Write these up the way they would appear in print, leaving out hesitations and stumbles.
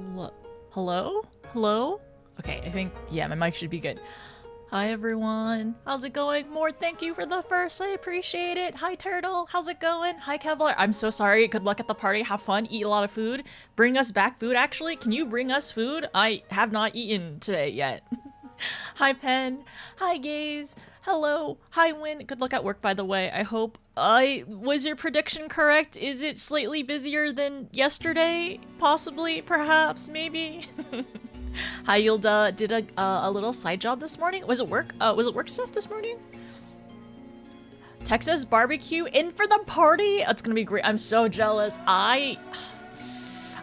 Hello? Hello? Hello? Okay, I think, yeah, my mic should be good. Hi, everyone. How's it going? More thank you for the first. I appreciate it. Hi, Turtle. How's it going? Hi, Kevlar. I'm so sorry. Good luck at the party. Have fun. Eat a lot of food. Bring us back food, actually. Can you bring us food? I have not eaten today yet. Hi, Pen. Hi, Gaze. Hello. Hi, Win. Good luck at work, by the way. I hope was your prediction correct? Is it slightly busier than yesterday? Possibly, perhaps, maybe. Hi, Yilda. Did a little side job this morning. Was it work? Was it work stuff this morning? Texas barbecue in for the party. It's gonna be great. I'm so jealous. I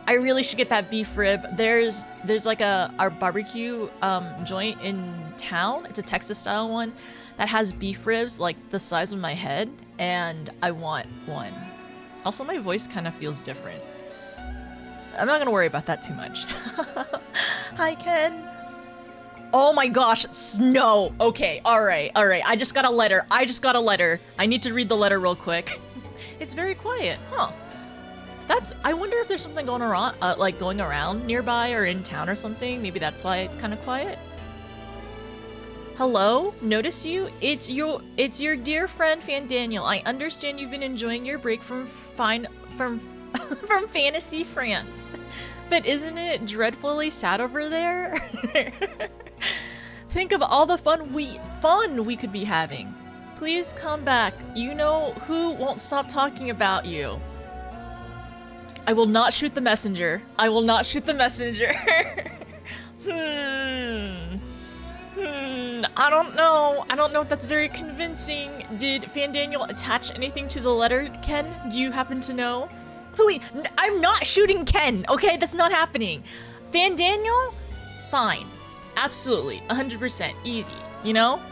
really should get that beef rib. There's like our barbecue joint in town. It's a Texas style one that has beef ribs like the size of my head, and I want one. Also, my voice kind of feels different. I'm not gonna worry about that too much. Hi, Ken. Oh my gosh, snow. Okay, all right. I just got a letter. I need to read the letter real quick. It's very quiet, huh? I wonder if there's something going around, like going around nearby or in town or something. Maybe that's why it's kind of quiet. Hello, notice you. It's your dear friend Fan Daniel. I understand you've been enjoying your break from from Fantasy France, but isn't it dreadfully sad over there? Think of all the fun we could be having. Please come back. You know who won't stop talking about you. I will not shoot the messenger. I will not shoot the messenger. I don't know. I don't know if that's very convincing. Did Fan Daniel attach anything to the letter, Ken? Do you happen to know? Please, I'm not shooting Ken, okay? That's not happening. Fan Daniel? Fine. Absolutely. 100%. Easy. You know?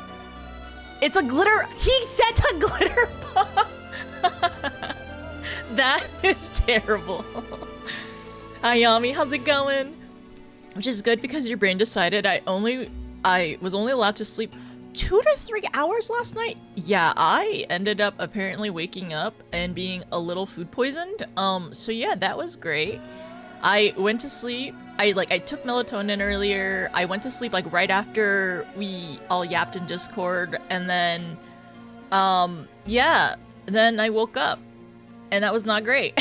It's a glitter. He sent a glitter bomb. That is terrible. Ayami, how's it going? Which is good because your brain decided I was only allowed to sleep 2 to 3 hours last night. Yeah, I ended up apparently waking up and being a little food poisoned. So yeah, that was great. I went to sleep. I took melatonin earlier. I went to sleep like right after we all yapped in Discord, and then yeah, then I woke up. And that was not great.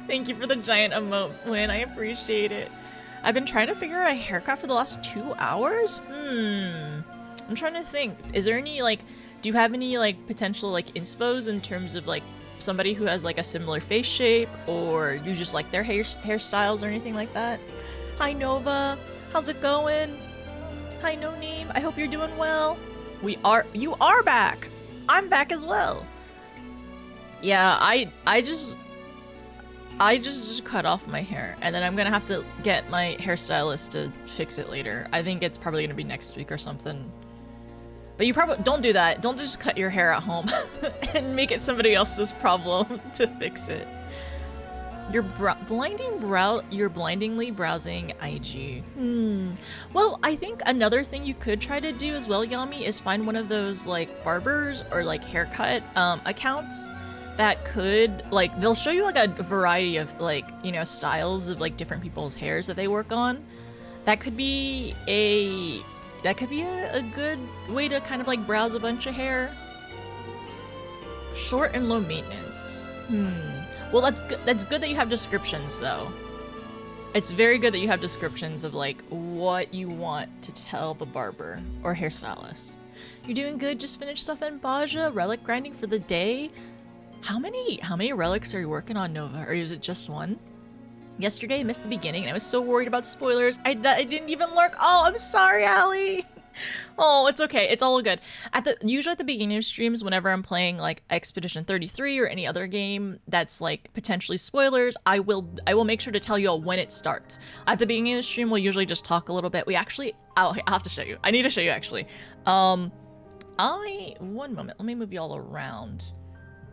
Thank you for the giant emote, Win. I appreciate it. I've been trying to figure out a haircut for the last 2 hours. I'm trying to think. Is there any do you have any potential inspos in terms of somebody who has a similar face shape, or you just like their hairstyles or anything like that? Hi Nova, how's it going? Hi No Name, I hope you're doing well. You are back. I'm back as well. Yeah, I just cut off my hair, and then I'm gonna have to get my hairstylist to fix it later. I think it's probably gonna be next week or something. But you probably don't do that. Don't just cut your hair at home and make it somebody else's problem to fix it. You're blindingly browsing IG. Well, I think another thing you could try to do as well, Yami, is find one of those barbers or haircut accounts that could they'll show you a variety of styles of different people's hairs that they work on. That could be a good way to kind of browse a bunch of hair. Short and low maintenance. Well, that's good that you have descriptions though. It's very good that you have descriptions of what you want to tell the barber or hairstylist. You're doing good. Just finished stuff in Baja. Relic grinding for the day. How many relics are you working on, Nova? Or is it just one? Yesterday I missed the beginning and I was so worried about spoilers. I didn't even lurk. Oh, I'm sorry, Allie. Oh, it's okay. It's all good. Usually at the beginning of streams, whenever I'm playing Expedition 33 or any other game that's potentially spoilers, I will make sure to tell you all when it starts. At the beginning of the stream, we'll usually just talk a little bit. I'll have to show you. I need to show you actually. One moment. Let me move you all around.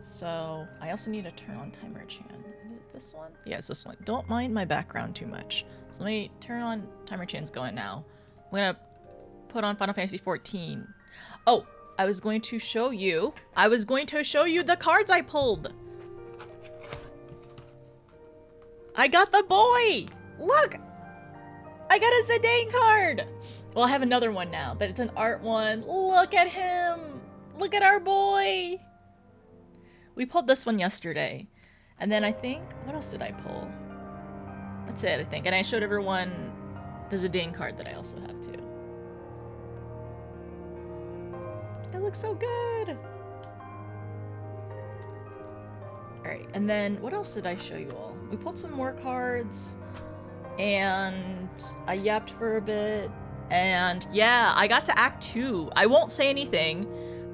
So I also need to turn on Timer Chan. Is it this one? Yeah, it's this one. Don't mind my background too much. So let me turn on Timer Chan's going now. I'm gonna put on Final Fantasy 14. Oh, I was going to show you the cards I pulled. I got the boy! Look! I got a Zidane card! Well, I have another one now, but it's an art one. Look at him! Look at our boy! We pulled this one yesterday. And then I think, what else did I pull? That's it, I think. And I showed everyone the Zidane card that I also have too. It looks so good! Alright, and then what else did I show you all? We pulled some more cards, and I yapped for a bit, and yeah, I got to Act 2. I won't say anything,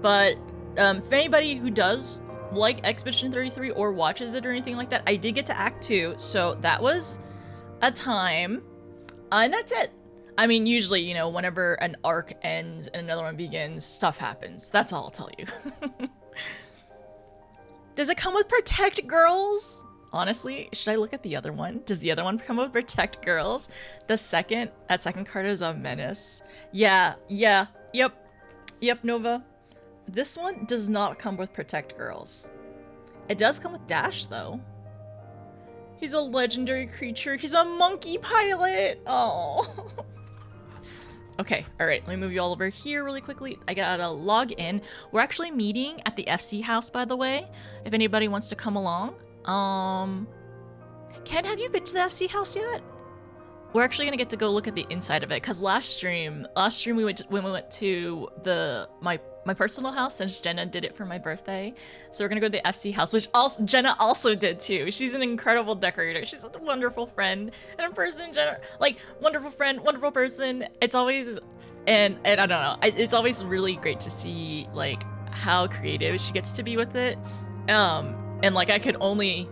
but if anybody who does like Expedition 33 or watches it or anything like that, I did get to Act 2, so that was a time, and that's it. I mean, usually, you know, whenever an arc ends and another one begins, stuff happens. That's all I'll tell you. Does it come with Protect Girls? Honestly, should I look at the other one? Does the other one come with Protect Girls? That second card is a menace. Yep, Nova. This one does not come with Protect Girls. It does come with Dash, though. He's a legendary creature. He's a monkey pilot. Oh. Okay, alright, let me move you all over here really quickly. I gotta log in. We're actually meeting at the FC house, by the way, if anybody wants to come along. Ken, have you been to the FC house yet? We're actually gonna get to go look at the inside of it, because last stream we went to my personal house, since Jenna did it for my birthday. So we're gonna go to the FC house, which also Jenna also did too. She's an incredible decorator. She's a wonderful friend and a person. Jenna, like, wonderful friend, wonderful person. It's always, and I don't know. It's always really great to see like how creative she gets to be with it. And like I can only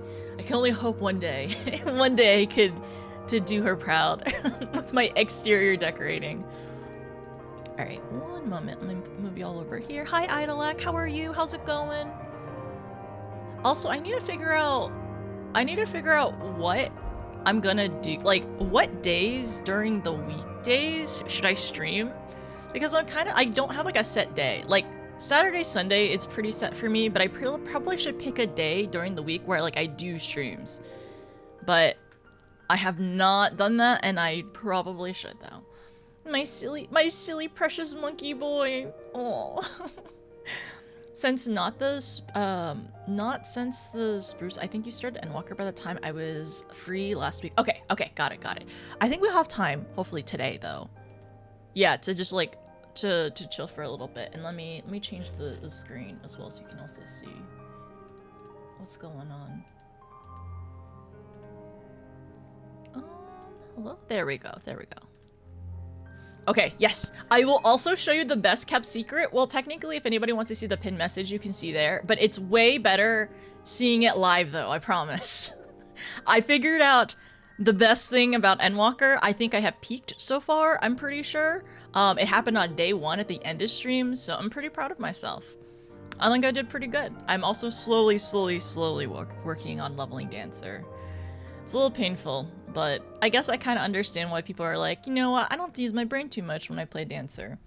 hope one day, I could to do her proud with my exterior decorating. All right, one moment. Let me move you all over here. Hi, Idolak. How are you? How's it going? Also, I need to figure out what I'm gonna do. Like, what days during the weekdays should I stream? Because I don't have like a set day. Like Saturday, Sunday, it's pretty set for me. But I probably should pick a day during the week where like I do streams. But I have not done that, and I probably should though. My silly precious monkey boy. Oh. Since not since the spruce. I think you started Endwalker by the time I was free last week. Okay, got it. I think we'll have time, hopefully today though. Yeah, to just like to chill for a little bit. And let me change the screen as well so you can also see what's going on. Hello? There we go. Okay, yes. I will also show you the best kept secret. Well, technically, if anybody wants to see the pinned message, you can see there. But it's way better seeing it live, though, I promise. I figured out the best thing about Endwalker. I think I have peaked so far, I'm pretty sure. It happened on day 1 at the end of streams, so I'm pretty proud of myself. I think I did pretty good. I'm also slowly working on leveling Dancer. It's a little painful. But I guess I kind of understand why people are like, you know what, I don't have to use my brain too much when I play Dancer.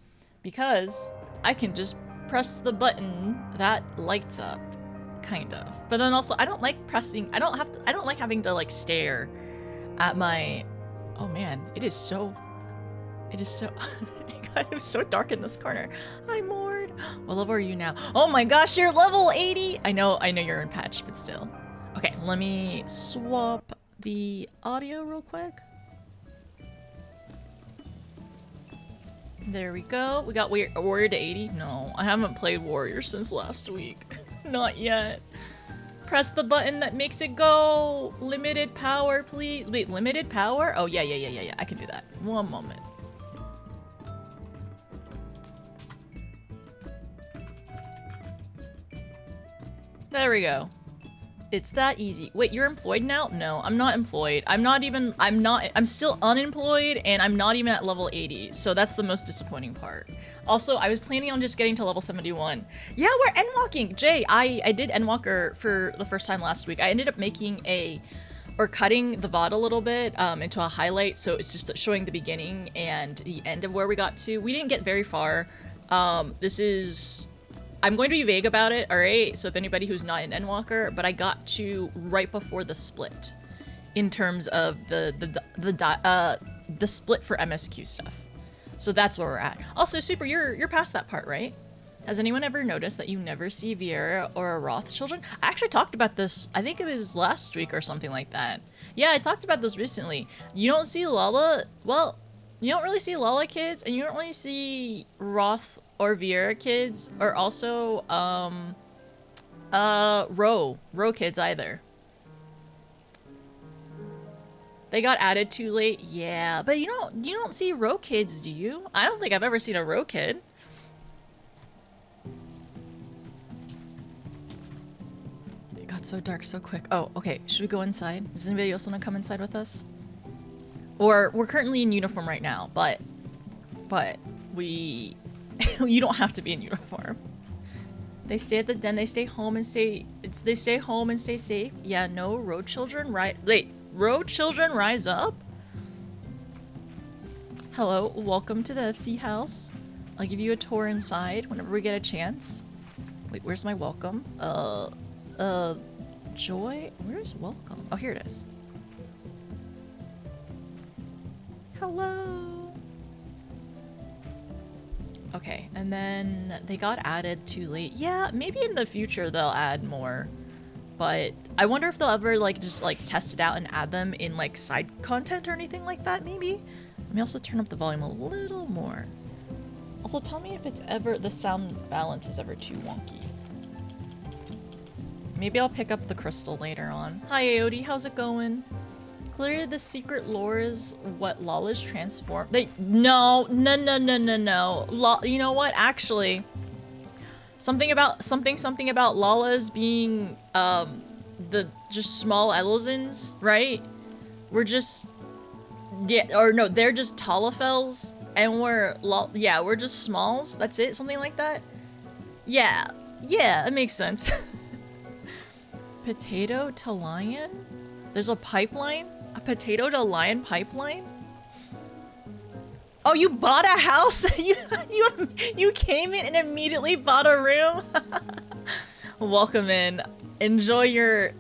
Because I can just press the button that lights up, kind of. But then also, I don't like having to like stare at my, oh man, it is so, God, it's so dark in this corner. Hi, Mord. What level are you now? Oh my gosh, you're level 80. I know you're in patch, but still. Okay, let me swap the audio real quick. There we go. We got Warrior to 80. No, I haven't played Warrior since last week. Not yet. Press the button that makes it go. Limited power, please. Wait, limited power? Oh, yeah. I can do that. One moment. There we go. It's that easy. Wait, you're employed now? No, I'm not employed. I'm still unemployed, and I'm not even at level 80, so that's the most disappointing part. Also, I was planning on just getting to level 71. Yeah, we're endwalking! Jay, I did Endwalker for the first time last week. I ended up cutting the VOD a little bit into a highlight, so it's just showing the beginning and the end of where we got to. We didn't get very far. I'm going to be vague about it, alright? So if anybody who's not in Endwalker, but I got to right before the split. in terms of the split for MSQ stuff. So that's where we're at. Also, Super, you're past that part, right? Has anyone ever noticed that you never see Viera or Roth children? I actually talked about this, I think it was last week or something like that. Yeah, I talked about this recently. You don't see Lala, well, you don't really see Lala kids, and you don't really see Roth or Viera kids, or also, Ro kids either. They got added too late, yeah, but you don't see Ro kids, do you? I don't think I've ever seen a Ro kid. It got so dark so quick. Oh, okay, should we go inside? Does anybody else want to come inside with us? Or we're currently in uniform right now, but we you don't have to be in uniform. They stay at the den, they stay home and stay safe. Yeah, no, road children, right? Wait, road children rise up? Hello, welcome to the FC house. I'll give you a tour inside whenever we get a chance. Wait, where's my welcome? Joy? Where's welcome? Oh, here it is. Hello. Okay, and then they got added too late. Yeah, maybe in the future they'll add more. But I wonder if they'll ever like just like test it out and add them in like side content or anything like that, maybe? Let me also turn up the volume a little more. Also tell me if it's ever, the sound balance is ever too wonky. Maybe I'll pick up the crystal later on. Hi Aody, how's it going? Clearly the secret lore is what Lala's transformed. No. You know what? Actually, something about Lala's being the just small Elozins, right? We're just they're just Talafels and we're just smalls. That's it, something like that. Yeah, it makes sense. Potato to lion? There's a pipeline? A potato to lion pipeline? Oh, you bought a house? you came in and immediately bought a room? Welcome in. Enjoy your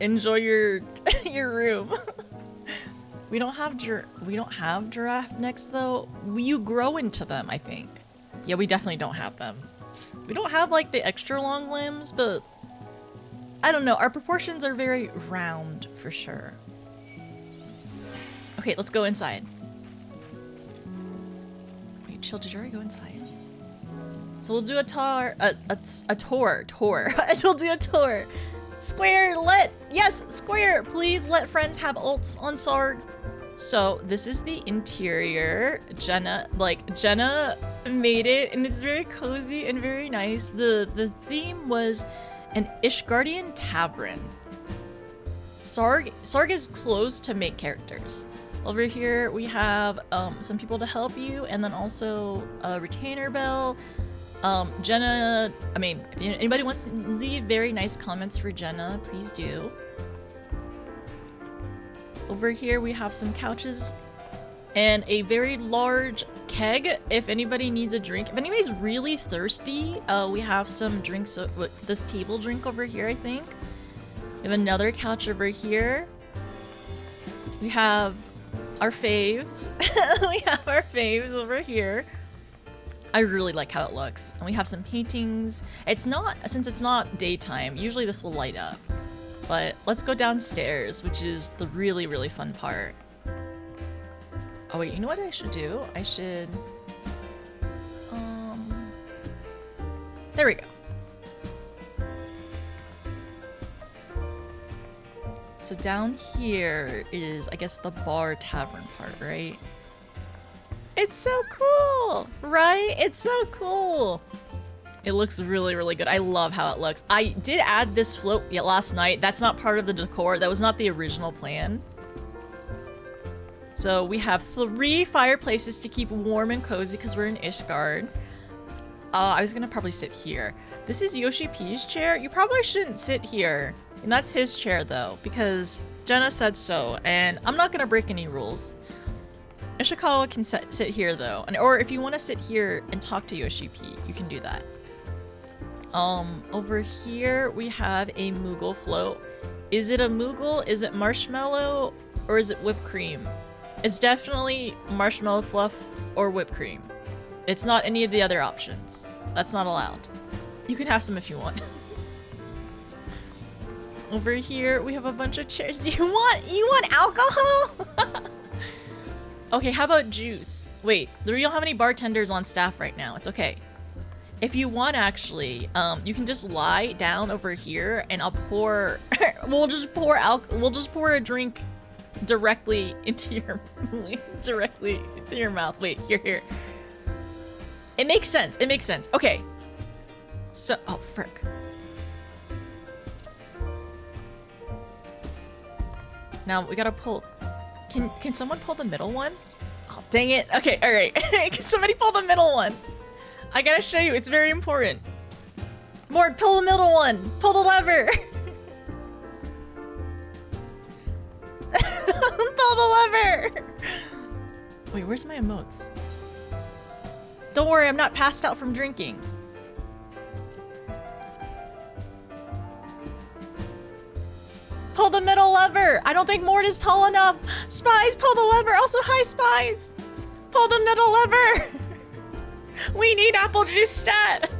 your room. We don't have giraffe necks though. You grow into them, I think. Yeah, we definitely don't have them. We don't have like the extra long limbs, but I don't know. Our proportions are very round for sure. Okay, let's go inside. Wait, chill, did you already go inside? So we'll do a tour. We'll do a tour. Square, Square, please let friends have ults on Sarg. So this is the interior. Jenna made it and it's very cozy and very nice. The theme was an Ishgardian tavern. Sarg is closed to make characters. Over here we have some people to help you, and then also a retainer bell. Jenna, I mean, if anybody wants to leave very nice comments for Jenna, please do. Over here we have some couches and a very large keg if anybody needs a drink. If anybody's really thirsty, we have some drinks, this table drink over here, I think. We have another couch over here. We have our faves. We have our faves over here. I really like how it looks. And we have some paintings. Since it's not daytime, usually this will light up. But let's go downstairs, which is the really, really fun part. Oh wait, you know what I should do? I should... There we go. So down here is, I guess, the bar tavern part, right? It's so cool, right? It's so cool. It looks really, really good. I love how it looks. I did add this float last night. That's not part of the decor. That was not the original plan. So we have 3 fireplaces to keep warm and cozy because we're in Ishgard. I was gonna probably sit here. This is Yoshi P's chair. You probably shouldn't sit here. And that's his chair though, because Jenna said so, and I'm not gonna break any rules. Ishikawa can sit here though, or if you want to sit here and talk to Yoshi P, you can do that. Over here we have a Moogle float. Is it a Moogle? Is it marshmallow? or is it whipped cream? It's definitely marshmallow fluff or whipped cream. It's not any of the other options. That's not allowed. You can have some if you want. Over here, we have a bunch of chairs. You want alcohol? Okay, how about juice? Wait, we don't have any bartenders on staff right now. It's okay. If you want, actually, you can just lie down over here, and I'll pour. we'll just pour a drink directly into your mouth. Wait, here. It makes sense. It makes sense. Okay. So, oh frick. Now we gotta pull. Can someone pull the middle one? Oh, dang it. Okay, all right. Can somebody pull the middle one? I gotta show you. It's very important. Mort, pull the middle one. Pull the lever. Pull the lever. Wait, where's my emotes? Don't worry, I'm not passed out from drinking. Pull the middle lever. I don't think Mort is tall enough. Spies, pull the lever. Also, hi, Spies. Pull the middle lever. We need apple juice stat.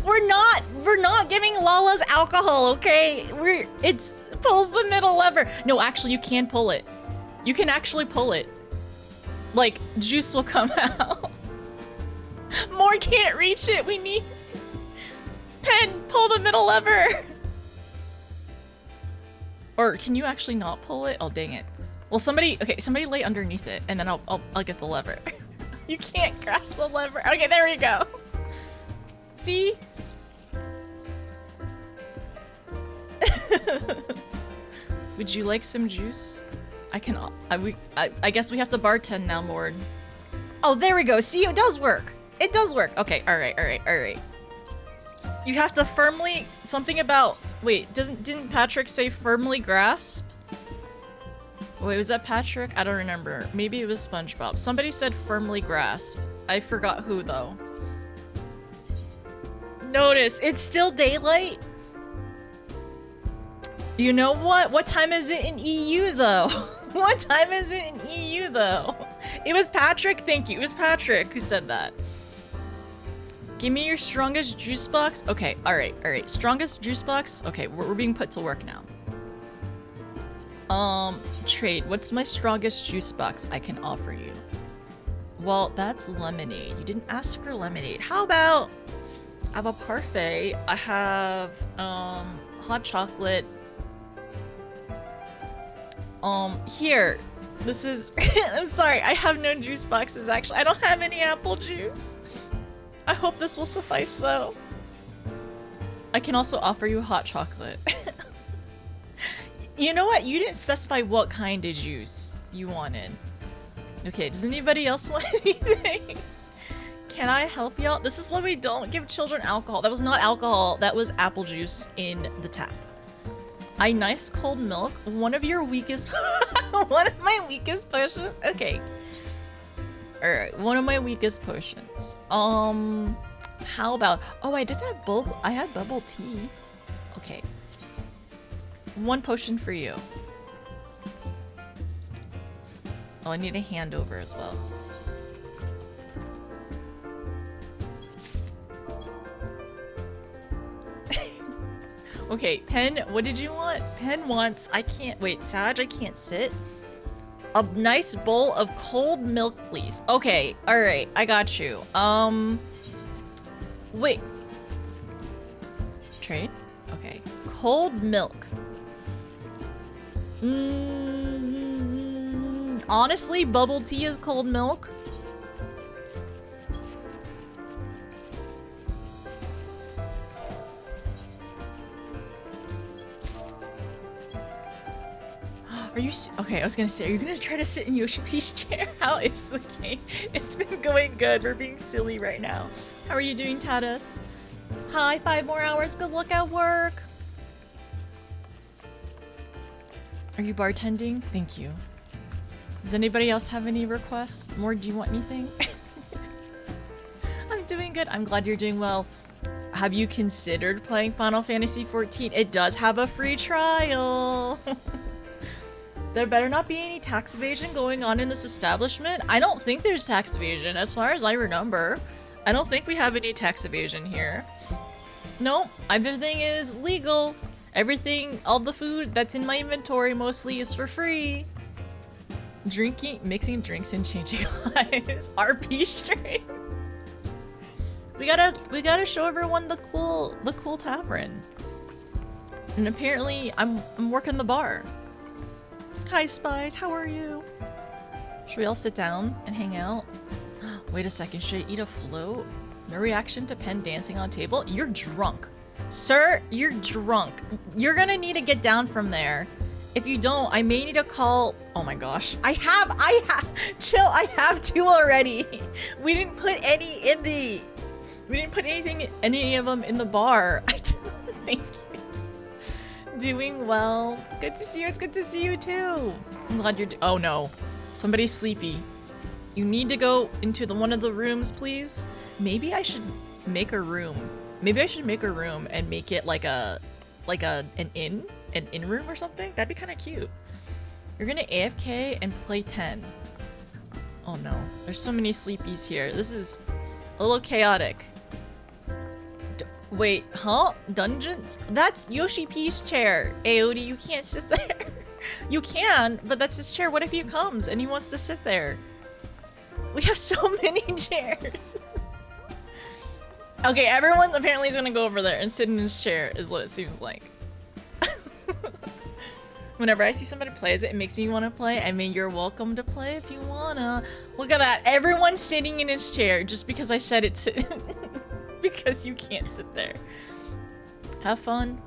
We're not giving Lala's alcohol, okay? It's pulls the middle lever. No, actually, you can pull it. You can actually pull it. Like, juice will come out. More can't reach it. We need... Pen, pull the middle lever. Or can you actually not pull it? Oh, dang it. Well, somebody lay underneath it, and then I'll get the lever. You can't grasp the lever. Okay, there we go. See? Would you like some juice? I guess we have to bartend now, Mord. Oh, there we go. See, it does work. It does work. Okay, all right. You have to firmly... Something about... Wait, didn't Patrick say firmly grasp? Wait, was that Patrick? I don't remember. Maybe it was SpongeBob. Somebody said firmly grasp. I forgot who, though. Notice, it's still daylight. You know what? What time is it in EU, though? What time is it in EU, though? It was Patrick. Thank you. It was Patrick who said that. Give me your strongest juice box. Okay, all right. Strongest juice box. Okay, we're being put to work now. Trade. What's my strongest juice box I can offer you? Well, that's lemonade. You didn't ask for lemonade. How about I have a parfait. I have hot chocolate. Here. This is I'm sorry. I have no juice boxes actually. I don't have any apple juice. I hope this will suffice, though. I can also offer you hot chocolate. You know what? You didn't specify what kind of juice you wanted. Okay, does anybody else want anything? Can I help you out? This is why we don't give children alcohol. That was not alcohol. That was apple juice in the tap. Nice cold milk. One of your weakest... One of my weakest potions? Okay. Alright, one of my weakest potions. How about... Oh, I did have bubble... I had bubble tea. Okay. One potion for you. Oh, I need a handover as well. Okay, Pen, what did you want? Pen wants... I can't... Wait, Sag, I can't sit. A nice bowl of cold milk, please. Okay, alright, I got you. Wait. Trade? Okay. Cold milk. Honestly, bubble tea is cold milk. Are you okay? I was gonna say, are you gonna try to sit in Yoshi P's chair? How is the game? It's been going good. We're being silly right now. How are you doing, Tadas? Hi, 5 more hours. Good luck at work. Are you bartending? Thank you. Does anybody else have any requests? More? Do you want anything? I'm doing good. I'm glad you're doing well. have you considered playing Final Fantasy XIV? It does have a free trial. There better not be any tax evasion going on in this establishment. I don't think there's tax evasion, as far as I remember. I don't think we have any tax evasion here. No, everything is legal. Everything, all the food that's in my inventory mostly is for free. Mixing drinks and changing lives. RP stream. We gotta show everyone the cool tavern. And apparently I'm working the bar. Hi Spies, how are you? Should we all sit down and hang out? Wait a second, should I eat a float? No reaction to pen dancing on table? You're drunk. Sir, you're drunk. You're gonna need to get down from there. If you don't, I may need to call... Oh my gosh. I have... Chill, I have 2 already. We didn't put any in the... We didn't put any of them in the bar. Thank you. Doing well. Good to see you. It's good to see you too. I'm glad you're... Oh no. Somebody's sleepy. You need to go into one of the rooms, please. Maybe I should make a room. Maybe I should make a room and make it like an inn room or something. That'd be kind of cute. You're gonna AFK and play 10. Oh no. There's so many sleepies here. This is a little chaotic. Wait, huh? Dungeons? That's Yoshi P's chair. Aodi, you can't sit there. You can, but that's his chair. What if he comes and he wants to sit there? We have so many chairs. Okay, everyone apparently is gonna go over there and sit in his chair, is what it seems like. Whenever I see somebody plays it, it makes me want to play. I mean, you're welcome to play if you wanna. Look at that. Everyone's sitting in his chair just because I said it. Because you can't sit there. Have fun.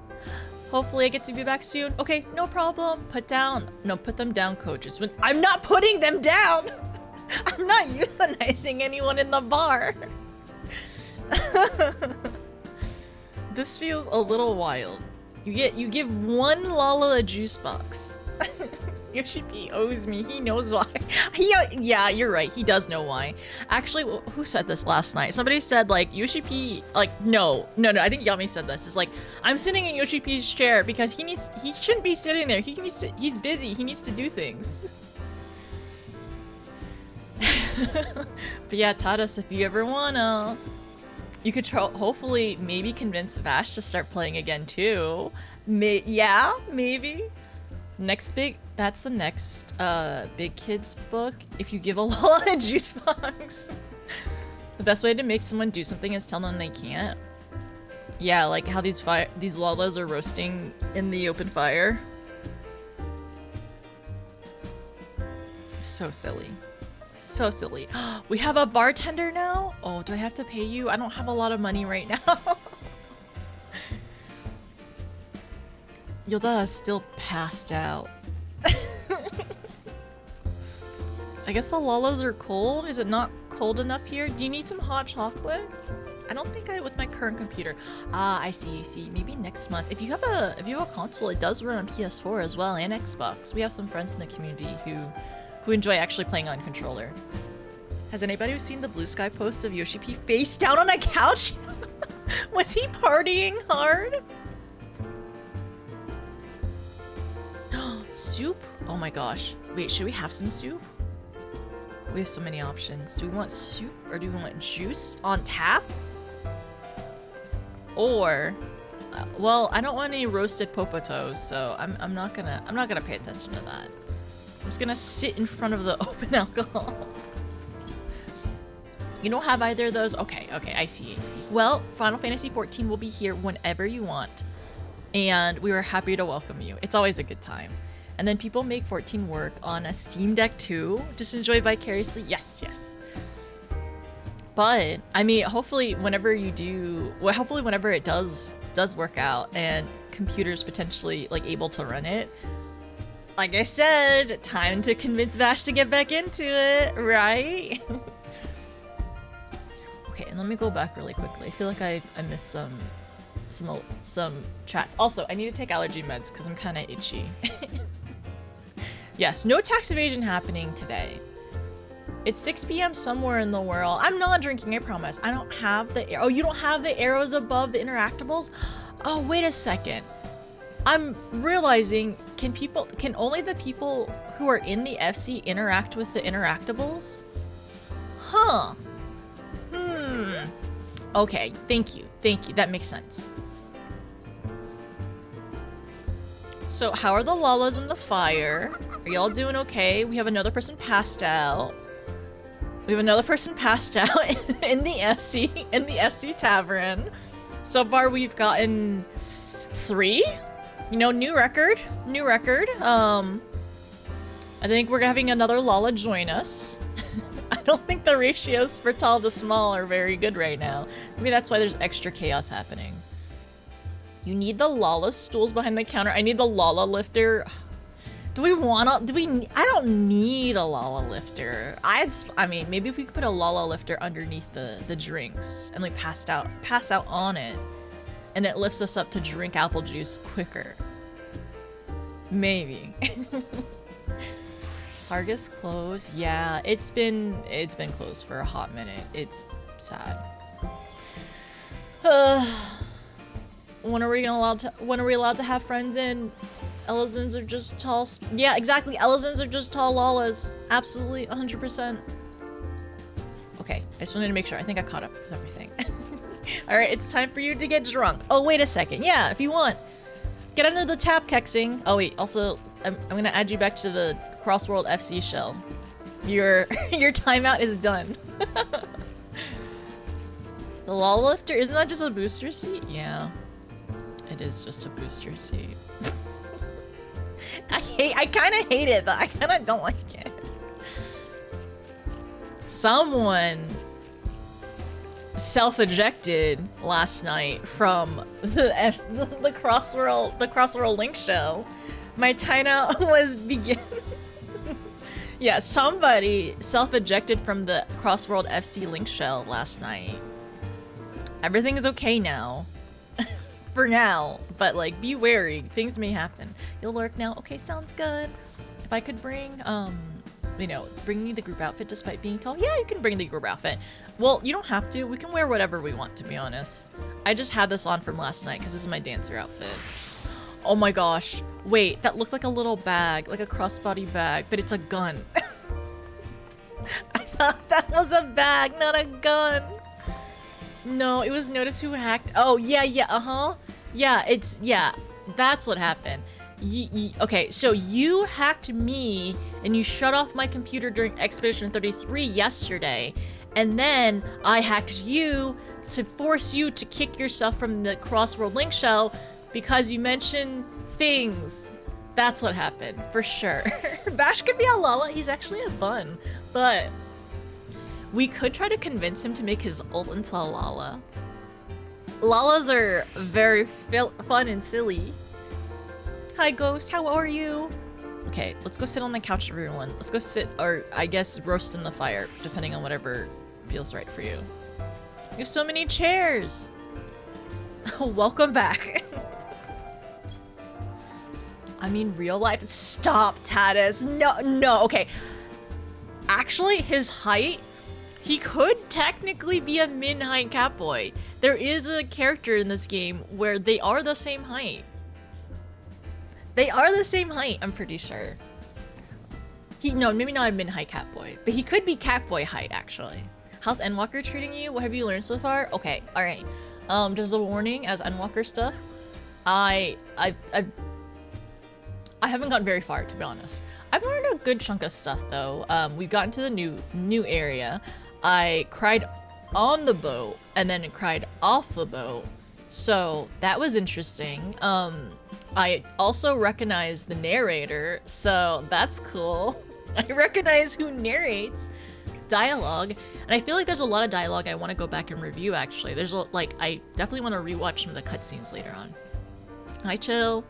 Hopefully I get to be back soon. Okay, no problem. Put them down, coaches. I'm not putting them down. I'm not euthanizing anyone in the bar. This feels a little wild. You give one Lala a juice box. Yoshi P owes me. He knows why. Yeah, you're right. He does know why. Actually, who said this last night? Somebody said like Yoshi P. Like no. I think Yami said this. It's like I'm sitting in Yoshi P's chair because he shouldn't be sitting there. He's busy. He needs to do things. But yeah, Tadas, if you ever wanna, you could hopefully maybe convince Vash to start playing again too. Yeah, maybe. That's the next Big Kids book. If you give a lot of juice box. The best way to make someone do something is tell them they can't. Yeah, like how these lalas are roasting in the open fire. So silly. So silly. We have a bartender now? Oh, do I have to pay you? I don't have a lot of money right now. Yoda is still passed out. I guess the lalas are cold. Is it not cold enough here? Do you need some hot chocolate? I don't think I with my current computer. Ah, I see. Maybe next month. If you have a console, it does run on PS4 as well and Xbox. We have some friends in the community who enjoy actually playing on controller. Has anybody seen the Blue Sky posts of Yoshi P face down on a couch? Was he partying hard? Soup? Oh my gosh. Wait, should we have some soup? We have so many options. Do we want soup or do we want juice on tap? Or, well, I don't want any roasted popotos, so I'm not gonna pay attention to that. I'm just gonna sit in front of the open alcohol. You don't have either of those? Okay, I see. Well, Final Fantasy XIV will be here whenever you want, and we were happy to welcome you. It's always a good time. And then people make 14 work on a Steam Deck too. Just enjoy vicariously. Yes. But I mean, hopefully whenever you do, well, hopefully whenever it does work out and computers potentially like able to run it. Like I said, time to convince Vash to get back into it, right? Okay, and let me go back really quickly. I feel like I missed some chats. Also, I need to take allergy meds because I'm kind of itchy. Yes, no tax evasion happening today. It's 6 p.m. somewhere in the world. I'm not drinking, I promise. I don't have the... Oh, you don't have the arrows above the interactables? Oh, wait a second. I'm realizing, can only the people who are in the FC interact with the interactables? Huh. Okay, thank you. Thank you. That makes sense. So how are the Lalas in the fire? Are y'all doing okay? We have another person passed out. We have another person passed out in the FC tavern. So far we've gotten 3. You know, new record. I think we're having another Lala join us. I don't think the ratios for tall to small are very good right now. Maybe that's why there's extra chaos happening. You need the Lala stools behind the counter. I need the Lala lifter. I don't need a Lala lifter. I mean, maybe if we could put a Lala lifter underneath the drinks and like pass out on it, and it lifts us up to drink apple juice quicker. Maybe. Sargus closed. Yeah, it's been closed for a hot minute. It's sad. When are we allowed to have friends in? Elizons are just tall. Yeah, exactly. Elizons are just tall Lalas. Absolutely, 100%. Okay, I just wanted to make sure. I think I caught up with everything. All right, it's time for you to get drunk. Oh, wait a second. Yeah, if you want, get under the tap kexing. Oh wait, also, I'm gonna add you back to the Crossworld FC shell. Your timeout is done. The Lala lifter, isn't that just a booster seat? Yeah. It is just a booster seat. I kind of hate it though. I kind of don't like it. Someone self-ejected last night from the Crossworld Link show. My timeout was begin. Yeah, somebody self-ejected from the Crossworld FC Link shell last night. Everything is okay now. For now, but like be wary, things may happen. You'll lurk now. Okay, sounds good. If I could bring bring me the group outfit despite being tall. Yeah, you can bring the group outfit. Well, you don't have to. We can wear whatever we want, to be honest. I just had this on from last night because this is my dancer outfit. Oh my gosh. Wait, that looks like a little bag, like a crossbody bag, but it's a gun. I thought that was a bag, not a gun. No, it was notice who hacked. Oh, yeah, yeah, that's what happened. Okay, so you hacked me and you shut off my computer during Expedition 33 yesterday, and then I hacked you to force you to kick yourself from the Crossworld Link shell because you mentioned things. That's what happened, for sure. Bash could be a Lala, he's actually a bun, but we could try to convince him to make his ult into a Lala. Lalas are very fun and silly. Hi, Ghost. How are you? Okay, let's go sit on the couch, everyone. Let's go sit, or I guess roast in the fire, depending on whatever feels right for you. You have so many chairs. Welcome back. I mean, real life. Stop, Tatus. No. Okay. Actually, his height, he could technically be a min-height Catboy. There is a character in this game where they are the same height. They are the same height, I'm pretty sure. No, maybe not a min-height Catboy, but he could be Catboy height, actually. How's Endwalker treating you? What have you learned so far? Okay, alright. Just a warning, as Endwalker stuff, I haven't gotten very far, to be honest. I've learned a good chunk of stuff, though. We've gotten to the new area. I cried on the boat, and then it cried off the boat. So, that was interesting. I also recognize the narrator, so that's cool. I recognize who narrates dialogue, and I feel like there's a lot of dialogue I want to go back and review, actually. I definitely want to rewatch some of the cutscenes later on. Hi, Chill.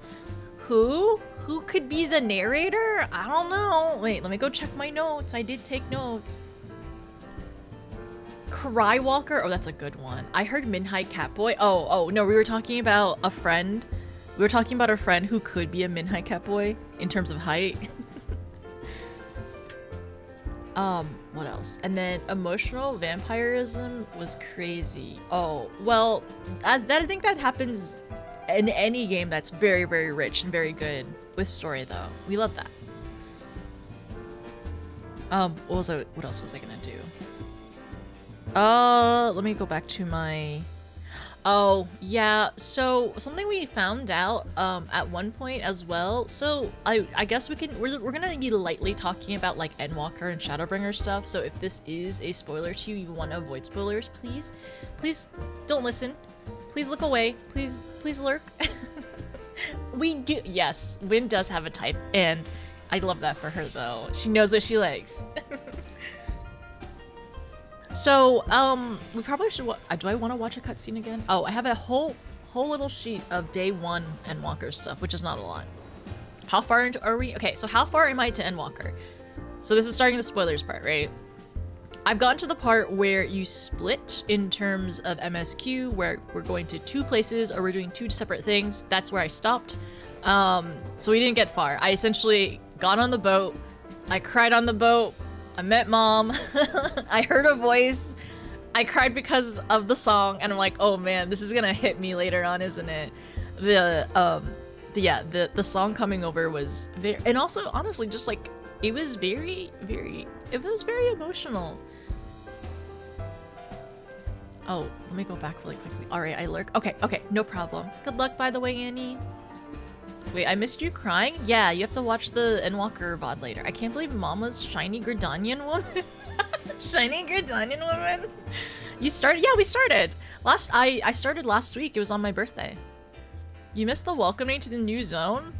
Who could be the narrator? I don't know. Wait, let me go check my notes. I did take notes. Crywalker? Oh, that's a good one. I heard Min-height Catboy. Oh, no, we were talking about a friend. We were talking about a friend who could be a Min-height Catboy in terms of height. what else? And then emotional vampirism was crazy. Oh, well, I think that happens in any game that's very, very rich and very good with story, though. We love that. What else was I gonna do? Let me go back to my... Oh, yeah, so something we found out at one point as well. So I guess we're gonna be lightly talking about like Endwalker and Shadowbringer stuff. So if this is a spoiler to you, you want to avoid spoilers, please don't listen. Please look away. Please lurk. We do, yes, Wynn does have a type, and I love that for her though. She knows what she likes. So, we probably should. Do I want to watch a cutscene again? Oh, I have a whole little sheet of day 1 Endwalker stuff, which is not a lot. How far into are we? Okay, so how far am I to Endwalker? So this is starting the spoilers part, right? I've gotten to the part where you split in terms of MSQ, where we're going to 2 places or we're doing 2 separate things. That's where I stopped. So we didn't get far. I essentially got on the boat. I cried on the boat. I met Mom. I heard a voice. I cried because of the song, and I'm like, oh man, this is gonna hit me later on, isn't it? The song coming over was very, and also honestly, just like it was very emotional. Oh, let me go back really quickly. All right, I lurk. Okay, no problem. Good luck, by the way, Annie. Wait, I missed you crying? Yeah, you have to watch the Endwalker VOD later. I can't believe Mama's shiny Gridanian woman. Shiny Gridanian woman? You started? Yeah, we started. I started last week. It was on my birthday. You missed the welcoming to the new zone?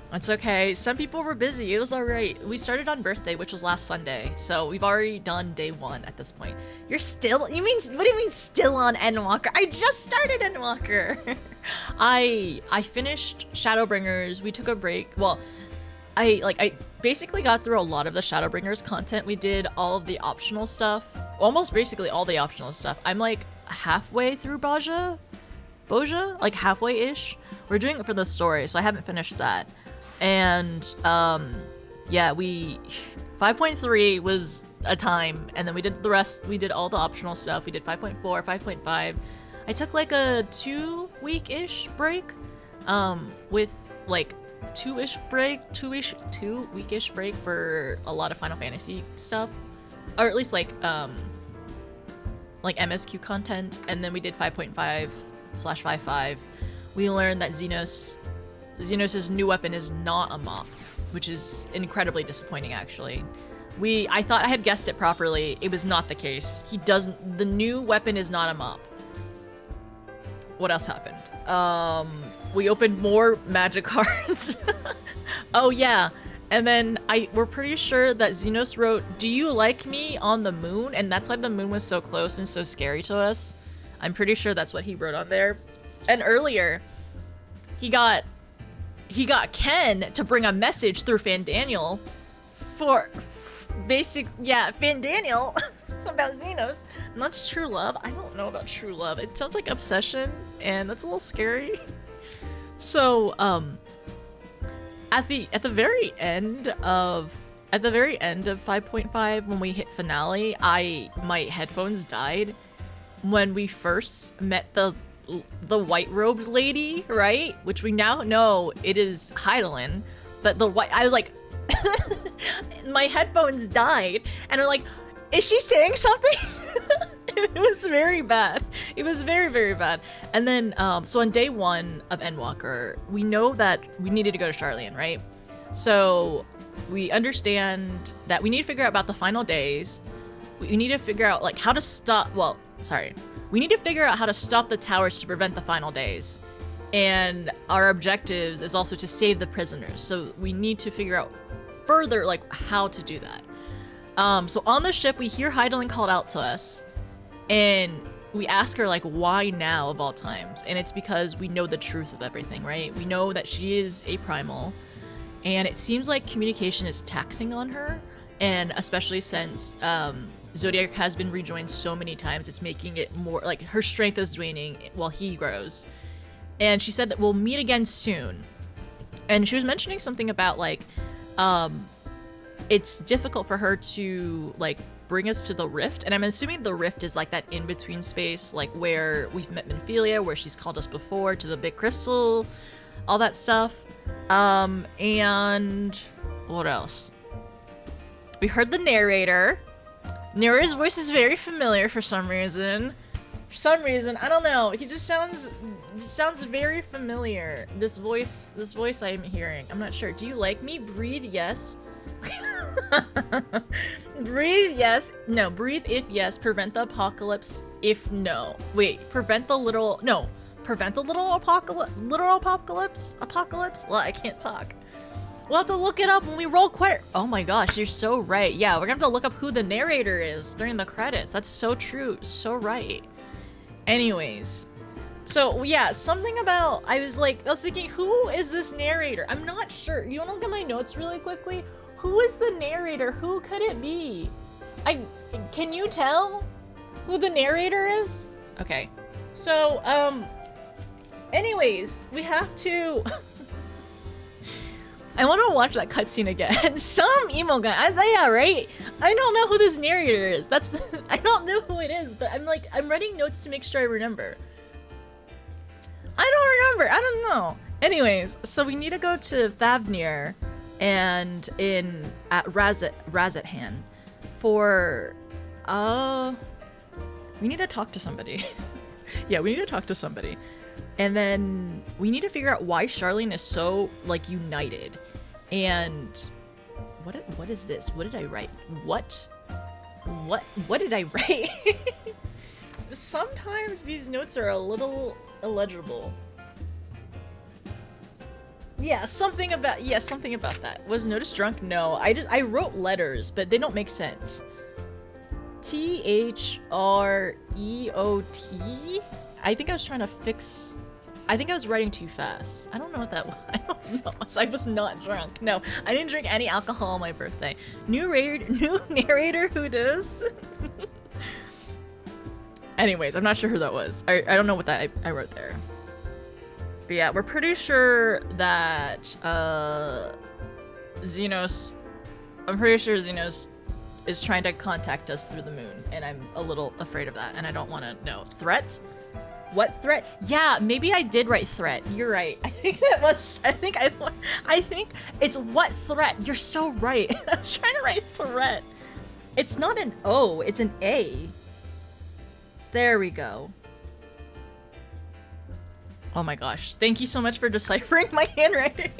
That's okay. Some people were busy. It was alright. We started on birthday, which was last Sunday. So we've already done day 1 at this point. You're still? What do you mean still on Endwalker? I just started Endwalker. I finished Shadowbringers. We took a break. Well, I basically got through a lot of the Shadowbringers content. We did all of the optional stuff. Almost basically all the optional stuff. I'm like halfway through Boja? Like halfway-ish? We're doing it for the story, so I haven't finished that. And yeah, 5.3 was a time, and then we did the rest. We did all the optional stuff. We did 5.4, 5.5. I took like a 2-week-ish break, with like 2-week-ish break for a lot of Final Fantasy stuff, or at least like MSQ content. And then we did 5.5/5.5. We learned that Xenos' new weapon is not a mop, which is incredibly disappointing, actually. I thought I had guessed it properly. It was not the case. The new weapon is not a mop. What else happened? We opened more magic cards. Oh yeah, and then we're pretty sure that Xenos wrote, "Do you like me?" on the moon, and that's why the moon was so close and so scary to us. I'm pretty sure that's what he wrote on there. And earlier, he got Ken to bring a message through Fandaniel for Fandaniel about Xenos. And that's true love. I don't know about true love. It sounds like obsession, and that's a little scary. So, at the very end of 5.5, when we hit finale, my headphones died when we first met the white-robed lady, right? Which we now know it is Heidelin, but I was like, my headphones died, and I'm like, is she saying something? It was very bad. It was very, very bad. And then, so on day 1 of Endwalker, we know that we needed to go to Charlian, right? So we understand that we need to figure out about the final days. We need to figure out like how to stop. Well, sorry. We need to figure out how to stop the towers to prevent the final days. And our objectives is also to save the prisoners. So we need to figure out further like how to do that. So on the ship, we hear Heidelin called out to us, and we ask her like, why now of all times? And it's because we know the truth of everything, right? We know that she is a primal, and it seems like communication is taxing on her, and especially since Zodiac has been rejoined so many times, it's making it more like her strength is waning while he grows. And she said that we'll meet again soon. And she was mentioning something about like, it's difficult for her to like bring us to the rift, and I'm assuming the rift is like that in-between space, like where we've met Minfilia, where she's called us before, to the big crystal, all that stuff. And what else? We heard the narrator. Narrator's voice is very familiar for some reason. I don't know. He just sounds very familiar. This voice I'm hearing. I'm not sure. Do you like me? Breathe yes. Breathe yes. No, breathe if yes. Prevent the apocalypse if no. Wait, prevent the literal apocalypse? Apocalypse? Well, I can't talk. We'll have to look it up when we roll quite. Oh my gosh, you're so right. Yeah, we're gonna have to look up who the narrator is during the credits. That's so true. So right. Anyways. So yeah, something about, I was thinking, who is this narrator? I'm not sure. You wanna look at my notes really quickly? Who is the narrator? Who could it be? Can you tell who the narrator is? Okay. So, anyways, we have to... I want to watch that cutscene again. Some emo guy. Yeah, right? I don't know who this narrator is. I don't know who it is, but I'm writing notes to make sure I remember. I don't know. Anyways, so we need to go to Thavnir and at Razathan for, we need to talk to somebody. Yeah, we need to talk to somebody. And then we need to figure out why Charlene is so, united. And what is this? What did I write? What did I write? Sometimes these notes are a little illegible. Yeah, something about that. Was Notice drunk? No, I wrote letters, but they don't make sense. THREOT? I think I was trying to fix... I think I was writing too fast. I don't know what that was. I don't know. I was not drunk. No, I didn't drink any alcohol on my birthday. New narrator who does? Anyways, I'm not sure who that was. I don't know what that I wrote there. But yeah, we're pretty sure that Xenos... I'm pretty sure Xenos is trying to contact us through the moon, and I'm a little afraid of that, and I don't want to know. Threat? What threat? Yeah, maybe I did write threat. You're right. I think it's what threat. You're so right. I was trying to write threat. It's not an O, it's an A. There we go. Oh my gosh. Thank you so much for deciphering my handwriting.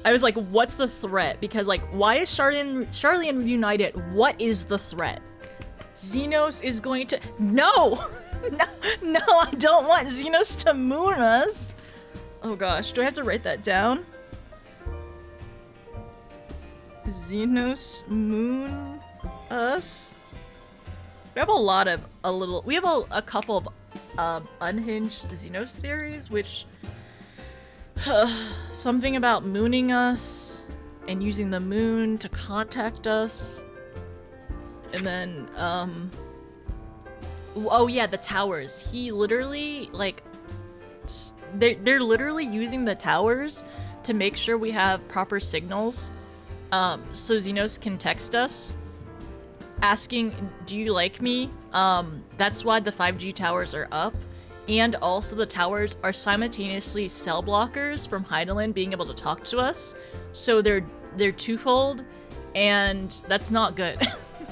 I was like, what's the threat? Because why is Charlene united? What is the threat? Xenos is going to... No! No, I don't want Xenos to moon us. Oh gosh, do I have to write that down? Xenos moon us? We have a couple of unhinged Xenos theories, which something about mooning us and using the moon to contact us. And then oh yeah, the towers. He literally, they're literally using the towers to make sure we have proper signals, so Xenos can text us asking, do you like me? That's why the 5G towers are up, and also the towers are simultaneously cell blockers from Heidelin being able to talk to us, so they're twofold, and that's not good.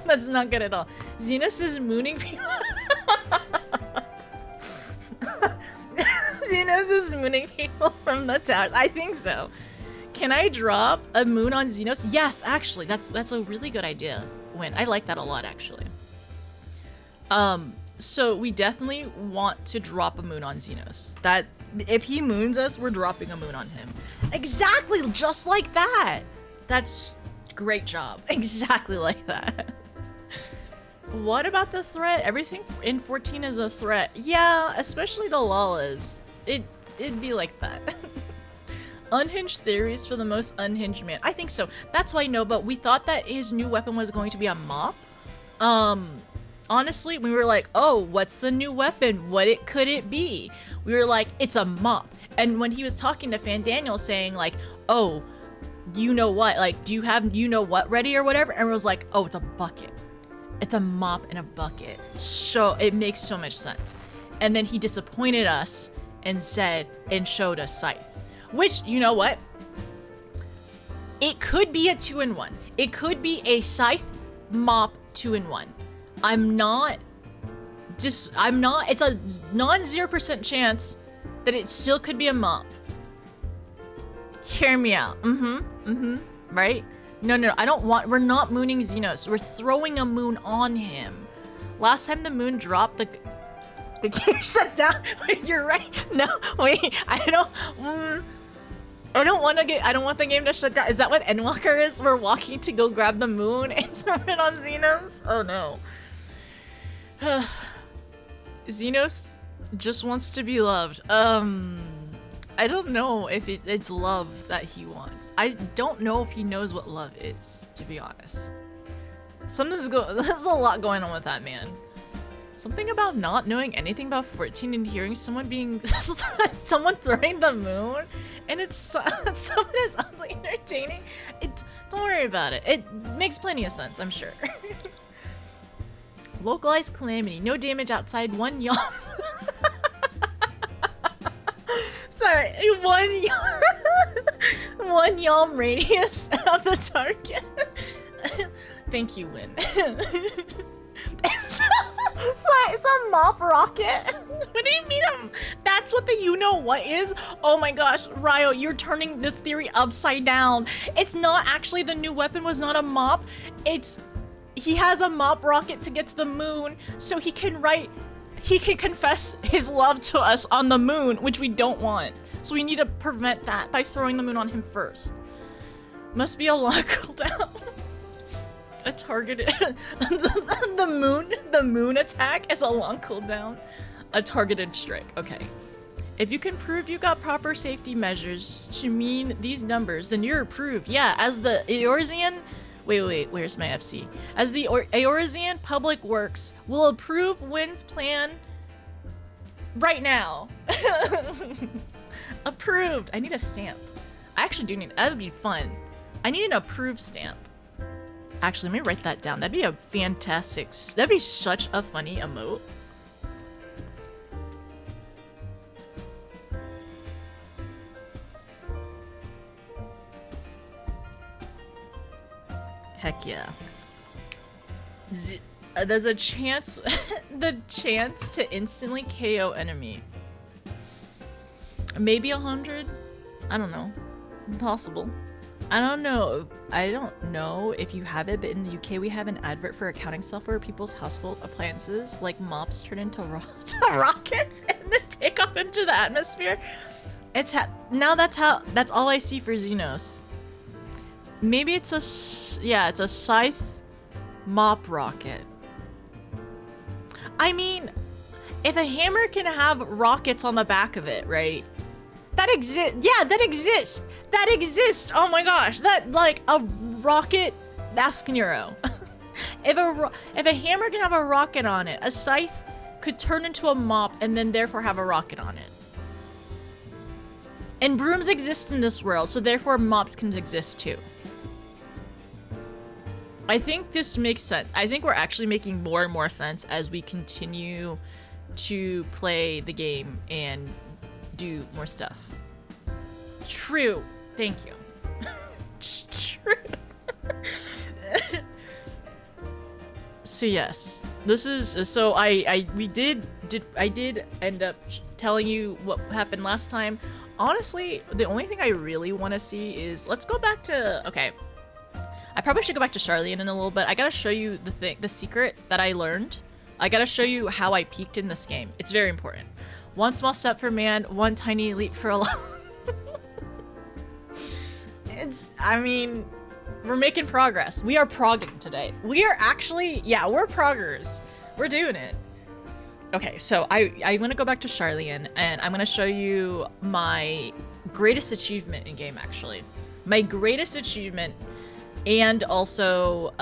That's not good at all. Xenos is mooning people. Xenos is mooning people from the towers. I think so. Can I drop a moon on Xenos? Yes, actually, that's a really good idea. I like that a lot, actually. So we definitely want to drop a moon on Xenos. That if he moons us, we're dropping a moon on him. Exactly, just like that. That's great job. Exactly like that. What about the threat? Everything in 14 is a threat. Yeah, especially to Lala's. It'd be like that. Unhinged theories for the most unhinged man. I think so. That's why no, but we thought that his new weapon was going to be a mop. Honestly, we were like, oh, what's the new weapon? Could it be? We were like, it's a mop. And when he was talking to Fan Daniel saying oh, you know what? Do you have you know what ready or whatever? And I was like, oh, it's a bucket. It's a mop and a bucket. So it makes so much sense. And then he disappointed us and showed us Scythe. Which, you know what? It could be a 2-in-1. It could be a Scythe mop 2-in-1. It's a non-0% chance that it still could be a mop. Hear me out. Right? No, we're not mooning Xenos. We're throwing a moon on him. Last time the moon dropped, the game shut down. Wait, you're right. No, wait, I don't want the game to shut down. Is that what Endwalker is? We're walking to go grab the moon and throw it on Xenos? Oh no. Xenos just wants to be loved. I don't know if it's love that he wants. I don't know if he knows what love is, to be honest. There's a lot going on with that man. Something about not knowing anything about 14 and hearing someone someone throwing the moon, and someone is oddly entertaining. Don't worry about it. It makes plenty of sense, I'm sure. Localized calamity, no damage outside, 1 yawn. Sorry, 1 yalm radius of the target. Thank you, Lynn. It's a mop rocket. What do you mean? That's what the you-know-what is? Oh my gosh, Ryo, you're turning this theory upside down. It's not actually, the new weapon was not a mop. He has a mop rocket to get to the moon so he can confess his love to us on the moon, which we don't want. So we need to prevent that by throwing the moon on him first. Must be a long cooldown. A targeted the moon attack is a long cooldown. A targeted strike. Okay. If you can prove you got proper safety measures to mean these numbers, then you're approved. Yeah, as the Eorzean. Wait, where's my FC? As the Eorzean Public Works will approve Wynn's plan right now. Approved. I need a stamp. I actually do need, that would be fun. I need an approved stamp. Actually, let me write that down. That'd be that'd be such a funny emote. Heck yeah. There's a chance, the chance to instantly KO enemy. Maybe 100? I don't know. Impossible. I don't know if you have it, but in the UK we have an advert for accounting software where people's household appliances like mops turn into rockets and then take off into the atmosphere. That's all I see for Xenos. Maybe it's a Scythe mop rocket. I mean, if a hammer can have rockets on the back of it, right? That exists. Yeah, that exists. That exists. Oh my gosh, that like a rocket. That's Nero. If a hammer can have a rocket on it, a scythe could turn into a mop and then therefore have a rocket on it. And brooms exist in this world, so therefore mops can exist too. I think this makes sense. I think we're actually making more and more sense as we continue to play the game and do more stuff. True. Thank you. True. So yes, this is so I did end up telling you what happened last time. Honestly, the only thing I really want to see is, let's go back to, okay. I probably should go back to Charlian in a little bit. I gotta show you the secret that I learned. I gotta show you how I peaked in this game. It's very important. One small step for man, one tiny leap for Allah. I mean, we're making progress. We are progging today. We are actually, yeah, we're proggers. We're doing it. Okay, so I'm gonna go back to Charlian and I'm gonna show you my greatest achievement in game, actually. My greatest achievement and also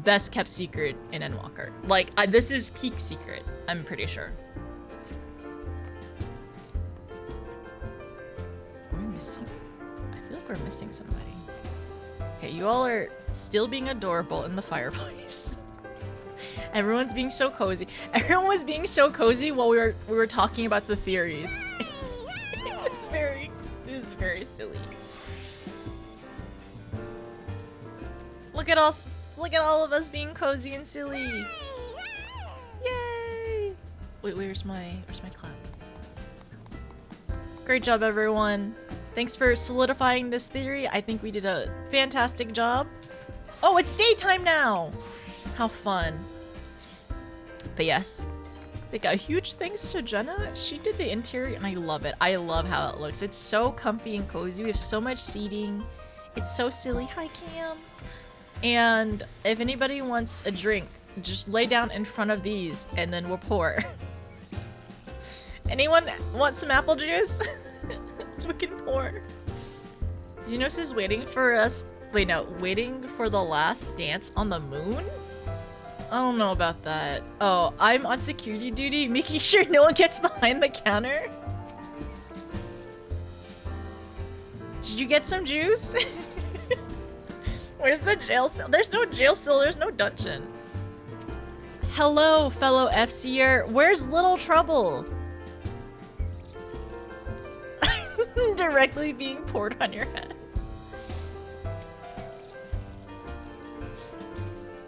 best kept secret in Endwalker. Like, this is peak secret, I'm pretty sure. Are we missing? I feel like we're missing somebody. Okay, you all are still being adorable in the fireplace. Everyone's being so cozy. Everyone was being so cozy while we were talking about the theories. It was very silly. Look at all of us being cozy and silly. Yay! Wait, where's my clap? Great job, everyone. Thanks for solidifying this theory. I think we did a fantastic job. Oh, it's daytime now! How fun. But yes, they got huge thanks to Jenna. She did the interior and I love it. I love how it looks. It's so comfy and cozy. We have so much seating. It's so silly. Hi, Cam. And if anybody wants a drink, just lay down in front of these and then we'll pour. Anyone want some apple juice? We can pour. Xenos is waiting for us. Wait, no, waiting for the last dance on the moon? I don't know about that. Oh, I'm on security duty, making sure no one gets behind the counter. Did you get some juice? Where's the jail cell? There's no jail cell, there's no dungeon. Hello, fellow FCer. Where's Little Trouble? Directly being poured on your head.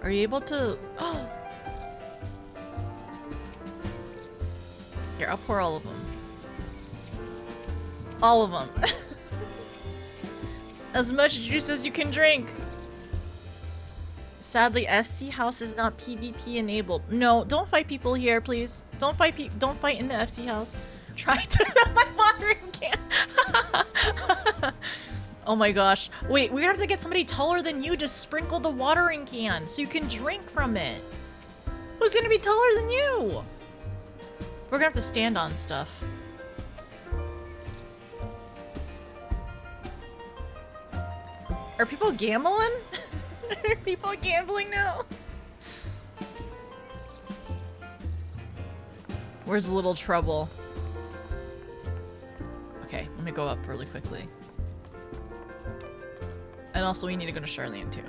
Are you able to... Oh! Here, I'll pour all of them. All of them. As much juice as you can drink. Sadly, FC house is not PvP enabled. No, don't fight people here, please. Don't fight in the FC house. Try to fill my watering can. Oh my gosh. Wait, we're gonna have to get somebody taller than you to sprinkle the watering can so you can drink from it. Who's gonna be taller than you? We're gonna have to stand on stuff. Are people gambling? Are people gambling now? Where's Little Trouble? Okay, let me go up really quickly. And also we need to go to Charlene too.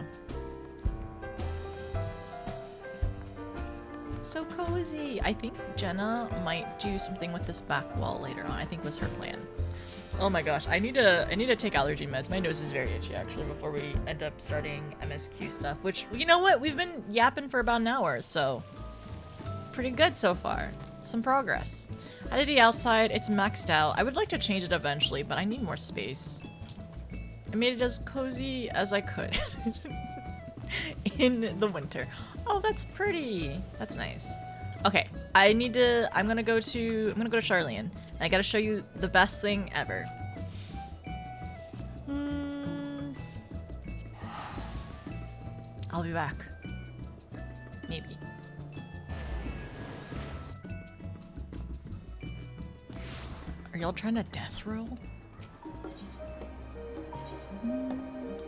So cozy. I think Jenna might do something with this back wall later on. I think was her plan. Oh my gosh, I need to take allergy meds. My nose is very itchy actually before we end up starting MSQ stuff, which, you know what? We've been yapping for about an hour, so pretty good so far. Some progress. I did the outside. It's maxed out. I would like to change it eventually, but I need more space. I made it as cozy as I could in the winter. Oh, that's pretty. That's nice. Okay, I'm gonna go to Charlene. And I gotta show you the best thing ever. I'll be back. Maybe. Are y'all trying to death roll?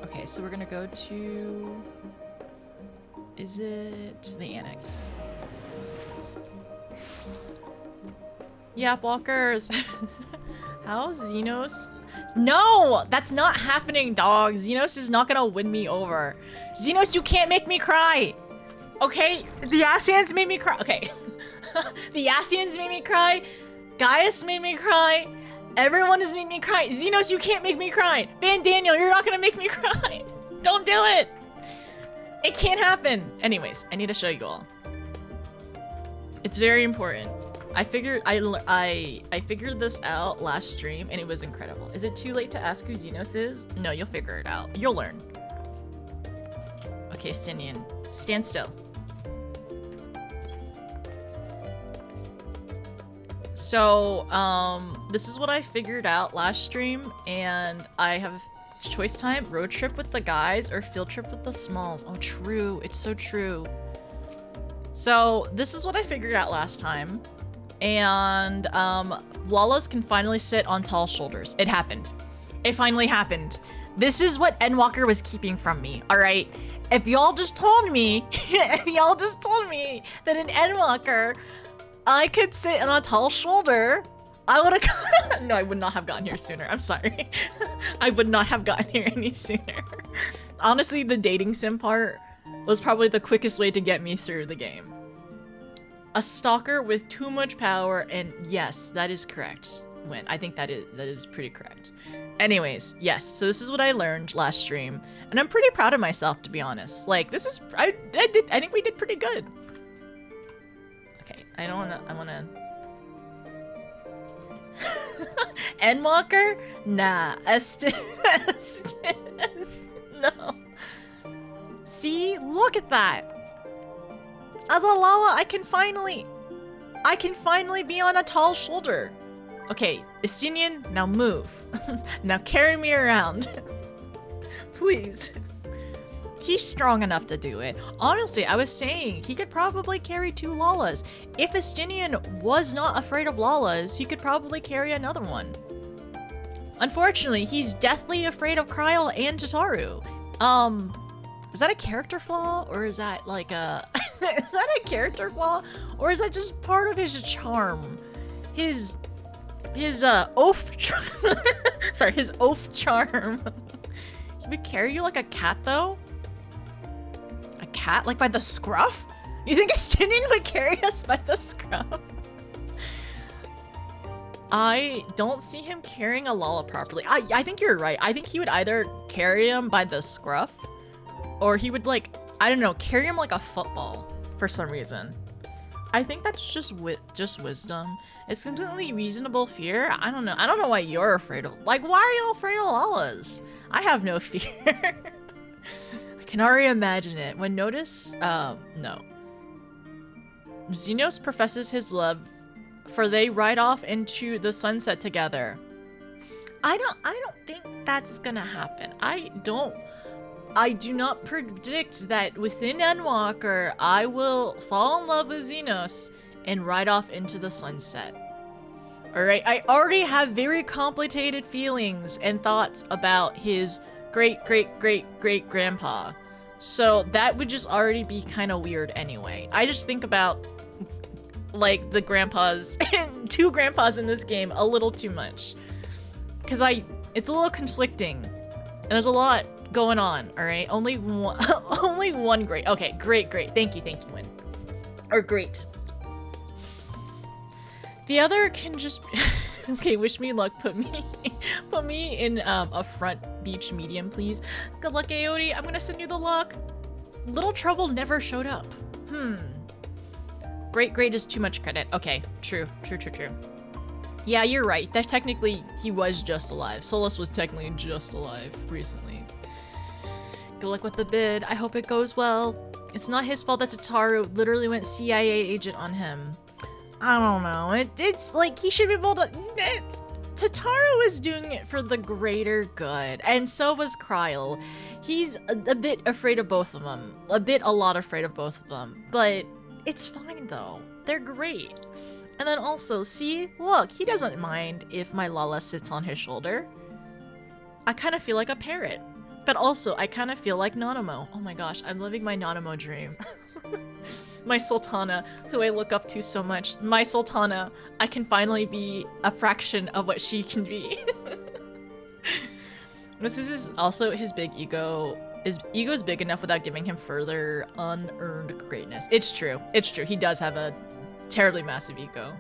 Okay, so we're gonna go to... Is it the annex? Yap walkers. How's Xenos? No! That's not happening, dog. Xenos is not gonna win me over. Xenos, you can't make me cry! Okay? The Asians made me cry. Okay. The Asians made me cry. Gaius made me cry. Everyone has made me cry. Xenos, you can't make me cry. Van Daniel, you're not gonna make me cry. Don't do it. It can't happen. Anyways, I need to show you all. It's very important. I figured this out last stream and it was incredible. Is it too late to ask who Xenos is? No, you'll figure it out. You'll learn. Okay, Stinian, stand still. So, this is what I figured out last stream, and I have choice time: road trip with the guys or field trip with the smalls. Oh, true. It's so true. So, this is what I figured out last time. And, Wallace can finally sit on tall shoulders. It happened. It finally happened. This is what Endwalker was keeping from me, alright? If y'all just told me, that in Endwalker, I could sit on a tall shoulder, I would have... No, I would not have gotten here sooner. I'm sorry. I would not have gotten here any sooner. Honestly, the dating sim part was probably the quickest way to get me through the game. A stalker with too much power, and yes, that is correct. Win. I think that is pretty correct. Anyways, yes, so this is what I learned last stream, and I'm pretty proud of myself, to be honest. Like, this is, I think we did pretty good. Okay, I wanna... Endwalker? Nah, no. See, look at that. As a Lala, I can finally be on a tall shoulder. Okay, Estinian, now move. Now carry me around. Please. He's strong enough to do it. Honestly, I was saying he could probably carry 2 Lalas. If Estinian was not afraid of Lalas, he could probably carry another one. Unfortunately, he's deathly afraid of Kryle and Tataru. Is that a character flaw, or is that like a... is that a character flaw, or is that just part of his charm? His oaf charm. Sorry, his oaf charm. He would carry you like a cat, though? A cat? Like by the scruff? You think Estinian would carry us by the scruff? I don't see him carrying a Lala properly. I think you're right. I think he would either carry him by the scruff, or he would, like, I don't know, carry him like a football for some reason. I think that's just wisdom. It's completely reasonable fear. I don't know. I don't know why you're afraid of, like, why are you afraid of Lalas? I have no fear. I can already imagine it. When notice, no. Xenos professes his love, for they ride off into the sunset together. I don't think that's gonna happen. I do not predict that within Endwalker, I will fall in love with Xenos and ride off into the sunset. Alright, I already have very complicated feelings and thoughts about his great-great-great-great-grandpa. So that would just already be kind of weird anyway. I just think about, like, the grandpas, 2 grandpas in this game a little too much. Because it's a little conflicting. And there's a lot going on, alright? Only one great. Okay, great. Thank you, Win. Or great. The other can just... Okay, wish me luck. Put me in a front beach medium, please. Good luck, Aote. I'm gonna send you the luck. Little Trouble never showed up. Great is too much credit. Okay, true. Yeah, you're right. That technically, he was just alive. Solus was technically just alive recently. Good luck with the bid. I hope it goes well. It's not his fault that Tataru literally went CIA agent on him. I don't know. It's like he should be able to... Tataru is doing it for the greater good, and so was Kryle. He's a bit afraid of both of them. A lot afraid of both of them. But it's fine, though. They're great. And then also, see? Look, he doesn't mind if my Lala sits on his shoulder. I kind of feel like a parrot. But also, I kind of feel like Nanamo. Oh my gosh, I'm living my Nanamo dream. My Sultana, who I look up to so much. My Sultana, I can finally be a fraction of what she can be. This is also his big ego. His ego is big enough without giving him further unearned greatness. It's true. He does have a terribly massive ego.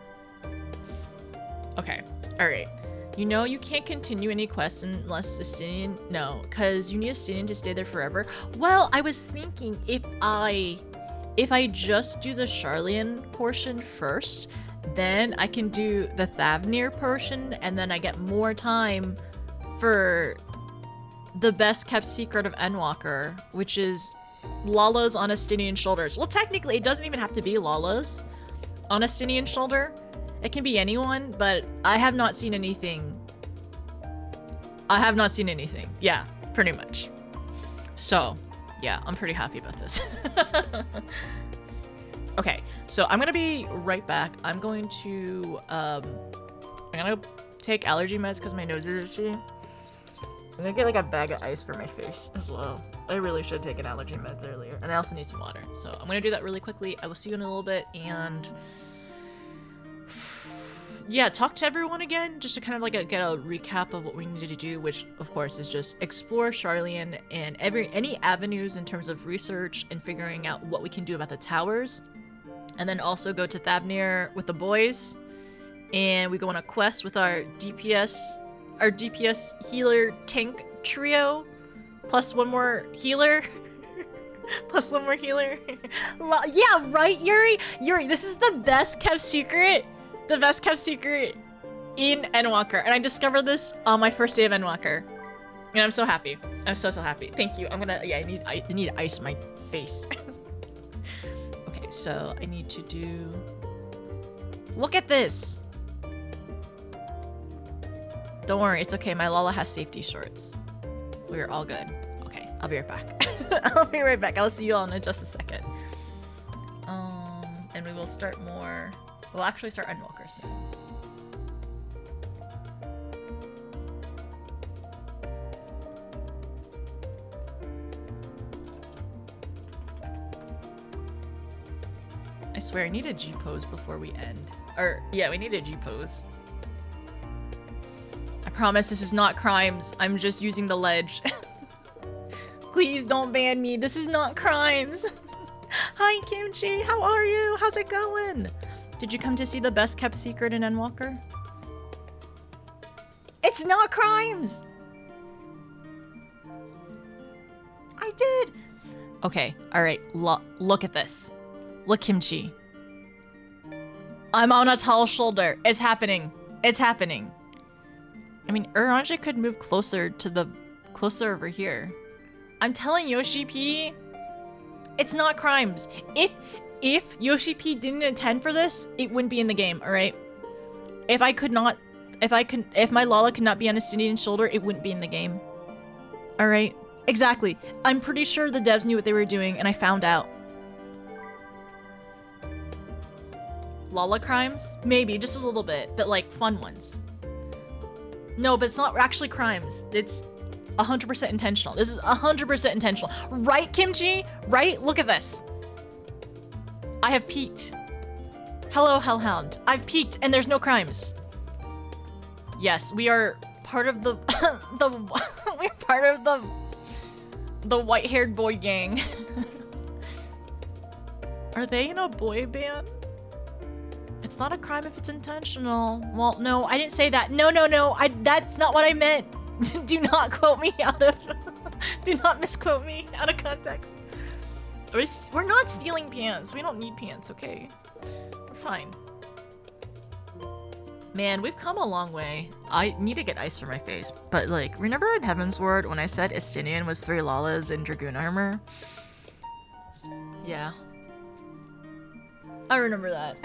Okay, alright. You know you can't continue any quests unless Estinian... No, because you need Estinian to stay there forever. Well, I was thinking if I just do the Charlian portion first, then I can do the Thavnir portion, and then I get more time for the best kept secret of Endwalker, which is Lala's on Estinian shoulders. Well, technically, it doesn't even have to be Lala's on Estinian shoulder. It can be anyone, but I have not seen anything. Yeah, pretty much. So, yeah, I'm pretty happy about this. Okay, so I'm gonna be right back. I'm gonna take allergy meds because my nose is itchy. I'm gonna get like a bag of ice for my face as well. I really should have taken allergy meds earlier. And I also need some water. So I'm gonna do that really quickly. I will see you in a little bit, and yeah, talk to everyone again, just to kind of like get a recap of what we needed to do, which of course is just explore Charlian and any avenues in terms of research and figuring out what we can do about the towers, and then also go to Thavnir with the boys, and we go on a quest with our DPS healer tank trio, plus one more healer. Plus one more healer. Yeah, right, Yuri? Yuri, this is the best kept secret. The best kept secret in Endwalker. And I discovered this on my first day of Endwalker. And I'm so happy. I'm so happy. Thank you. I'm gonna, yeah, I need to ice my face. Okay, so I need to do... Look at this! Don't worry, it's okay. My Lala has safety shorts. We're all good. Okay, I'll be right back. I'll be right back. I'll see you all in just a second. And we will start more... We'll actually start Endwalker soon. I swear, I need a G-pose before we end. Or, yeah, we need a G-pose. I promise this is not crimes. I'm just using the ledge. Please don't ban me. This is not crimes. Hi, Kimchi. How are you? How's it going? Did you come to see the best kept secret in Endwalker? It's not crimes! I did! Okay, alright. Look at this. Look, Kimchi. I'm on a tall shoulder. It's happening. It's happening. I mean, Uranje could move closer over here. I'm telling Yoshi P, it's not crimes. If Yoshi P didn't intend for this, it wouldn't be in the game, alright? If my Lala could not be on a Scindian shoulder, it wouldn't be in the game. Alright? Exactly. I'm pretty sure the devs knew what they were doing, and I found out. Lala crimes? Maybe, just a little bit, but like fun ones. No, but it's not actually crimes. It's 100% intentional. This is 100% intentional. Right, Kimchi? Right? Look at this. I have peaked. Hello, Hellhound. I've peaked and there's no crimes. Yes, we are part of the we're part of the white-haired boy gang. Are they in a boy band? It's not a crime if it's intentional. Well, no, I didn't say that. No. That's not what I meant. Do not quote me out of... Do not misquote me out of context. We're not stealing pants. We don't need pants, okay? We're fine. Man, we've come a long way. I need to get ice for my face. But, like, remember in Heavensward when I said Estinian was 3 Lalas in Dragoon armor? Yeah. I remember that.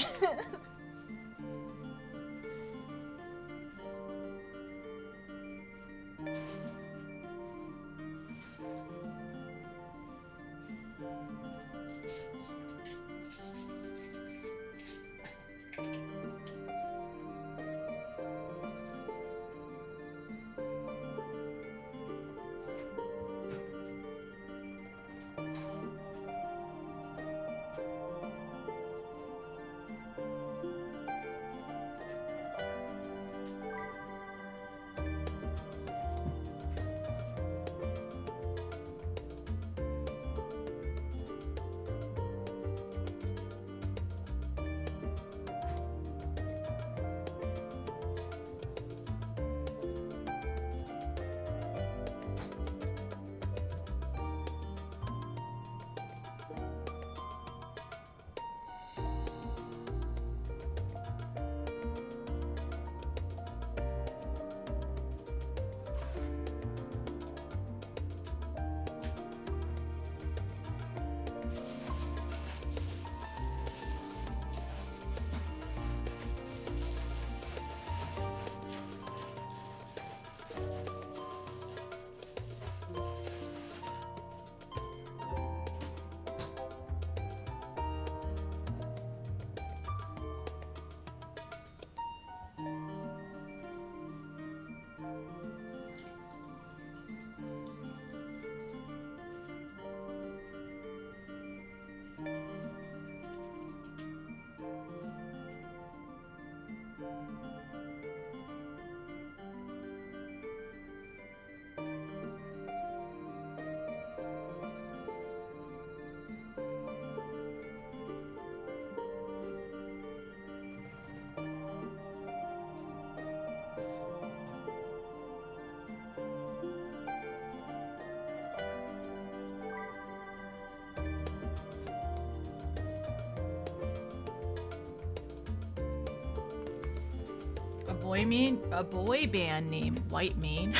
A boy band named White Mane.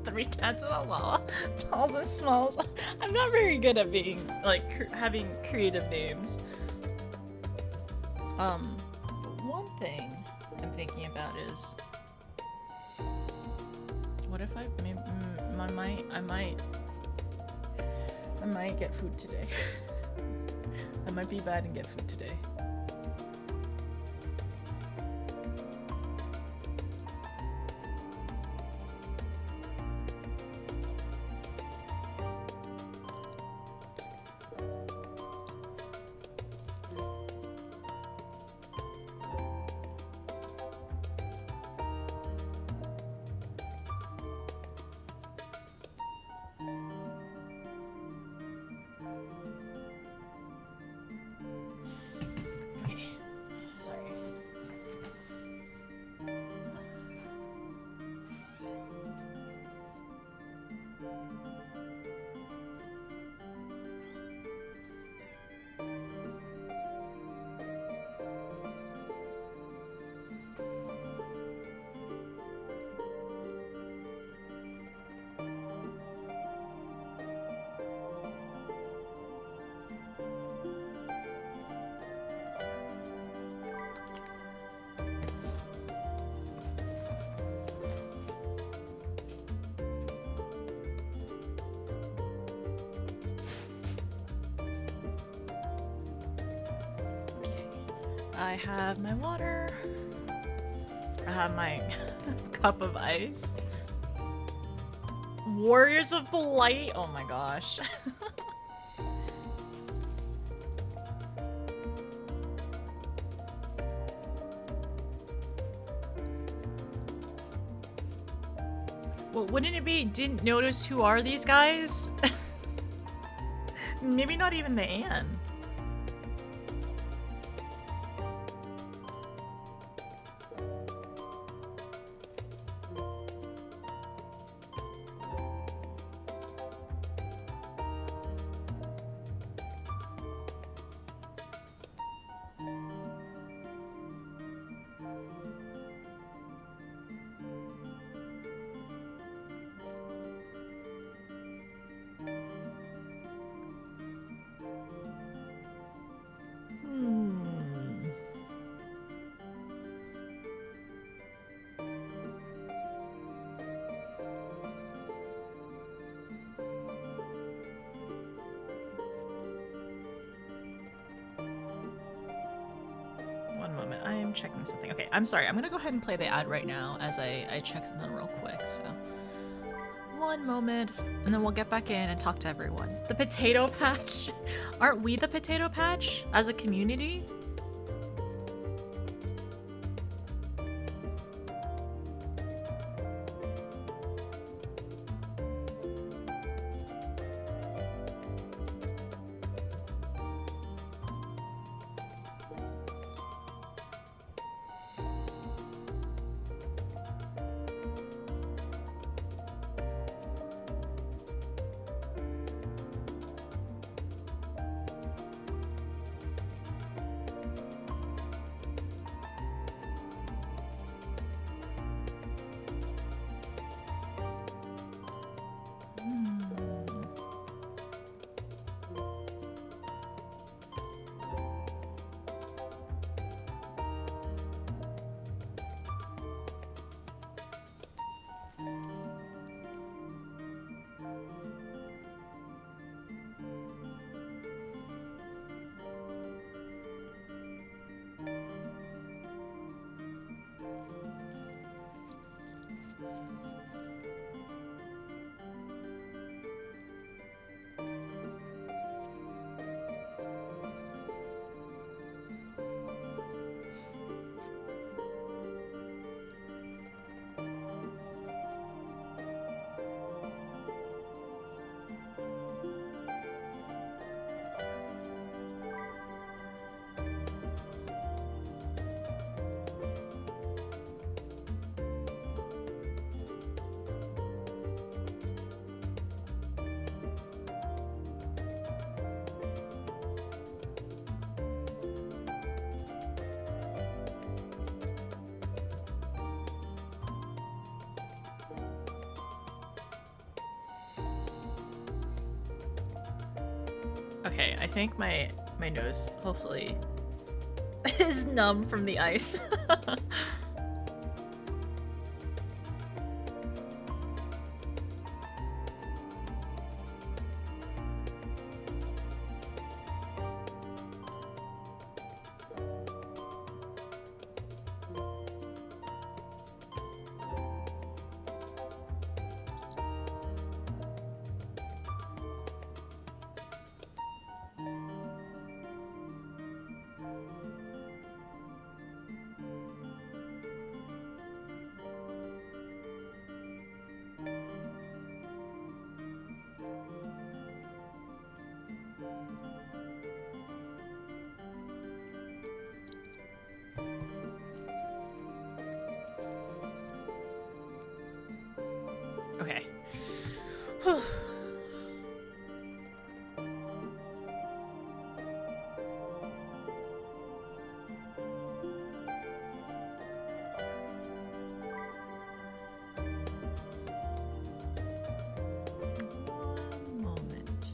3 cats and a llama. Talls and smalls. I'm not very good at being, like, having creative names. One thing I'm thinking about is... What if I might get food today. I might be bad and get food today. I have my water. I have my cup of ice. Warriors of Blight. Oh my gosh. Well, wouldn't it be didn't notice who are these guys? Maybe not even the Anne. Checking something. Okay, I'm sorry. I'm gonna go ahead and play the ad right now as I check something real quick, so. One moment, and then we'll get back in and talk to everyone. The potato patch? Aren't we the potato patch as a community? Okay, I think my nose hopefully is numb from the ice. Okay. Whew. One moment.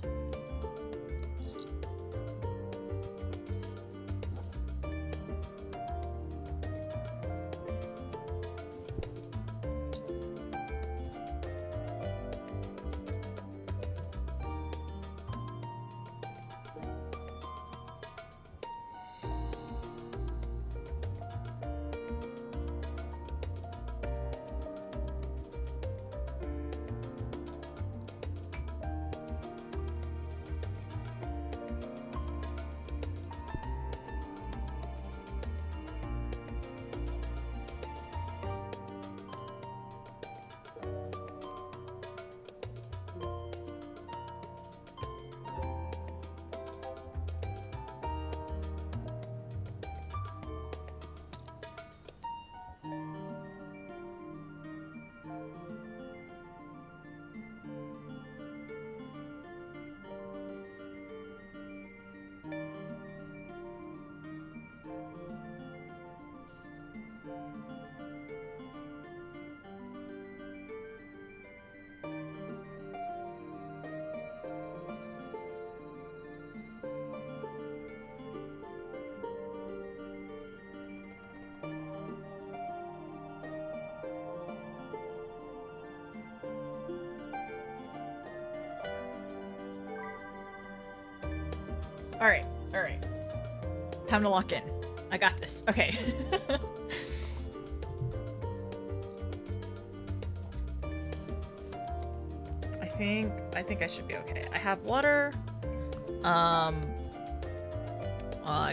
Alright, alright. Time to lock in. I got this. Okay. I think I should be okay. I have water. I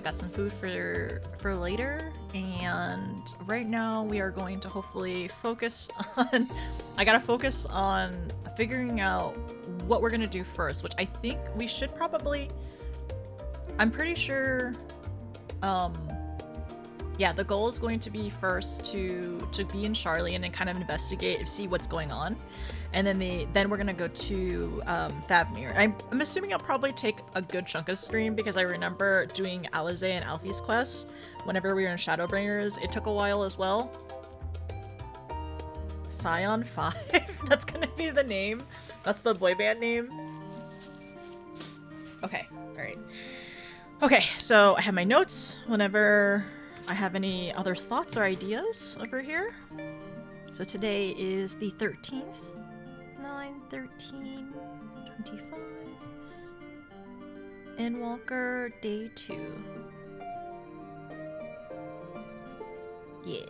got some food for later, and right now we are going to hopefully focus on I gotta focus on figuring out what we're gonna do first, which I think we should probably I'm pretty sure yeah, the goal is going to be first to be in Charlian and kind of investigate and see what's going on. And then we're gonna go to Thavnir. I'm assuming I'll probably take a good chunk of stream because I remember doing Alize and Alfie's quest whenever we were in Shadowbringers. It took a while as well. Scion 5? That's gonna be the name. That's the boy band name. Okay, alright. Okay, so I have my notes whenever I have any other thoughts or ideas over here. So today is the 13th. 9, 13, 25. Endwalker, day 2. Yeah.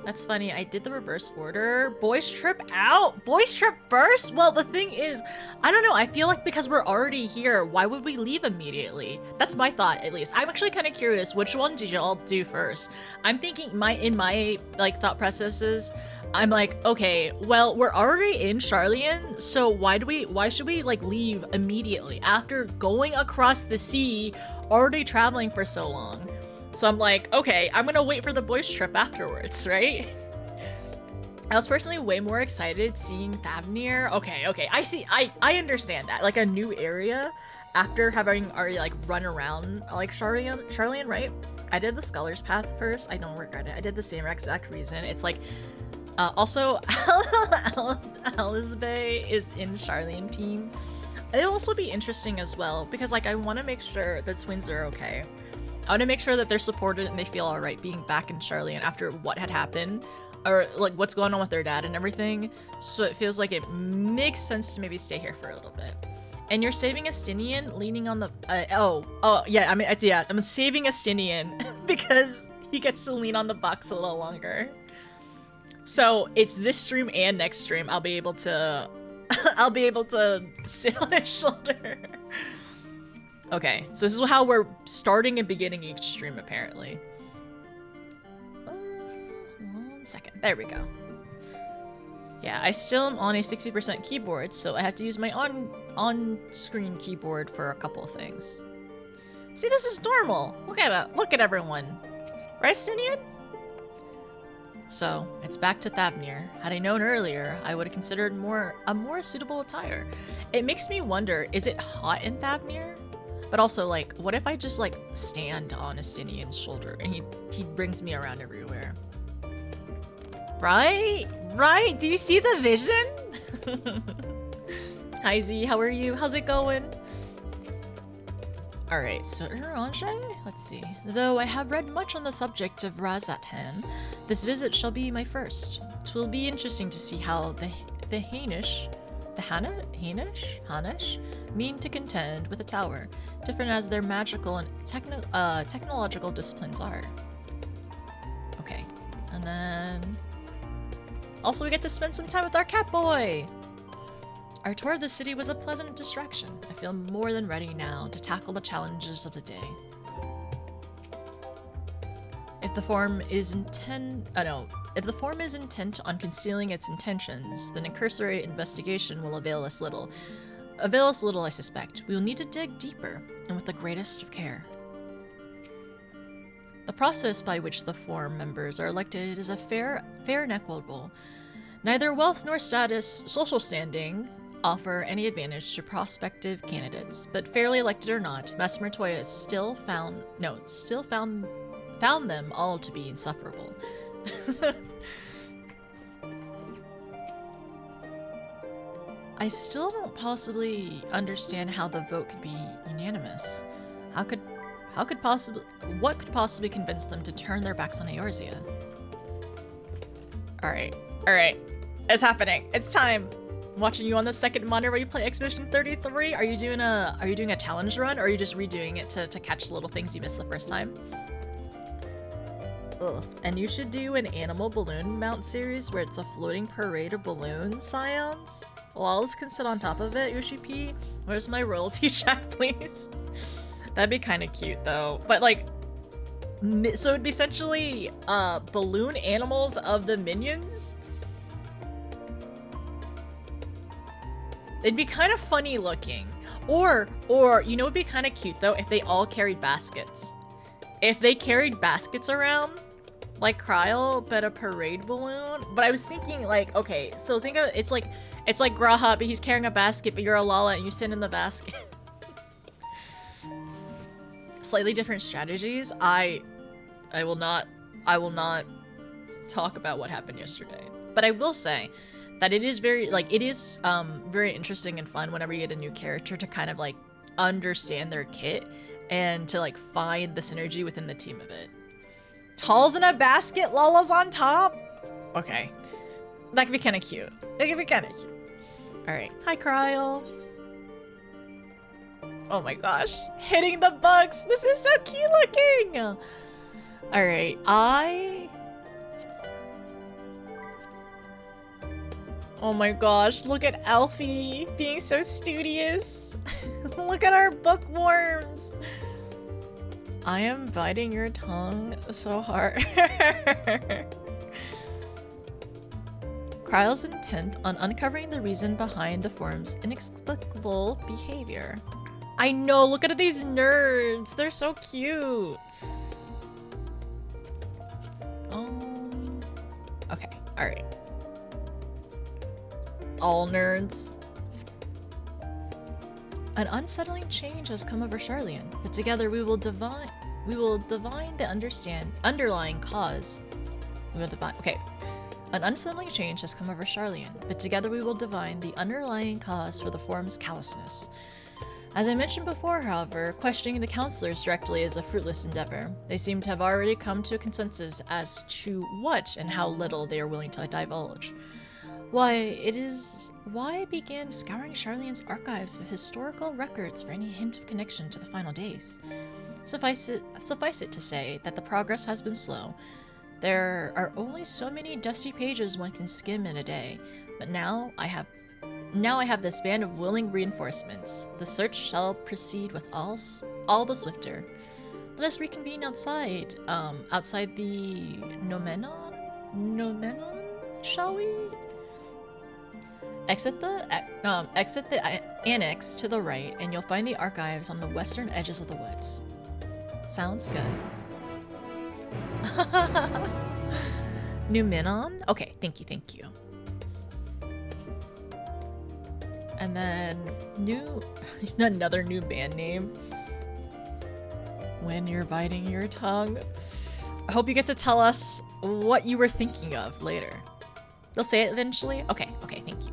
That's funny, I did the reverse order. Boys trip out? Boys trip first? Well, the thing is, I don't know, I feel like because we're already here, why would we leave immediately? That's my thought, at least. I'm actually kind of curious, which one did y'all do first? I'm thinking, in my like thought processes, I'm like, okay, well, we're already in Charlian, so why should we like leave immediately after going across the sea, already traveling for so long? So I'm like, okay, I'm gonna wait for the boys trip afterwards, right? I was personally way more excited seeing Thavnir. Okay, I see, I understand that. Like a new area after having already like run around like Charlian, right? I did the Scholar's Path first. I don't regret it. I did the same exact reason. It's like, also, Alice Bay is in Charlian team. It'll also be interesting as well, because like I want to make sure that twins are okay. I want to make sure that they're supported and they feel alright being back in Charlie and after what had happened, or like what's going on with their dad and everything. So it feels like it makes sense to maybe stay here for a little bit. And you're saving Estinian, leaning on the yeah, I mean yeah, I'm saving Estinian because he gets to lean on the box a little longer. So it's this stream and next stream I'll be able to I'll be able to sit on his shoulder. Okay, so this is how we're starting and beginning each stream apparently. 1 second. There we go. Yeah, I still am on a 60% keyboard, so I have to use my on-screen keyboard for a couple of things. See, this is normal. Look at everyone. Right, Stinian? So, it's back to Thavnir. Had I known earlier, I would have considered a more suitable attire. It makes me wonder, is it hot in Thavnir? But also, like, what if I just, like, stand on Estinian's shoulder and he brings me around everywhere? Right? Right? Do you see the vision? Hi Z, how are you? How's it going? Alright, so Urange? Let's see. Though I have read much on the subject of Razathan, this visit shall be my first. 'Twill be interesting to see how the Hainish mean to contend with the tower, different as their magical and technological disciplines are. Okay, and then also we get to spend some time with our cat boy. Our tour of the city was a pleasant distraction. I feel more than ready now to tackle the challenges of the day. If the form is intent on concealing its intentions, then a cursory investigation will avail us little. I suspect. We will need to dig deeper, and with the greatest of care. The process by which the form members are elected is a fair and equitable. Neither wealth nor status, social standing, offer any advantage to prospective candidates, but fairly elected or not, Master Montoya still found them all to be insufferable. I still don't possibly understand how the vote could be unanimous. What could possibly convince them to turn their backs on Eorzea? Alright. It's happening. It's time. I'm watching you on the second monitor where you play Expedition 33. Are you doing a challenge run, or are you just redoing it to catch the little things you missed the first time? Ugh. And you should do an animal balloon mount series where it's a floating parade of balloon scions. Lolls can sit on top of it, Yoshi P. Where's my royalty check, please? That'd be kind of cute, though. But, like, so it'd be essentially, balloon animals of the minions? It'd be kind of funny looking. Or, you know what'd be kind of cute, though? If they all carried baskets. If they carried baskets around, like Kryl, but a parade balloon. But I was thinking, like, okay, so think of it's like Graha, but he's carrying a basket, but you're a Lala and you sit in the basket. Slightly different strategies. I will not talk about what happened yesterday, but I will say that it is very very interesting and fun whenever you get a new character to kind of like understand their kit and to like find the synergy within the team of it. Tall's in a basket, Lala's on top. Okay, that could be kind of cute. It could be kind of cute. All right, hi Kryl. Oh my gosh, hitting the bugs. This is so cute looking. All right, oh my gosh, look at Alfie being so studious. Look at our bookworms. I am biting your tongue so hard. Kryl's intent on uncovering the reason behind the form's inexplicable behavior. I know, look at these nerds. They're so cute. Okay, all right. All nerds. An unsettling change has come over Charlian, but together we will divine the underlying cause. We will divine. Okay. An unsettling change has come over Charlian, but together we will divine the underlying cause for the form's callousness. As I mentioned before, however, questioning the counselors directly is a fruitless endeavor. They seem to have already come to a consensus as to what and how little they are willing to divulge. Why I began scouring Charlian's archives of historical records for any hint of connection to the final days. Suffice it to say that the progress has been slow. There are only so many dusty pages one can skim in a day, but now I have this band of willing reinforcements. The search shall proceed with all the swifter. Let us reconvene outside the Nomenon, shall we? Exit the annex to the right, and you'll find the archives on the western edges of the woods. Sounds good. Numenon? Okay, thank you. And then another new band name. When you're biting your tongue. I hope you get to tell us what you were thinking of later. They'll say it eventually? Okay, thank you.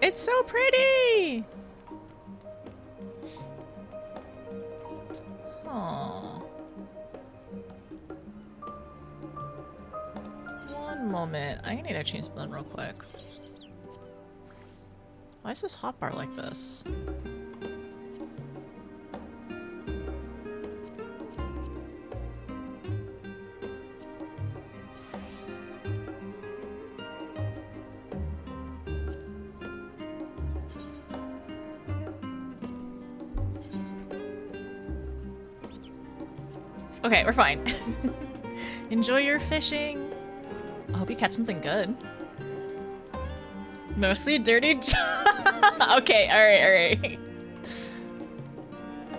It's so pretty! Aww. One moment. I need to change something real quick. Why is this hotbar like this? Okay, we're fine. Enjoy your fishing. I hope you catch something good. Mostly dirty. Okay, alright.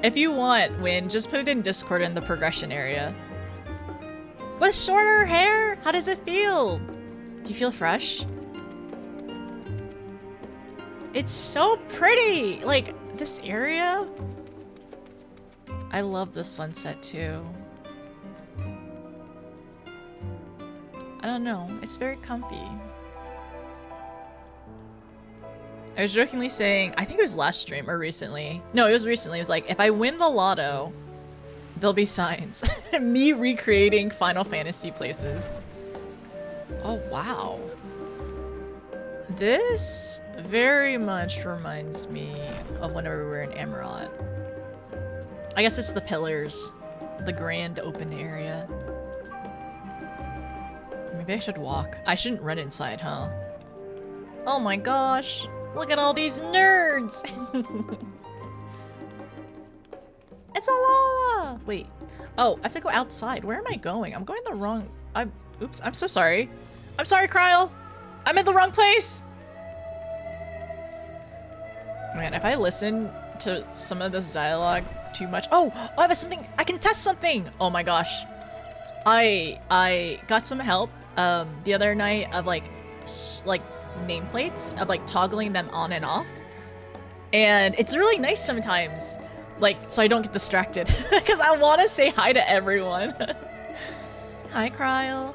If you want, Win, just put it in Discord in the progression area. With shorter hair? How does it feel? Do you feel fresh? It's so pretty! Like, this area? I love the sunset too. I don't know, it's very comfy. I was jokingly saying, I think it was last stream or recently. No, it was recently. It was like, if I win the lotto, there'll be signs. Me recreating Final Fantasy places. Oh, wow. This very much reminds me of whenever we were in Amarant. I guess it's the pillars. The grand open area. Maybe I should walk. I shouldn't run inside, huh? Oh my gosh. Look at all these nerds! It's a llama! Wait. Oh, I have to go outside. Where am I going? I'm going the wrong... Oops, I'm so sorry. I'm sorry, Kryl! I'm in the wrong place! Man, if I listen to some of this dialogue too much... Oh! I have something! I can test something! Oh my gosh. I got some help the other night of like nameplates of like toggling them on and off, and it's really nice sometimes, like, so I don't get distracted because I want to say hi to everyone. Hi, Kryl.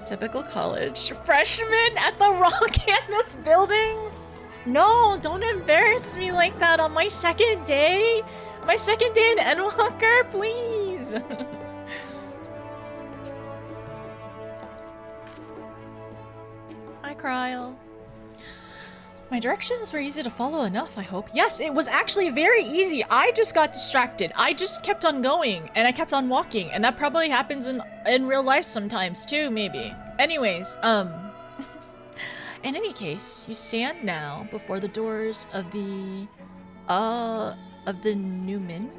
Typical college freshman at the wrong campus building. No, don't embarrass me like that on my second day. My second day in Endwalker, please. Hi, Kryl. My directions were easy to follow enough, I hope. Yes, it was actually very easy. I just got distracted. I just kept on going, and I kept on walking, and that probably happens in real life sometimes too, maybe. Anyways, in any case, you stand now before the doors of the Numinion?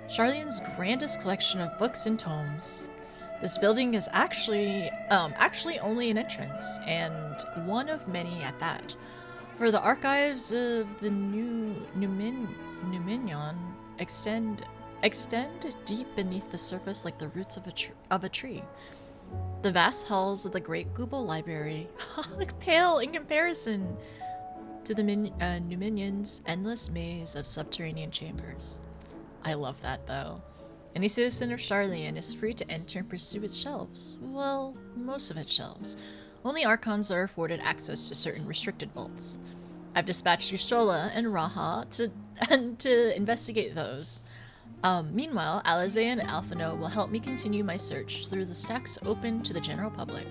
Charlian's grandest collection of books and tomes. This building is actually only an entrance, and one of many at that. For the archives of the Numinion extend deep beneath the surface like the roots of a tree. The vast halls of the Great Google Library look pale in comparison to the Numinion's endless maze of subterranean chambers. I love that, though. Any citizen of Charlian is free to enter and pursue its shelves. Well, most of its shelves. Only Archons are afforded access to certain restricted vaults. I've dispatched Yushola and Raha to investigate those. Meanwhile, Alize and Alphino will help me continue my search through the stacks open to the general public.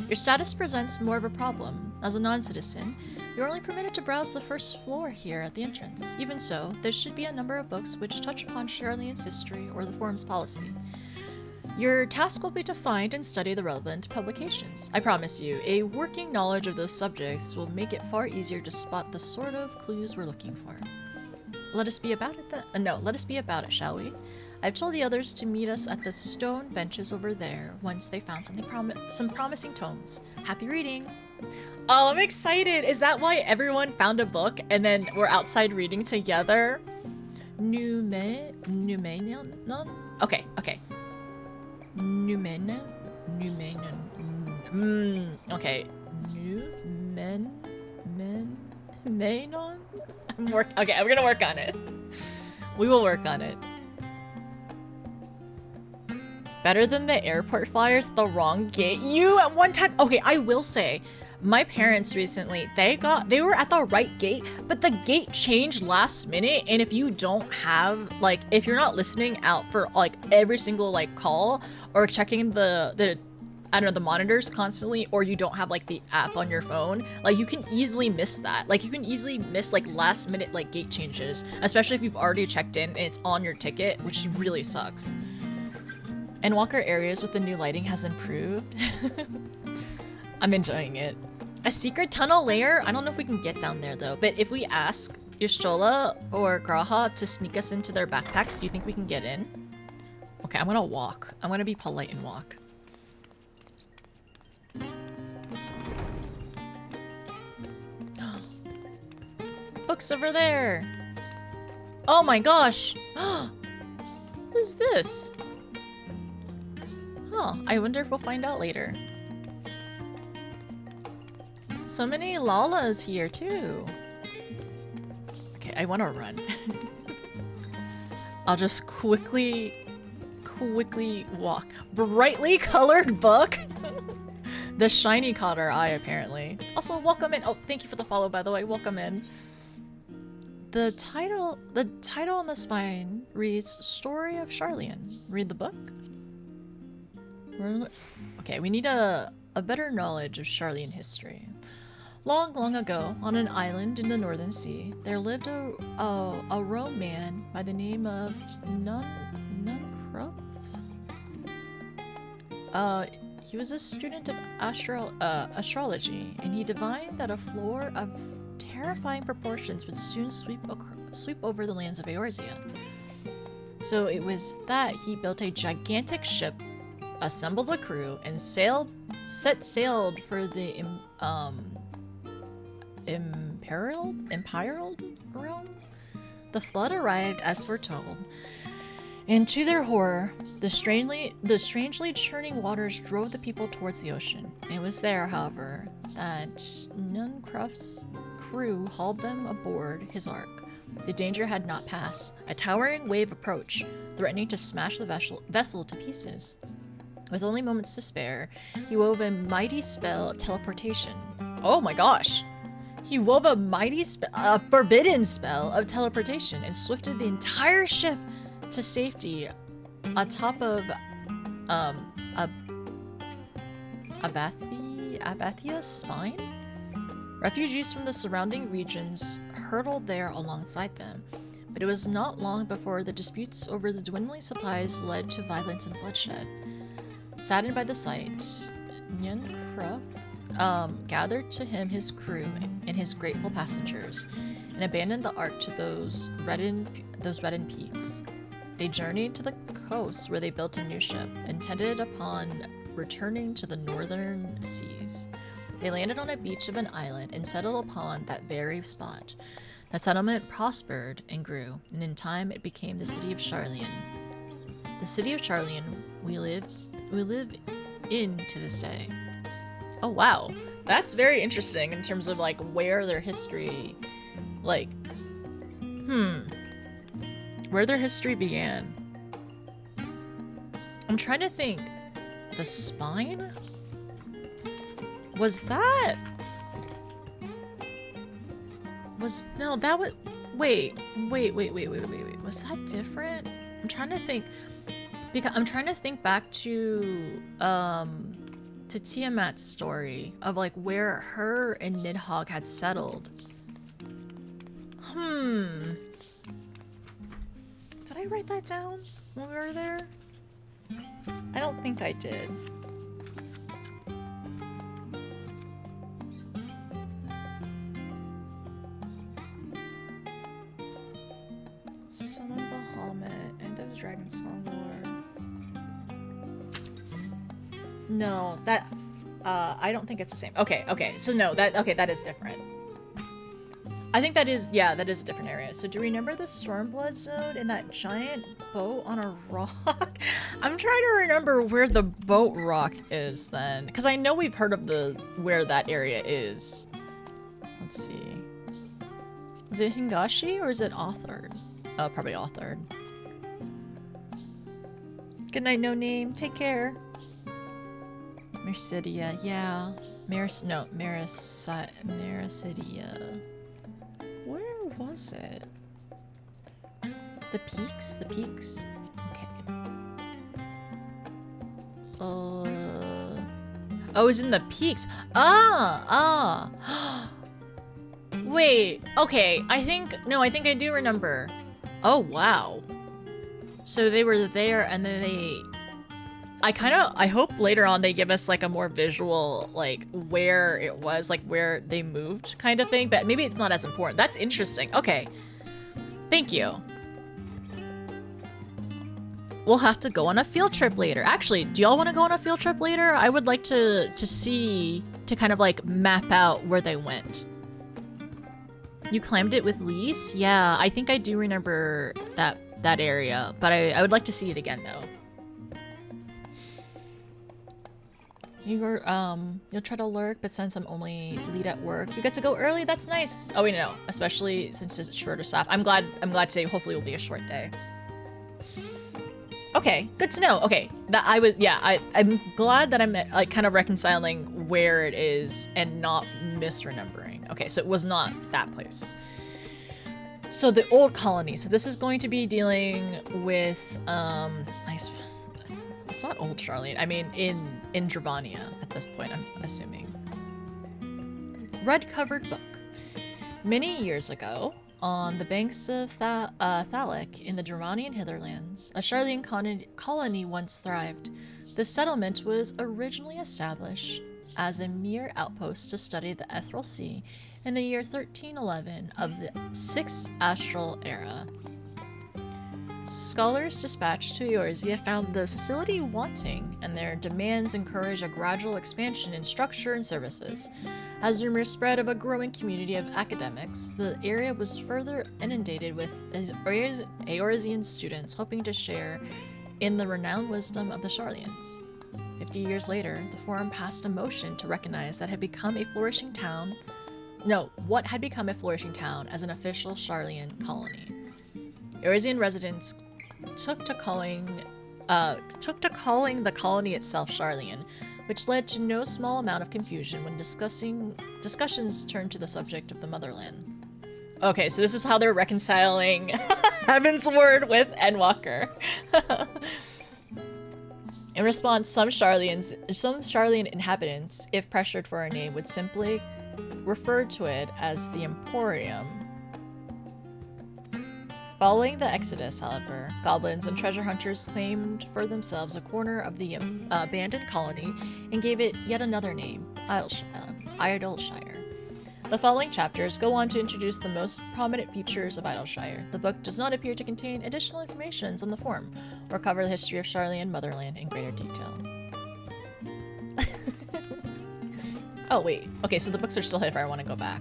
Your status presents more of a problem. As a non-citizen, you're only permitted to browse the first floor here at the entrance. Even so, there should be a number of books which touch upon Charlian's history or the forum's policy. Your task will be to find and study the relevant publications. I promise you, a working knowledge of those subjects will make it far easier to spot the sort of clues we're looking for. Let us be about it let us be about it, shall we? I've told the others to meet us at the stone benches over there once they found some promising tomes. Happy reading! Oh, I'm excited! Is that why everyone found a book and then we're outside reading together? Numenion? Okay. Okay. Numenon? Okay, I'm gonna work on it. We will work on it. Better than the airport flyers, the wrong gate. You at one time, okay, I will say, my parents recently, they were at the right gate, but the gate changed last minute. And if you don't have, like, if you're not listening out for like every single like call or checking the I don't know, the monitors constantly, or you don't have like the app on your phone, like you can easily miss that. Like you can easily miss like last minute like gate changes, especially if you've already checked in and it's on your ticket, which really sucks. Endwalker areas with the new lighting has improved. I'm enjoying it. A secret tunnel layer? I don't know if we can get down there though, but if we ask Yushola or Graha to sneak us into their backpacks, do you think we can get in? Okay, I'm gonna walk. I'm gonna be polite and walk. Books over there! Oh my gosh! What is this? Huh, I wonder if we'll find out later. So many Lalas here too. Okay, I want to run. I'll just quickly walk. Brightly colored book? The shiny caught our eye, apparently. Also, welcome in. Oh, thank you for the follow, by the way. Welcome in. The title on the spine reads Story of Charlian. Read the book. Okay, we need a better knowledge of Charlian history. Long ago, on an island in the Northern Sea, there lived a Rome man by the name of Nuncrux. He was a student of astrology, and he divined that a floor of terrifying proportions would soon sweep over the lands of Eorzea. So it was that he built a gigantic ship, assembled a crew, and sailed for the imperiled realm. The flood arrived as foretold, and to their horror, the strangely churning waters drove the people towards the ocean. It was there, however, that Nuncruff's crew hauled them aboard his ark. The danger had not passed. A towering wave approached, threatening to smash the vessel to pieces. With only moments to spare, he wove a mighty spell of teleportation. Oh my gosh! He wove a forbidden spell of teleportation and swifted the entire ship to safety atop of Abathia's spine? Refugees from the surrounding regions hurtled there alongside them, but it was not long before the disputes over the dwindling supplies led to violence and bloodshed. Saddened by the sight, Nyankruff gathered to him his crew and his grateful passengers, and abandoned the ark to those reddened peaks. They journeyed to the coast where they built a new ship, intended upon returning to the northern seas. They landed on a beach of an island and settled upon that very spot. The settlement prospered and grew, and in time it became the city of Charlian. The city of Charlian we live in to this day. Oh wow, that's very interesting in terms of like where their history, like, where their history began. I'm trying to think. The spine? Was that? No, that was, wait. Was that different? I'm trying to think, because I'm trying to think back to Tiamat's story of like where her and Nidhogg had settled. Did I write that down when we were there? I don't think I did. Summon Bahamut, End of the Dragon Song Lore. No, that I don't think it's the same. Okay, so no, that is different. I think that is, yeah, that is a different area. So do you remember the Stormblood zone in that giant boat on a rock? I'm trying to remember where the boat rock is then, because I know we've heard of where that area is. Let's see. Is it Hingashi or is it authored? Probably authored. Good night, no name. Take care. Mercidia, yeah. Mericidia. Where was it? The peaks? Okay. Oh, it's in the peaks. Wait, okay. I think I do remember. Oh, wow. So they were there and then I hope later on they give us like a more visual, like where it was, like where they moved kind of thing, but maybe it's not as important. That's interesting. Okay. Thank you. We'll have to go on a field trip later. Actually, do y'all want to go on a field trip later? I would like to kind of like map out where they went. You climbed it with Lise? Yeah, I think I do remember that area, but I would like to see it again though. You'll try to lurk, but since I'm only lead at work, you get to go early. That's nice. Oh wait, no, especially since it's shorter staff. I'm glad today hopefully will be a short day. Okay, good to know. Okay, I'm glad that I'm like kind of reconciling where it is and not misremembering. Okay, so it was not that place. So the old colony. So this is going to be dealing with it's not old Charlian. I mean, in Dravania at this point, I'm assuming. Red-covered book. Many years ago, on the banks of Thalic in the Dravanian Hitherlands, a Charlian colony once thrived. The settlement was originally established as a mere outpost to study the Ethereal Sea in the year 1311 of the 6th Astral Era. Scholars dispatched to Eorzea found the facility wanting, and their demands encouraged a gradual expansion in structure and services. As rumors spread of a growing community of academics, the area was further inundated with Eorzean students hoping to share in the renowned wisdom of the Charlians. 50 years later, the Forum passed a motion to recognize what had become a flourishing town as an official Charlian colony. Eorzean residents took to calling the colony itself Charlian, which led to no small amount of confusion when discussions turned to the subject of the motherland. Okay, so this is how they're reconciling Heaven's Word with Endwalker. In response, some Charlian inhabitants, if pressured for a name, would simply refer to it as the Emporium. Following the Exodus, however, goblins and treasure hunters claimed for themselves a corner of the abandoned colony and gave it yet another name, Idleshire. The following chapters go on to introduce the most prominent features of Idleshire. The book does not appear to contain additional information on the Forum, or cover the history of Charlian Motherland in greater detail. Oh wait, okay, so the books are still here if I want to go back.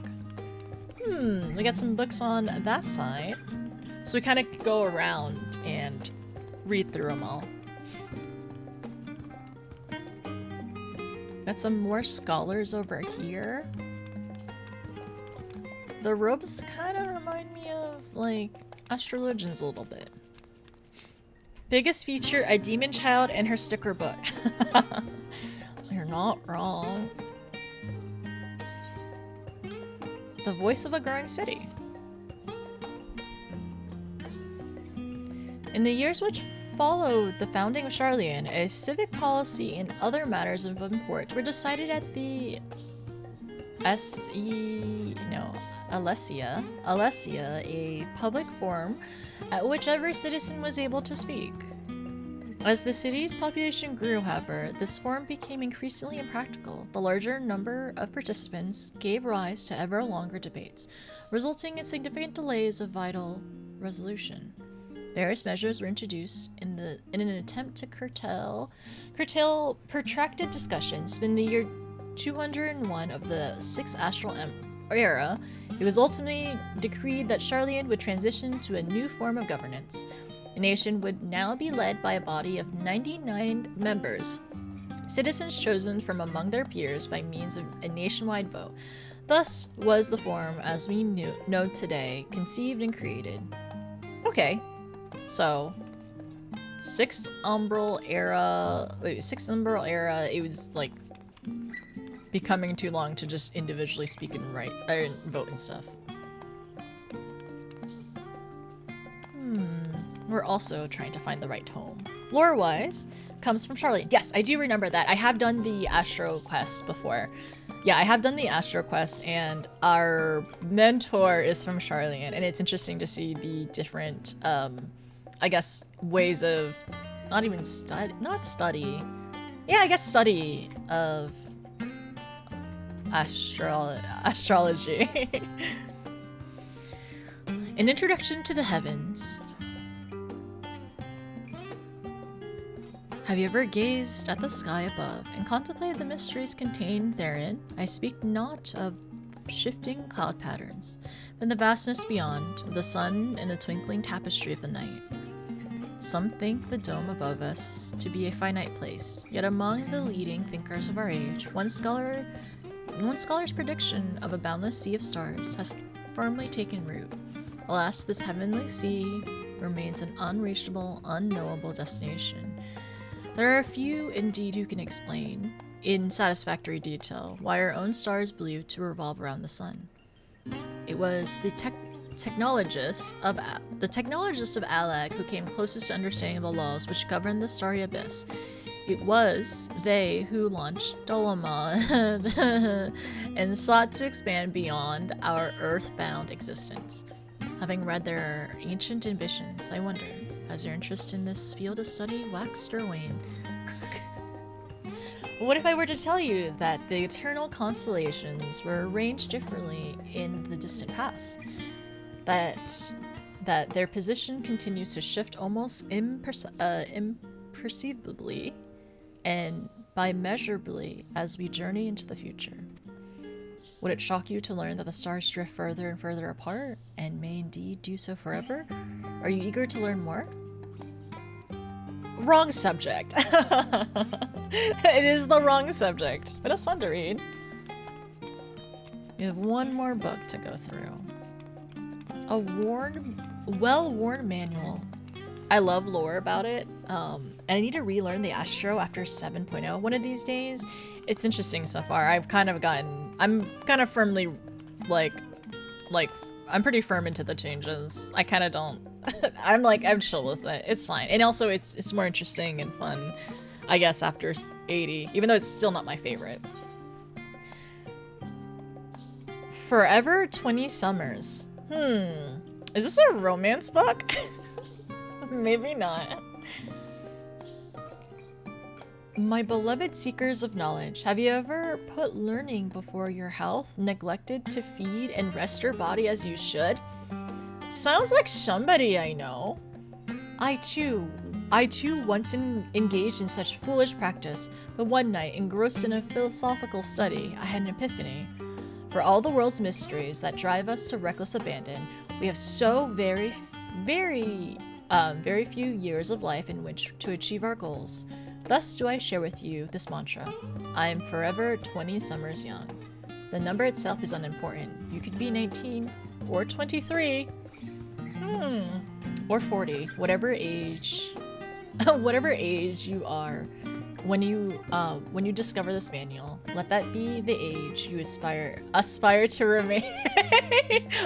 We got some books on that side. So we kind of go around and read through them all. Got some more scholars over here. The robes kind of remind me of, like, astrologians a little bit. Biggest feature, a demon child and her sticker book. You're not wrong. The voice of a growing city. In the years which followed the founding of Charlian, a civic policy and other matters of import were decided at the Alessia, a public forum at which every citizen was able to speak. As the city's population grew, however, this forum became increasingly impractical. The larger number of participants gave rise to ever longer debates, resulting in significant delays of vital resolution. Various measures were introduced in an attempt to curtail protracted discussions. In the year 201 of the Sixth Astral Era, it was ultimately decreed that Charlian would transition to a new form of governance. The nation would now be led by a body of 99 members, citizens chosen from among their peers by means of a nationwide vote. Thus was the form as we know today conceived and created. Okay, so Sixth Umbral Era, it was like becoming too long to just individually speak and write and vote and stuff. We're also trying to find the right home. Lore-wise, comes from Charlian. Yes, I do remember that. I have done the Astro Quest before. Yeah, I have done the Astro Quest, and our mentor is from Charlian, and it's interesting to see the different, I guess, ways of study of astrology. An introduction to the heavens. Have you ever gazed at the sky above and contemplated the mysteries contained therein? I speak not of shifting cloud patterns, but the vastness beyond, of the sun and the twinkling tapestry of the night. Some think the dome above us to be a finite place, yet among the leading thinkers of our age, one scholar's prediction of a boundless sea of stars has firmly taken root. Alas, this heavenly sea remains an unreachable, unknowable destination. There are a few, indeed, who can explain, in satisfactory detail, why our own star is believed to revolve around the sun. It was the technologists of Alag who came closest to understanding the laws which govern the starry abyss. It was they who launched Dolomad and sought to expand beyond our earthbound existence. Having read their ancient ambitions, I wonder, has your interest in this field of study waxed or waned? What if I were to tell you that the eternal constellations were arranged differently in the distant past? That their position continues to shift almost imperceptibly and by measurably as we journey into the future? Would it shock you to learn that the stars drift further and further apart, and may indeed do so forever? Are you eager to learn more? Wrong subject. It is the wrong subject, but it's fun to read. You have one more book to go through. A well-worn manual. I love lore about it, and I need to relearn the Astro after 7.0 one of these days. It's interesting so far. I'm kind of firmly, I'm pretty firm into the changes. I kind of don't, I'm chill with it. It's fine. And also it's more interesting and fun, I guess, after 80, even though it's still not my favorite. Forever 20 Summers. Is this a romance book? Maybe not. My beloved seekers of knowledge, have you ever put learning before your health, neglected to feed and rest your body as you should? Sounds like somebody I know. I too once engaged in such foolish practice, but one night, engrossed in a philosophical study, I had an epiphany. For all the world's mysteries that drive us to reckless abandon, we have so very, very very few years of life in which to achieve our goals. Thus do I share with you this mantra. I am forever 20 summers young. The number itself is unimportant. You could be 19 or 23. Or 40. Whatever age you are when you discover this manual, let that be the age you aspire to remain.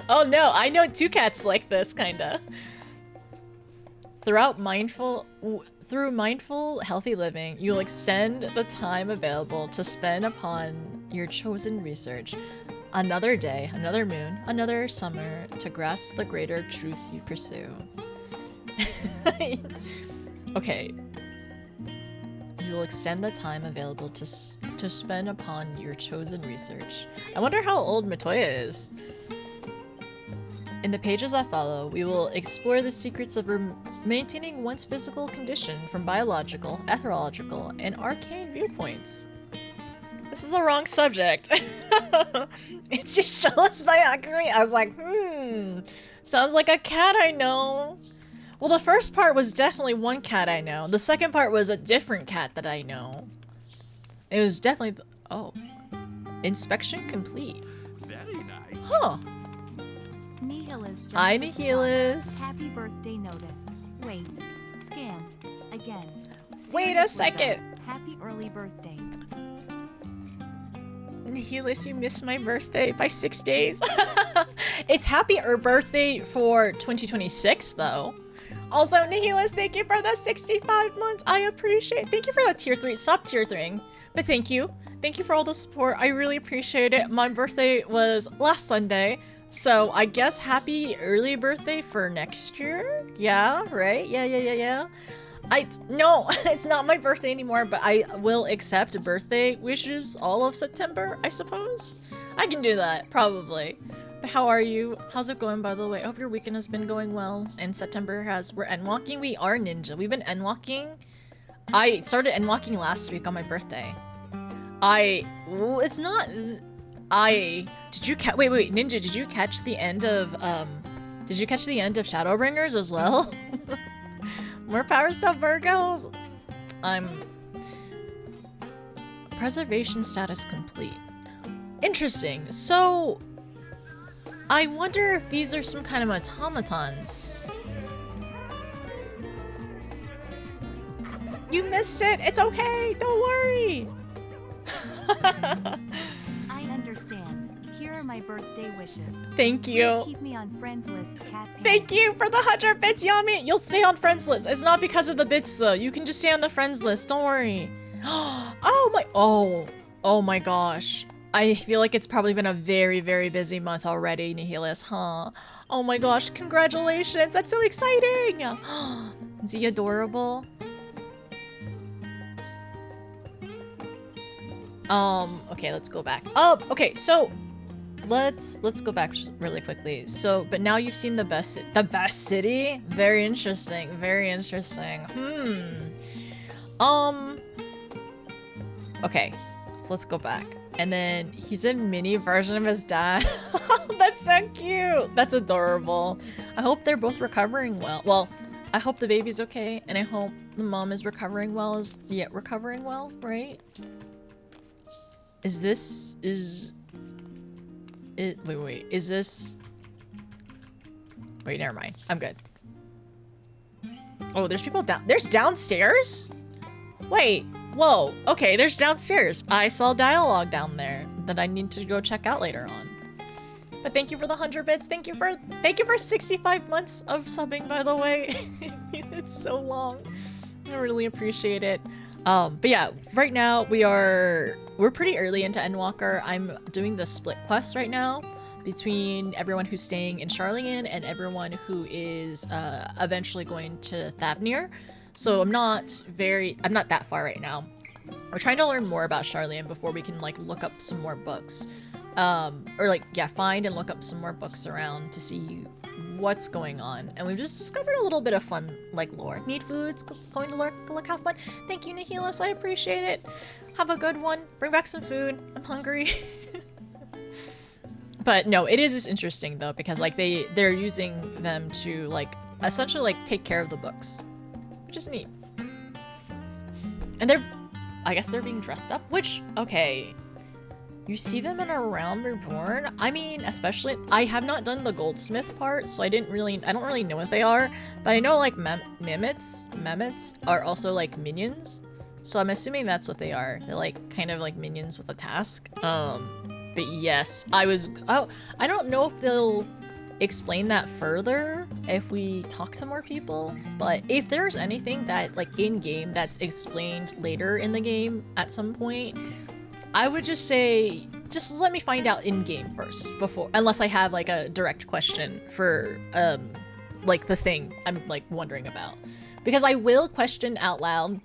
Oh no, I know two cats like this, kinda. Through mindful, healthy living, you'll extend the time available to spend upon your chosen research. Another day, another moon, another summer to grasp the greater truth you pursue. Okay. You'll extend the time available to spend upon your chosen research. I wonder how old Matoya is. In the pages that follow, we will explore the secrets of maintaining one's physical condition from biological, ethological, and arcane viewpoints. This is the wrong subject. It's just jealous by Akari. I was like, sounds like a cat I know. Well, the first part was definitely one cat I know. The second part was a different cat that I know. It was definitely oh. Inspection complete. Very nice. Huh. Nihilist. Hi, Nihilist. Happy birthday notice. Wait. Scan. Again. Wait a second. Happy early birthday. Nihilist, you missed my birthday by 6 days. It's happy birthday for 2026, though. Also, Nihilist, thank you for the 65 months. I appreciate it. Thank you for the tier 3. Stop tier 3ing. But thank you. Thank you for all the support. I really appreciate it. My birthday was last Sunday. So I guess happy early birthday for next year? Yeah, right? Yeah. No, it's not my birthday anymore, but I will accept birthday wishes all of September, I suppose. I can do that, probably. But how are you? How's it going, by the way? I hope your weekend has been going well. And September we're endwalking. We are ninja. We've been endwalking. I started endwalking last week on my birthday. Wait, Ninja, did you catch the end of, Shadowbringers as well? More power stuff, Virgos! Preservation status complete. Interesting. So, I wonder if these are some kind of automatons. You missed it! It's okay! Don't worry! I understand. Here are my birthday wishes. Thank you. Please keep me on friends list, Cat. Thank you for the 100 bits, Yami. You'll stay on friends list. It's not because of the bits though. You can just stay on the friends list. Don't worry. Oh my gosh. I feel like it's probably been a very, very busy month already, Nihilus, huh? Oh my gosh, congratulations. That's so exciting. Is he adorable? Okay, let's go back. Okay, so let's go back really quickly. So, but now you've seen the best city? Very interesting, very interesting. Okay, so let's go back. And then he's a mini version of his dad. That's so cute. That's adorable. I hope they're both recovering well. Well, I hope the baby's okay, and I hope the mom is recovering well. Recovering well, right? Is this wait, never mind. I'm good. Oh, there's people there's downstairs? Wait, whoa. Okay, there's downstairs. I saw dialogue down there that I need to go check out later on. But thank you for the 100 bits. Thank you for 65 months of subbing, by the way. It's so long. I really appreciate it. But yeah, right now we're pretty early into Endwalker. I'm doing the split quest right now between everyone who's staying in Charlian and everyone who is eventually going to Thavnir. So I'm not that far right now. We're trying to learn more about Charlian before we can like look up some more books. Find and look up some more books around to see what's going on. And we've just discovered a little bit of fun, like, lore. Need foods, going to look, have fun. Thank you, Nihilus, I appreciate it. Have a good one. Bring back some food. I'm hungry. But no, it is just interesting though, because like they're using them to like essentially like take care of the books, which is neat. And I guess they're being dressed up, which, okay. You see them in A Realm Reborn? I mean, especially, I have not done the goldsmith part, so I don't really know what they are, but I know like Mammoths are also like minions, so I'm assuming that's what they are. They're like kind of like minions with a task. But yes, I don't know if they'll explain that further if we talk to more people, but if there's anything that like in game that's explained later in the game at some point, I would just say, just let me find out in game first unless I have like a direct question for like the thing I'm like wondering about, because I will question out loud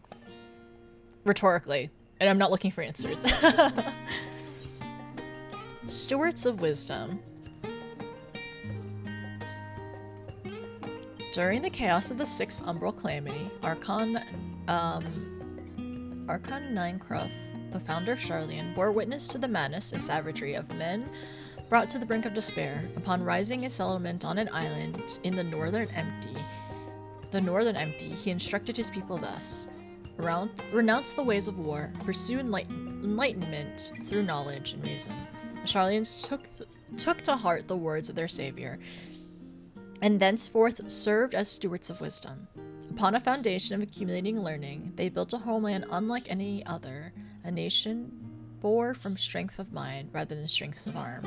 rhetorically, and I'm not looking for answers. Stewards of Wisdom. During the chaos of the Sixth Umbral Calamity, Archon Ninecroft, the founder of Charlian, bore witness to the madness and savagery of men brought to the brink of despair. Upon rising a settlement on an island in the Northern Empty, he instructed his people thus: renounce the ways of war, pursue enlightenment through knowledge and reason. The Charlians took to heart the words of their savior, and thenceforth served as stewards of wisdom. Upon a foundation of accumulating learning, they built a homeland unlike any other, a nation bore from strength of mind rather than strength of arm.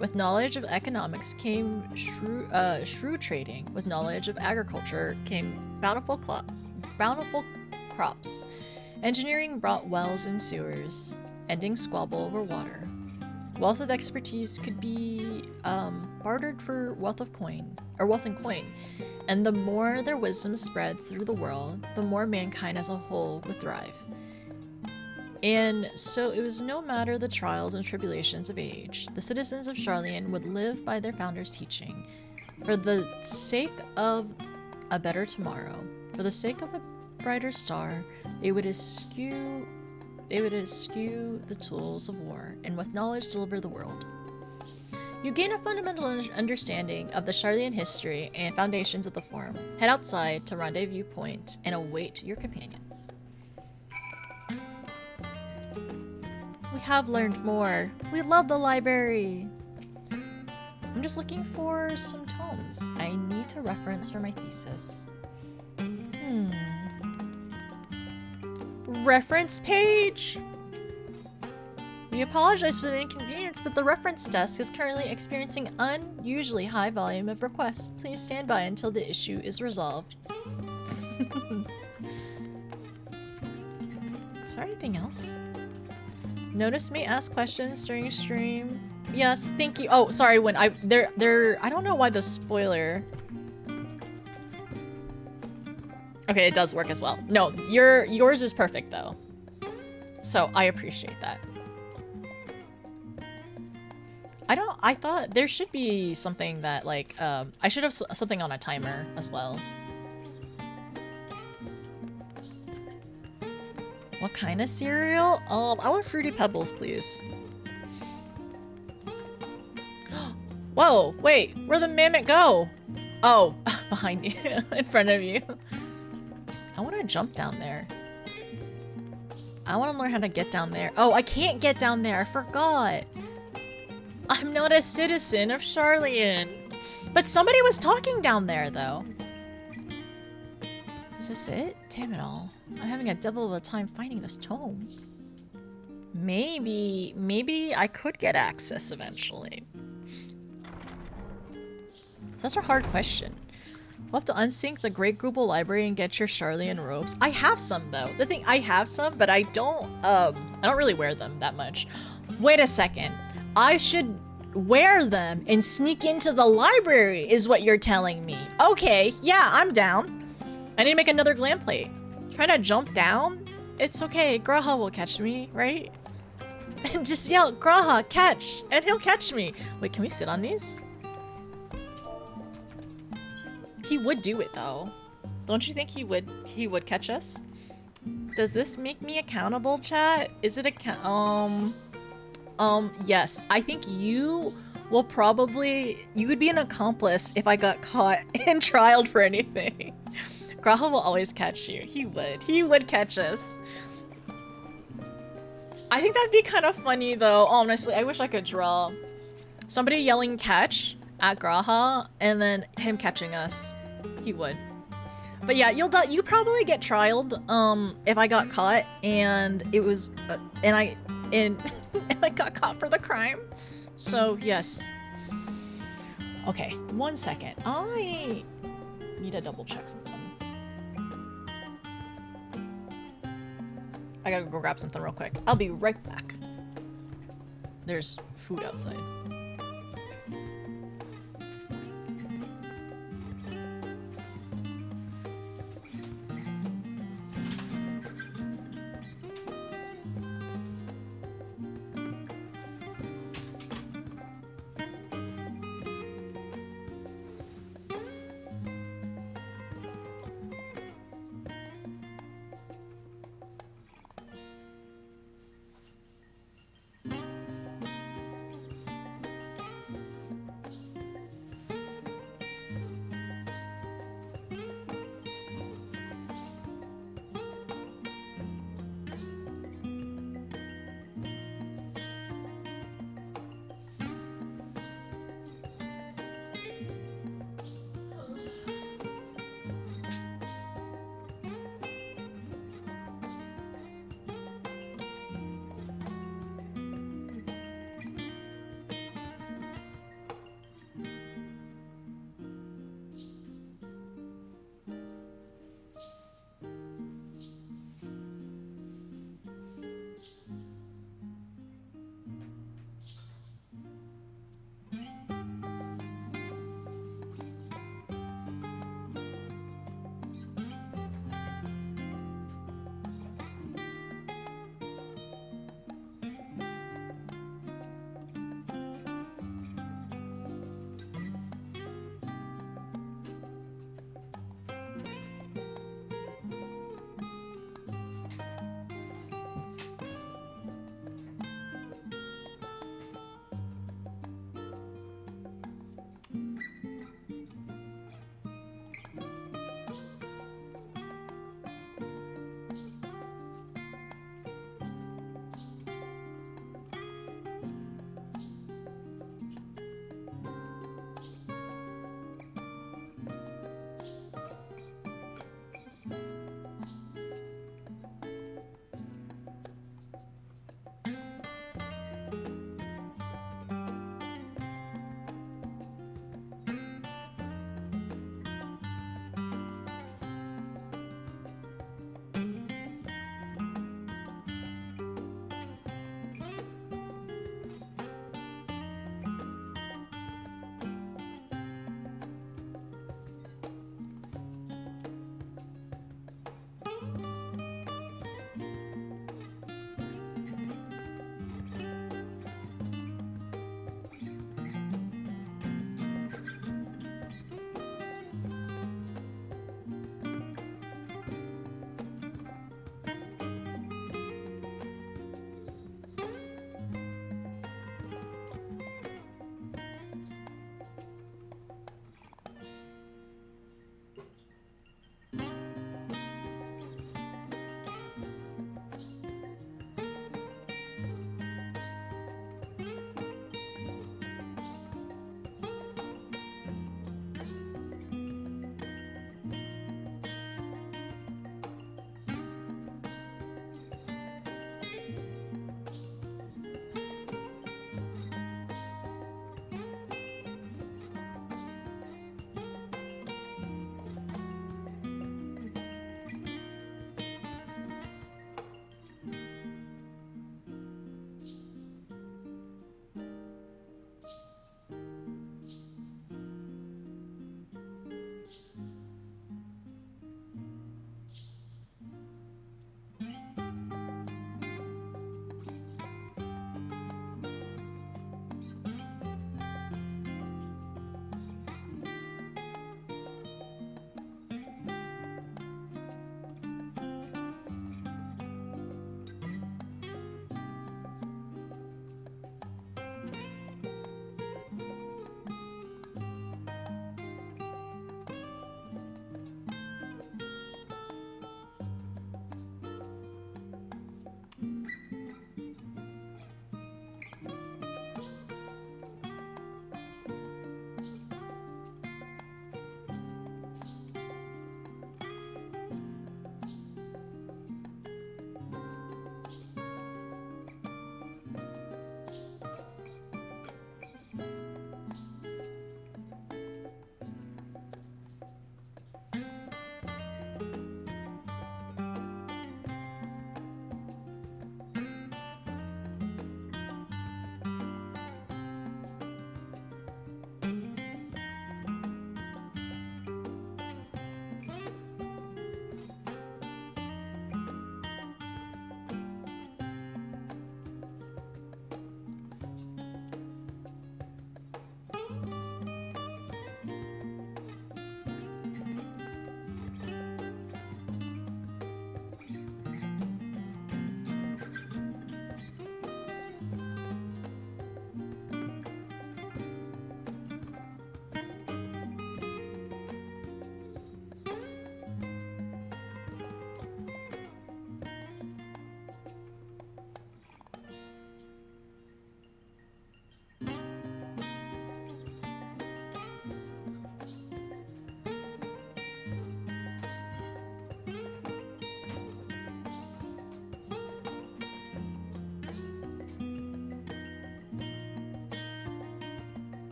With knowledge of economics came shrewd trading. With knowledge of agriculture came bountiful crops. Engineering brought wells and sewers, ending squabble over water. Wealth of expertise could be bartered for wealth and coin. And the more their wisdom spread through the world, the more mankind as a whole would thrive. And so it was no matter the trials and tribulations of age, the citizens of Charlian would live by their founder's teaching. For the sake of a better tomorrow, for the sake of a brighter star, they would eschew the tools of war, and with knowledge deliver the world. You gain a fundamental understanding of the Charlian history and foundations of the Forum. Head outside to Rendezvous Point and await your companions. We have learned more. We love the library. I'm just looking for some tomes I need to reference for my thesis. Reference page? We apologize for the inconvenience, but the reference desk is currently experiencing unusually high volume of requests. Please stand by until the issue is resolved. Is there anything else? Notice me ask questions during stream. Yes, thank you. Oh, sorry, when I don't know why the spoiler. Okay, it does work as well. No, yours is perfect though. So I appreciate that. I thought there should be something that like, I should have something on a timer as well. What kind of cereal? I want Fruity Pebbles, please. Whoa, wait, where'd the mammoth go? Oh, behind you, in front of you. I want to jump down there. I want to learn how to get down there. Oh, I can't get down there, I forgot. I'm not a citizen of Charlian. But somebody was talking down there, though. Is this it? Damn it all. I'm having a devil of a time finding this tome. Maybe I could get access eventually. Such a hard question. We'll have to unsync the Great Google Library and get your Charlian robes. I have some though. The thing, I have some, but I don't really wear them that much. Wait a second. I should wear them and sneak into the library is what you're telling me. Okay, yeah, I'm down. I need to make another glam plate. Trying to jump down? It's okay, Graha will catch me, right? And just yell, Graha, catch! And he'll catch me. Wait, can we sit on these? He would do it though. Don't you think he would catch us? Does this make me accountable, chat? Is it yes. I think you Well, probably you would be an accomplice if I got caught and trialed for anything. Graha will always catch you. He would. He would catch us. I think that'd be kind of funny though, honestly. I wish I could draw somebody yelling catch at Graha and then him catching us. He would. But yeah, you probably get trialed if I got caught and it was and I got caught for the crime. So, yes. Okay, 1 second. I need to double check something. I gotta go grab something real quick. I'll be right back. There's food outside.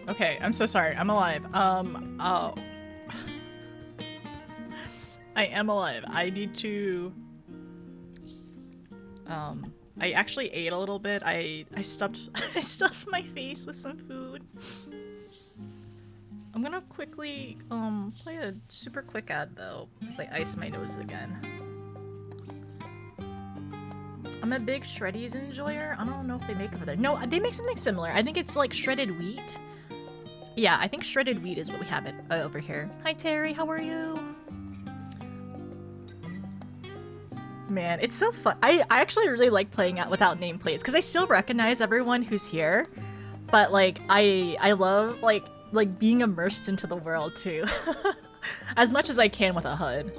Okay, I'm so sorry. I'm alive. Oh. I am alive. I need to... I actually ate a little bit. I stuffed I stuffed my face with some food. I'm gonna quickly play a super quick ad though, as I ice my nose again. I'm a big Shreddies enjoyer. I don't know if they make over there. No, they make something similar. I think it's like shredded wheat. Yeah, I think shredded wheat is what we have it over here. Hi Terry, how are you? Man, it's so fun. I actually really like playing out without nameplates because I still recognize everyone who's here, but like I love like being immersed into the world too, as much as I can with a HUD.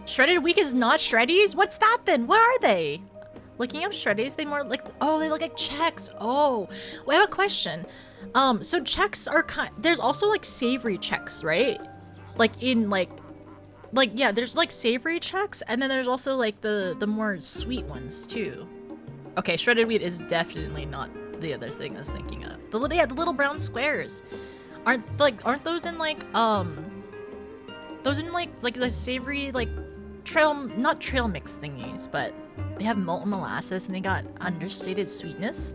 Shredded wheat is not Shreddies? What's that then? What are they? Looking up Shreddies, they more like, oh, they look like Chex. Oh, well, I have a question. So Chex are there's also like savory Chex, right? Like in like yeah, there's like savory Chex, and then there's also like the more sweet ones too. Okay, shredded wheat is definitely not the other thing I was thinking of. The little brown squares. Aren't those in like those in like the savory like not trail mix thingies, but they have molten molasses and they got understated sweetness.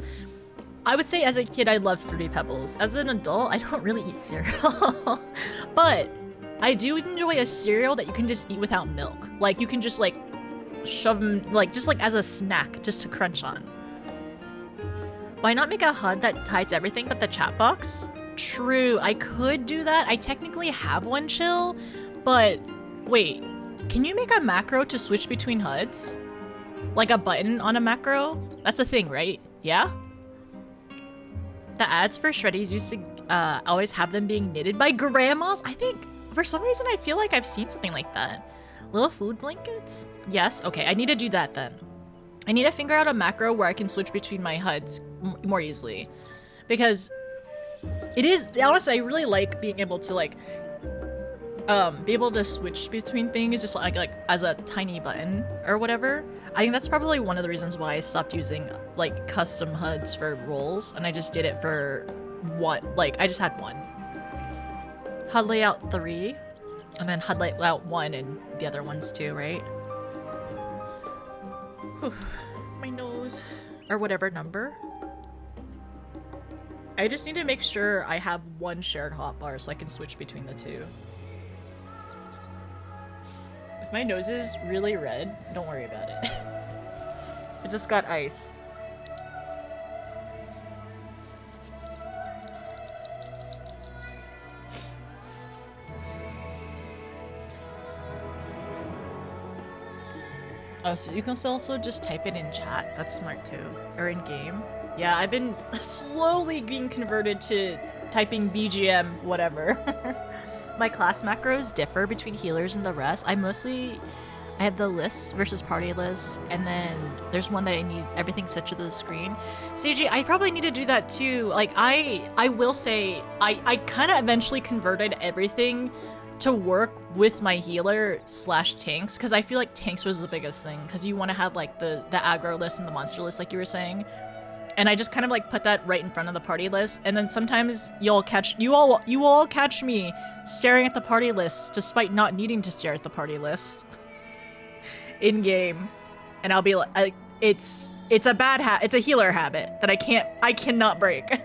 I would say as a kid I loved Fruity Pebbles. As an adult, I don't really eat cereal. But I do enjoy a cereal that you can just eat without milk. Like you can just like shove them like just like as a snack just to crunch on. Why not make a HUD that hides everything but the chat box? True, I could do that. I technically have one, Chill, but wait, can you make a macro to switch between HUDs? Like a button on a macro? That's a thing, right? Yeah? The ads for Shreddies used to always have them being knitted by grandmas. I think, for some reason, I feel like I've seen something like that. Little food blankets? Yes? Okay, I need to do that then. I need to figure out a macro where I can switch between my HUDs more easily. Because it is, honestly, I really like being able to like, be able to switch between things just like as a tiny button or whatever. I think that's probably one of the reasons why I stopped using like custom HUDs for roles and I just did it for one, like I just had one. HUD layout 3 and then HUD layout 1 and the other ones too, right? Whew, my nose. Or whatever number. I just need to make sure I have one shared hotbar so I can switch between the two. If my nose is really red, don't worry about it. It just got iced. Oh, so you can also just type it in chat. That's smart too. Or in game. Yeah, I've been slowly being converted to typing BGM whatever. My class macros differ between healers and the rest. I have the lists versus party lists, and then there's one that I need everything set to the screen. CG, I probably need to do that too. Like I will say I kind of eventually converted everything to work with my healer / tanks, because I feel like tanks was the biggest thing, because you want to have like the aggro list and the monster list like you were saying. And I just kind of like put that right in front of the party list, and then sometimes you all catch me staring at the party list despite not needing to stare at the party list in game, and I'll be like, it's a bad it's a healer habit that I cannot break.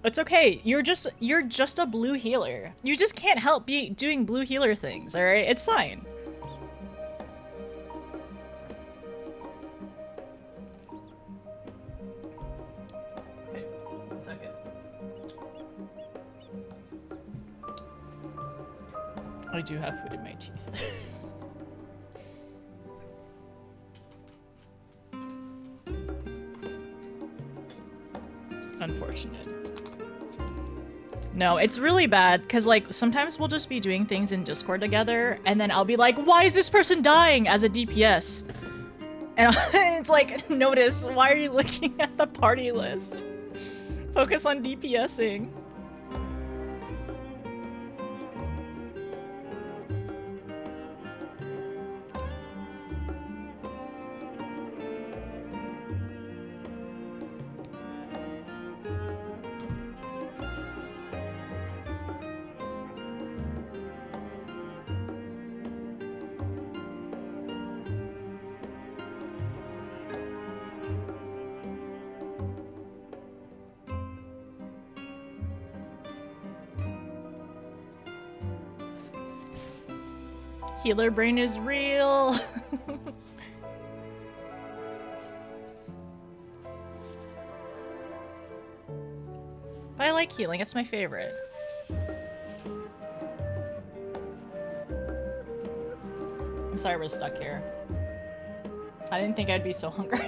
It's okay. You're just a blue healer. You just can't help doing blue healer things, all right? It's fine. I do have food in my teeth. Unfortunate. No, it's really bad because like sometimes we'll just be doing things in Discord together and then I'll be like, why is this person dying as a DPS? And it's like, notice, why are you looking at the party list? Focus on DPSing. Healer brain is real. But I like healing, it's my favorite. I'm sorry we're stuck here. I didn't think I'd be so hungry.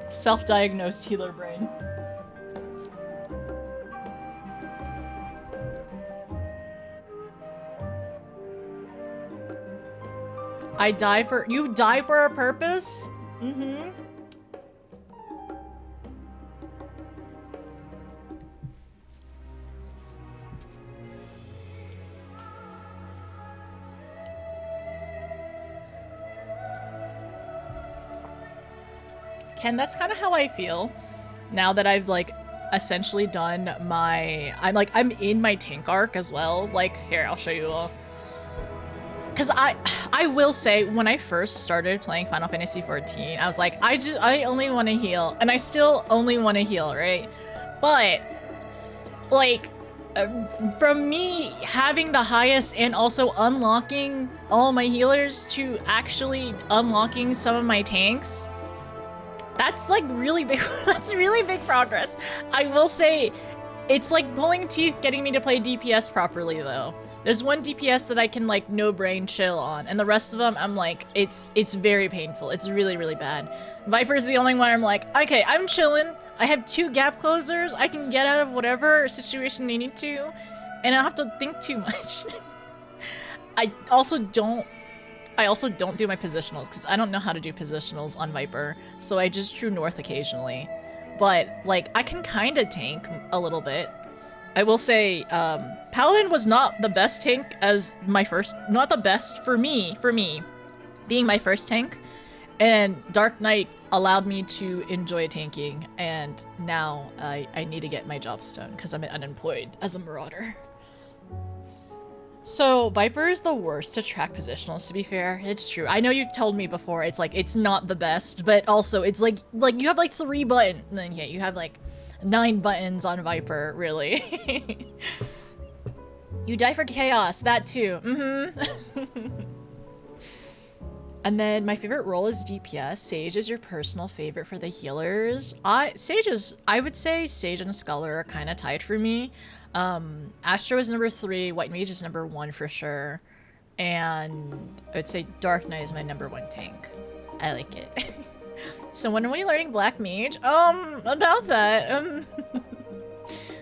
Self-diagnosed healer brain. You die for a purpose? Mm-hmm. Ken, that's kind of how I feel now that I've like essentially done my, I'm in my tank arc as well. Like, here, I'll show you all. Because I will say, when I first started playing Final Fantasy XIV, I was like, I only want to heal. And I still only want to heal, right? But, like, from me having the highest and also unlocking all my healers to actually unlocking some of my tanks, that's like really big, that's really big progress. I will say, it's like pulling teeth getting me to play DPS properly though. There's one DPS that I can like no brain chill on, and the rest of them I'm like, it's very painful. It's really, really bad. Viper's the only one I'm like, okay, I'm chilling. I have 2 gap closers. I can get out of whatever situation I need to, and I don't have to think too much. I also don't do my positionals because I don't know how to do positionals on Viper, so I just true north occasionally. But like I can kind of tank a little bit. I will say, Paladin was not the best tank as my first, not the best for me, being my first tank, and Dark Knight allowed me to enjoy tanking, and now I need to get my jobs done because I'm unemployed as a marauder. So Viper is the worst to track positionals, to be fair. It's true. I know you've told me before, it's like, it's not the best, but also it's like you have like 3 buttons, and then yeah, you have like 9 buttons on Viper, really. You die for chaos, that too. Mm-hmm. And then my favorite role is DPS. Sage is your personal favorite for the healers. I would say Sage and Scholar are kind of tied for me. Astro is number 3, White Mage is number 1 for sure. And I would say Dark Knight is my number 1 tank. I like it. So when are we learning Black Mage? About that.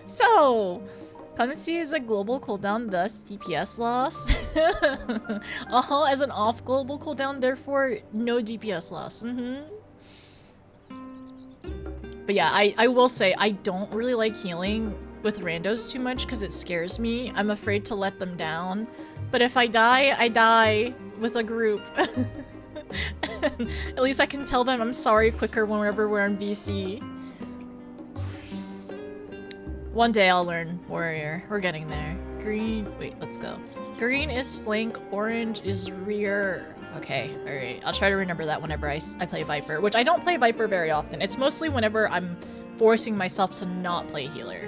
So, clemency is a global cooldown, thus DPS loss. As an off global cooldown, therefore no DPS loss. But yeah, I will say I don't really like healing with randos too much because it scares me. I'm afraid to let them down. But if I die with a group. At least I can tell them I'm sorry quicker whenever we're on VC. One day I'll learn Warrior. We're getting there. Green, wait, let's go. Green is flank, orange is rear. Okay, alright. I'll try to remember that whenever I play Viper, which I don't play Viper very often. It's mostly whenever I'm forcing myself to not play healer,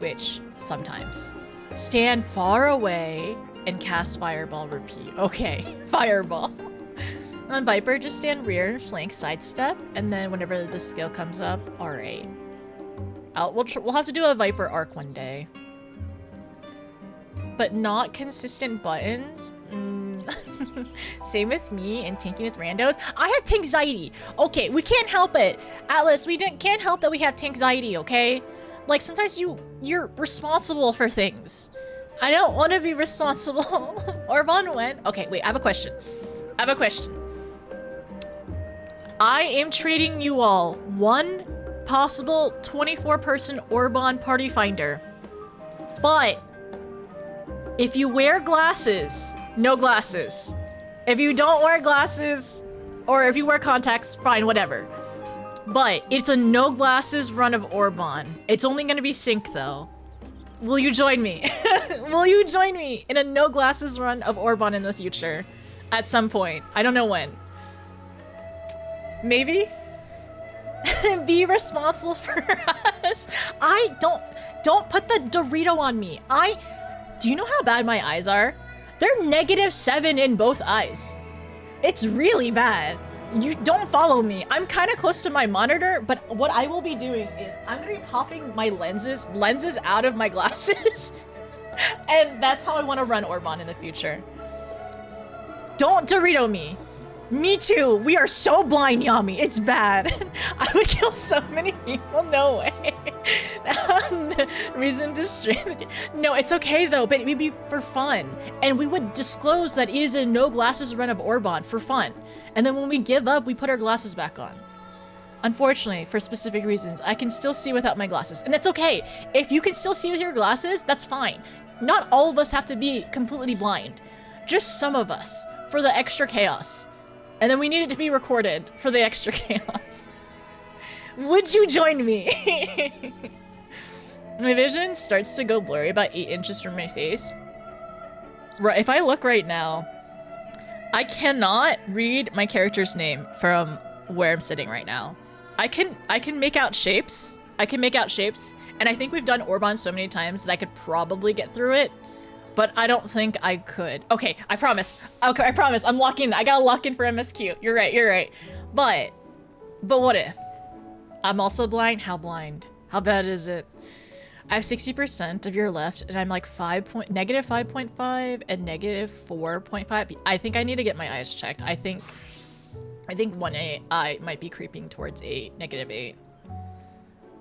which sometimes. Stand far away and cast Fireball, repeat. Okay, Fireball. On Viper, just stand rear and flank sidestep, and then whenever the skill comes up, R8. We'll have to do a Viper arc one day. but not consistent buttons. Same with me and tanking with randos. I have tankxiety. Okay, we can't help it. Atlas, we can't help that we have tankxiety, okay? Like, sometimes you're responsible for things. I don't want to be responsible. Orban went. Okay, wait, I have a question. I am trading you all one possible 24-person Orban party finder. But if you wear glasses, no glasses. If you don't wear glasses, or if you wear contacts, fine, whatever. But it's a no glasses run of Orban. It's only gonna be sync though. Will you join me? Will you join me in a no glasses run of Orban in the future? At some point. I don't know when. Maybe? Be responsible for us. Don't put the Dorito on me. Do you know how bad my eyes are? They're -7 in both eyes. It's really bad. You don't follow me. I'm kind of close to my monitor, but what I will be doing is I'm gonna be popping my lenses out of my glasses. And that's how I want to run Orban in the future. Don't Dorito me. Me too. We are so blind, Yami. It's bad. I would kill so many people. No way. Reason to stream. No, it's okay though, but it would be for fun. And we would disclose that it is a no glasses run of Orban for fun. And then when we give up, we put our glasses back on. Unfortunately, for specific reasons, I can still see without my glasses. And that's okay. If you can still see with your glasses, that's fine. Not all of us have to be completely blind. Just some of us, for the extra chaos. And then we need it to be recorded for the extra chaos. Would you join me? My vision starts to go blurry about 8 inches from my face. Right, if I look right now, I cannot read my character's name from where I'm sitting right now. I can make out shapes. And I think we've done Orban so many times that I could probably get through it. But I don't think I could. Okay, I promise. Okay, I promise. I'm locking. I gotta lock in for MSQ. You're right. But what if? I'm also blind? How blind? How bad is it? I have 60% of your left, and I'm like -5.5 and -4.5. I think I need to get my eyes checked. I think 1 might be creeping towards 8, -8.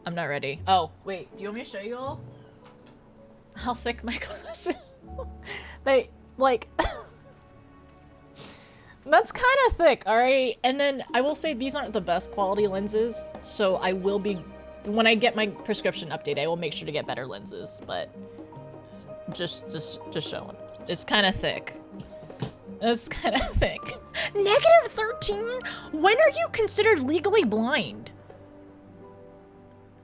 I'm not ready. Oh, wait. Do you want me to show you all how thick my glasses? They, like... That's kind of thick, alright? And then I will say these aren't the best quality lenses, so I will be... When I get my prescription update, I will make sure to get better lenses, but... Just showing. It's kind of thick. It's kind of thick. -13? When are you considered legally blind?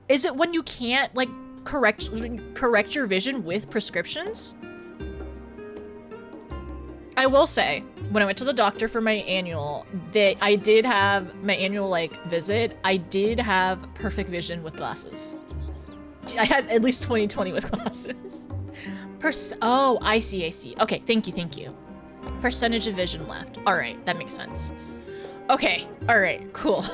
Is it when you can't, like, correct your vision with prescriptions? I will say, when I went to the doctor for my annual, I did have my annual, like, visit. I did have perfect vision with glasses. I had at least 20/20 with glasses. Oh, I see. Okay, thank you. Percentage of vision left. All right, that makes sense. Okay, all right, cool.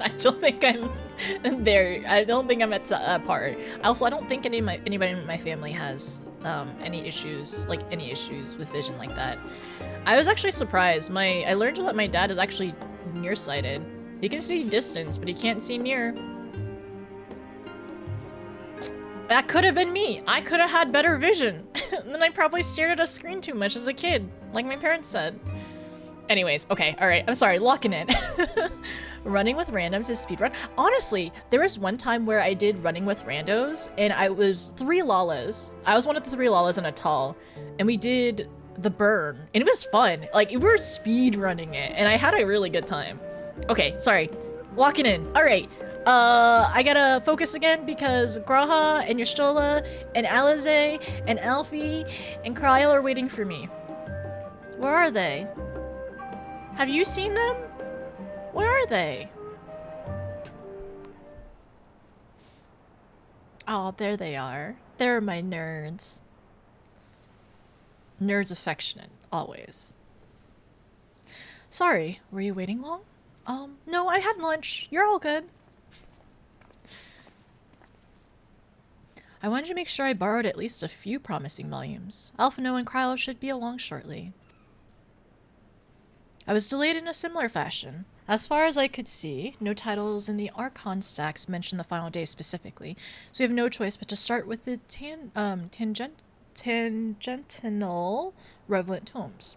I don't think I'm there. I don't think I'm at the part. Also, I don't think anybody in my family has any issues with vision like that. I was actually surprised. I learned that my dad is actually nearsighted. He can see distance, but he can't see near. That could have been me. I could have had better vision. Then I probably stared at a screen too much as a kid, like my parents said. Anyways, okay, all right. I'm sorry, locking in. Running with randoms is speedrun. Honestly, there was one time where I did running with randos, and I was 3 Lalas. I was one of the 3 Lalas in a tall, and we did the burn, and it was fun. Like, we were speed running it, and I had a really good time. Okay, sorry, locking in. All right, I gotta focus again because Graha and Yashtola and Alize and Alfie and Kryl are waiting for me. Where are they? Have you seen them? Where are they? Oh, there they are. They're my nerds. Nerds affectionate, always. Sorry, were you waiting long? No, I had lunch. You're all good. I wanted to make sure I borrowed at least a few promising volumes. Alphino and Krylo should be along shortly. I was delayed in a similar fashion. As far as I could see, no titles in the Archon stacks mention the final day specifically, so we have no choice but to start with the tangential relevant tomes.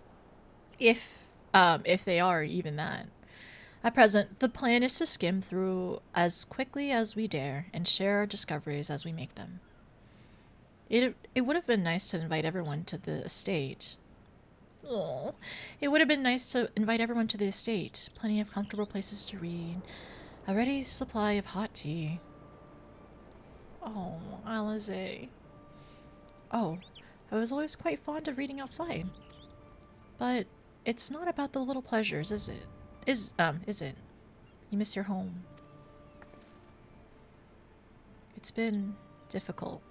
If they are even that. At present, the plan is to skim through as quickly as we dare and share our discoveries as we make them. It would have been nice to invite everyone to the estate. Oh, it would have been nice to invite everyone to the estate. Plenty of comfortable places to read. A ready supply of hot tea. Oh, Alize. Oh, I was always quite fond of reading outside. But it's not about the little pleasures, is it? Is it? You miss your home. It's been difficult.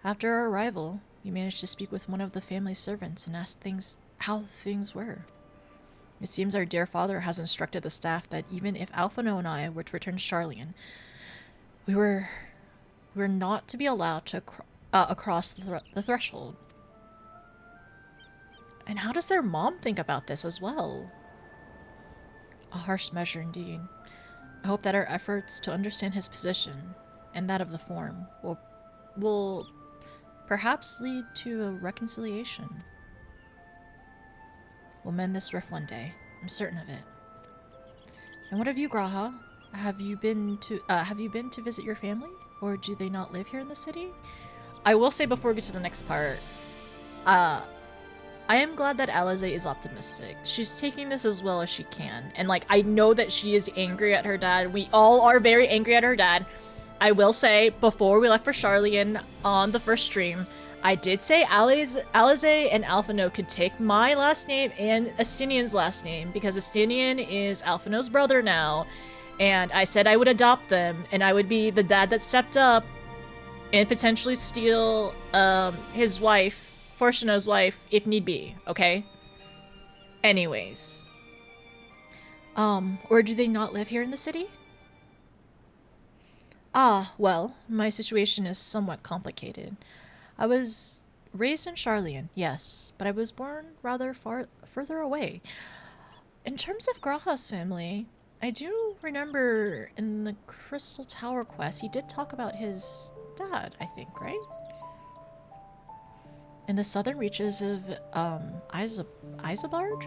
After our arrival, we managed to speak with one of the family servants and ask how things were. It seems our dear father has instructed the staff that even if Alphino and I were to return to Charlian, we were not to be allowed to across the threshold. And how does their mom think about this as well? A harsh measure indeed. I hope that our efforts to understand his position and that of the form will perhaps lead to a reconciliation. We'll mend this rift one day. I'm certain of it. And what of you, Graha? Have you been to visit your family? Or do they not live here in the city? I will say before we get to the next part, I am glad that Alize is optimistic. She's taking this as well as she can. And like, I know that she is angry at her dad. We all are very angry at her dad. I will say, before we left for Charlian on the first stream, I did say Alize and Alphino could take my last name and Estinian's last name, because Estinian is Alphino's brother now. And I said I would adopt them, and I would be the dad that stepped up and potentially steal his wife, Fortuna's wife, if need be, okay? Anyways. Or do they not live here in the city? Ah, well, my situation is somewhat complicated. I was raised in Charlian, yes, but I was born rather further away. In terms of Graha's family, I do remember in the Crystal Tower quest, he did talk about his dad, I think, right? In the southern reaches of Isabard?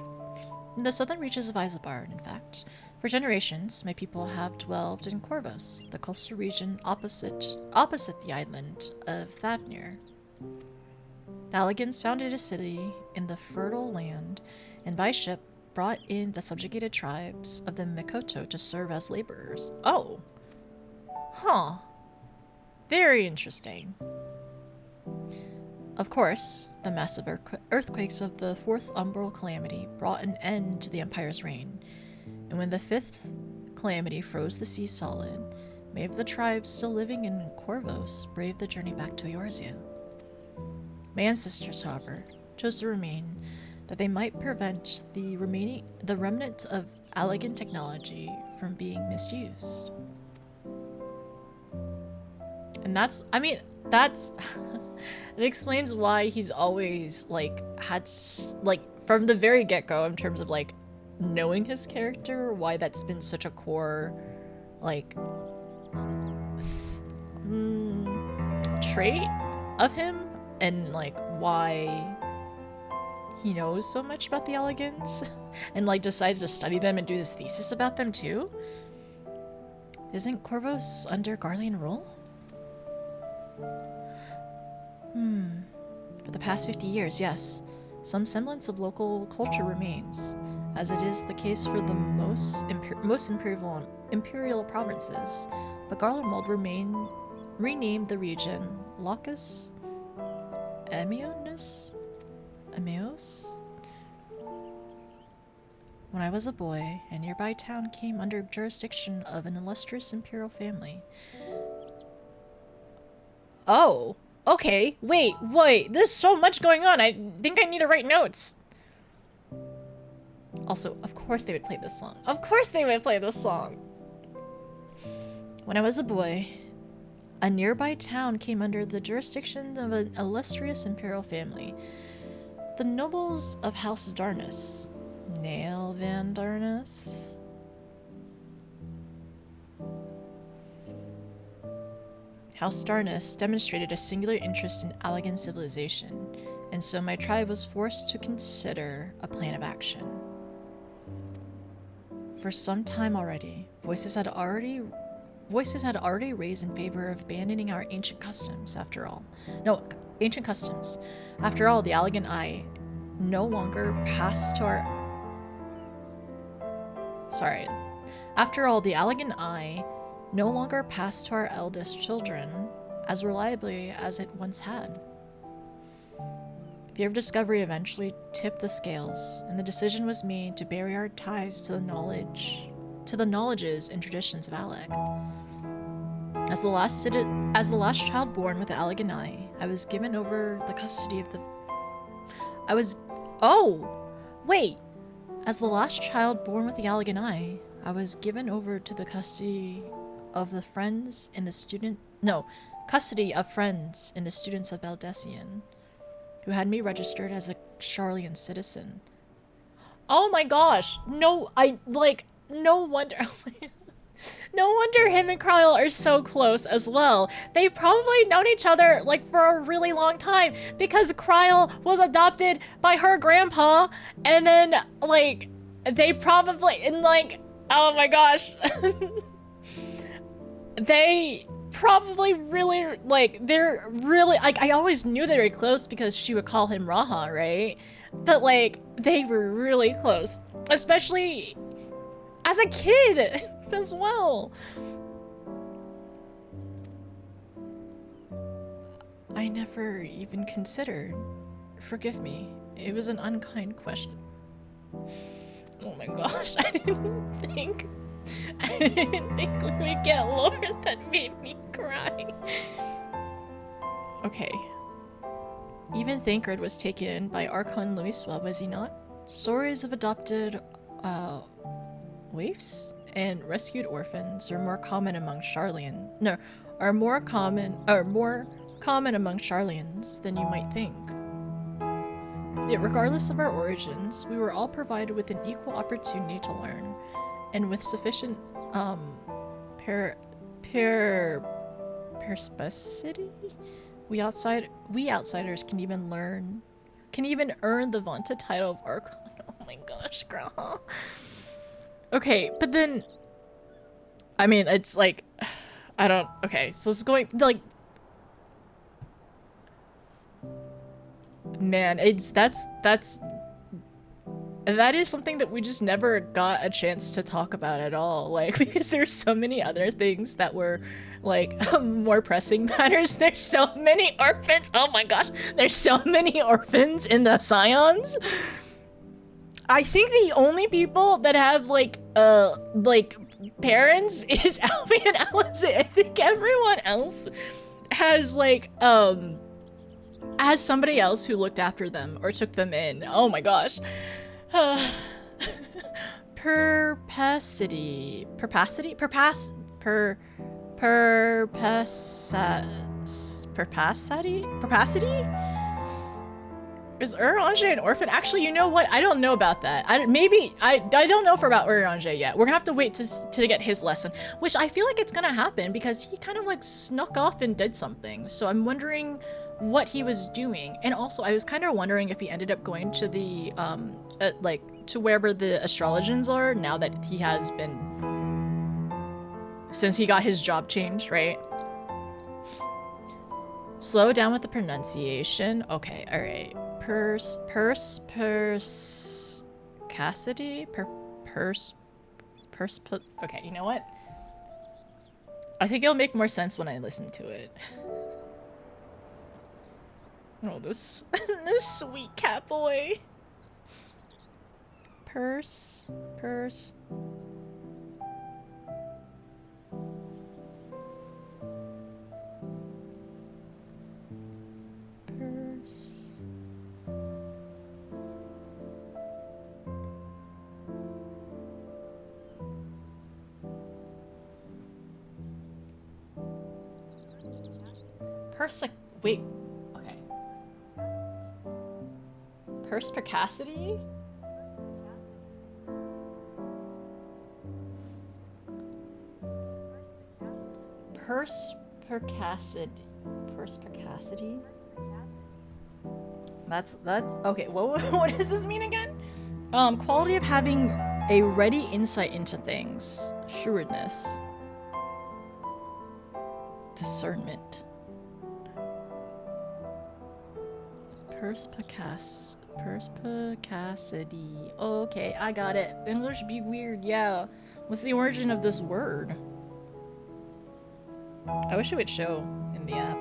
In the southern reaches of Isabard, in fact. For generations, my people have dwelled in Corvos, the coastal region opposite the island of Thavnir. The Alligans founded a city in the fertile land, and by ship brought in the subjugated tribes of the Mikoto to serve as laborers. Oh! Huh. Very interesting. Of course, the massive earthquakes of the Fourth Umbral Calamity brought an end to the Empire's reign, and when the Fifth Calamity froze the sea solid, many of the tribes still living in Corvos braved the journey back to Eorzea. My ancestors, however, chose to remain, that they might prevent the remnant of Allagan technology from being misused. And that's it explains why he's always had from the very get-go, in terms of knowing his character, why that's been such a core trait of him, and why he knows so much about the Alligans and decided to study them and do this thesis about them too. Isn't Corvos under Garlean rule? For the past 50 years, yes. Some semblance of local culture remains, as it is the case for the most imperial provinces, but Garlemald renamed the region Locus Emeos? When I was a boy, a nearby town came under jurisdiction of an illustrious imperial family. Oh, okay. Wait, there's so much going on. I think I need to write notes. Also, of course they would play this song. Of course they would play this song. When I was a boy, A nearby town came under the jurisdiction of an illustrious imperial family, the nobles of House Darnus. Nail Van Darnus? House Darnus demonstrated a singular interest in Allegan civilization, and so my tribe was forced to consider a plan of action. For some time already, voices had already raised in favor of abandoning our ancient customs, after all. No, ancient customs. After all, the Allegan Eye no longer passed to our... Sorry. After all, the Allegan Eye no longer passed to our eldest children as reliably as it once had. Fear of discovery eventually tipped the scales, and the decision was made to bury our ties to the knowledges and traditions of Alec. As the last child born with the Allegan Eye, I was given over the custody of the... As the last child born with the Allegan Eye, I was given over to the custody of the friends in the student... No, custody of friends in the students of Baldessian, who had me registered as a Charlian citizen. Oh my gosh! No wonder... No wonder him and Kyle are so close as well. They've probably known each other, like, for a really long time, because Kyle was adopted by her grandpa, and then, like, they probably, and, like, oh my gosh. They probably really, like, they're really, like, I always knew they were close because she would call him Raha, right? But, like, they were really close, especially as a kid as well. I never even considered. Forgive me. It was an unkind question. Oh my gosh, I didn't think we would get lore that made me cry. Okay. Even Thancred was taken by Archon Luiswa, was he not? Stories of adopted, waifs and rescued orphans are more common among more common among Charlians than you might think. Yet regardless of our origins, we were all provided with an equal opportunity to learn, and with sufficient perspicacity, we outsiders can even earn the vaunted title of Archon. Oh my gosh, girl. Okay, but then, I mean, it's like, okay, so it's going, like, man, that is something that we just never got a chance to talk about at all, like, because there's so many other things that were, like, more pressing matters. There's so many orphans, oh my gosh, there's so many orphans in the Scions. I think the only people that have, like, parents is Alfie and Alice. I think everyone else has, like, has somebody else who looked after them or took them in. Oh my gosh. Perpacity? Is Uranger an orphan? Actually, you know what? I don't know about that. I don't know about Uranger yet. We're gonna have to wait to get his lesson, which I feel like it's gonna happen because he kind of like snuck off and did something. So I'm wondering what he was doing. And also I was kind of wondering if he ended up going to the, like to wherever the astrologians are now that he has been, since he got his job change, right? Slow down with the pronunciation. Okay, all right. Cassidy? Okay, you know what? I think it'll make more sense when I listen to it. Oh, this sweet cat boy. Purse. Wait. Okay. Perspicacity? Perspicacity? That's okay. What does this mean again? Quality of having a ready insight into things. Shrewdness. Discernment. Perspicacity. Okay, I got it. English be weird, yeah. What's the origin of this word? I wish it would show in the app.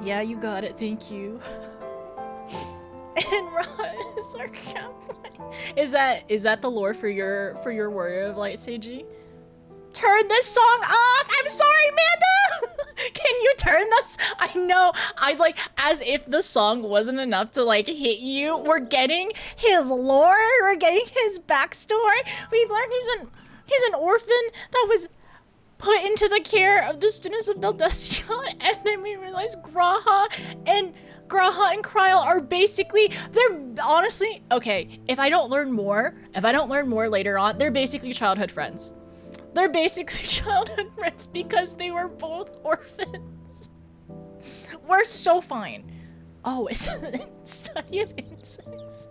Yeah, you got it, thank you. And Ra is our captain. Is that the lore for your Warrior of Light, Seiji? Turn this song off! I'm sorry, Amanda! Can you turn this? I know, as if the song wasn't enough to like hit you. We're getting his lore, we're getting his backstory. We learned he's an orphan that was put into the care of the students of Beldesion, and then we realized Graha and Kryl are basically, they're honestly, okay, if I don't learn more later on, they're basically childhood friends. They're basically childhood friends because they were both orphans. We're so fine. Oh, it's a study of insects.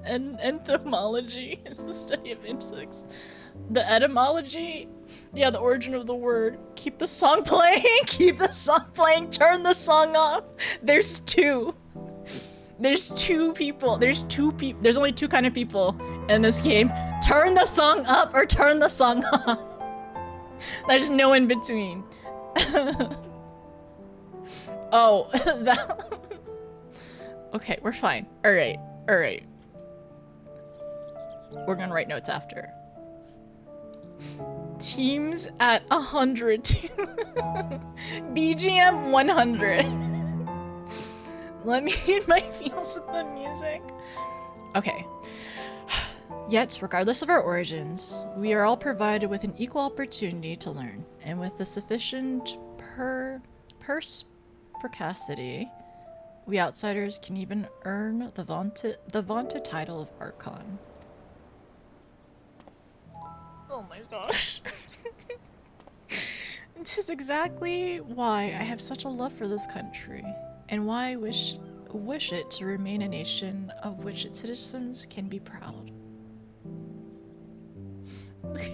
Entomology is the study of insects. The etymology, yeah, the origin of the word. Keep the song playing, keep the song playing, turn the song off. There's two people. There's only two kind of people in this game. Turn the song up or turn the song off. There's no in between. Oh, that. Okay, we're fine. All right. We're gonna write notes after. Teams at 100. BGM 100. Let me in my feels with the music. Okay. Yet, regardless of our origins, we are all provided with an equal opportunity to learn, and with the sufficient perspicacity, we outsiders can even earn the vaunted title of Archon. Oh my gosh. This is exactly why I have such a love for this country, and why I wish it to remain a nation of which its citizens can be proud.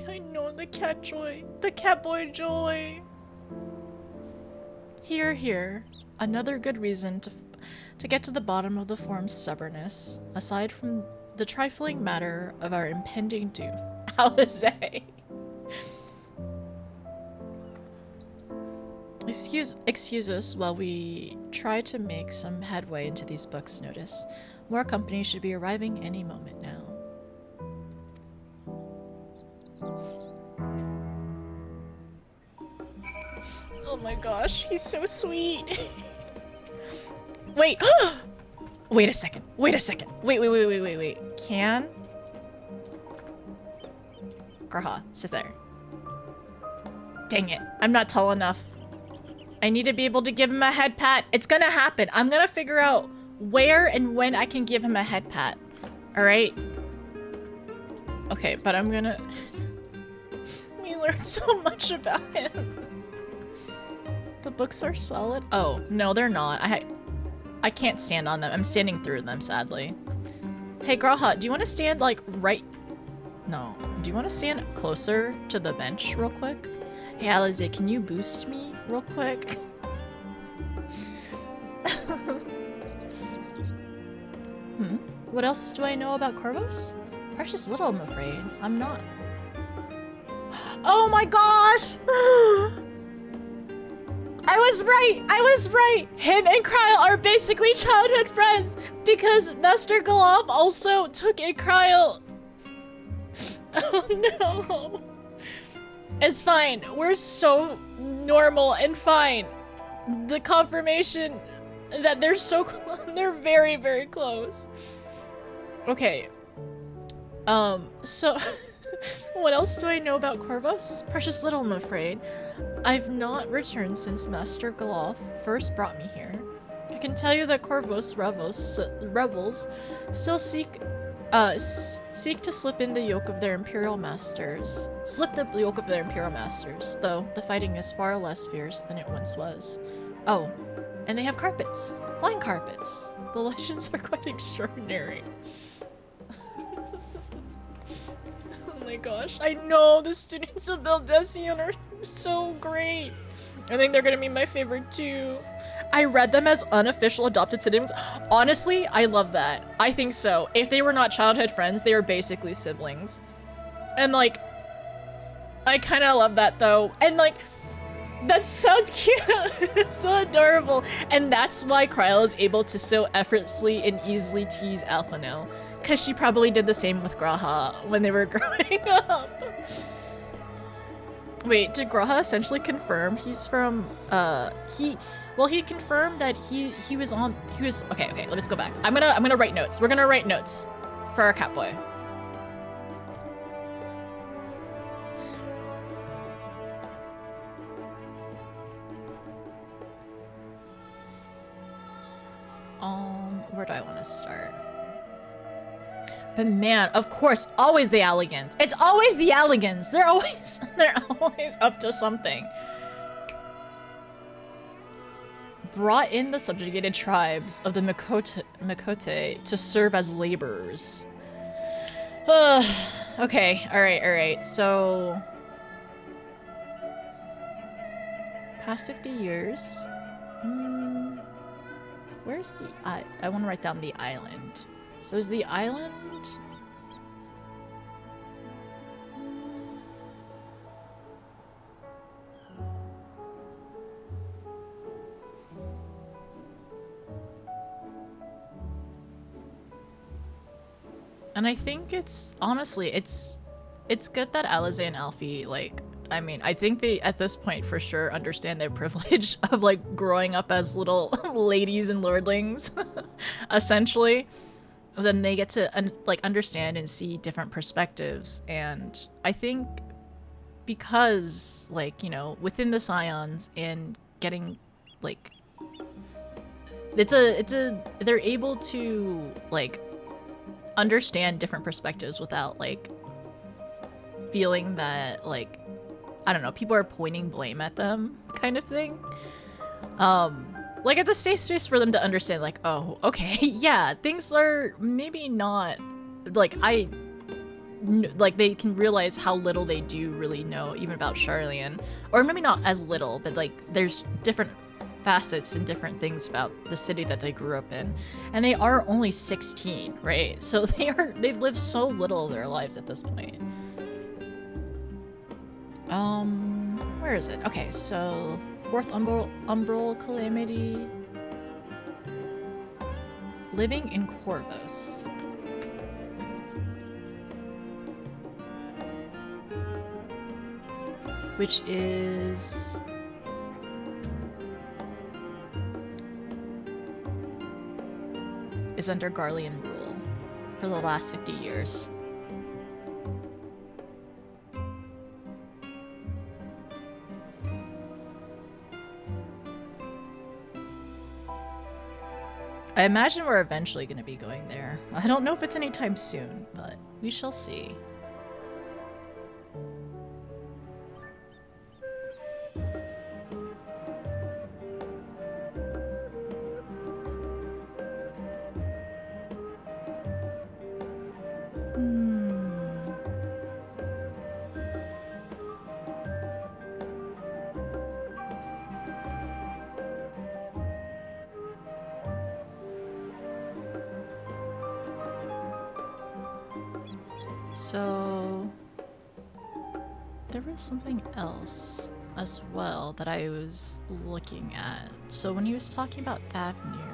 I know, the cat joy. The cat boy joy. Here. Another good reason to get to the bottom of the form's stubbornness, aside from the trifling matter of our impending doom. Alizé. Excuse us while we try to make some headway into these books. Notice more company should be arriving any moment now. Oh my gosh, he's so sweet. Wait. Wait a second. Wait. Can Graha, sit there. Dang it, I'm not tall enough. I need to be able to give him a head pat. It's gonna happen. I'm gonna figure out where and when I can give him a head pat. Alright? Okay, but I'm gonna... We learned so much about him. The books are solid. Oh, no, they're not. I can't stand on them. I'm standing through them, sadly. Hey, Graha, do you want to stand, like, right... No. Do you want to stand closer to the bench real quick? Hey, Alizé, can you boost me real quick? What else do I know about Corvus? Precious little, I'm afraid. I'm not. Oh my gosh! I was right! Him and Kryl are basically childhood friends because Master Golov also took in Kryl. Oh no. It's fine. We're so normal and fine. The confirmation that they're so they're very, very close. Okay. So What else do I know about Corvos? Precious little, I'm afraid. I've not returned since Master Galoth first brought me here. I can tell you that Corvos rebels still seek to slip in the yoke of their imperial masters. Slip the yoke of their imperial masters, though the fighting is far less fierce than it once was. Oh, and they have carpets. Flying carpets. The legends are quite extraordinary. Oh my gosh, I know the students of Beldesion are so great. I think they're gonna be my favorite too. I read them as unofficial adopted siblings. Honestly, I love that. I think so. If they were not childhood friends, they were basically siblings. And like, I kind of love that though. And like, that's so cute. It's so adorable. And that's why Krylo is able to so effortlessly and easily tease Alphonel. Because she probably did the same with Graha when they were growing up. Wait, did Graha essentially confirm he's from, he confirmed that he was, okay, let's go back. I'm gonna write notes. We're gonna write notes for our Catboy. Where do I want to start? But man, of course, always the Alligans. It's always the Alligans. They're always up to something. Brought in the subjugated tribes of the Makote to serve as laborers. Okay, alright, so... Past 50 years... where's the... I want to write down the island. So is the island... And I think it's... honestly, it's good that Alize and Alfie, like... I mean, I think they, at this point, for sure, understand their privilege of, like, growing up as little ladies and lordlings, essentially. Then they get to, like, understand and see different perspectives. And I think because, like, you know, within the Scions and getting, like... they're able to, like, understand different perspectives without, like, feeling that, like, I don't know, people are pointing blame at them, kind of thing. Like, it's a safe space for them to understand, like, oh, okay, yeah, things are maybe not, like, like, they can realize how little they do really know, even about Charlian. Or maybe not as little, but, like, there's different facets and different things about the city that they grew up in. And they are only 16, right? So they've lived so little of their lives at this point. Where is it? Okay, so fourth umbral calamity. Living in Corvos. Which is... under Garlean rule for the last 50 years. I imagine we're eventually going to be going there. I don't know if it's anytime soon, but we shall see. So there was something else as well that I was looking at. So when he was talking about Thavnir,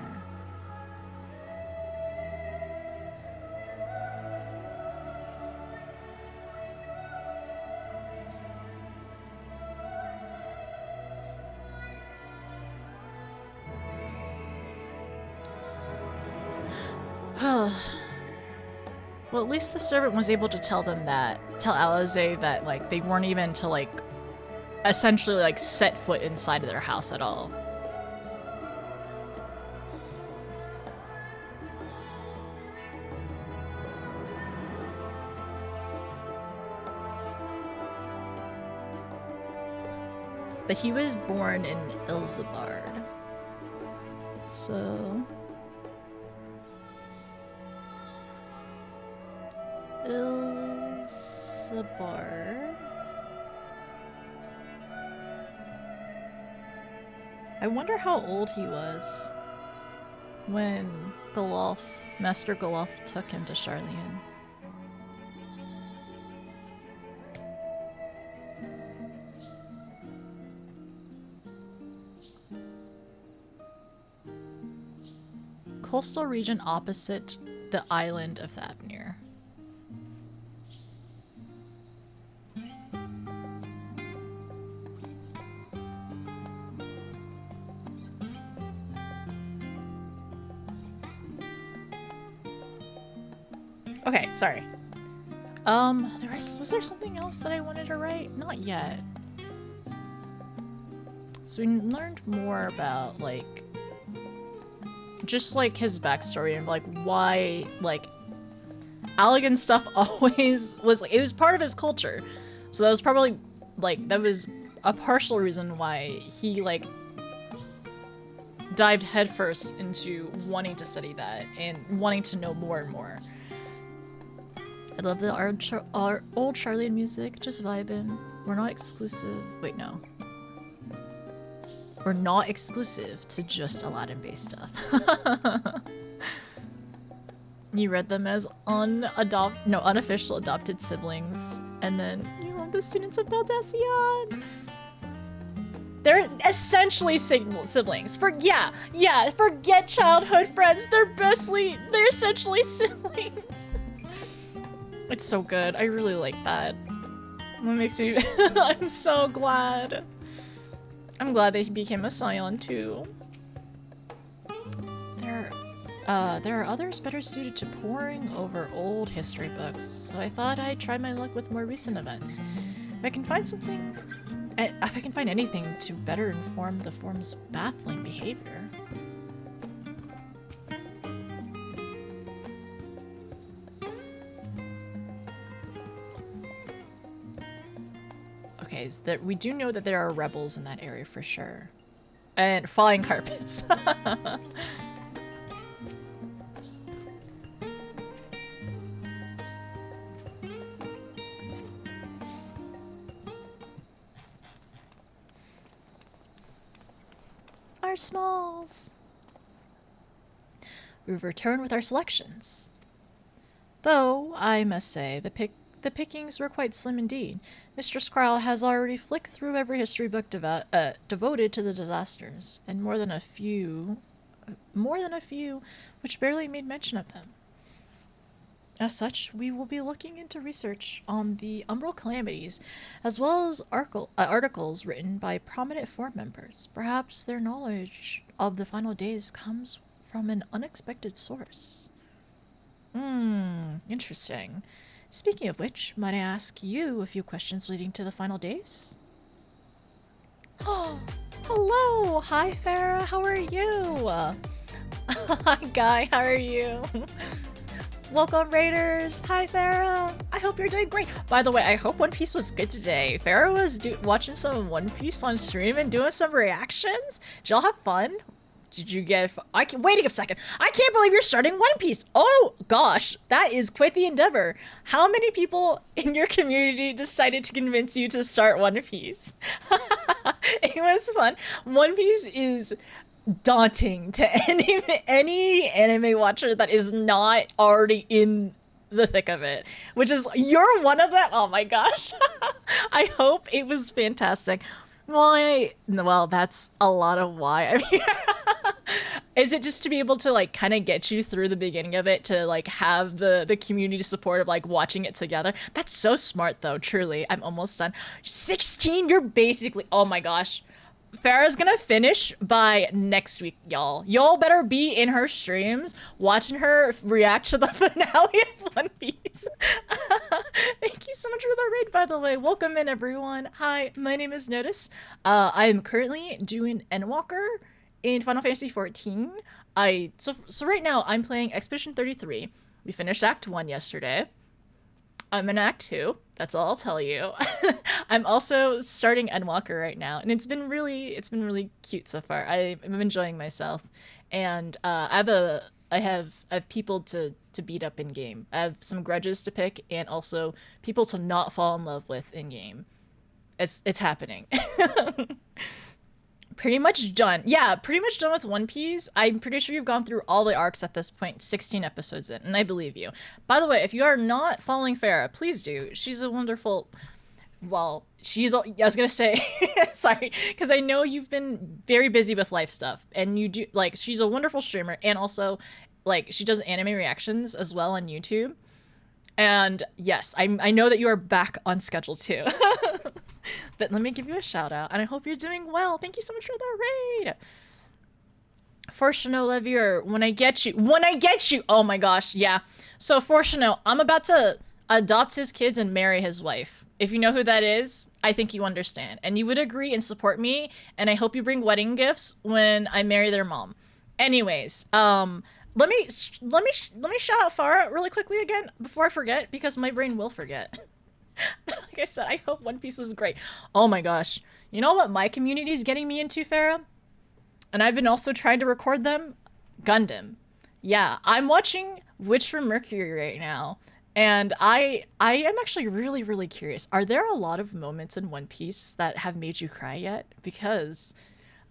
Well, at least the servant was able to tell Alize that, like, they weren't even to, like, essentially, like, set foot inside of their house at all. But he was born in Ilzabard. So... Ilzabard... I wonder how old he was when Master Golov took him to Charlian. Coastal region opposite the island of Thabnir. Okay, sorry. Was there something else that I wanted to write? Not yet. So we learned more about, like, just, like, his backstory and, like, why, like, Allegan stuff always was, like, it was part of his culture. So that was probably, like, that was a partial reason why he, like, dived headfirst into wanting to study that and wanting to know more and more. I love the our old Charlian music, just vibing. We're not exclusive. Wait, no. We're not exclusive to just Aladdin-based stuff. You read them as unofficial adopted siblings, and then you love the students of Baldesion. They're essentially siblings. Forget childhood friends. They're essentially siblings. It's so good. I really like that. That makes me... I'm so glad. I'm glad that he became a scion too. There are others better suited to poring over old history books, so I thought I'd try my luck with more recent events. If I can find anything to better inform the form's baffling behavior. Okay, is that we do know that there are rebels in that area for sure. And flying carpets. Our smalls. We've returned with our selections. Though, I must say, the pickings were quite slim indeed. Mistress Kryle has already flicked through every history book devoted to the disasters, and more than a few which barely made mention of them. As such, we will be looking into research on the Umbral calamities, as well as articles written by prominent Form members. Perhaps their knowledge of the final days comes from an unexpected source. Interesting. Speaking of which, might I ask you a few questions leading to the final days? Oh, hello! Hi, Farah, how are you? Hi, Guy, how are you? Welcome, Raiders! Hi, Farah! I hope you're doing great! By the way, I hope One Piece was good today. Farah was watching some One Piece on stream and doing some reactions. Did y'all have fun? Did you get... wait a second. I can't believe you're starting One Piece. Oh, gosh. That is quite the endeavor. How many people in your community decided to convince you to start One Piece? It was fun. One Piece is daunting to any anime watcher that is not already in the thick of it. Which is... You're one of them? Oh, my gosh. I hope it was fantastic. Why? Well, that's a lot of why. I mean... Is it just to be able to, like, kind of get you through the beginning of it, to, like, have the community support of, like, watching it together? That's so smart, though, truly. I'm almost done. 16? You're basically... Oh, my gosh. Farrah's gonna finish by next week, y'all. Y'all better be in her streams watching her react to the finale of One Piece. Thank you so much for the raid, by the way. Welcome in, everyone. Hi, my name is Notice. I'm currently doing Endwalker in Final Fantasy XIV. So right now I'm playing Expedition 33. We finished Act 1 yesterday. I'm in Act 2. That's all I'll tell you. I'm also starting Endwalker right now, and it's been really cute so far. I'm enjoying myself, and I have people to beat up in game. I have some grudges to pick, and also people to not fall in love with in game. It's happening. Pretty much done. Yeah, pretty much done with One Piece. I'm pretty sure you've gone through all the arcs at this point, 16 episodes in, and I believe you. By the way, if you are not following Farrah, please do. She's a wonderful... Well, I was gonna say... Sorry, because I know you've been very busy with life stuff, and you do... Like, she's a wonderful streamer, and also, like, she does anime reactions as well on YouTube. And yes, I know that you are back on schedule, too. But let me give you a shout out, and I hope you're doing well. Thank you so much for the raid. For Chanel Levier, when I get you. Oh my gosh, yeah. So for Chanel, I'm about to adopt his kids and marry his wife. If you know who that is, I think you understand, and you would agree and support me. And I hope you bring wedding gifts when I marry their mom. Anyways, let me shout out Farah really quickly again before I forget, because my brain will forget. Like I said, I hope One Piece is great. Oh my gosh. You know what my community is getting me into, Farah? And I've been also trying to record them? Gundam. Yeah, I'm watching Witch from Mercury right now. And I am actually really curious. Are there a lot of moments in One Piece that have made you cry yet? Because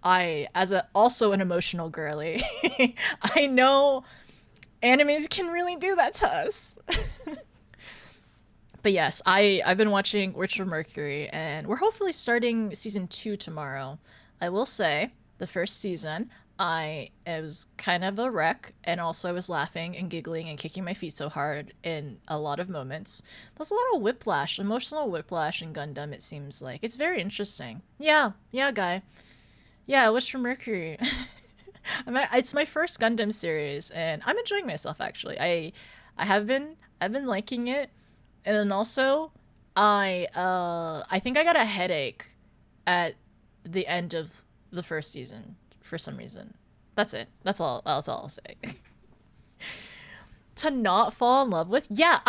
also an emotional girly, I know animes can really do that to us. But yes, I've been watching Witch from Mercury, and we're hopefully starting season 2 tomorrow. I will say, the first season, it was kind of a wreck, and also I was laughing and giggling and kicking my feet so hard in a lot of moments. There's a lot of whiplash, emotional whiplash in Gundam, it seems like. It's very interesting. Yeah, guy. Yeah, Witch from Mercury. It's my first Gundam series, and I'm enjoying myself, actually. I've been liking it. And then also, I think I got a headache at the end of the first season for some reason. That's it. That's all I'll say. To not fall in love with? Yeah,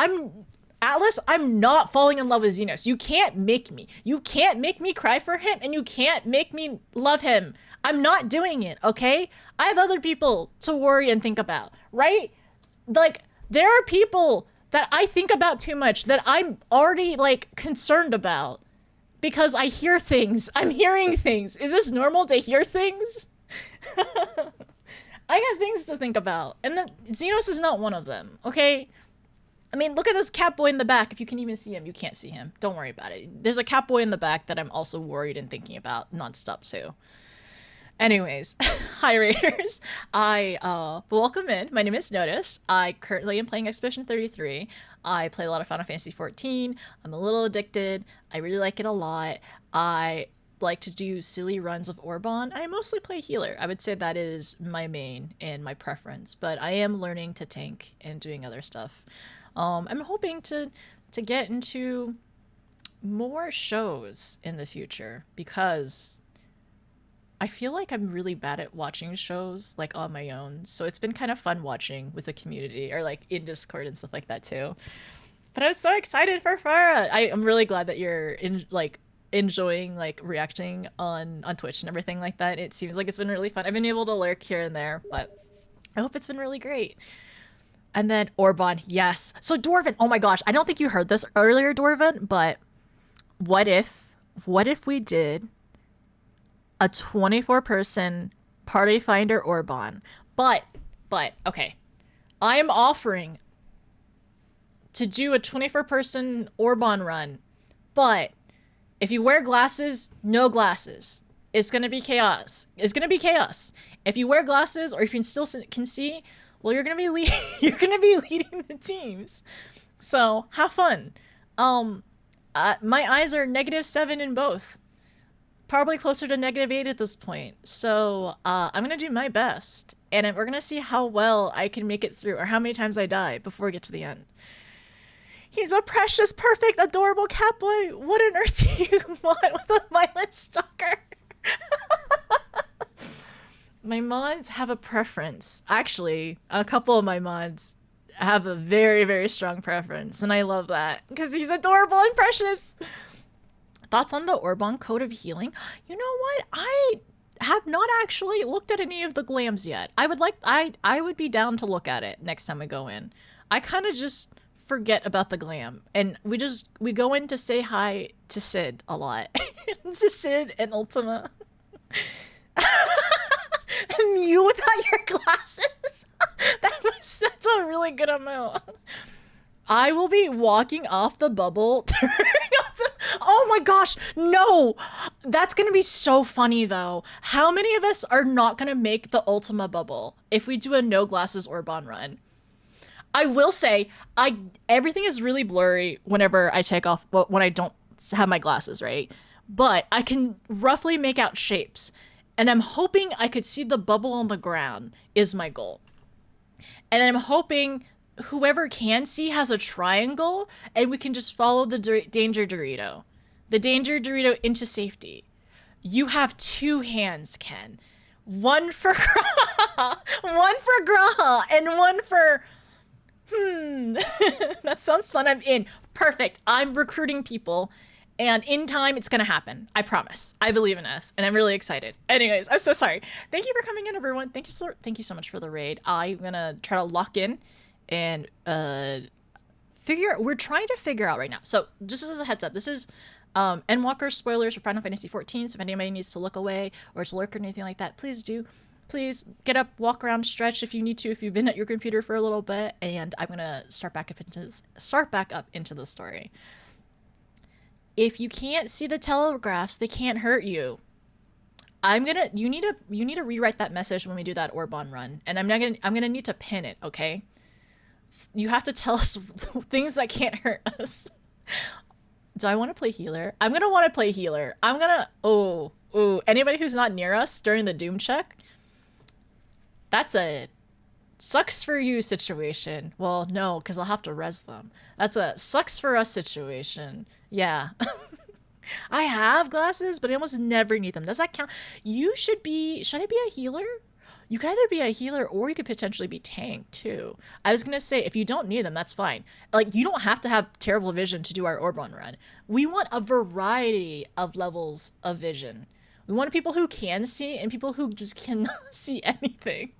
Atlas, I'm not falling in love with Xenos. You can't make me. You can't make me cry for him, and you can't make me love him. I'm not doing it, okay? I have other people to worry and think about, right? Like, there are people that I think about too much, that I'm already, like, concerned about. Because I hear things. I'm hearing things. Is this normal to hear things? I got things to think about. And Xenos is not one of them, okay? I mean, look at this cat boy in the back. If you can even see him, you can't see him. Don't worry about it. There's a cat boy in the back that I'm also worried and thinking about nonstop, too. Anyways, hi Raiders. Welcome in. My name is Notice. I currently am playing Expedition 33. I play a lot of Final Fantasy 14. I'm a little addicted. I really like it a lot. I like to do silly runs of Orbon. I mostly play healer. I would say that is my main and my preference, but I am learning to tank and doing other stuff. I'm hoping to get into more shows in the future, because I feel like I'm really bad at watching shows, like, on my own. So it's been kind of fun watching with a community, or, like, in Discord and stuff like that, too. But I was so excited for Farah. I'm really glad that you're, enjoying, like, reacting on Twitch and everything like that. It seems like it's been really fun. I've been able to lurk here and there, but I hope it's been really great. And then Orbon, yes. So Dwarven, oh my gosh. I don't think you heard this earlier, Dwarven, but what if we did a 24-person party finder Orbon? But okay, I am offering to do a 24-person Orbon run, but if you wear glasses, no glasses. It's gonna be chaos. It's gonna be chaos. If you wear glasses, or if you can see, well, you're gonna be leading the teams. So have fun. My eyes are -7 in both. probably closer to -8 at this point. So I'm gonna do my best, and we're gonna see how well I can make it through, or how many times I die before we get to the end. He's a precious, perfect, adorable cat boy. What on earth do you want with a violent stalker? My mods have a preference. Actually, a couple of my mods have a very, very strong preference, and I love that because he's adorable and precious. Thoughts on the Orban Code of Healing? You know what? I have not actually looked at any of the glams yet. I would be down to look at it next time we go in. I kind of just forget about the glam, and we go in to say hi to Sid a lot. To Sid and Ultima. And you without your glasses. That's a really good amount. I will be walking off the bubble. Oh my gosh, no! That's gonna be so funny though. How many of us are not gonna make the Ultima bubble if we do a no glasses Orban run? I will say, everything is really blurry whenever I take off, when I don't have my glasses, right? But I can roughly make out shapes. And I'm hoping I could see the bubble on the ground is my goal. And I'm hoping whoever can see has a triangle, and we can just follow the Danger Dorito. The Danger Dorito into safety. You have 2 hands, Ken. One for Graha, one for Graha, and one for... That sounds fun. I'm in. Perfect. I'm recruiting people. And in time, it's going to happen. I promise. I believe in us. And I'm really excited. Anyways, I'm so sorry. Thank you for coming in, everyone. Thank you so much for the raid. I'm going to try to lock in and we're trying to figure out right now. So just as a heads up, this is Endwalker spoilers for Final Fantasy 14. So if anybody needs to look away or to lurk or anything like that, please do. Please get up, walk around, stretch if you need to, if you've been at your computer for a little bit. And I'm going to start back up into the story. If you can't see the telegraphs, they can't hurt you. You need to rewrite that message when we do that Orban run, and I'm gonna need to pin it, okay? You have to tell us things that can't hurt us. Do I want to play healer? I'm gonna want to play healer. Anybody who's not near us during the doom check, that's a sucks for you situation. Well, no, because I'll have to res them. That's a sucks for us situation. Yeah. I have glasses, but I almost never need them. Does that count? Should I be a healer? You could either be a healer or you could potentially be tank too. I was gonna say, if you don't need them, that's fine. Like, you don't have to have terrible vision to do our Orban run. We want a variety of levels of vision. We want people who can see and people who just cannot see anything.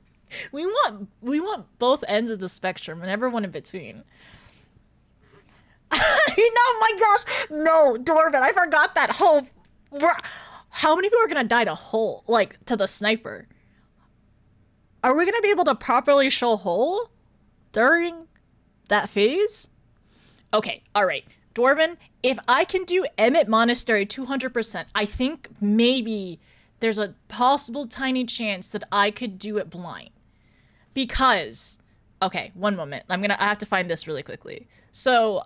We want both ends of the spectrum and everyone in between. No, my gosh, no, Dwarven, I forgot that whole. How many people are gonna die to the sniper? Are we gonna be able to properly show hole during that phase? Okay, all right, Dwarven. If I can do Emmett Monastery 200%, I think maybe there's a possible tiny chance that I could do it blind. Because, okay, one moment. I have to find this really quickly. So,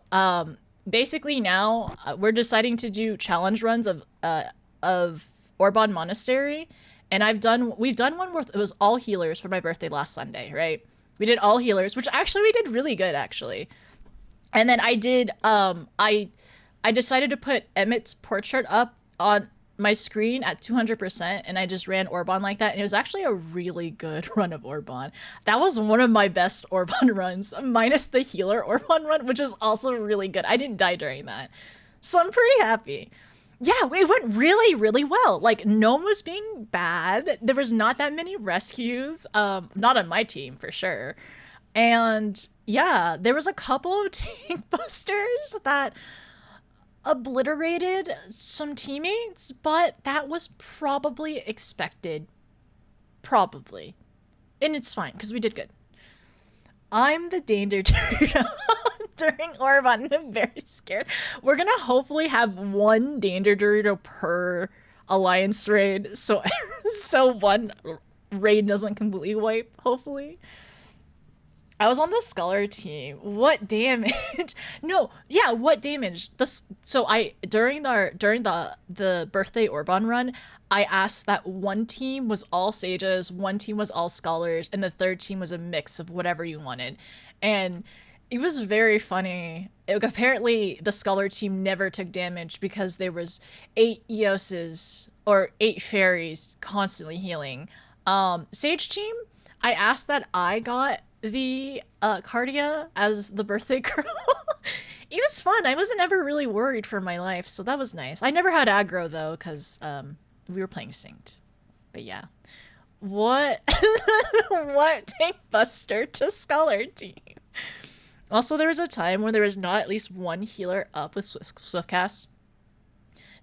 basically now we're deciding to do challenge runs of Orban Monastery, and we've done one where it was all healers for my birthday last Sunday, right? We did all healers, which actually we did really good actually. And then I did I decided to put Emmett's portrait up on my screen at 200%, and I just ran Orban like that, and it was actually a really good run of Orban. That was one of my best Orban runs, minus the healer Orban run, which is also really good. I didn't die during that, so I'm pretty happy. Yeah, it went really, really well. Like, no one was being bad. There was not that many rescues, not on my team for sure. And yeah, there was a couple of tank busters that obliterated some teammates, but that was probably expected. Probably. And it's fine, because we did good. I'm the danger during Orban. I'm very scared. We're gonna hopefully have one danger Dorito per alliance raid, so one raid doesn't completely wipe, hopefully. I was on the Scholar team. What damage? No, yeah, what damage? So I during the birthday Orban run, I asked that one team was all sages, one team was all scholars, and the third team was a mix of whatever you wanted. And it was very funny. Apparently the scholar team never took damage because there was 8 Eoses or 8 fairies constantly healing. Sage team, I asked that I got the Cardia as the birthday girl. It was fun. I wasn't ever really worried for my life, so that was nice. I never had aggro though, because we were playing synced. But yeah. What what tank buster to scholar team? Also, there was a time when there was not at least one healer up with Swiftcast.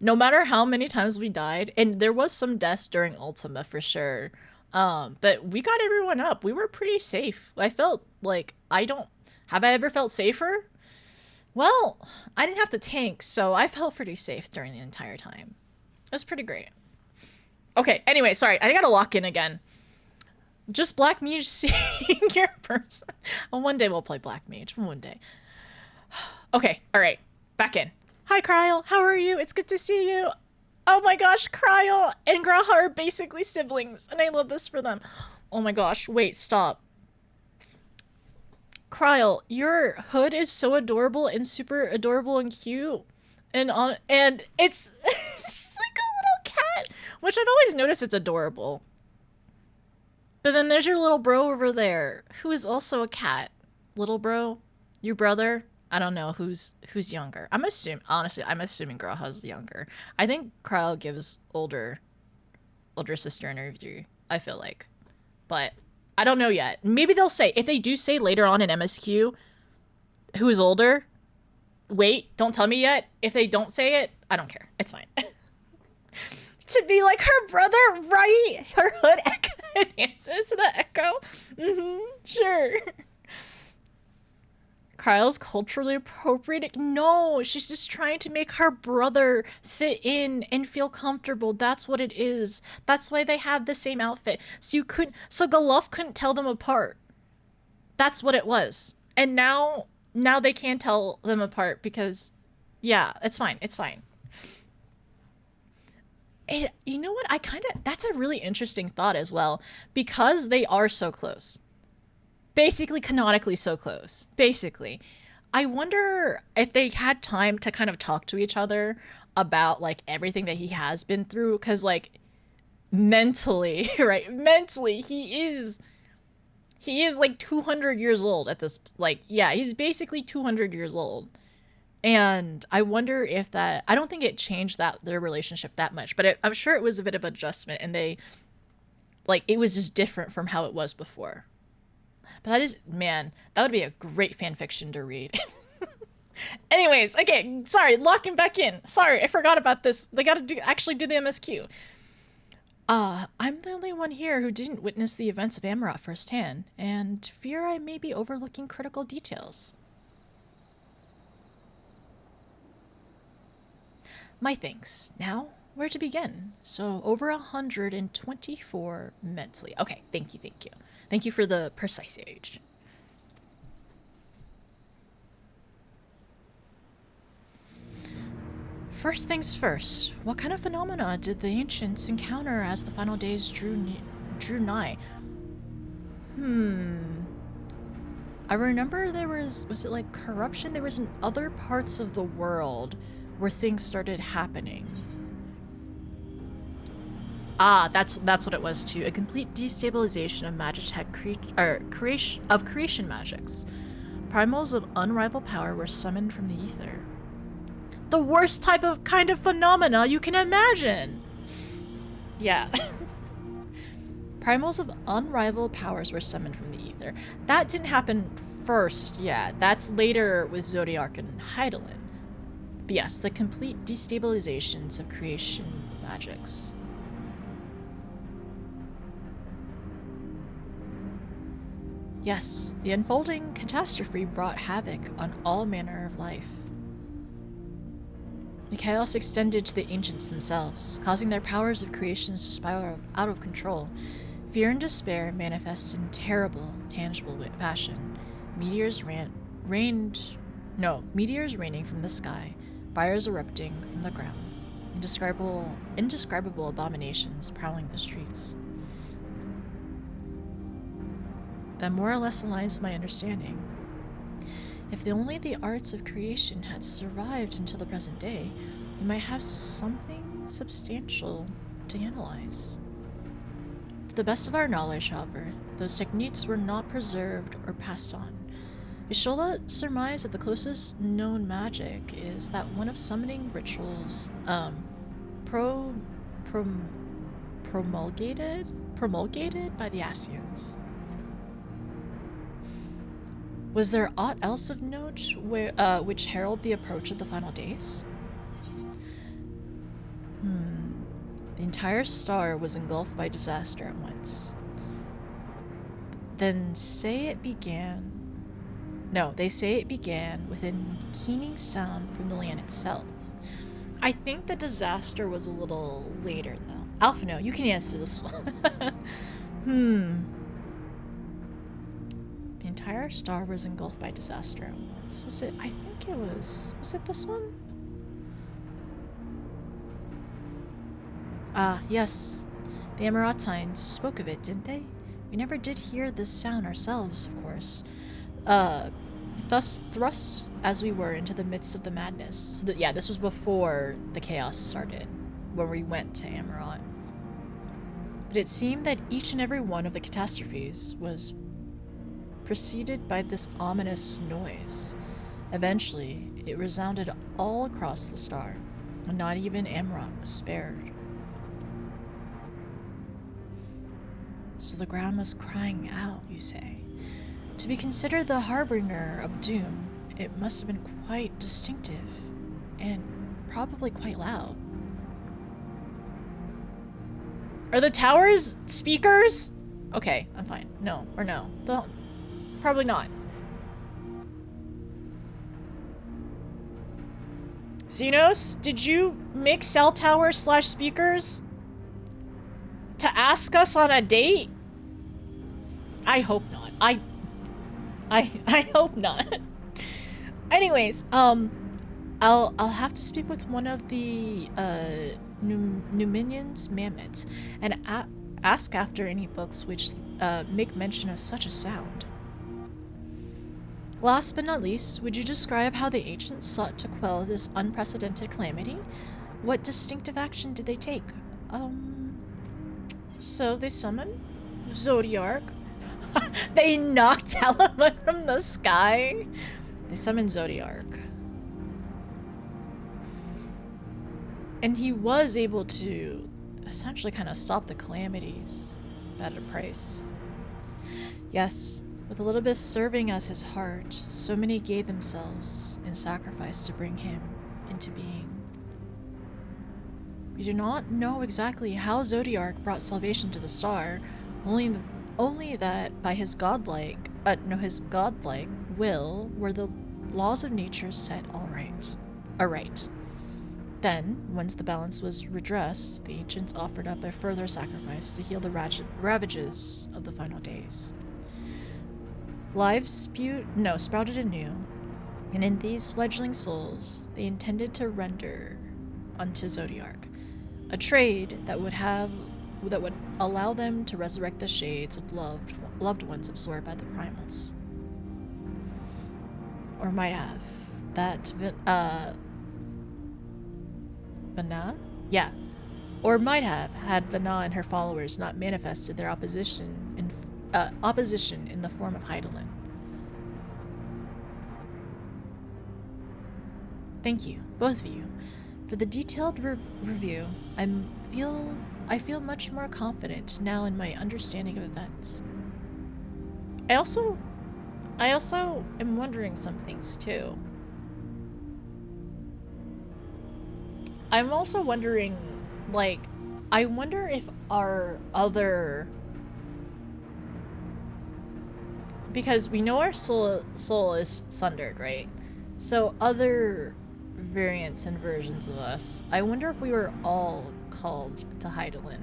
No matter how many times we died, and there was some deaths during Ultima for sure. But we got everyone up. We were pretty safe. I felt like have I ever felt safer? Well, I didn't have to tank, so I felt pretty safe during the entire time. It was pretty great. Okay, anyway, sorry, I gotta lock in again. Just Black Mage senior person. Oh, one day we'll play Black Mage. One day. Okay, alright, back in. Hi, Kryl, how are you? It's good to see you. Oh my gosh, Kryl and Graha are basically siblings, and I love this for them. Oh my gosh, wait, stop. Kryl, your hood is so adorable and super adorable and cute. And it's just like a little cat, which I've always noticed it's adorable. But then there's your little bro over there, who is also a cat. Little bro? Your brother? I don't know who's younger. Honestly, I'm assuming Graha's younger. I think Kryl gives older sister energy, I feel like. But I don't know yet. Maybe they'll say, if they do say later on in MSQ who's older, wait, don't tell me yet. If they don't say it, I don't care. It's fine. To be like her brother, right? Her hood enhances the echo. Sure. Kryl's culturally appropriate. No, she's just trying to make her brother fit in and feel comfortable. That's what it is. That's why they have the same outfit. So Galuf couldn't tell them apart. That's what it was. And now they can't tell them apart because, yeah, it's fine. It's fine. And you know what? That's a really interesting thought as well, because they are so close. Basically, canonically so close. Basically. I wonder if they had time to kind of talk to each other about, like, everything that he has been through, because, like, mentally, right? Mentally, he is, like, 200 years old at this, like, yeah, he's basically 200 years old. And I wonder if I don't think it changed their relationship that much, but I'm sure it was a bit of adjustment, and it was just different from how it was before. But that would be a great fan fiction to read. Anyways, okay, sorry, locking back in. Sorry, I forgot about this. They gotta actually do the MSQ. I'm the only one here who didn't witness the events of Amarat firsthand, and fear I may be overlooking critical details. My thanks. Now, where to begin? So, over 124 mentally. Okay, thank you. Thank you for the precise age. First things first, what kind of phenomena did the ancients encounter as the final days drew nigh? I remember was it like corruption? There was in other parts of the world where things started happening. That's what it was too. A complete destabilization of Magitech creation magics. Primals of unrivaled power were summoned from the ether. The worst kind of phenomena you can imagine. Yeah. Primals of unrivaled powers were summoned from the ether. That didn't happen first, yeah. That's later with Zodiac and Heidelin. But yes, the complete destabilizations of creation magics. Yes, the unfolding catastrophe brought havoc on all manner of life. The chaos extended to the ancients themselves, causing their powers of creations to spiral out of control. Fear and despair manifest in terrible, tangible fashion. Meteors raining from the sky, fires erupting from the ground, indescribable abominations prowling the streets. That more or less aligns with my understanding. If only the arts of creation had survived until the present day, we might have something substantial to analyze. To the best of our knowledge, however, those techniques were not preserved or passed on. Ishola surmised that the closest known magic is that one of summoning rituals promulgated by the Asians. Was there aught else of note which heralded the approach of the final days? The entire star was engulfed by disaster at once. They say it began within keening sound from the land itself. I think the disaster was a little later, though. Alphino, you can answer this one. The entire star was engulfed by disaster at once. Was it? I think it was. Was it this one? Ah, yes. The Emeratines spoke of it, didn't they? We never did hear this sound ourselves, of course. Thus thrust as we were into the midst of the madness. So yeah, this was before the chaos started, when we went to Amarat. But it seemed that each and every one of the catastrophes was preceded by this ominous noise. Eventually, it resounded all across the star, and not even Amarat was spared. So the ground was crying out, you say. To be considered the harbinger of doom, it must have been quite distinctive, and probably quite loud. Are the towers speakers? Okay, I'm fine. No, or no. Don't. Probably not. Xenos, did you make cell towers / speakers to ask us on a date? I hope not. I hope not. Anyways, I'll have to speak with one of the Numinians Mammoths and ask after any books which make mention of such a sound. Last but not least, would you describe how the ancients sought to quell this unprecedented calamity? What distinctive action did they take? So they summoned Zodiark. They knocked Alamut from the sky. They summoned Zodiark. And he was able to essentially kind of stop the calamities at a price. Yes, with a little bit serving as his heart, so many gave themselves in sacrifice to bring him into being. We do not know exactly how Zodiark brought salvation to the star, only that by his godlike will were the laws of nature set aright. Then, once the balance was redressed, the ancients offered up a further sacrifice to heal the ravages of the final days. Lives sprouted anew, and in these fledgling souls, they intended to render unto Zodiark a trade that would allow them to resurrect the shades of loved ones absorbed by the primals. Or might have. That Vana? Yeah. Or might have, had Vana and her followers not manifested their opposition in the form of Heidelin. Thank you, both of you, for the detailed review. I feel much more confident now in my understanding of events. I also am wondering some things too. I'm also wondering, like, I wonder if our other, because we know our soul is sundered, right? So other variants and versions of us, I wonder if we were all called to Heidelin.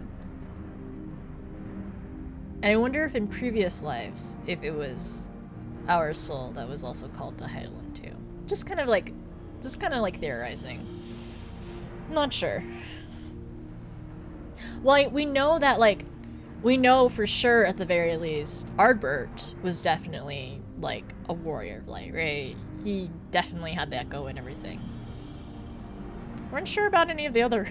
And I wonder if in previous lives, if it was our soul that was also called to Highland too. Just kind of like theorizing. Not sure. Well, we know that, like, we know for sure at the very least, Ardbert was definitely, like, a warrior of light, right? He definitely had that go and everything. We're unsure about any of the other,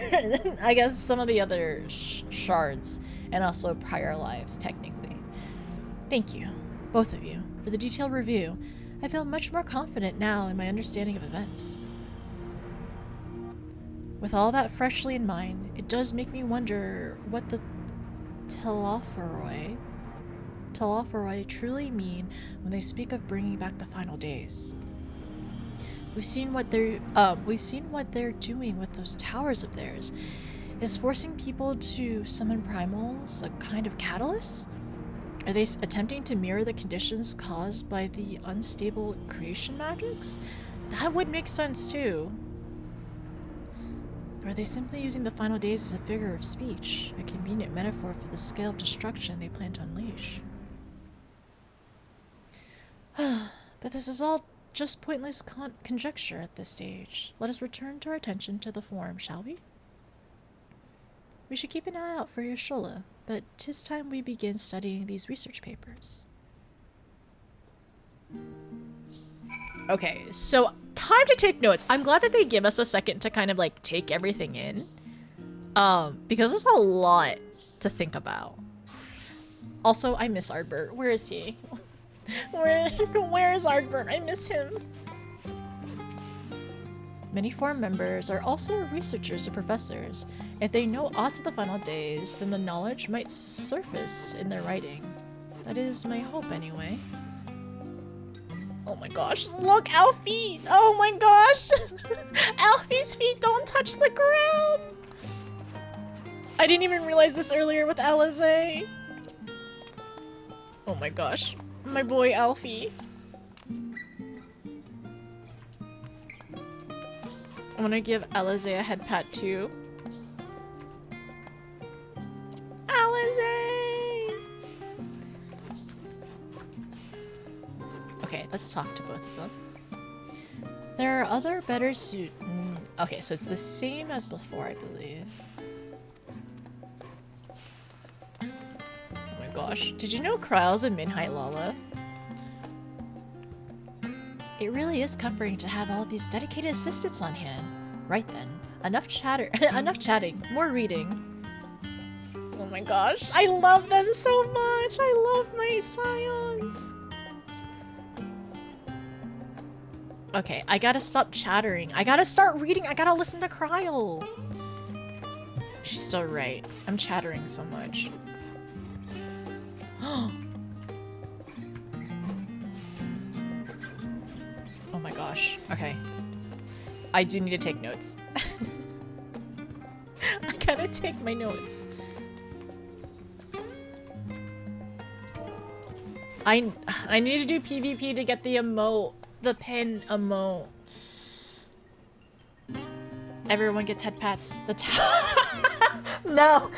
I guess some of the other shards, and also prior lives, technically. Thank you, both of you, for the detailed review. I feel much more confident now in my understanding of events. With all that freshly in mind, it does make me wonder what the Telophoroi truly mean when they speak of bringing back the final days. We've seen what they're doing with those towers of theirs. Is forcing people to summon primals a kind of catalyst? Are they attempting to mirror the conditions caused by the unstable creation magics? That would make sense too. Or are they simply using the final days as a figure of speech, a convenient metaphor for the scale of destruction they plan to unleash? But this is all just pointless conjecture at this stage. Let us return to our attention to the form, shall we? We should keep an eye out for your Shola, but 'tis time we begin studying these research papers. Okay, so time to take notes. I'm glad that they give us a second to kind of like take everything in. Because there's a lot to think about. Also, I miss Ardbert. Where is he? Where is Ardbert? I miss him. Many forum members are also researchers or professors. If they know aught of the final days, then the knowledge might surface in their writing. That is my hope anyway. Oh my gosh, look, Alfie! Oh my gosh! Alfie's feet don't touch the ground! I didn't even realize this earlier with Alizé. Oh my gosh, my boy Alfie. I want to give Alizé a head pat too. Alizé! Okay, let's talk to both of them. There are other better suit. Okay, so it's the same as before, I believe. Oh my gosh. Did you know Kryle's a mid-height Lala? It really is comforting to have all these dedicated assistants on hand. Right then. Enough chatter. Enough chatting. More reading. Oh my gosh. I love them so much. I love my scions. Okay, I gotta stop chattering. I gotta start reading. I gotta listen to Kryle. She's so right. I'm chattering so much. Oh my gosh. Okay. I do need to take notes. I gotta take my notes. I need to do PvP to get the emote. The pin emote. Everyone gets head pats. No.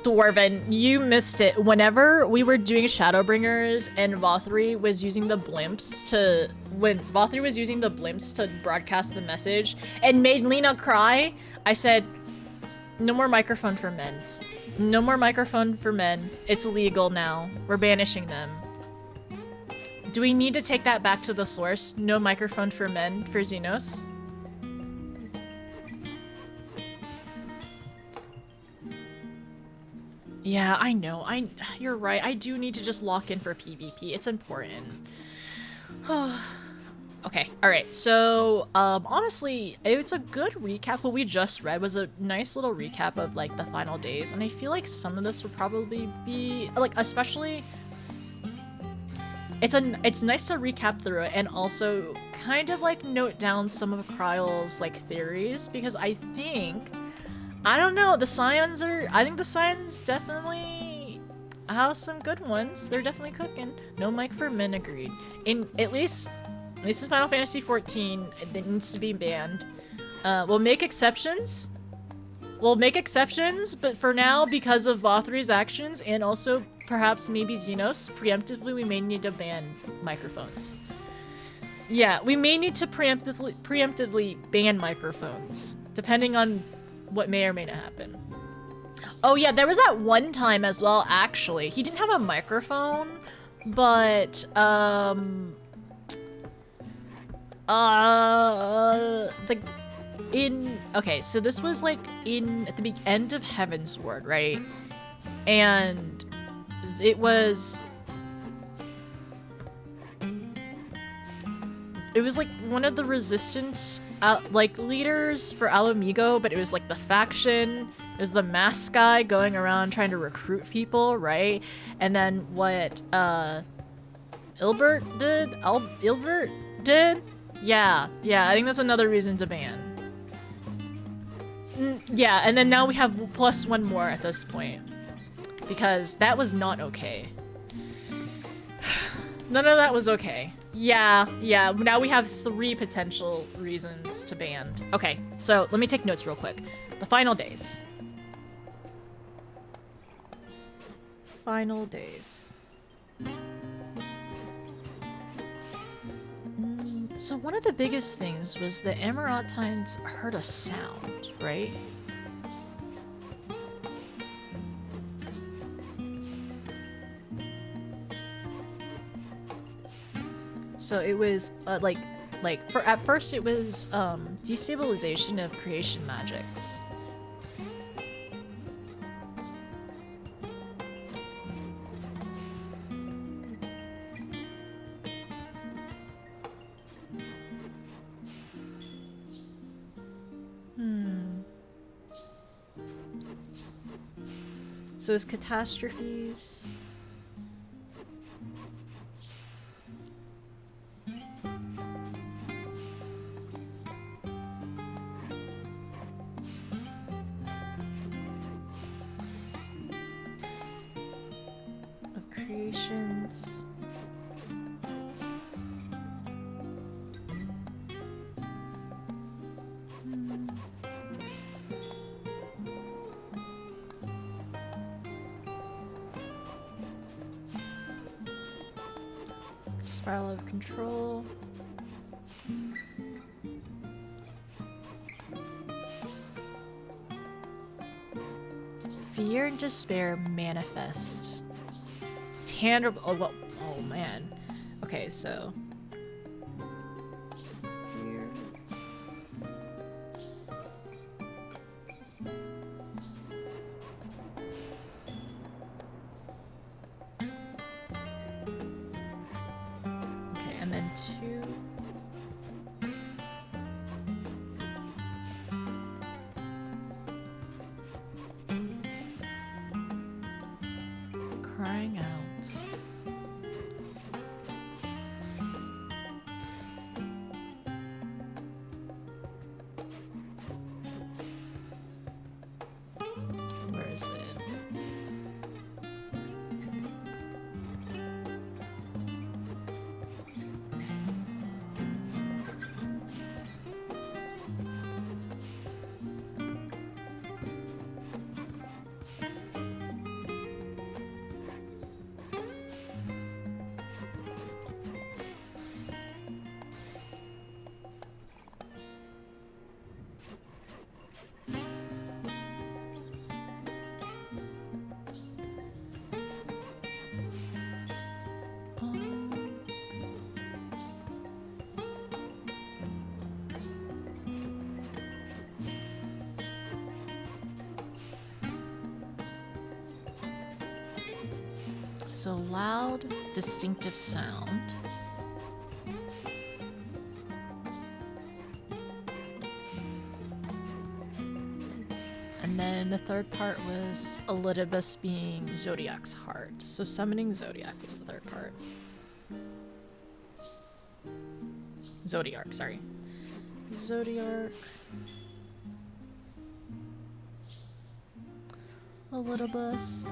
Dwarven, you missed it. Whenever we were doing Shadowbringers and Vothri was using the blimps to broadcast the message and made Lena cry, I said, no more microphone for men. No more microphone for men. It's illegal now. We're banishing them. Do we need to take that back to the source? No microphone for men for Xenos? Yeah, I know. You're right. I do need to just lock in for PvP. It's important. Okay, alright. So, honestly, it's a good recap. What we just read was a nice little recap of, like, the final days. And I feel like some of this would probably be, like, especially... It's nice to recap through it and also kind of like note down some of Kryle's like theories because I don't know, I think the Scions definitely have some good ones. They're definitely cooking. No mic for men, agreed. At least in Final Fantasy XIV, it needs to be banned. We'll make exceptions, but for now, because of Vothri's actions and also perhaps maybe Xenos. Preemptively, we may need to ban microphones. Yeah, we may need to preemptively ban microphones, depending on what may or may not happen. Oh yeah, there was that one time as well, actually. He didn't have a microphone, but, okay, so this was like at the end of Heaven's Ward, right? And it was like one of the resistance like leaders for Alamigo, but it was like the faction. It was the mask guy going around trying to recruit people, right? And then what Ilbert did? Yeah, I think that's another reason to ban. Yeah, and then now we have plus one more at this point. Because that was not okay. None of that was okay. Yeah, now we have 3 potential reasons to ban. Okay, so let me take notes real quick. The final days. Final days. So one of the biggest things was the Emeraldines heard a sound, right? So it was at first it was destabilization of creation magics. So it's catastrophes. Of creations. Spiral of control. Fear and despair manifest. Tangible. Oh, well, oh man. Okay, so. Fear. Okay, and then 2. Crying out. Where is it? So loud, distinctive sound. And then the third part was Elidibus being Zodiac's heart. So summoning Zodiac was the third part. Zodiarch, sorry. Zodiarch. Elidibus.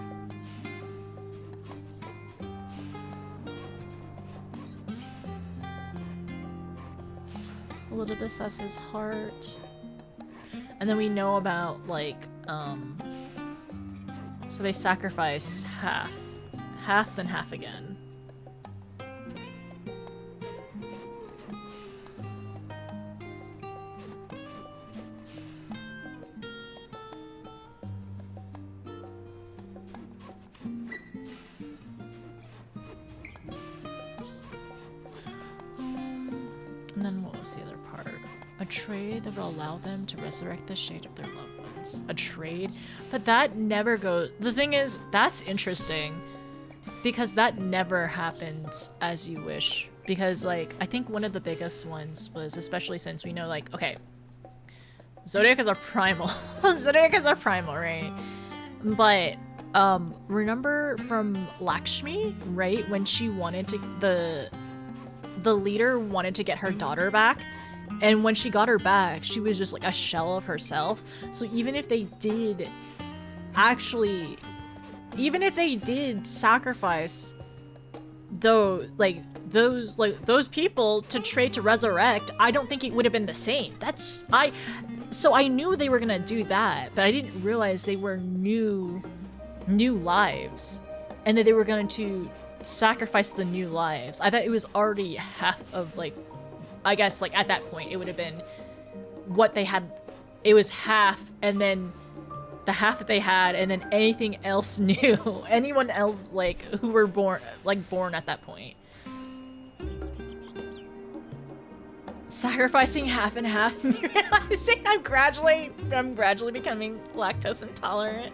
Elidibus as his heart. And then we know about, like, so they sacrificed half then half again. And then what was the other part? A trade that will allow them to resurrect the shade of their loved ones. A trade? But that never goes... The thing is, that's interesting. Because that never happens as you wish. Because, like, I think one of the biggest ones was, especially since we know, like, okay, Zodiac is our primal. Zodiac is our primal, right? But, remember from Lakshmi, right? When she wanted to... The leader wanted to get her daughter back, and when she got her back, she was just like a shell of herself. So even if they did actually, even if they did sacrifice those people to trade to resurrect, I don't think it would have been the same. So I knew they were gonna do that, but I didn't realize they were new lives, and that they were going to sacrifice the new lives. I thought it was already half of, like, I guess, like, at that point it would have been what they had. It was half, and then the half that they had, and then anything else new. Anyone else, like, who were born at that point. Sacrificing half and half. Realizing I'm gradually becoming lactose intolerant.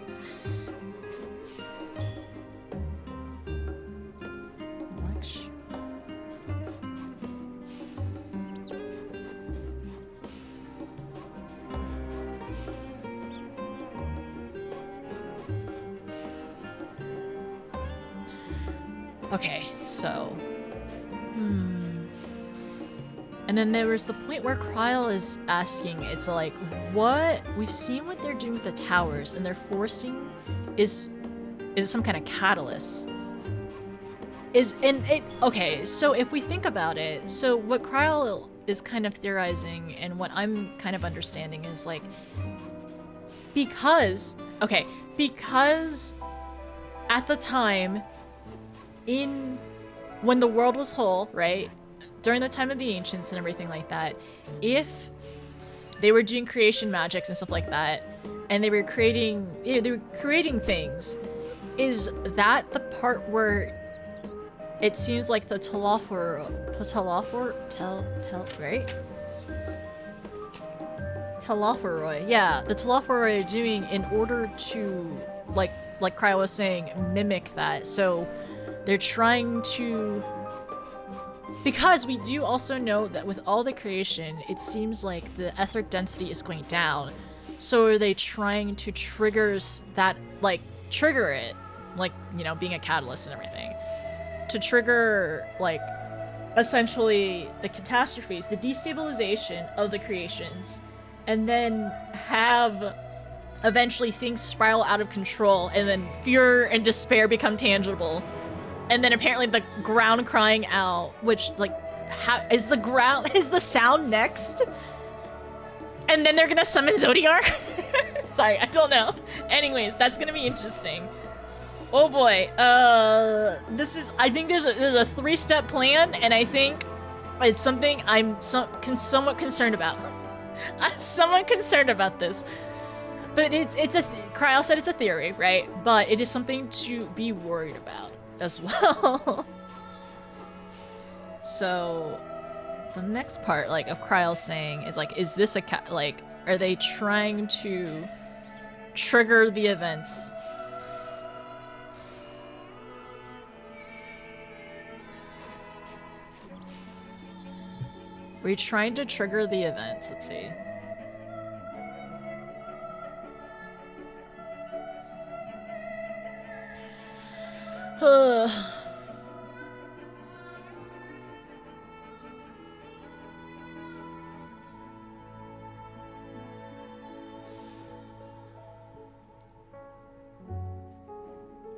Okay, so... And then there was the point where Kryl is asking, it's like, what? We've seen what they're doing with the towers, and they're forcing... Is it some kind of catalyst? Okay, so if we think about it, so what Kryl is kind of theorizing, and what I'm kind of understanding is, like... Because at the time... when the world was whole, right? During the time of the ancients and everything like that, if they were doing creation magics and stuff like that, and they were creating things, is that the part where it seems like the right? Telophoroi, yeah, the Telophoroi are doing in order to, like Cryo was saying, mimic that. So they're trying to... Because we do also know that with all the creation, it seems like the etheric density is going down. So are they trying to trigger that, like, trigger it, like, you know, being a catalyst and everything, to trigger, like, essentially the catastrophes, the destabilization of the creations, and then have eventually things spiral out of control, and then fear and despair become tangible. And then apparently the ground crying out, which, like, is the sound next? And then they're gonna summon Zodiac? Sorry, I don't know. Anyways, that's gonna be interesting. Oh boy, I think there's a 3-step plan, and I think it's something I'm somewhat concerned about. I'm somewhat concerned about this. But Cryo said it's a theory, right? But it is something to be worried about as well. So the next part, like, of Cryo saying is, like, is this are they trying to trigger the events? We're trying to trigger the events. Let's see.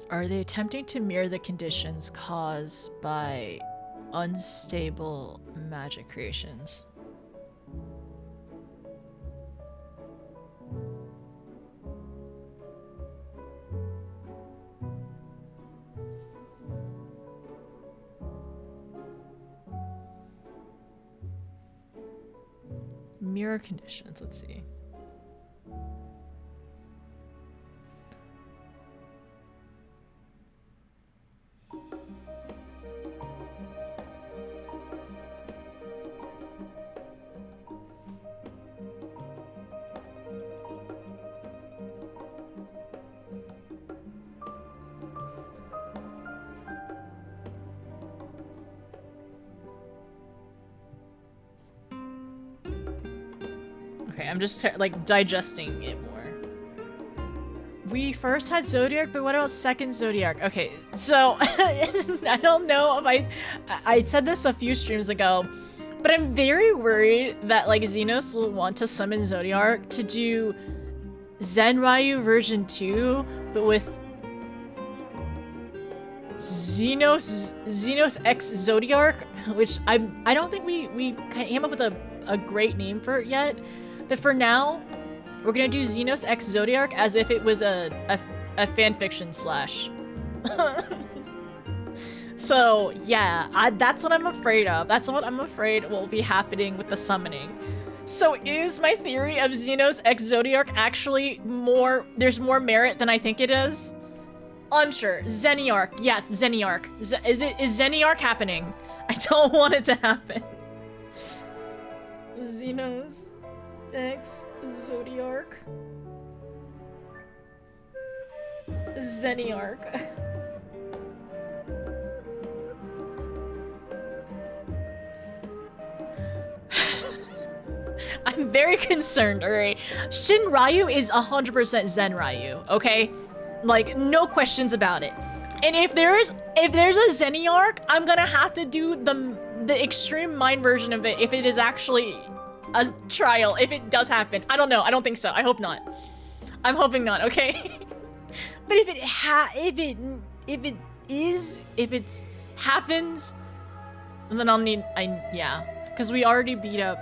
Are they attempting to mirror the conditions caused by unstable magic creations? Mirror conditions, let's see. Okay, I'm just like digesting it more. We first had Zodiac, but what about second Zodiac? Okay, so I don't know if I said this a few streams ago, but I'm very worried that like Xenos will want to summon Zodiac to do Zenryu version 2, but with Xenos X Zodiac, which I don't think we came up with a great name for it yet. But for now, we're gonna do Xenos X Zodiac as if it was a fanfiction slash. So yeah, that's what I'm afraid of. That's what I'm afraid will be happening with the summoning. So is my theory of Xenos X Zodiac actually there's more merit than I think it is? Unsure. Zeniarch. Yeah, Zeniarch. Is Zeniarch happening? I don't want it to happen. Xenos X Zodiac. Zeniarch. I'm very concerned, alright? Shinryu is 100% Zenryu, okay? Like, no questions about it. And if there's a Zeniarch, I'm gonna have to do the extreme mind version of it if it is actually a trial, if it does happen. I don't know, I don't think so. I hope not. I'm hoping not, okay? But if it happens, then I'll need, yeah. Because we already beat up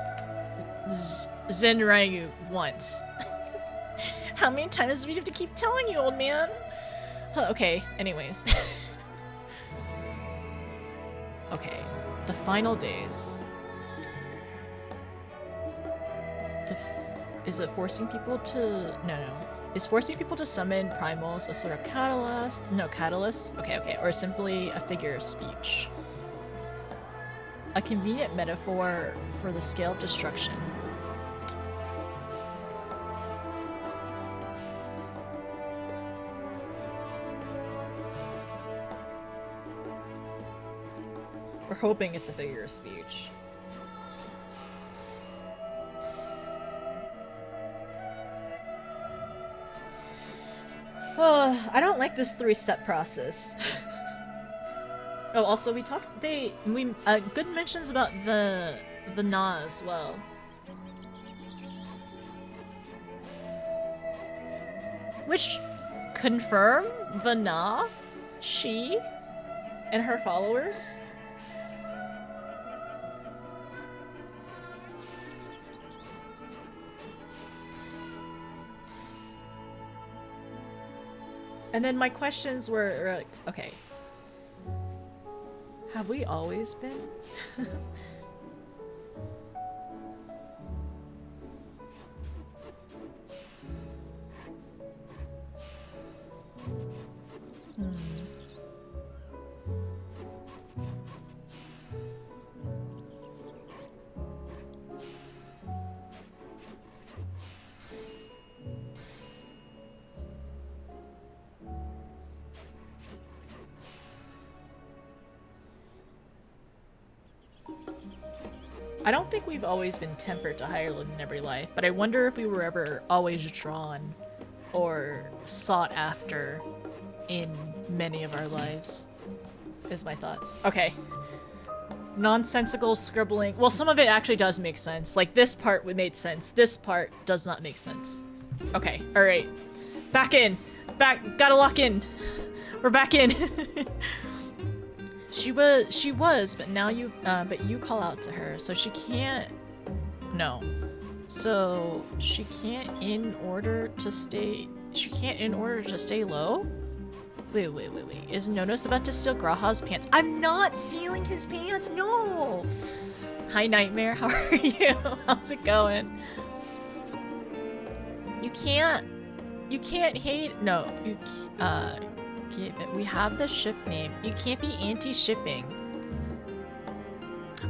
Zenryu once. How many times do we have to keep telling you, old man? Okay, anyways. Okay, the final days. Is it forcing people to... No. Is forcing people to summon primals a sort of catalyst? No, catalyst? Okay. Or simply a figure of speech. A convenient metaphor for the scale of destruction. We're hoping it's a figure of speech. Oh, I don't like this 3-step process. Oh, also we good mentions about the Na as well. Which confirm the Na, she, and her followers. And then my questions were like, okay. Have we always been? I don't think we've always been tempered to higher in every life, but I wonder if we were ever always drawn or sought after in many of our lives, is my thoughts. Okay. Nonsensical scribbling. Well, some of it actually does make sense. Like, this part made sense. This part does not make sense. Okay, alright. Back in. Gotta lock in. We're back in. She was, but now but you call out to her, so she can't, no. So, she can't in order to stay low? Wait. Is Nonos about to steal Graha's pants? I'm not stealing his pants, no! Hi, Nightmare. How are you? How's it going? You can't hate. No, you. We have the ship name. You can't be anti-shipping.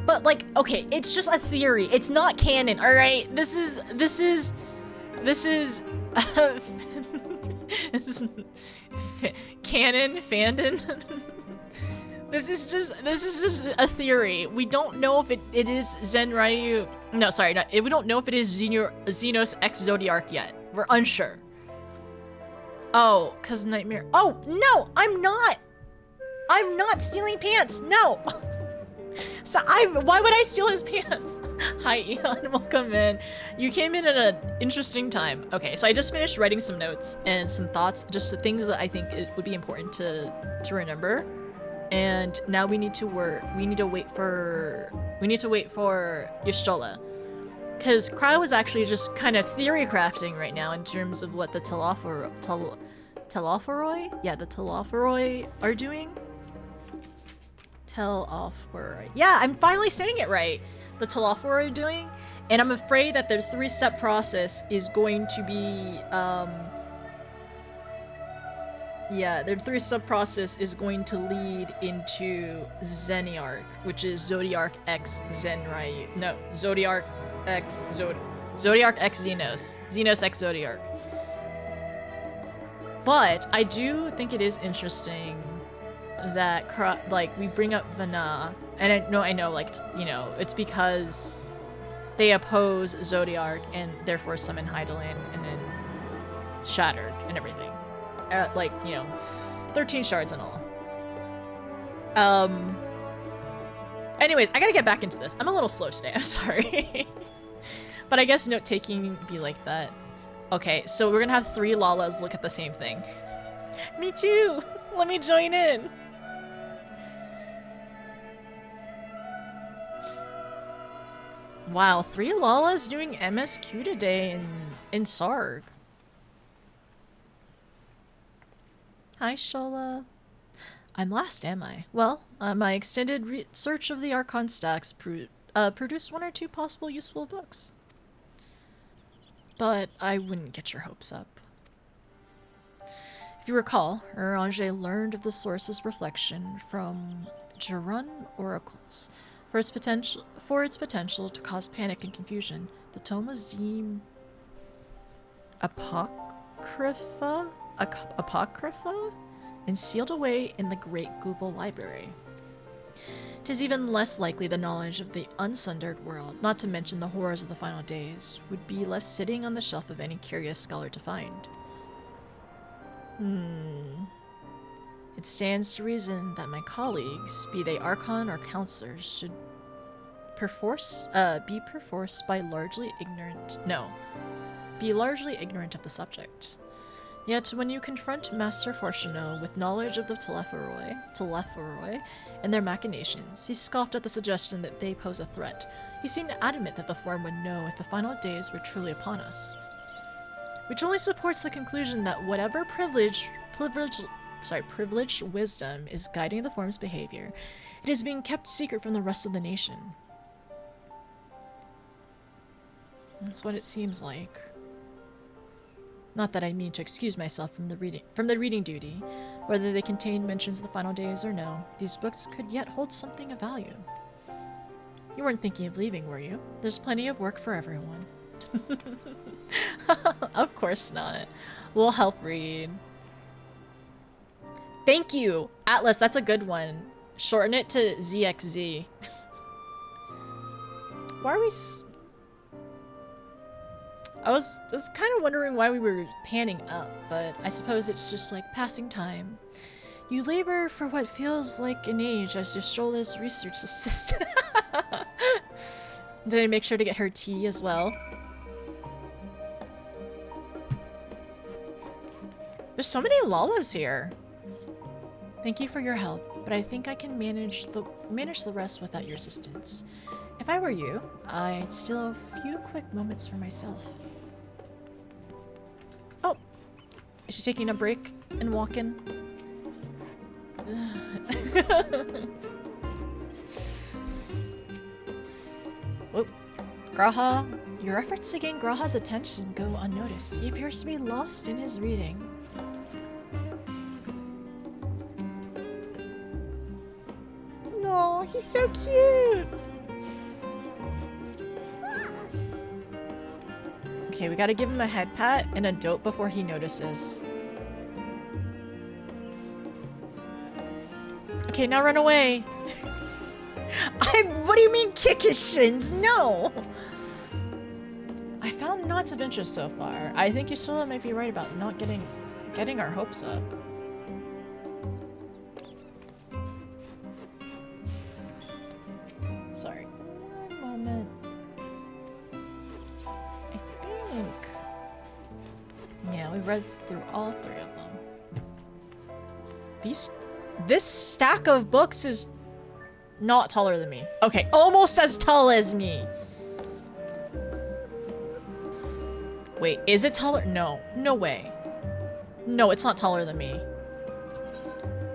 But like, okay, it's just a theory. It's not canon. All right. This is. Canon fandom. This is just a theory. We don't know if it is Zenryu. No, sorry, we don't know if it is Xenos X Zodiark yet. We're unsure. Oh, cause Nightmare. Oh no, I'm not stealing pants. No. So why would I steal his pants? Hi Eon, welcome in. You came in at an interesting time. Okay, so I just finished writing some notes and some thoughts, just the things that I think it would be important to remember. And now we need to wait for Y'shtola. Cause Cryo is actually just kind of theory crafting right now in terms of what the Telophoroi? Yeah, the Telophoroi are doing. Telophoroi. Yeah, I'm finally saying it right. The Telophoroi are doing. And I'm afraid that their 3-step process is going to be, yeah, their 3-step process is going to lead into Zeniarch, which is Zodiark X Zenryu. No, Zodiark X Zodiark X Xenos. Xenos X Zodiark. But I do think it is interesting that like we bring up Vana, and I know, like, you know, it's because they oppose Zodiark and therefore summon Hydaelyn and then Shattered and everything. Like, you know, 13 shards and all. Anyways, I gotta get back into this. I'm a little slow today, I'm sorry. But I guess note-taking be like that. Okay, so we're gonna have 3 Lalas look at the same thing. Me too! Let me join in! Wow, 3 Lalas doing MSQ today in Sarg. Hi, Shola. I'm last, am I? Well, my extended research of the Archon stacks produced 1 or 2 possible useful books. But I wouldn't get your hopes up. If you recall, Orange learned of the source's reflection from Jarun oracles. For its potential to cause panic and confusion, the tome was deemed apocrypha and sealed away in the Great Google Library. 'Tis even less likely the knowledge of the unsundered world, not to mention the horrors of the final days, would be left sitting on the shelf of any curious scholar to find. It stands to reason that my colleagues, be they Archon or counselors, should be largely ignorant of the subject. Yet when you confront Master Fortuno with knowledge of the Telophoroi and their machinations, he scoffed at the suggestion that they pose a threat. He seemed adamant that the Form would know if the final days were truly upon us. Which only supports the conclusion that whatever privileged wisdom is guiding the Form's behavior, it is being kept secret from the rest of the nation. That's what it seems like. Not that I mean to excuse myself from the reading duty. Whether they contain mentions of the final days or no, these books could yet hold something of value. You weren't thinking of leaving, were you? There's plenty of work for everyone. Of course not. We'll help read. Thank you, Atlas. That's a good one. Shorten it to ZXZ. Why are we... I was kind of wondering why we were panning up, but I suppose it's just like passing time. You labor for what feels like an age as Y'shtola's research assistant. Did I make sure to get her tea as well? There's so many Lalas here. Thank you for your help, but I think I can manage the rest without your assistance. If I were you, I'd steal a few quick moments for myself. Oh, is she taking a break and walking? Graha, your efforts to gain Graha's attention go unnoticed. He appears to be lost in his reading. No, he's so cute. Okay, we gotta give him a head pat and a dope before he notices. Okay, now run away. What do you mean kick his shins? No! I found lots of interest so far. I think Yusula might be right about not getting our hopes up. Sorry. One moment. I think... Yeah, we read through all 3 of them. This stack of books is not taller than me. Okay, almost as tall as me. Wait, is it taller? No, no way. No, it's not taller than me.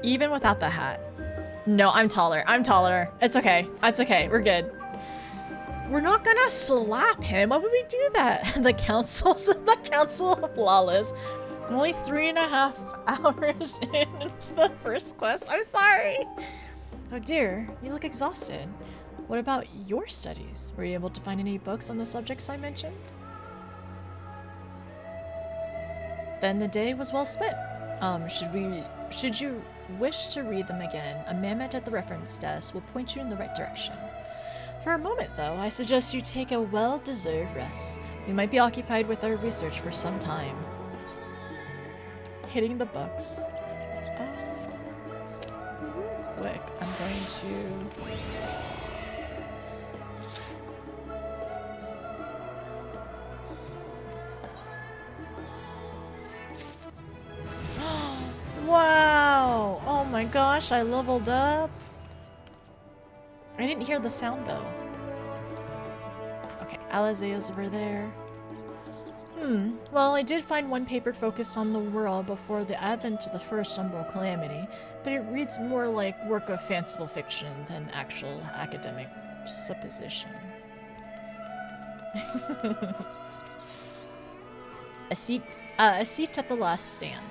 Even without the hat. No, I'm taller. I'm taller. It's okay. It's okay. We're good. We're not gonna slap him. Why would we do that? The Council of Lawless. I'm only 3.5 hours in. It's the first quest. I'm sorry. Oh dear, you look exhausted. What about your studies? Were you able to find any books on the subjects I mentioned? Then the day was well spent. Should you wish to read them again, a mammoth at the reference desk will point you in the right direction. For a moment, though, I suggest you take a well-deserved rest. We might be occupied with our research for some time. Hitting the books. Real quick, I'm going to... Wow! Oh my gosh, I leveled up. I didn't hear the sound though. Okay, Alizea's over there. Well, I did find one paper focused on the world before the advent of the first umbral calamity, but it reads more like work of fanciful fiction than actual academic supposition. A seat at the last stand.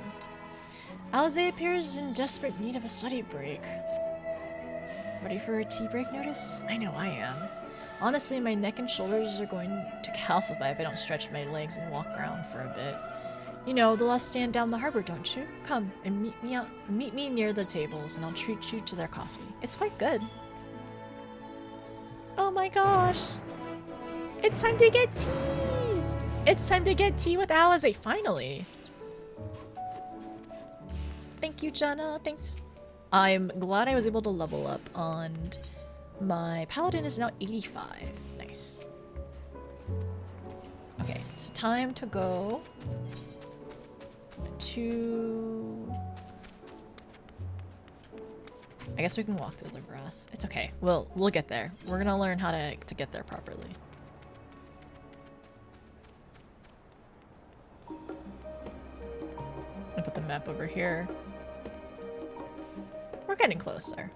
Alize appears in desperate need of a study break. Ready for a tea break notice? I know I am. Honestly, my neck and shoulders are going to calcify if I don't stretch my legs and walk around for a bit. You know, the last stand down the harbor, don't you? Come and meet me near the tables, and I'll treat you to their coffee. It's quite good. Oh my gosh! It's time to get tea! It's time to get tea with Alize, finally! Thank you, Jenna. Thanks. I'm glad I was able to level up on... My paladin is now 85. Nice. Okay, so time to go to... I guess we can walk through the grass. It's okay. We'll get there. We're gonna learn how to get there properly. I'll put the map over here. We're getting closer.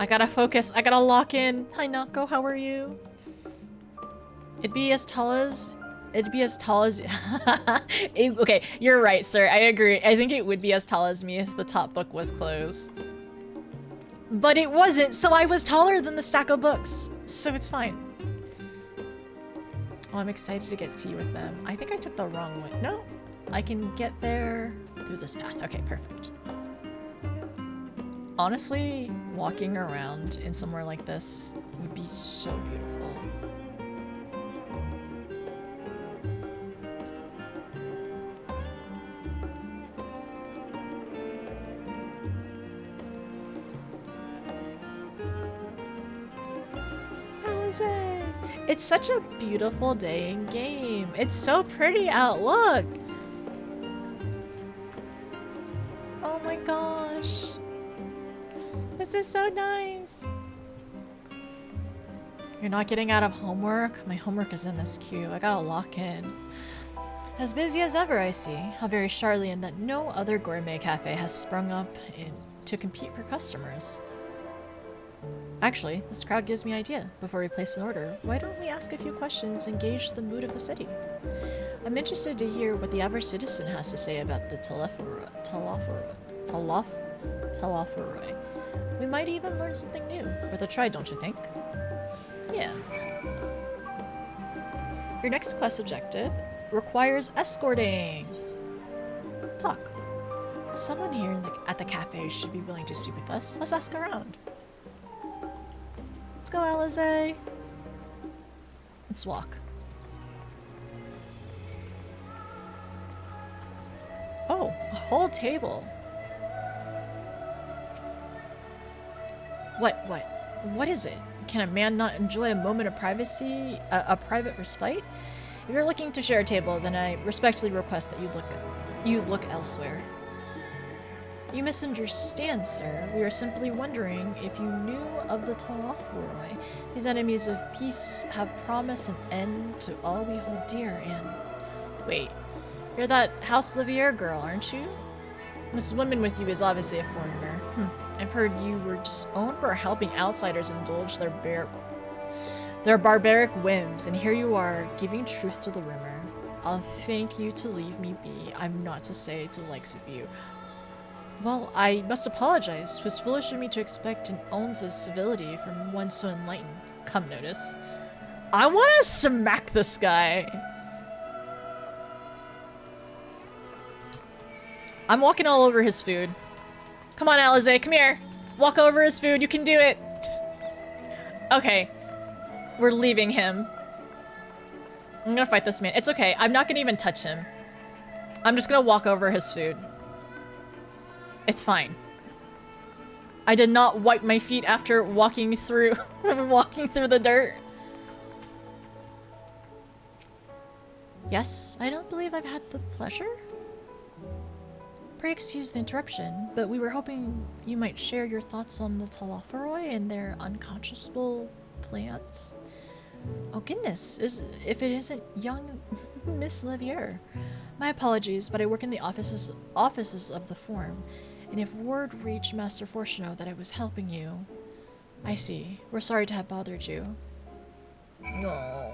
I gotta focus. I gotta lock in. Hi, Nako. How are you? It'd be as tall as... Okay, you're right, sir. I agree. I think it would be as tall as me if the top book was closed. But it wasn't, so I was taller than the stack of books. So it's fine. Oh, I'm excited to get tea with them. I think I took the wrong way. No, I can get there through this path. Okay, perfect. Honestly, walking around in somewhere like this would be so beautiful. Alize! It's such a beautiful day in game. It's so pretty out. Look! Oh my gosh. This is so nice. You're not getting out of homework? My homework is MSQ. I gotta lock in. As busy as ever, I see. How very Charlian that no other gourmet cafe has sprung up to compete for customers. Actually, this crowd gives me an idea. Before we place an order, why don't we ask a few questions and gauge the mood of the city? I'm interested to hear what the average citizen has to say about the Telephoroi. We might even learn something new. Worth a try, don't you think? Yeah. Your next quest objective requires escorting. Talk. Someone here at the cafe should be willing to speak with us. Let's ask around. Let's go, Alize. Let's walk. Oh, a whole table. What is it? Can a man not enjoy a moment of privacy, a private respite? If you're looking to share a table, then I respectfully request that you look elsewhere. You misunderstand, sir. We are simply wondering if you knew of the Telephoroi. These enemies of peace have promised an end to all we hold dear, and... Wait, you're that House Livier girl, aren't you? This woman with you is obviously a foreigner. I've heard you were disowned for helping outsiders indulge their barbaric whims, and here you are, giving truth to the rumor. I'll thank you to leave me be. I'm not to say to the likes of you. Well, I must apologize. 'Twas foolish of me to expect an ounce of civility from one so enlightened. Come notice. I want to smack this guy. I'm walking all over his food. Come on, Alize, come here. Walk over his food. You can do it. Okay. We're leaving him. I'm gonna fight this man. It's okay. I'm not gonna even touch him. I'm just gonna walk over his food. It's fine. I did not wipe my feet after walking through the dirt. Yes, I don't believe I've had the pleasure. Pray excuse the interruption, but we were hoping you might share your thoughts on the Telephoroi and their unconscionable plans. Oh goodness, if it isn't young Miss Livier. My apologies, but I work in the offices of the Forum, and if word reached Master Fortuno that I was helping you... I see. We're sorry to have bothered you. No.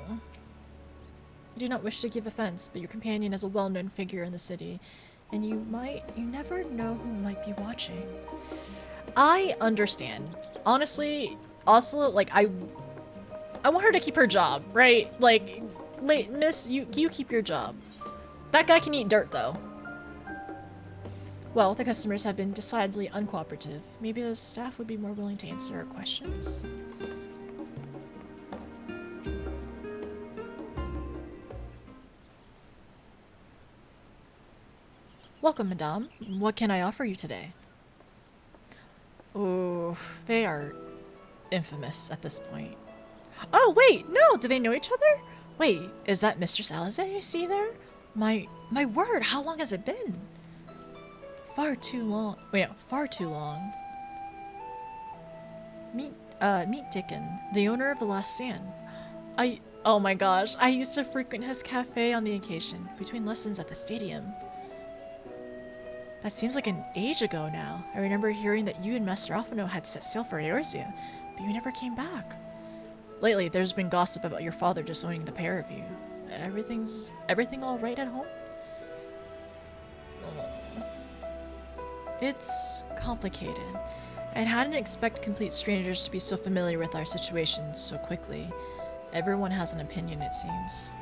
I do not wish to give offense, but your companion is a well-known figure in the city, and you never know who might be watching. I understand. Honestly, also, like, I want her to keep her job, right? Like, miss, you keep your job. That guy can eat dirt, though. Well, the customers have been decidedly uncooperative. Maybe the staff would be more willing to answer our questions. Welcome, madame. What can I offer you today? Oh, they are infamous at this point. Oh, wait, no, do they know each other? Wait, is that Mistress Alize I see there? My word, how long has it been? Far too long. Wait, no, far too long. Meet Dickon, the owner of the Last Sand. Oh my gosh, I used to frequent his cafe on the occasion, between lessons at the stadium. That seems like an age ago now. I remember hearing that you and Master Alphino had set sail for Eorzea, but you never came back. Lately, there's been gossip about your father disowning the pair of you. Everything all right at home? It's complicated. I hadn't expected complete strangers to be so familiar with our situation so quickly. Everyone has an opinion, it seems.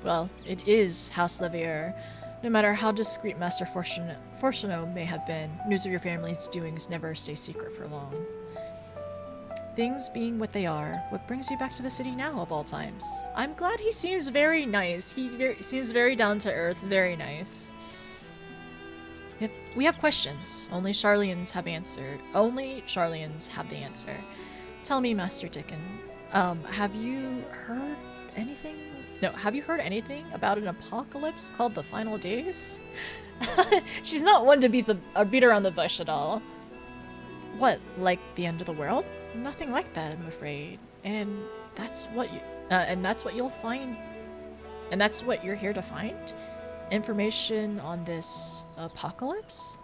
Well, it is House Livier. No matter how discreet Master Fortuno may have been, news of your family's doings never stay secret for long. Things being what they are, what brings you back to the city now of all times? I'm glad he seems very nice. He seems very down to earth, very nice. If we have questions, only Charlians have the answer. Tell me, Master Dickon, have you heard anything? No, have you heard anything about an apocalypse called the Final Days? She's not one to beat around the bush at all. What, like the end of the world? Nothing like that, I'm afraid. And that's what you'll find. And that's what you're here to find? Information on this apocalypse?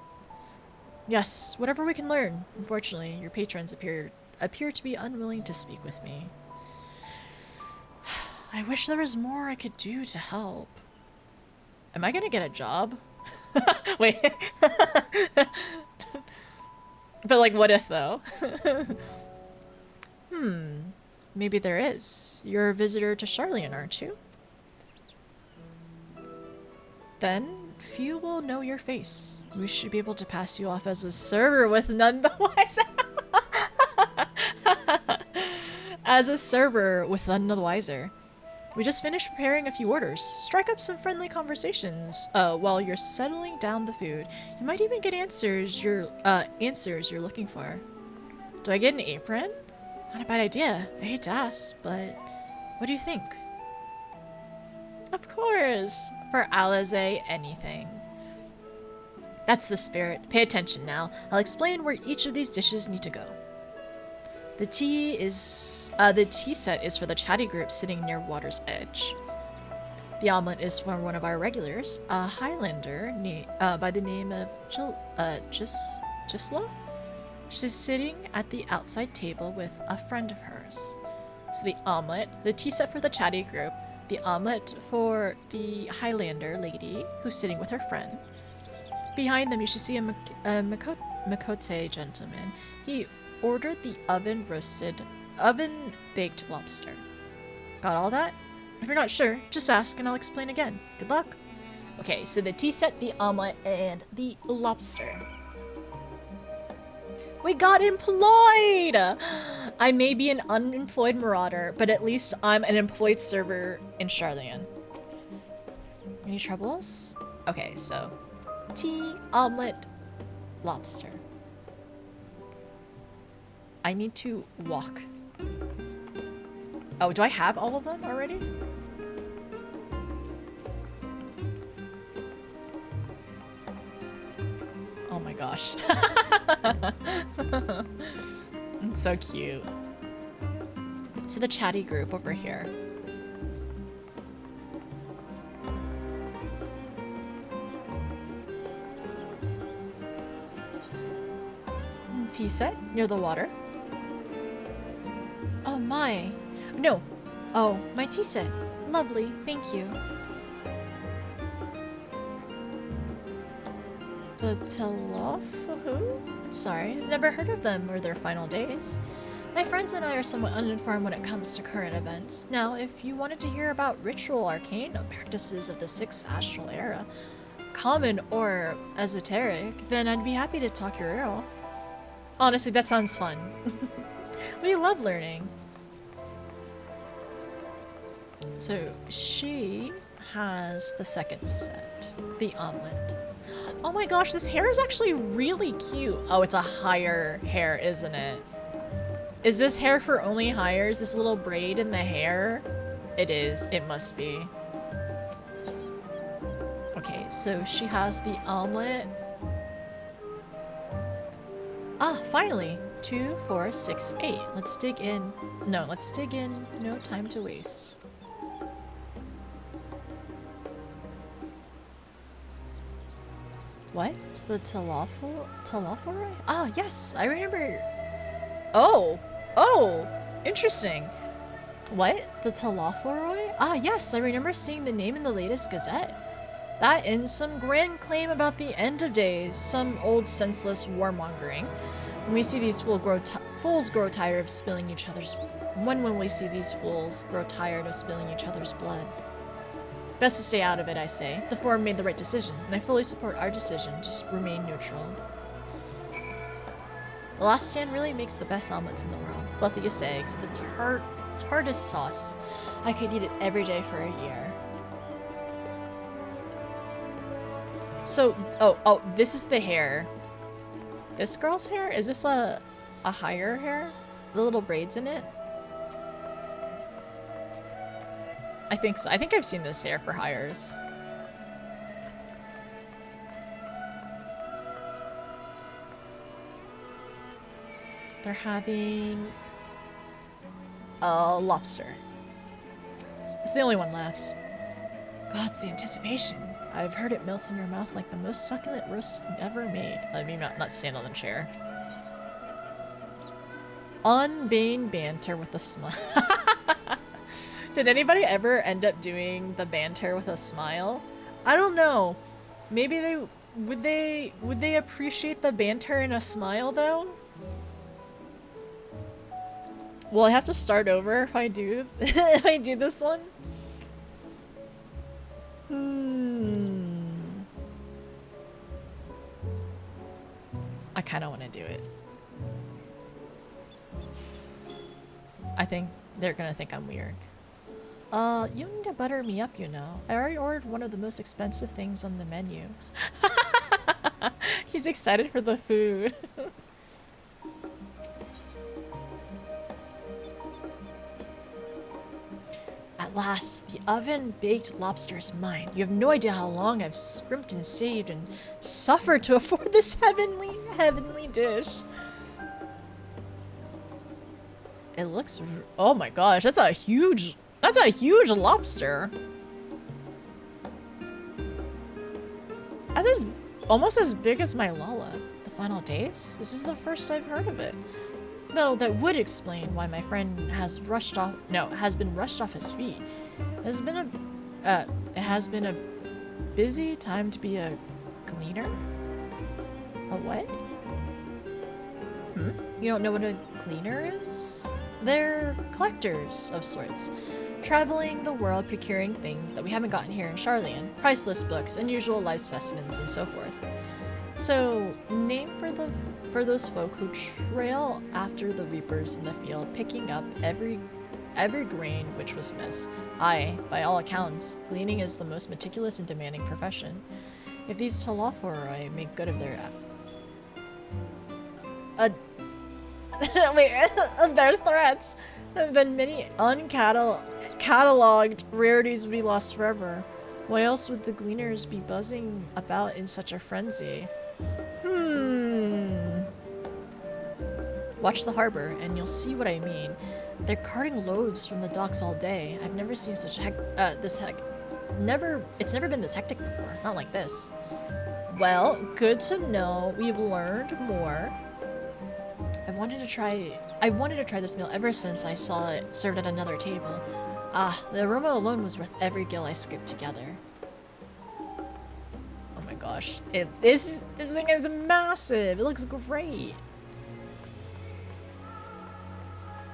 Yes, whatever we can learn. Unfortunately, your patrons appear appear to be unwilling to speak with me. I wish there was more I could do to help. Am I gonna get a job? Wait. But like, what if though? Maybe there is. You're a visitor to Charlian, aren't you? Then few will know your face. We should be able to pass you off as a server with none the wiser. As a server with none the wiser. We just finished preparing a few orders. Strike up some friendly conversations while you're settling down the food. You might even get answers you're looking for. Do I get an apron? Not a bad idea. I hate to ask, but what do you think? Of course. For Alize, anything. That's the spirit. Pay attention now. I'll explain where each of these dishes need to go. The tea set is for the chatty group sitting near water's edge. The omelet is for one of our regulars, a Highlander by the name of Gisla. She's sitting at the outside table with a friend of hers. So the omelet, the tea set for the chatty group, the omelet for the Highlander lady who's sitting with her friend. Behind them, you should see a Makote gentleman. He ordered the oven-baked lobster. Got all that? If you're not sure, just ask and I'll explain again. Good luck. Okay, so the tea set, the omelet, and the lobster. We got employed! I may be an unemployed marauder, but at least I'm an employed server in Charlian. Any troubles? Okay, so tea, omelet, lobster. I need to walk. Oh, do I have all of them already? Oh my gosh. It's so cute. So the chatty group over here. Tea set near the water. Oh my. No. Oh, my tea set. Lovely, thank you. The Telofu? Sorry, I've never heard of them or their final days. My friends and I are somewhat uninformed when it comes to current events. Now, if you wanted to hear about ritual arcane practices of the 6th astral era, common or esoteric, then I'd be happy to talk your ear off. Honestly, that sounds fun. We love learning. So, she has the second set, the omelet. Oh my gosh, this hair is actually really cute. Oh, it's a higher hair, isn't it? Is this hair for only hires? This little braid in the hair? It is. It must be. Okay, so she has the omelet. Ah, finally. 2, 4, 6, 8. Let's dig in. No, let's dig in. No time to waste. What? The Telophoroi? Ah, yes, I remember. Oh! Oh! Interesting. What? The Telophoroi? Ah, yes, I remember seeing the name in the latest gazette. That and some grand claim about the end of days, some old senseless warmongering. When we see these fools grow tired of spilling each other's... When will we see these fools grow tired of spilling each other's blood? Best to stay out of it, I say. The Forum made the right decision, and I fully support our decision. Just remain neutral. The last stand really makes the best omelets in the world. Fluffiest eggs, the tartest sauce. I could eat it every day for a year. So, oh, this is the hair. This girl's hair? Is this a higher hair? The little braids in it? I think so. I think I've seen this hair for hires. They're having a lobster. It's the only one left. God's the anticipation. I've heard it melts in your mouth like the most succulent roast ever made. I mean, not stand on the chair. Unbane banter with a smile. Did anybody ever end up doing the banter with a smile? I don't know. Maybe would they appreciate the banter and a smile though? Will I have to start over if I do if I do this one? I kind of want to do it. I think they're gonna think I'm weird. You need to butter me up, you know. I already ordered one of the most expensive things on the menu. He's excited for the food. At last, the oven-baked lobster is mine. You have no idea how long I've scrimped and saved and suffered to afford this heavenly dish. It looks, oh my gosh, that's a huge lobster. That's almost as big as my Lala. The final days? This is the first I've heard of it. Though that would explain why my friend has been rushed off his feet. It has been a busy time to be a cleaner? A what? You don't know what a cleaner is? They're collectors of sorts, traveling the world procuring things that we haven't gotten here in Charlian, priceless books, unusual life specimens, and so forth. So, name for those folk who trail after the reapers in the field, picking up every grain which was missed. Aye, by all accounts, gleaning is the most meticulous and demanding profession. If these Talaforoi make good of their of their threats, then many uncatalogued rarities would be lost forever. Why else would the gleaners be buzzing about in such a frenzy? Watch the harbor, and you'll see what I mean. They're carting loads from the docks all day. I've never seen such it's never been this hectic before. Not like this. Well, good to know. We've learned more. I wanted to try this meal ever since I saw it served at another table. Ah, the aroma alone was worth every gill I scooped together. Oh my gosh. This thing is massive. It looks great.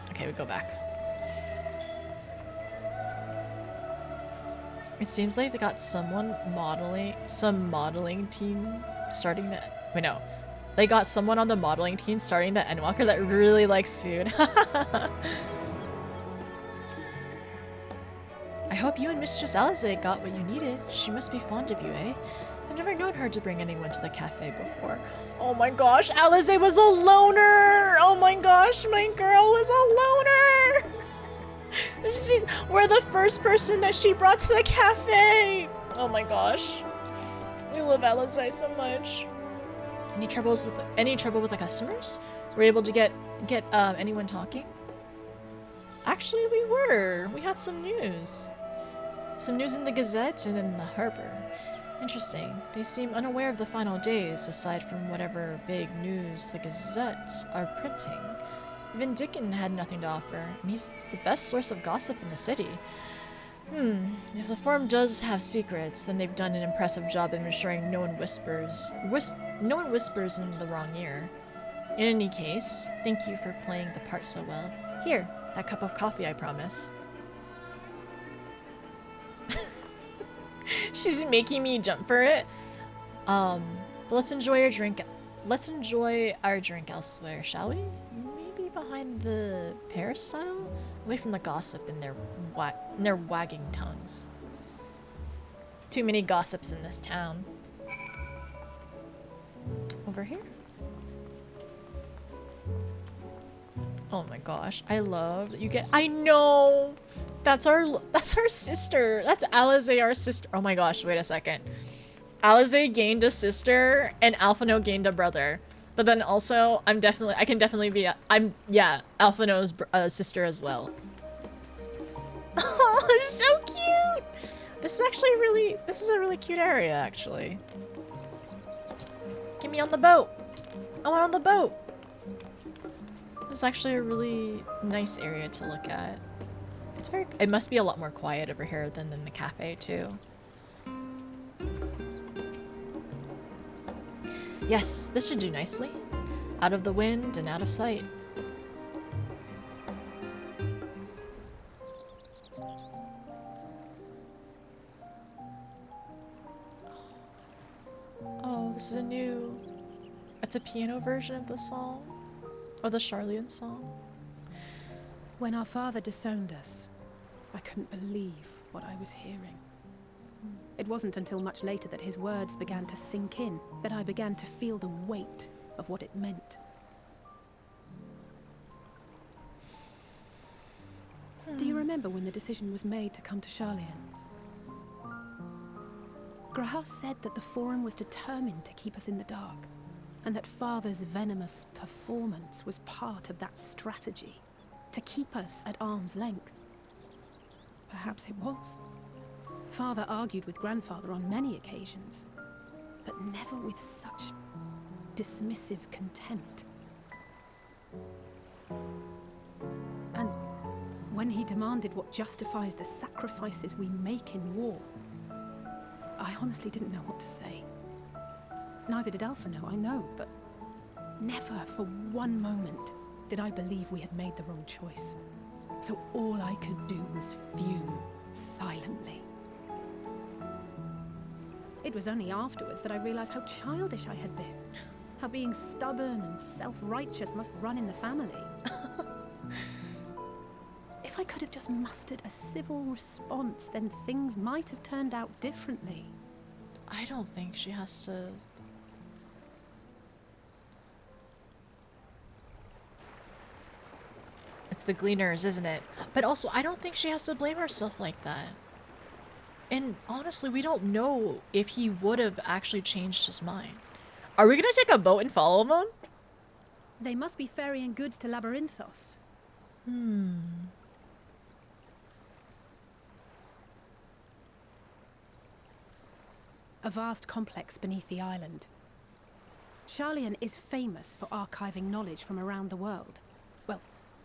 Okay, we go back. It seems like they got some modeling team starting the, wait no. They got someone on the modeling team starting the Endwalker that really likes food. I hope you and Mistress Alize got what you needed. She must be fond of you, eh? I've never known her to bring anyone to the cafe before. Oh my gosh, Alize was a loner! Oh my gosh, my girl was a loner! We're the first person that she brought to the cafe! Oh my gosh. We love Alize so much. Any trouble with the customers? Were you able to get anyone talking? Actually, we were. We had some news. Some news in the Gazette and in the harbor. Interesting. They seem unaware of the final days, aside from whatever vague news the Gazettes are printing. Even Dickon had nothing to offer, and he's the best source of gossip in the city. If the forum does have secrets, then they've done an impressive job of ensuring no one whispers in the wrong ear. In any case, thank you for playing the part so well. Here, that cup of coffee I promise. She's making me jump for it. But let's enjoy our drink. Let's enjoy our drink elsewhere, shall we? Maybe behind the peristyle, away from the gossip and their wagging tongues. Too many gossips in this town. Over here. Oh my gosh, I love that you get. I know. That's our sister. That's Alize, our sister. Oh my gosh, wait a second. Alize gained a sister and Alphino gained a brother. But then also, I can definitely be Alphino's sister as well. Oh, it's so cute. This is a really cute area actually. Get me on the boat. I want on the boat. It's actually a really nice area to look at. It must be a lot more quiet over here than in the cafe too. Yes, this should do nicely. Out of the wind and out of sight. Oh, this is it's a piano version of the song. Or the Charlian song. When our father disowned us, I couldn't believe what I was hearing. It wasn't until much later that his words began to sink in, that I began to feel the weight of what it meant. Do you remember when the decision was made to come to Charlian? Graham said that the Forum was determined to keep us in the dark, and that Father's venomous performance was part of that strategy, to keep us at arm's length. Perhaps it was. Father argued with Grandfather on many occasions, but never with such dismissive contempt. And when he demanded what justifies the sacrifices we make in war, I honestly didn't know what to say. Neither did Alpha know, I know, but never for one moment did I believe we had made the wrong choice. So all I could do was fume silently. It was only afterwards that I realized how childish I had been. How being stubborn and self-righteous must run in the family. If I could have just mustered a civil response, then things might have turned out differently. I don't think she has to... It's the Gleaners, isn't it? But also, I don't think she has to blame herself like that. And honestly, we don't know if he would have actually changed his mind. Are we gonna take a boat and follow them? They must be ferrying goods to Labyrinthos. A vast complex beneath the island. Charlian is famous for archiving knowledge from around the world. Well,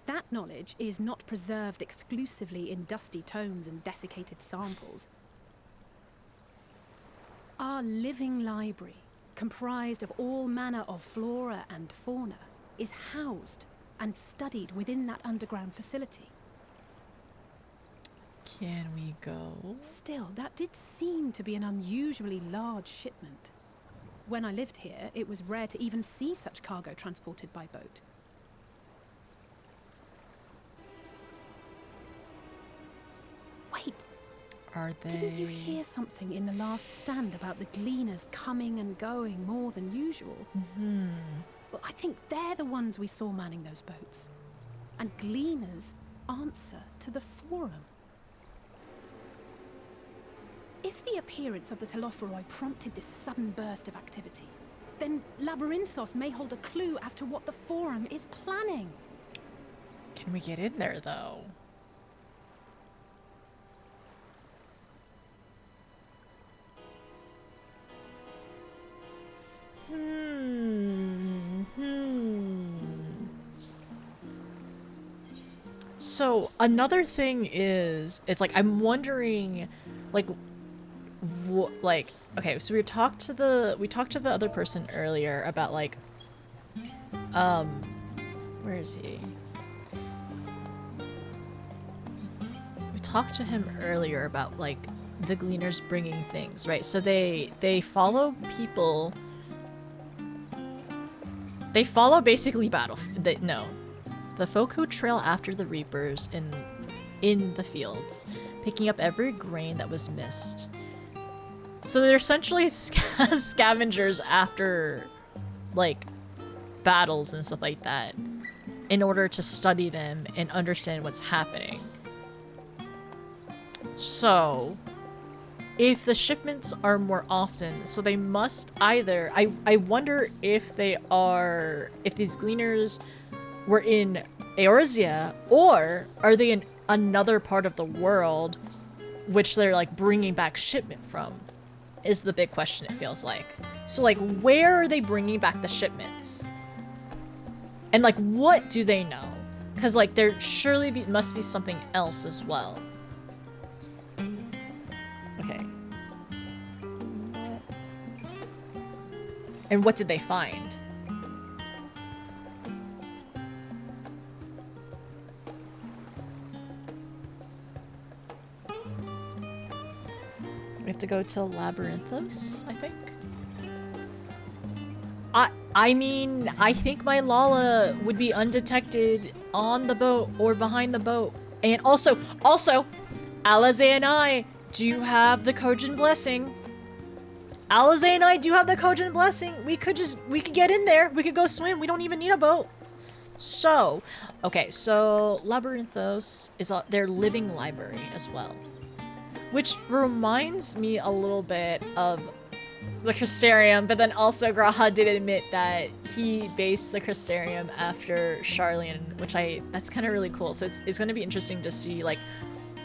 that knowledge is not preserved exclusively in dusty tomes and desiccated samples. Our living library, comprised of all manner of flora and fauna, is housed and studied within that underground facility. Can we go? Still, that did seem to be an unusually large shipment. When I lived here, it was rare to even see such cargo transported by boat. Wait! Are they... Didn't you hear something in the last stand about the Gleaners coming and going more than usual? Well, I think they're the ones we saw manning those boats. And Gleaners answer to the Forum. If the appearance of the Telophoroi prompted this sudden burst of activity, then Labyrinthos may hold a clue as to what the Forum is planning. Can we get in there, though? So another thing is, it's like I'm wondering, like, okay, so we talked to the other person earlier about like, where is he? We talked to him earlier about like the Gleaners bringing things, right? So they follow people. They follow basically the folk who trail after the Reapers in the fields, picking up every grain that was missed. So they're essentially scavengers after, like, battles and stuff like that, in order to study them and understand what's happening. So, if the shipments are more often, so they must either... I wonder if these Gleaners were in Eorzea, or are they in another part of the world which they're, like, bringing back shipment from, is the big question, it feels like. So, like, where are they bringing back the shipments? And like, what do they know? Because like, there surely must be something else as well. Okay. And what did they find? We have to go to Labyrinthos, I think. I mean, I think my Lala would be undetected on the boat or behind the boat. And also, Alize and I do have the Kojin Blessing. Alize and I do have the Kojin Blessing. We could get in there. We could go swim. We don't even need a boat. So, okay, so Labyrinthos is their living library as well. Which reminds me a little bit of the Crystarium, but then also Graha did admit that he based the Crystarium after Charlene, which that's kind of really cool. So it's going to be interesting to see like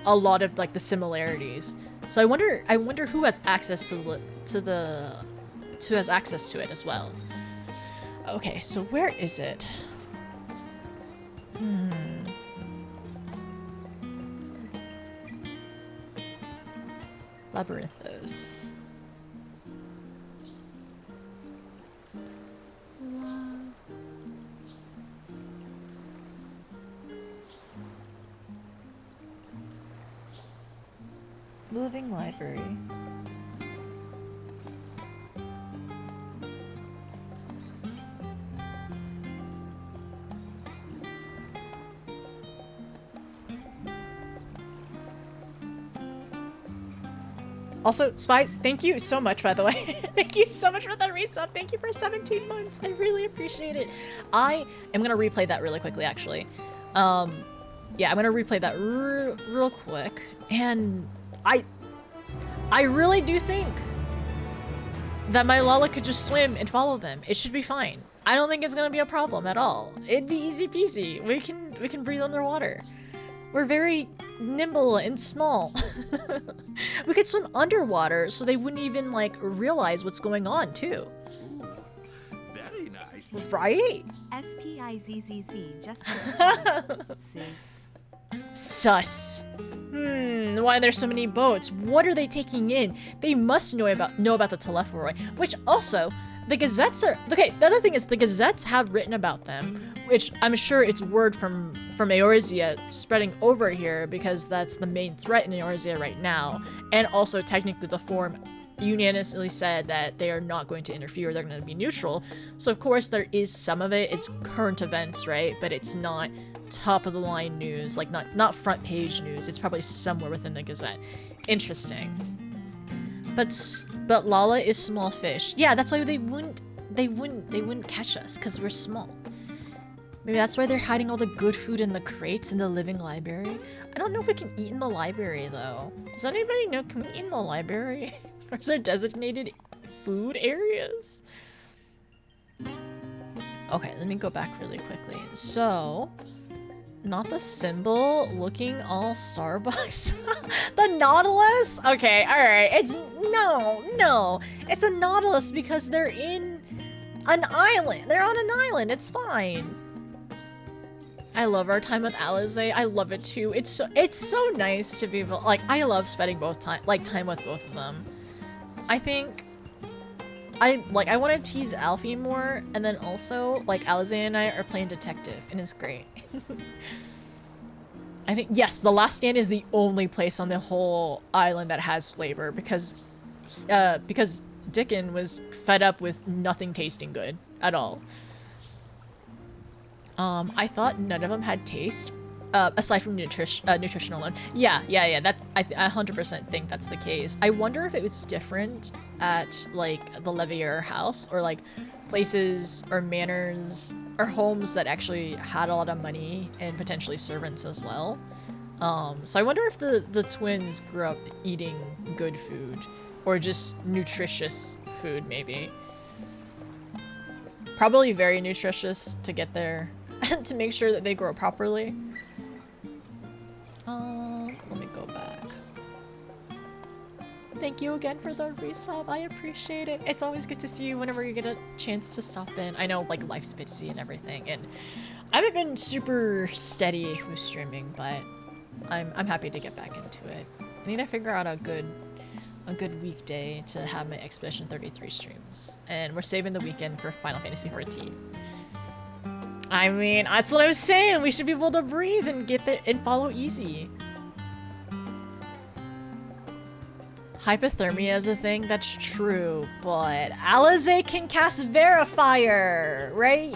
a lot of like the similarities. So I wonder who has access to it as well. Okay, so where is it? Labyrinthos. Living library. Also, Spies, thank you so much, by the way. Thank you so much for that resub. Thank you for 17 months. I really appreciate it. I am going to replay that really quickly, actually. Yeah, I'm going to replay that real quick. And I really do think that my Lala could just swim and follow them. It should be fine. I don't think it's going to be a problem at all. It'd be easy peasy. We can breathe underwater. We're very nimble and small. We could swim underwater so they wouldn't even like realize what's going on too. Very nice. Right? S-P-I-Z-Z-Z, just Sus. Why are there so many boats? What are they taking in? They must know about the Telepharoi, which also the Gazettes are okay. The other thing is the Gazettes have written about them, which I'm sure it's word from Eorzea spreading over here because that's the main threat in Eorzea right now. And also technically the Forum unanimously said that they are not going to interfere, they're going to be neutral. So of course there is some of it, it's current events, right? But it's not top of the line news, like not front page news. It's probably somewhere within the Gazette. Interesting. But Lala is small fish. Yeah, that's why they wouldn't catch us, because we're small. Maybe that's why they're hiding all the good food in the crates in the living library. I don't know if we can eat in the library though. Does anybody know, can we eat in the library? Or is there designated food areas? Okay, let me go back really quickly. So, not the symbol looking all Starbucks. The Nautilus? Okay, alright. It's no. It's a Nautilus because they're in an island. They're on an island. It's fine. I love our time with Alize. I love it too. It's so nice to be able, like, I love spending time with both of them. I think I want to tease Alfie more, and then also like Alize and I are playing detective, and it's great. I think, yes, the Last Stand is the only place on the whole island that has flavor because Dickon was fed up with nothing tasting good at all. I thought none of them had taste, aside from nutrition alone. Yeah, that's, I 100% think that's the case. I wonder if it was different at, like, the Levier house, or, like, places or manors or homes that actually had a lot of money and potentially servants as well. So I wonder if the twins grew up eating good food, or just nutritious food, maybe. Probably very nutritious to get there, to make sure that they grow properly. Let me go back. thank you again for the resub. I appreciate it. It's always good to see you whenever you get a chance to stop in. I know like life's busy and everything, and I haven't been super steady with streaming, but I'm happy to get back into it. I need to figure out a good weekday to have my Expedition 33 streams, and we're saving the weekend for Final Fantasy 14. I mean, that's what I was saying. We should be able to breathe and get it and follow easy. Hypothermia is a thing, that's true, but Alize can cast Verifier, right?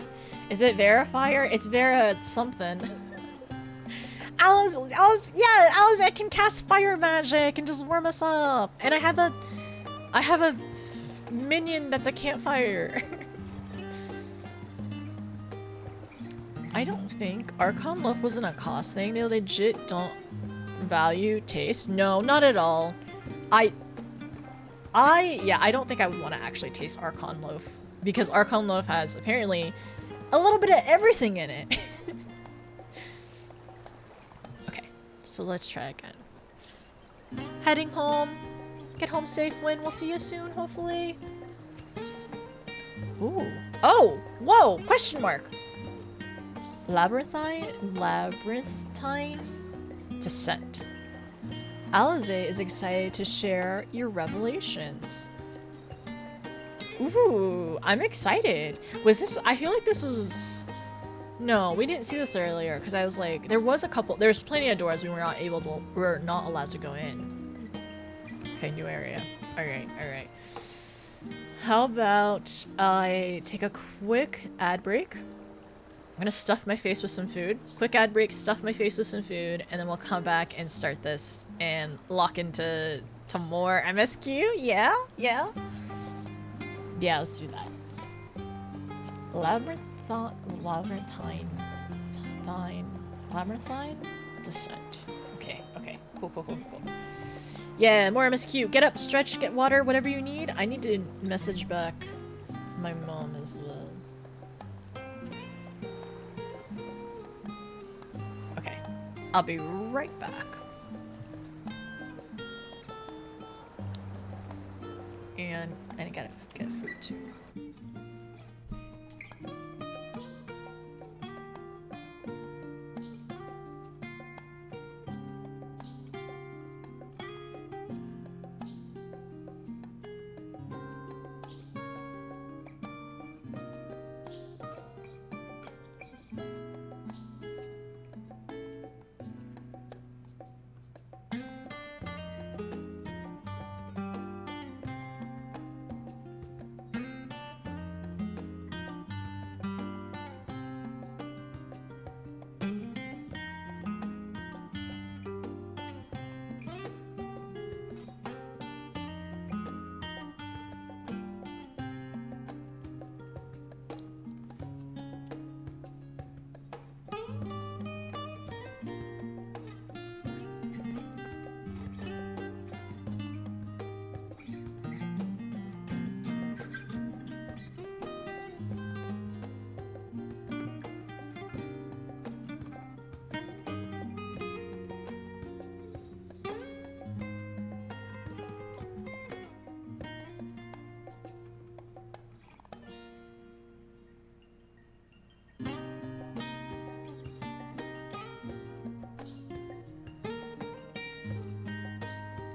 Is it Verifier? It's Vera something. Alize can cast fire magic and just warm us up. And I have a minion that's a campfire. I don't think Archon Loaf wasn't a cost thing. They legit don't value taste. No, not at all. Yeah, I don't think I would want to actually taste Archon Loaf because Archon Loaf has apparently a little bit of everything in it. Okay, so let's try again. Heading home. Get home safe, Win. We'll see you soon, hopefully. Ooh. Oh! Whoa! Question mark! Labyrinthine Descent. Alize is excited to share your revelations. Ooh, I'm excited. Was this? I feel like this is. No, we didn't see this earlier because I was like, there's plenty of doors we were not allowed to go in. Okay, new area. Alright. How about I take a quick ad break? I'm gonna stuff my face with some food. Quick ad break, stuff my face with some food, and then we'll come back and start this and lock into more MSQ. Yeah? Yeah, let's do that. Labyrinthine Descent. Okay. Cool. Yeah, more MSQ. Get up, stretch, get water, whatever you need. I need to message back my mom as well. Okay, I'll be right back. And I gotta get food too.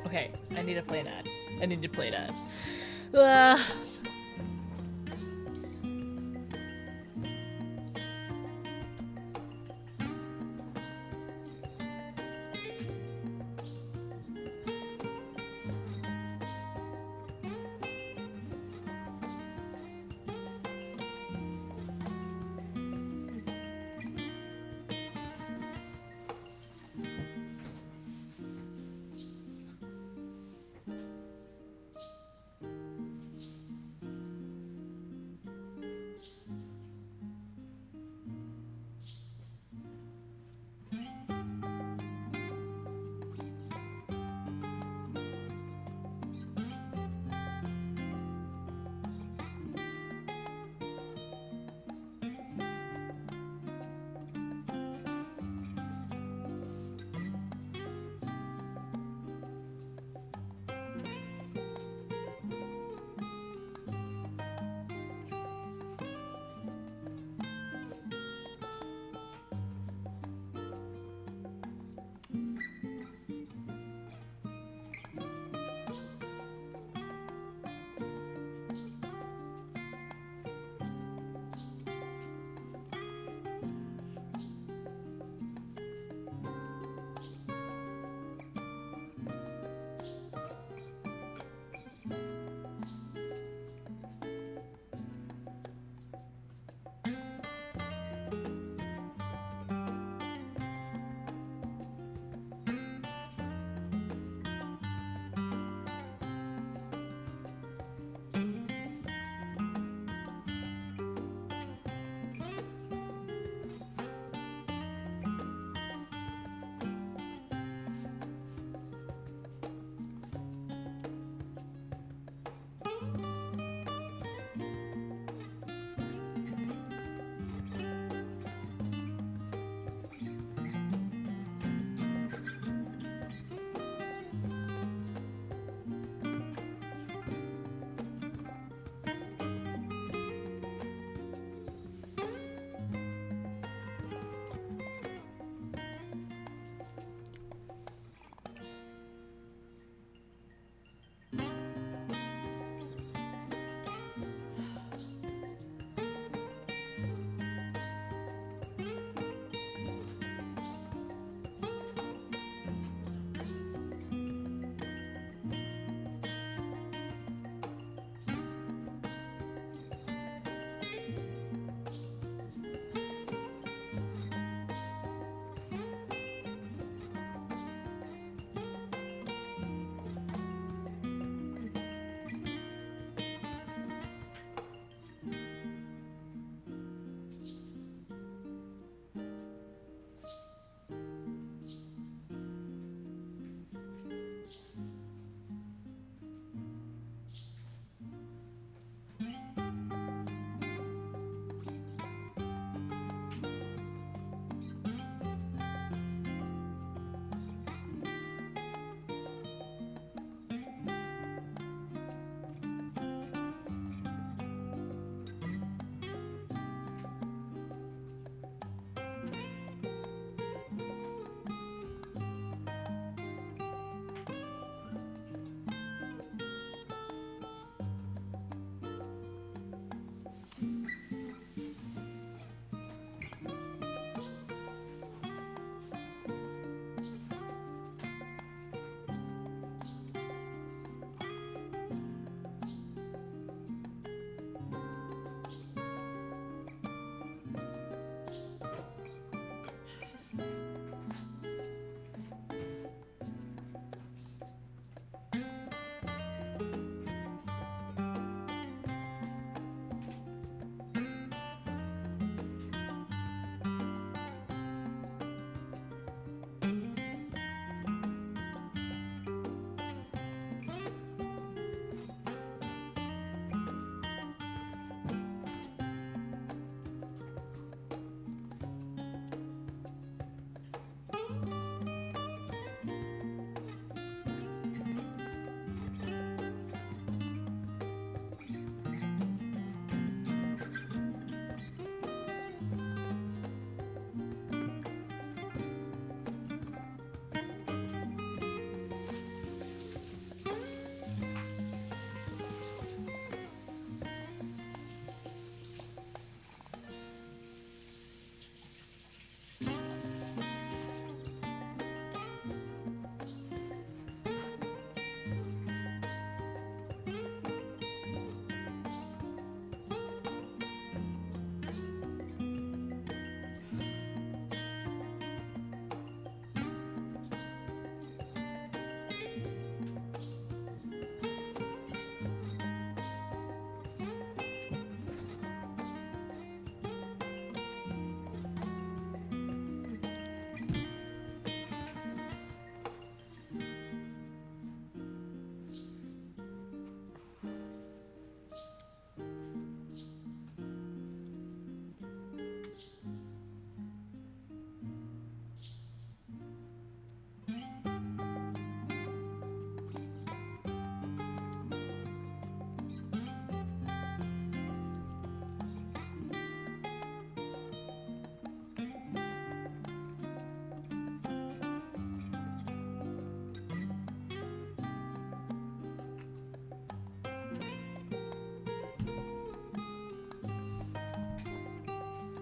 Okay, I need to play an ad.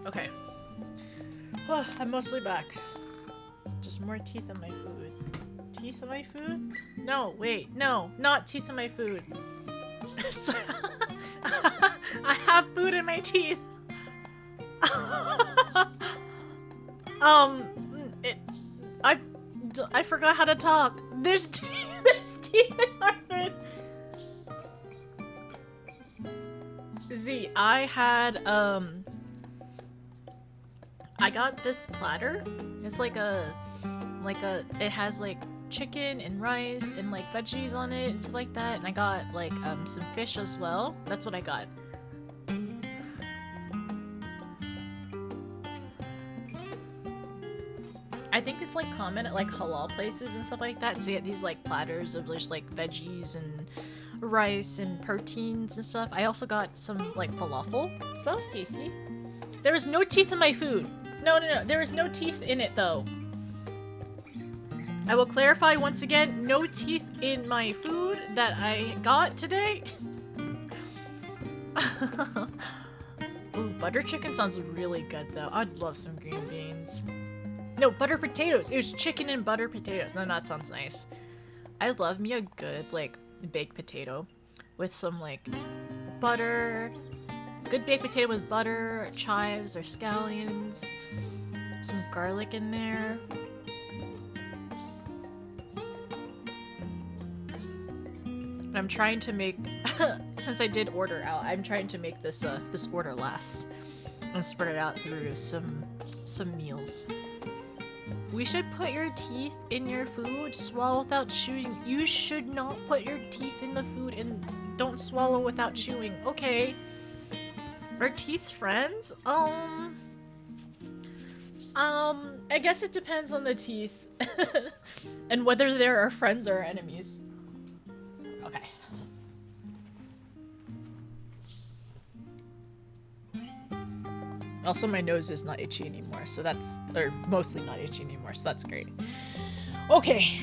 Okay. I'm mostly back. Just more teeth in my food. Teeth in my food? No, wait, no, not teeth in my food. I have food in my teeth. I forgot how to talk. There's teeth in my food. Z, I had, I got this platter. It's like it has like chicken and rice and like veggies on it and stuff like that. And I got like, some fish as well. That's what I got. I think it's like common at like halal places and stuff like that to get these like platters of just like veggies and rice and proteins and stuff. I also got some like falafel. So that was tasty. There was no teeth in my food. No. There was no teeth in it though. I will clarify once again, no teeth in my food that I got today. Ooh, butter chicken sounds really good though. I'd love some green beans. No, butter potatoes. It was chicken and butter potatoes. No, that sounds nice. I love me a good, like, baked potato with some, like, butter. Good baked potato with butter, or chives, or scallions. Some garlic in there. And I'm trying to make, since I did order out, I'm trying to make this, this order last. And spread it out through some meals. We should put your teeth in your food, swallow without chewing. You should not put your teeth in the food and don't swallow without chewing. Okay. Are teeth friends? I guess it depends on the teeth. And whether there are friends or enemies. Okay. Also, my nose is not itchy anymore, so that's, or mostly not itchy anymore, so that's great. Okay,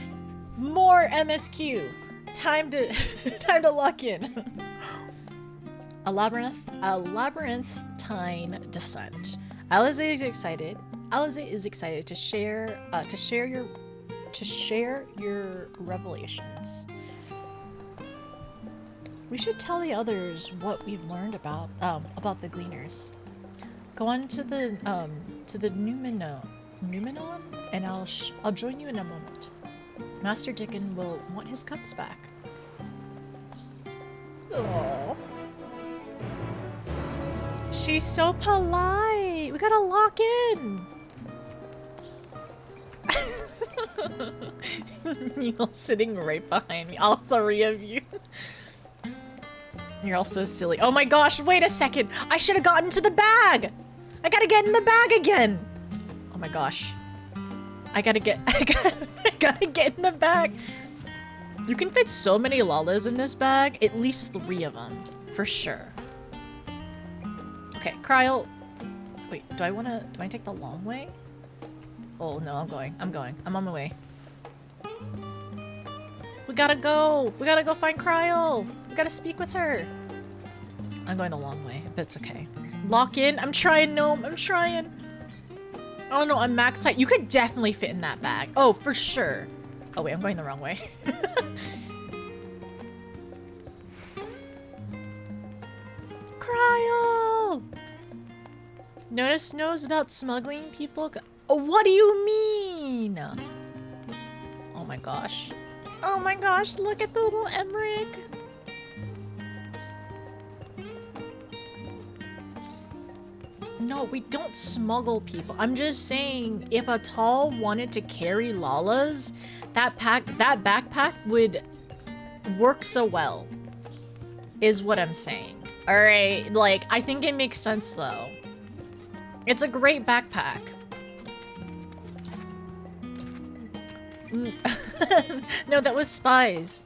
more MSQ. Time to, time to lock in. A labyrinthine descent. Alize is excited. Alize is excited to share your revelations. We should tell the others what we've learned about the Gleaners. Go on to the Numenon, and I'll join you in a moment. Master Dickon will want his cups back. Aww. She's so polite. We gotta lock in. You're sitting right behind me, all three of you. You're all so silly. Oh my gosh, wait a second. I should have gotten to the bag. I gotta get in the bag again. Oh my gosh. I gotta get in the bag. You can fit so many Lalas in this bag. At least 3 of them, for sure. Okay, Kryl. Wait, do I take the long way? Oh no, I'm on my way. We gotta go find Kryl. We gotta speak with her. I'm going the long way, but it's okay. Lock in. I'm trying, Gnome. I'm trying. Oh no, I'm max height. You could definitely fit in that bag. Oh, for sure. Oh wait, I'm going the wrong way. Kryl! Notice knows about smuggling people? Oh, what do you mean? Oh my gosh. Oh my gosh, look at the little Emmerich. No, we don't smuggle people. I'm just saying, if Atal wanted to carry Lalas, that backpack would work so well, is what I'm saying. Alright, like, I think it makes sense though. It's a great backpack. No, that was spies.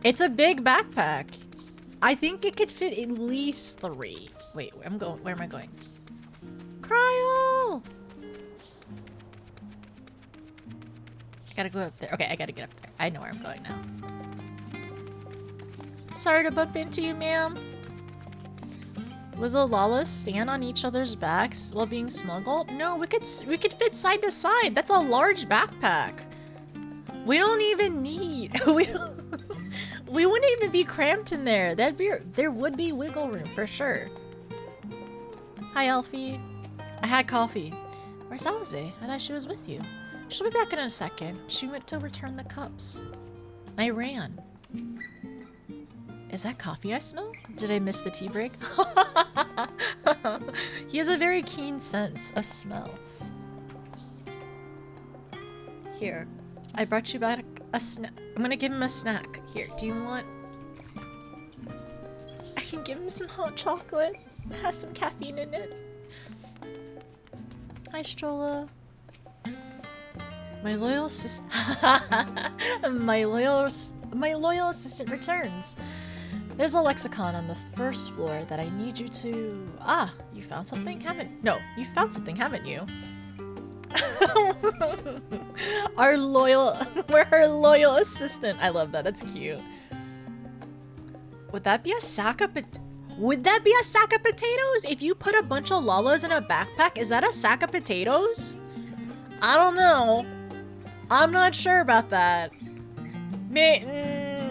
It's a big backpack. I think it could fit at least 3. Wait, where am I going? Kryl! I gotta go up there. Okay, I gotta get up there. I know where I'm going now. Sorry to bump into you, ma'am. Will the Lalas stand on each other's backs while being smuggled? No, we could fit side to side. That's a large backpack. We don't even need we wouldn't even be cramped in there. There would be wiggle room for sure. Hi, Elfie. I had coffee. Where's Alize? I thought she was with you. She'll be back in a second. She went to return the cups. I ran. Is that coffee I smell? Did I miss the tea break? He has a very keen sense of smell. Here, I brought you back a snack. I'm gonna give him a snack. Here, do you want... I can give him some hot chocolate. It has some caffeine in it. Hi, Strolla. My loyal assistant... my loyal assistant returns. There's a lexicon on the first floor that I need you to... Ah, you found something? No, you found something, haven't you? We're her loyal assistant. I love that. That's cute. Would that be a sack of potatoes? If you put a bunch of Lalas in a backpack, is that a sack of potatoes? I don't know. I'm not sure about that.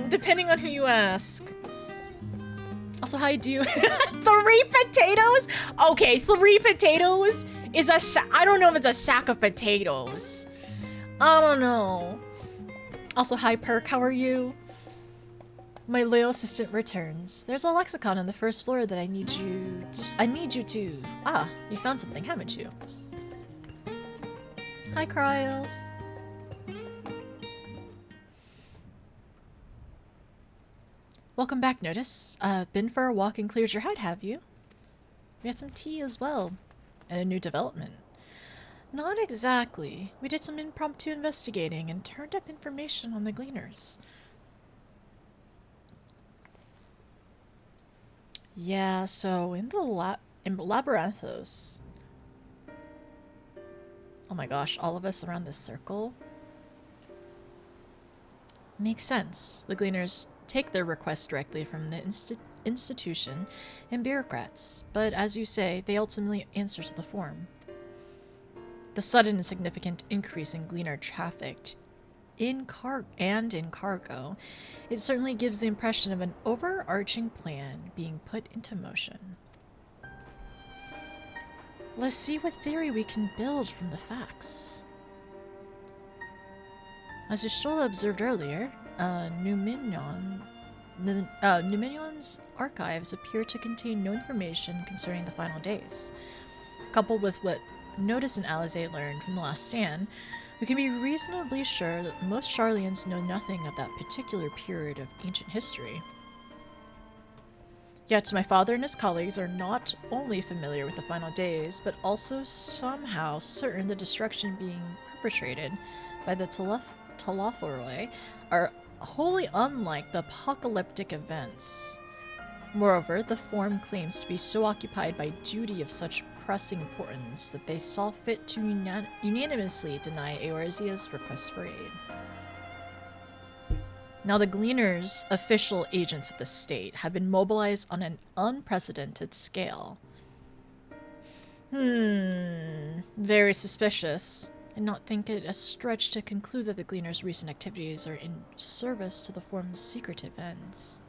Depending on who you ask. Also, how do you... 3 potatoes? Okay, 3 potatoes is I don't know if it's a sack of potatoes. I don't know. Also, hi, Perk, how are you? My loyal assistant returns. There's a lexicon on the first floor that I need you to... Ah, you found something, haven't you? Hi, Cryo. Welcome back, Notice. Been for a walk and cleared your head, have you? We had some tea as well. And a new development. Not exactly. We did some impromptu investigating and turned up information on the Gleaners. Yeah, so in Labyrinthos... Oh my gosh, all of us around this circle? Makes sense. The Gleaners take their requests directly from the institution and bureaucrats, but as you say, they ultimately answer to the form. The sudden and significant increase in Gleaner traffic in cargo, it certainly gives the impression of an overarching plan being put into motion. Let's see what theory we can build from the facts. As Yashtola observed earlier, Numenion's archives appear to contain no information concerning the final days. Coupled with what Notice and Alize learned from the last stand, we can be reasonably sure that most Sharlayans know nothing of that particular period of ancient history. Yet my father and his colleagues are not only familiar with the final days, but also somehow certain the destruction being perpetrated by the Talaforoi are wholly unlike the apocalyptic events. Moreover, the form claims to be so occupied by duty of such pressing importance that they saw fit to unanimously deny Eorzea's request for aid. Now the Gleaners, official agents of the state, have been mobilized on an unprecedented scale. Very suspicious. I not think it a stretch to conclude that the Gleaners' recent activities are in service to the form's secretive ends.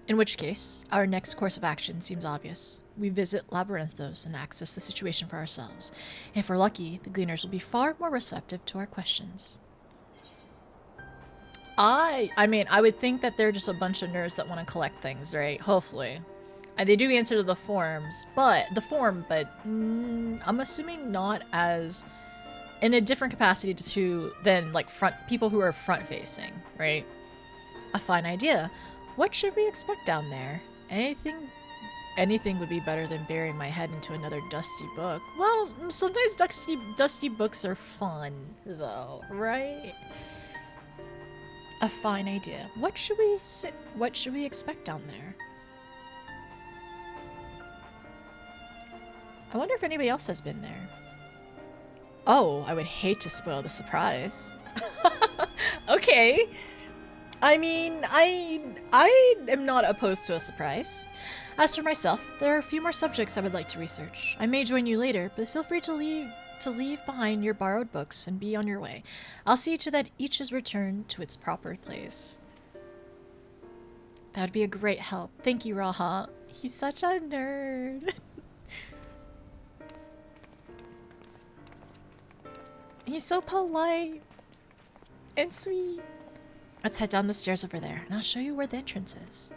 In which case, our next course of action seems obvious. We visit Labyrinthos and access the situation for ourselves. If we're lucky, the Gleaners will be far more receptive to our questions. I mean, I would think that they're just a bunch of nerds that want to collect things, right? Hopefully. They do answer to the forms, but I'm assuming not as in a different capacity than like people who are front facing, right? A fine idea. What should we expect down there? Anything would be better than burying my head into another dusty book. Well, sometimes dusty books are fun, though, right? A fine idea. What should we expect down there? I wonder if anybody else has been there. Oh, I would hate to spoil the surprise. Okay. I mean, I am not opposed to a surprise. As for myself, there are a few more subjects I would like to research. I may join you later, but feel free to leave behind your borrowed books and be on your way. I'll see to that each is returned to its proper place. That would be a great help. Thank you, Raha. He's such a nerd. He's so polite and sweet. Let's head down the stairs over there, and I'll show you where the entrance is.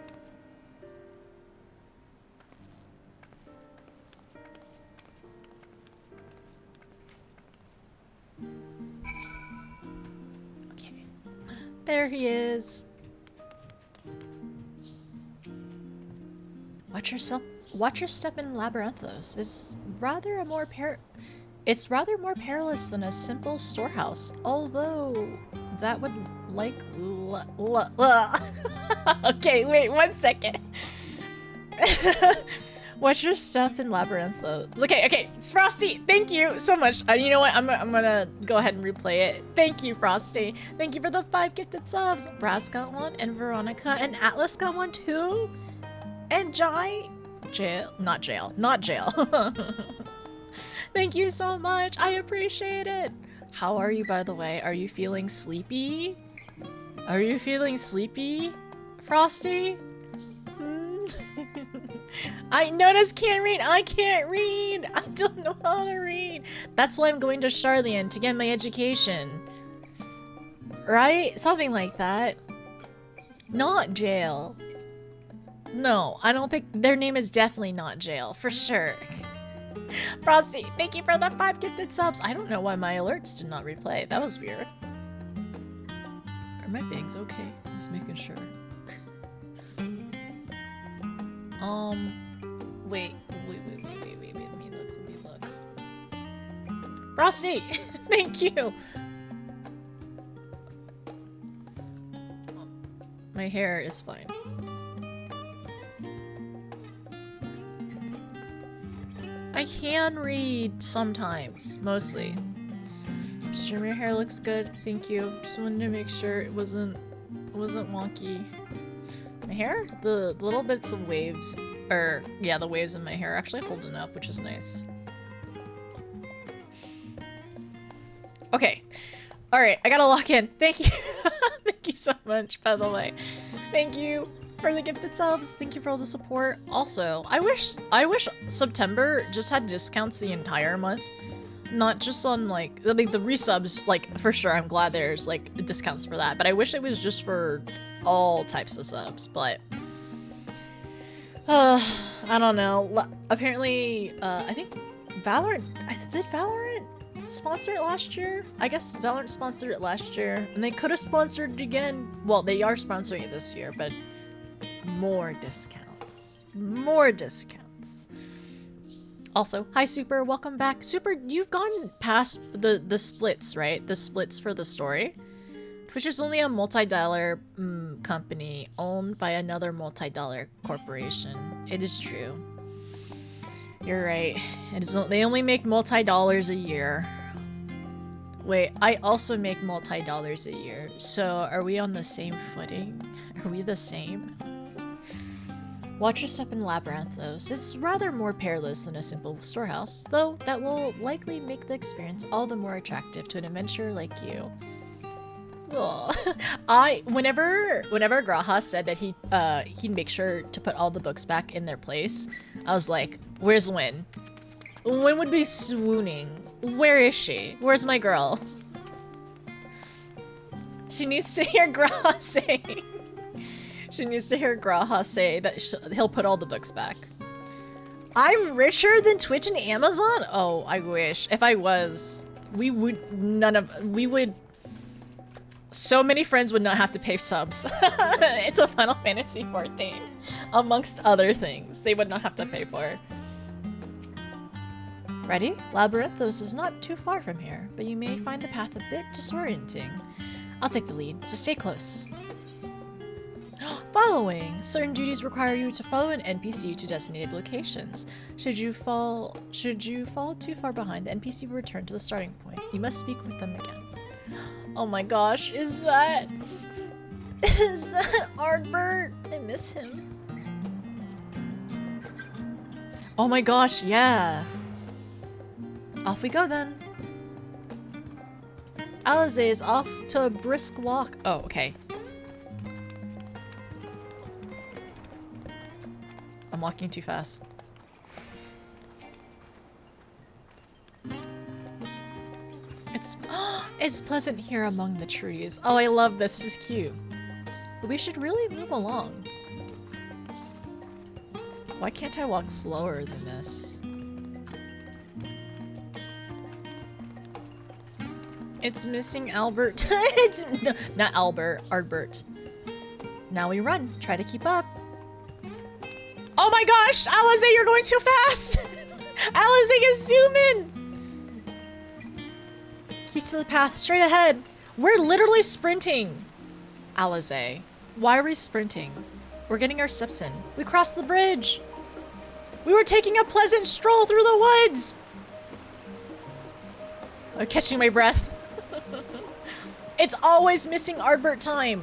Okay. There he is. Watch your step in Labyrinthos. It's rather more perilous than a simple storehouse, although that would okay, wait 1 second. Watch your step in Labyrinthos. Okay, it's Frosty. Thank you so much. You know what? I'm gonna go ahead and replay it. Thank you, Frosty. Thank you for the 5 gifted subs. Brass got one, and Veronica, and Atlas got one too. And not jail. Thank you so much. I appreciate it. How are you, by the way? Are you feeling sleepy? Are you feeling sleepy, Frosty? I noticed can't read. I can't read. I don't know how to read. That's why I'm going to Charlian to get my education. Right? Something like that. Not jail. No, I don't think their name is definitely not jail, for sure. Frosty, thank you for the 5 gifted subs. I don't know why my alerts did not replay. That was weird. Are my bangs okay? Just making sure. Wait. Let me look. Frosty, thank you. My hair is fine. I can read sometimes, mostly. Sure, your hair looks good. Thank you. Just wanted to make sure it wasn't wonky. My hair, the little bits of waves, the waves in my hair are actually holding up, which is nice. Okay. All right, I gotta lock in. Thank you. Thank you so much, by the way. Thank you for the gifted subs. Thank you for all the support. Also, I wish September just had discounts the entire month. Not just on like the resubs, like for sure I'm glad there's like discounts for that, but I wish it was just for all types of subs, but I don't know. Apparently I think did Valorant sponsor it last year? I guess Valorant sponsored it last year, and they could have sponsored it again. Well, they are sponsoring it this year, but more discounts. Also, hi Super, welcome back. Super, you've gone past the splits, right? The splits for the story. Twitch is only a multi-dollar company owned by another multi-dollar corporation. It is true. You're right. They only make multi-dollars a year. Wait, I also make multi-dollars a year. So are we on the same footing? Are we the same? Watch your step in Labyrinthos. It's rather more perilous than a simple storehouse, though that will likely make the experience all the more attractive to an adventurer like you. Whenever Graha said that he'd make sure to put all the books back in their place, I was like, where's Win? Win would be swooning. Where is she? Where's my girl? She needs to hear Graha say. She needs to hear Graha say that he'll put all the books back. I'm richer than Twitch and Amazon? Oh, I wish. If I was, so many friends would not have to pay subs. It's a Final Fantasy XIV. Amongst other things, they would not have to pay for. Ready? Labyrinthos is not too far from here, but you may find the path a bit disorienting. I'll take the lead, so stay close. Following. Certain duties require you to follow an NPC to designated locations. Should you fall too far behind, the NPC will return to the starting point. You must speak with them again. Oh my gosh, is that... Is that Ardbert? I miss him. Oh my gosh, yeah. Off we go then. Alize is off to a brisk walk. Oh, okay. I'm walking too fast. It's pleasant here among the trees. Oh, I love this. This is cute. But we should really move along. Why can't I walk slower than this? It's missing Albert. It's not Albert, Ardbert. Now we run. Try to keep up. Oh my gosh, Alize, you're going too fast. Alize is zooming. Keep to the path, straight ahead. We're literally sprinting. Alize, why are we sprinting? We're getting our steps in. We crossed the bridge. We were taking a pleasant stroll through the woods. I'm catching my breath. It's always missing Ardbert time.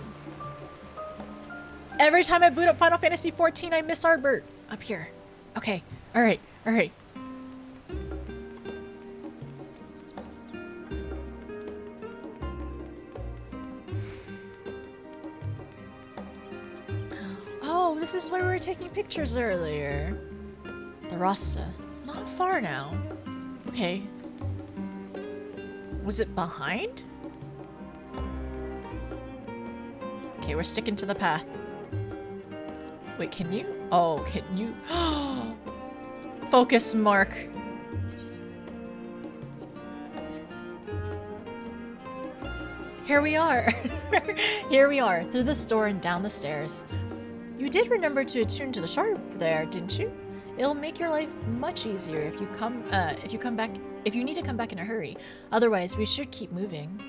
Every time I boot up Final Fantasy XIV, I miss Ardbert. Up here. Okay. Alright. Alright. Oh, this is where we were taking pictures earlier. The Rasta. Not far now. Okay. Was it behind? Okay, we're sticking to the path. Wait, can you? Oh, can you? Focus mark. Here we are. Here we are, through this door and down the stairs. You did remember to attune to the sharp there, didn't you? It'll make your life much easier if you need to come back in a hurry. Otherwise, we should keep moving.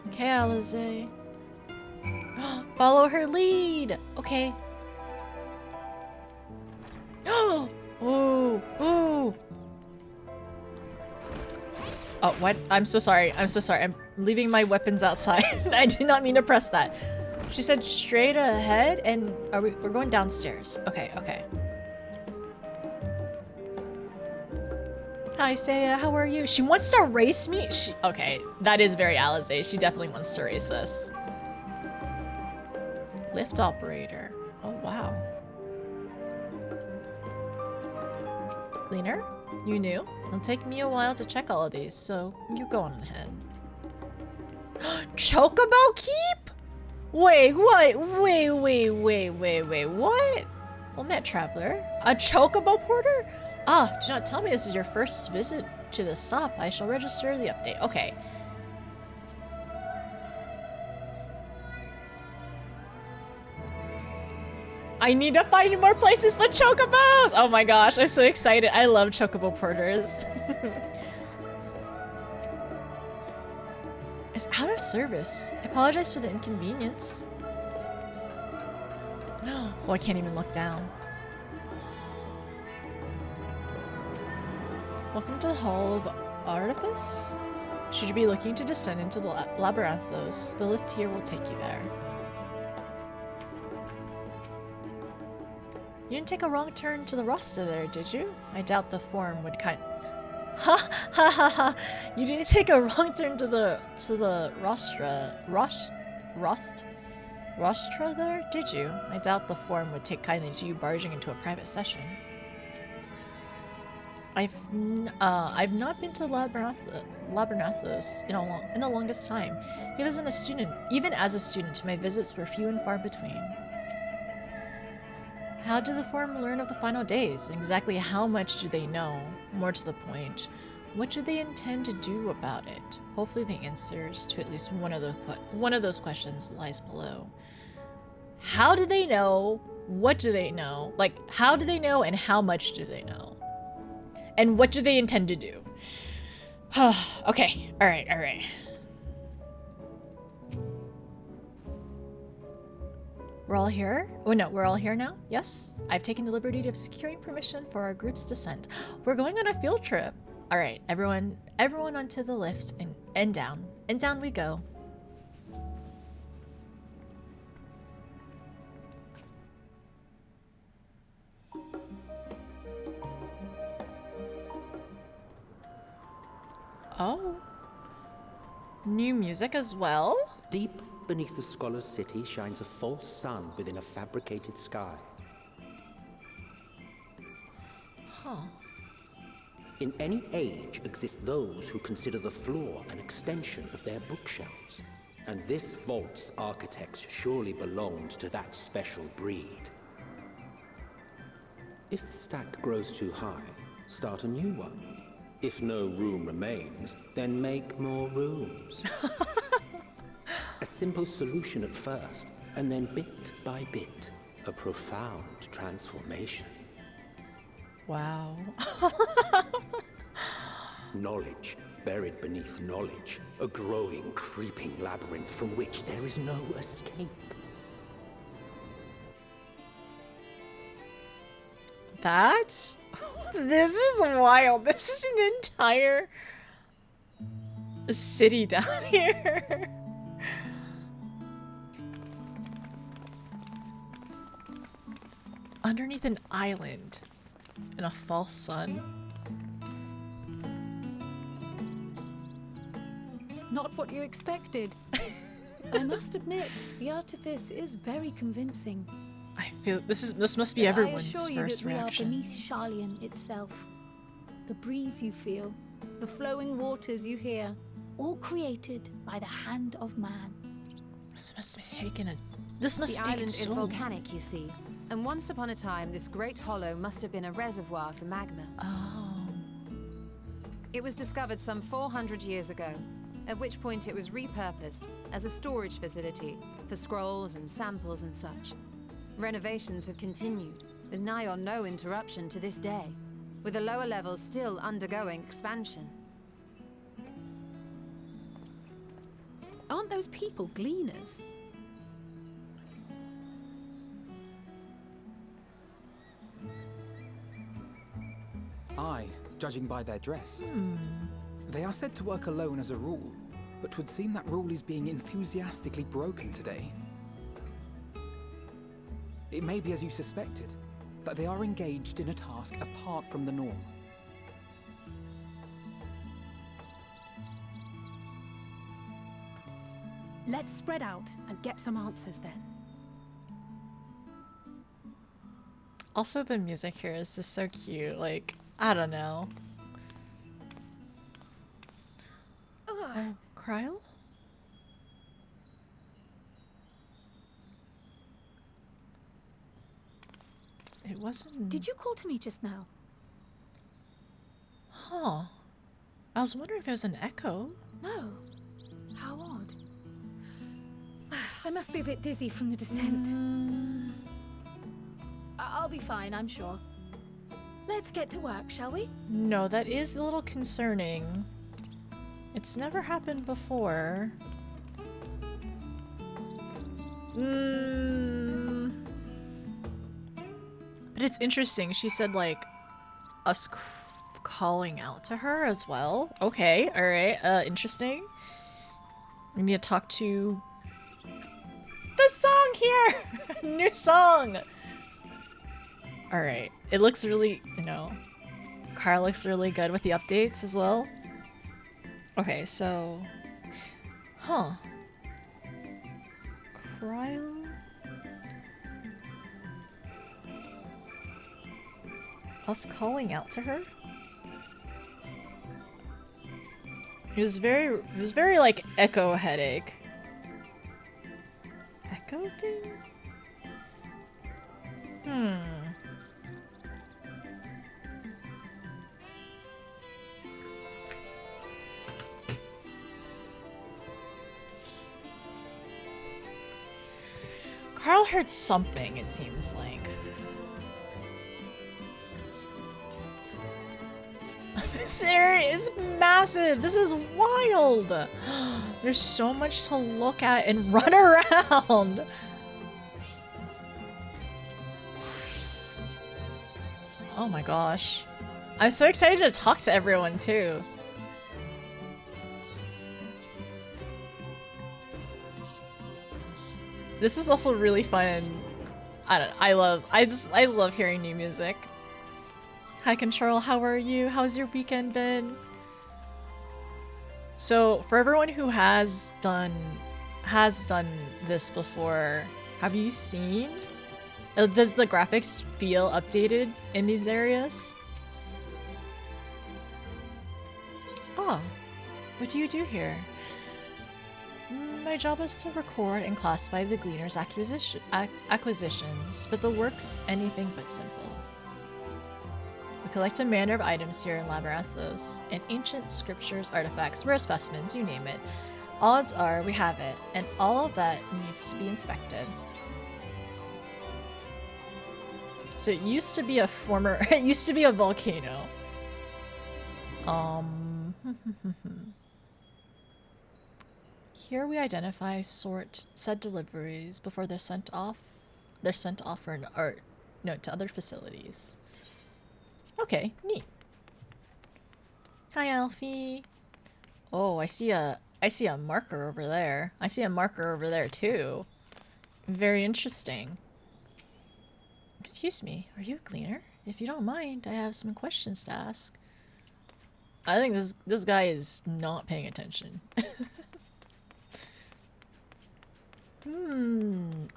Okay, Alize. Follow her lead. Okay. Oh, ooh, ooh. Oh, what? I'm so sorry. I'm so sorry. I'm leaving my weapons outside. I did not mean to press that. She said straight ahead, and we're going downstairs. Okay, okay. Hi, Saya. How are you? She wants to race me? Okay, that is very Alize. She definitely wants to race us. Lift operator. Oh, wow. Cleaner? You knew? It'll take me a while to check all of these, so you go on ahead. Chocobo Keep? Wait, what? Wait, what? Well met, traveler. A Chocobo porter? Ah, do not tell me this is your first visit to the stop. I shall register the update. Okay. I need to find more places with chocobos! Oh my gosh, I'm so excited. I love chocobo porters. It's out of service. I apologize for the inconvenience. Oh, I can't even look down. Welcome to the Hall of Artifice. Should you be looking to descend into the Labyrinthos, the lift here will take you there. You didn't take a wrong turn to the Rasta there, did you? I doubt the form would Ha ha ha ha! You didn't take a wrong turn to the Rostra there, did you? I doubt the form would take kindly to you barging into a private session. I've not been to Labyrinthos in the longest time. Even as a student, my visits were few and far between. How did the Forum learn of the final days? Exactly how much do they know? More to the point, what do they intend to do about it? Hopefully the answers to at least one of those questions lies below. How do they know? What do they know? Like, how do they know and how much do they know? And what do they intend to do? Okay, alright. We're all here? Oh no, we're all here now? Yes? I've taken the liberty of securing permission for our group's descent. We're going on a field trip. Alright, everyone onto the lift and down. And down we go. Oh. New music as well? Deep beneath the scholar's city shines a false sun within a fabricated sky. Huh. In any age exist those who consider the floor an extension of their bookshelves. And this vault's architects surely belonged to that special breed. If the stack grows too high, start a new one. If no room remains, then make more rooms. A simple solution at first, and then bit by bit, a profound transformation. Wow. Knowledge buried beneath knowledge, a growing, creeping labyrinth from which there is no escape. That's... This is wild. This is an entire city down here. Underneath an island in a false sun. Not what you expected. I must admit, the artifice is very convincing. I feel this must be everyone's I assure you first that we reaction. are beneath Sharlayan itself. The breeze you feel, the flowing waters you hear, all created by the hand of man. This must have taken a. This must The have taken island is so long. volcanic, you see. And once upon a time, this great hollow must have been a reservoir for magma. Oh. It was discovered some 400 years ago, at which point it was repurposed as a storage facility for scrolls and samples and such. Renovations have continued, with nigh on no interruption to this day, with the lower levels still undergoing expansion. Aren't those people gleaners? Aye, judging by their dress. They are said to work alone as a rule, but 'twould seem that rule is being enthusiastically broken today. It may be as you suspected, that they are engaged in a task apart from the norm. Let's spread out and get some answers then. Also, the music here is just so cute. Like, I don't know. Oh, Kryl? It wasn't. Did you call to me just now? Huh. I was wondering if it was an echo. No. How odd. I must be a bit dizzy from the descent. I'll be fine, I'm sure. Let's get to work, shall we? No, that is a little concerning. It's never happened before. But it's interesting. She said, like, us calling out to her as well. Okay, alright, interesting. We need to talk to the song here! New song! Alright, it looks really, Carl looks really good with the updates as well. Okay, so... Huh. Cryo? Us calling out to her? It was very like echo headache. Echo thing? Carl heard something, it seems like. This area is massive! This is wild! There's so much to look at and run around! Oh my gosh. I'm so excited to talk to everyone too. This is also really fun. I just love hearing new music. Hi Control, how are you? How's your weekend been? So for everyone who has done this before, have you seen? Does the graphics feel updated in these areas? Oh, what do you do here? My job is to record and classify the Gleaner's acquisitions, but the work's anything but simple. We collect a manner of items here in Labyrinthos, and ancient scriptures, artifacts, rare specimens, you name it. Odds are we have it, and all of that needs to be inspected. So it used to be a it used to be a volcano. Here we identify, sort, set deliveries before they're sent off. They're sent off for an art note to other facilities. Okay, neat. Hi, Alfie. Oh, I see a marker over there. I see a marker over there too. Very interesting. Excuse me, are you a gleaner? If you don't mind, I have some questions to ask. I think this guy is not paying attention.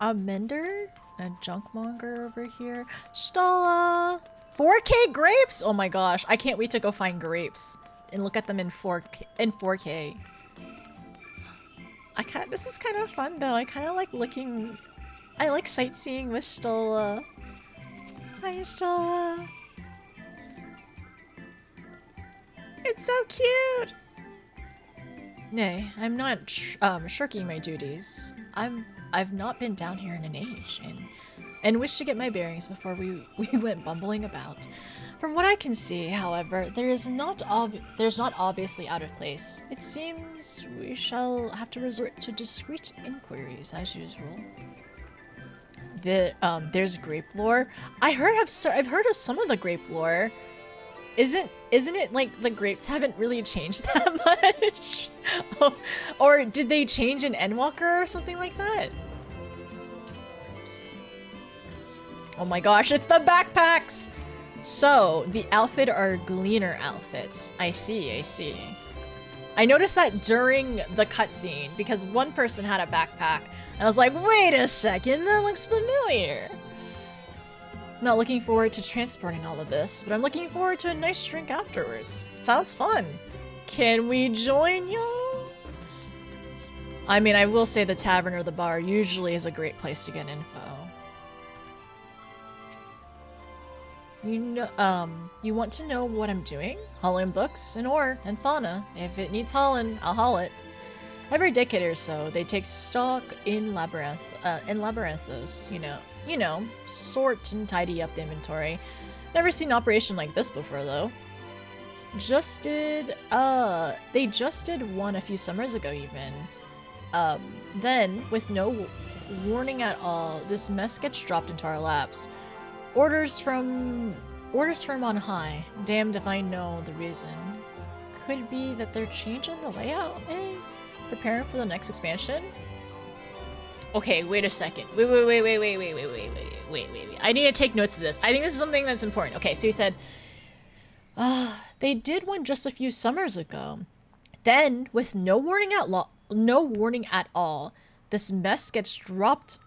A mender? A junkmonger over here? Stola! 4K grapes? Oh my gosh, I can't wait to go find grapes and look at them in 4K. This is kind of fun though. I kind of like looking. I like sightseeing with Stola. Hi, Stola. It's so cute. Nay, I'm not shirking my duties. I've not been down here in an age, and wish to get my bearings before we went bumbling about. From what I can see, however, there's not obviously out of place. It seems we shall have to resort to discreet inquiries as usual. There's grape lore. I've heard of some of the grape lore. Isn't it like the grapes haven't really changed that much? Or did they change in Endwalker or something like that? Oops. Oh my gosh, it's the backpacks! So, the outfit are gleaner outfits. I see. I noticed that during the cutscene because one person had a backpack and I was like, wait a second, that looks familiar. Not looking forward to transporting all of this, but I'm looking forward to a nice drink afterwards. Sounds fun. Can we join y'all? I mean, I will say the tavern or the bar usually is a great place to get info. You want to know what I'm doing? Hauling books and ore and fauna. If it needs hauling, I'll haul it. Every decade or so, they take stock in Labyrinthos, you know, sort and tidy up the inventory. Never seen an operation like this before, though. They just did one a few summers ago, even. Then, with no warning at all, this mess gets dropped into our laps. Orders from on high. Damned if I know the reason. Could be that they're changing the layout, eh? Preparing for the next expansion? Okay, wait a second. Wait. I need to take notes of this. I think this is something that's important. Okay, so you said, they did one just a few summers ago. Then, with no warning at all, this mess gets dropped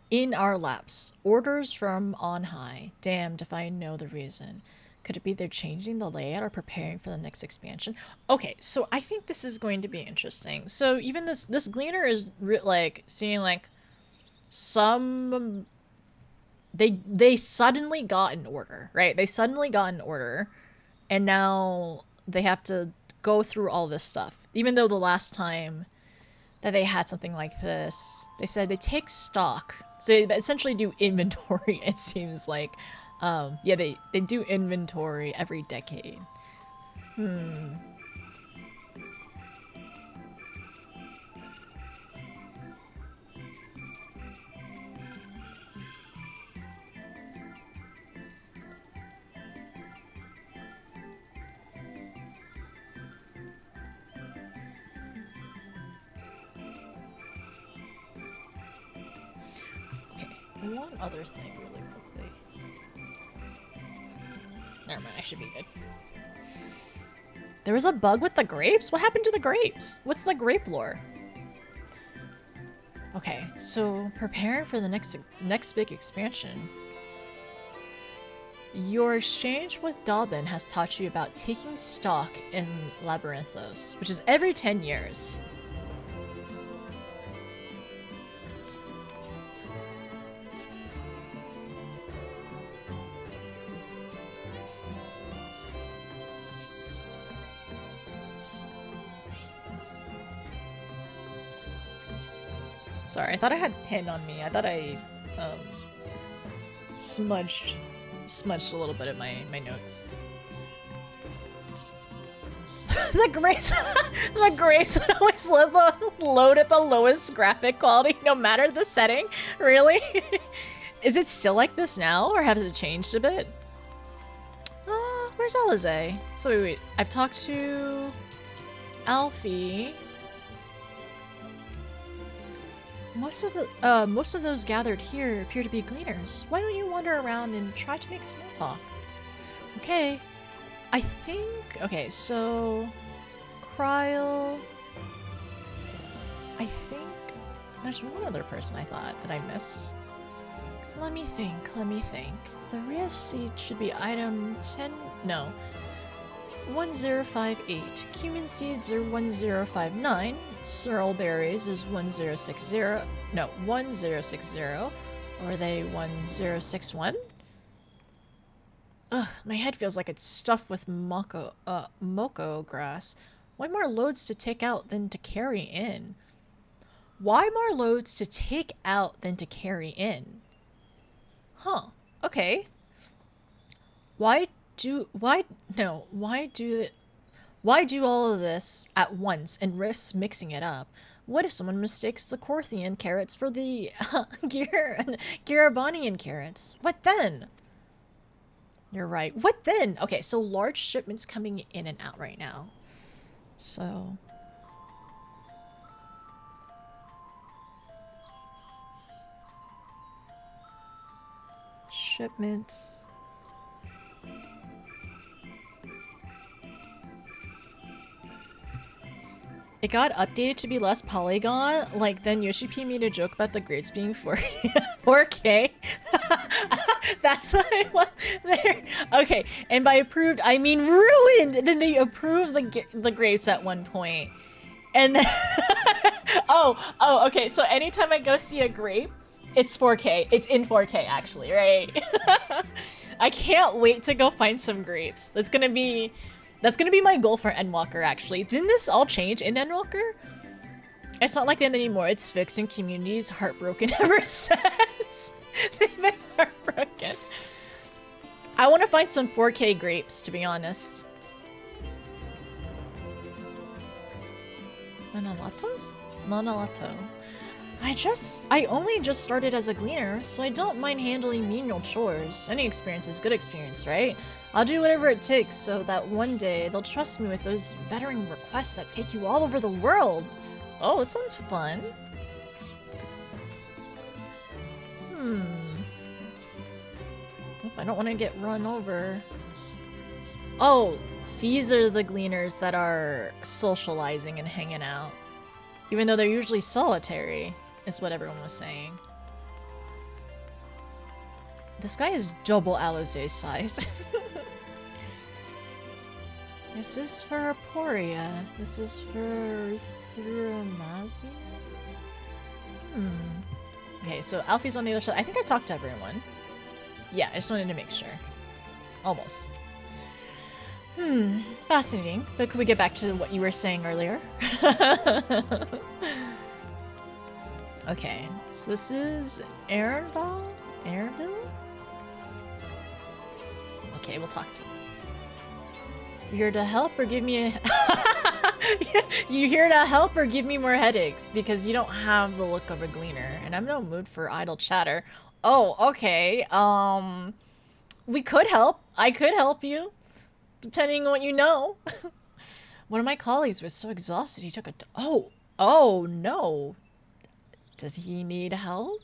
in our laps. Orders from on high. Damned if I know the reason. Could it be they're changing the layout or preparing for the next expansion? Okay, so I think this is going to be interesting. So even this gleaner is like seeing like some they suddenly got an order, right? They suddenly got an order, and now they have to go through all this stuff. Even though the last time that they had something like this, they said they take stock. So they essentially do inventory. It seems like. Yeah, they do inventory every decade. Okay, one other thing really quickly. Never mind, I should be good. There was a bug with the grapes? What happened to the grapes? What's the grape lore? Okay, so prepare for the next big expansion. Your exchange with Dobbin has taught you about taking stock in Labyrinthos, which is every 10 years. Sorry, I thought I had pin on me. I thought I smudged a little bit of my notes. The grapes the grapes would always load at the lowest graphic quality no matter the setting. Really? Is it still like this now, or has it changed a bit? Where's Alize? So wait, I've talked to Alfie. Most of those gathered here appear to be gleaners. Why don't you wander around and try to make small talk? Okay. I think... Okay, so... Kryl... I think... There's one other person I thought that I missed. Let me think. The Rhea seed should be item 10... No. 1058. Cumin seeds are 1059. Sorrel berries is 1060. No, 1060. Or are they 1061? Ugh, my head feels like it's stuffed with moko grass. Why more loads to take out than to carry in? Why more loads to take out than to carry in? Huh. Okay. Why do all of this at once and risk mixing it up? What if someone mistakes the Corthian carrots for the Garabonian carrots? What then? You're right. What then? Okay, so large shipments coming in and out right now. So... Shipments... It got updated to be less polygon. Like, then Yoshi-P made a joke about the grades being 4K. That's what I want there. Okay, and by approved, I mean ruined. Then they approved the grapes at one point. And then oh, okay. So anytime I go see a grape, it's 4K. It's in 4K, actually, right? I can't wait to go find some grapes. That's gonna be my goal for Endwalker, actually. Didn't this all change in Endwalker? It's not like that anymore. It's fixed and community's heartbroken ever since. They've been heartbroken. I want to find some 4K grapes, to be honest. Nanalatos? Nanalato. I only just started as a gleaner, so I don't mind handling menial chores. Any experience is good experience, right? I'll do whatever it takes so that one day they'll trust me with those veteran requests that take you all over the world. Oh, that sounds fun. I don't want to get run over. Oh, these are the gleaners that are socializing and hanging out. Even though they're usually solitary, is what everyone was saying. This guy is double Alize's size. This is for Aporia. This is for Thuramazi. Okay, so Alfie's on the other side. I think I talked to everyone. Yeah, I just wanted to make sure. Almost. Fascinating. But could we get back to what you were saying earlier? Okay, so this is Erenville? Okay, we'll talk to you. You here to help or give me a... You here to help or give me more headaches? Because you don't have the look of a gleaner, and I'm no mood for idle chatter. Oh, okay. We could help. I could help you. Depending on what you know. One of my colleagues was so exhausted he took a... Oh, no. Does he need help?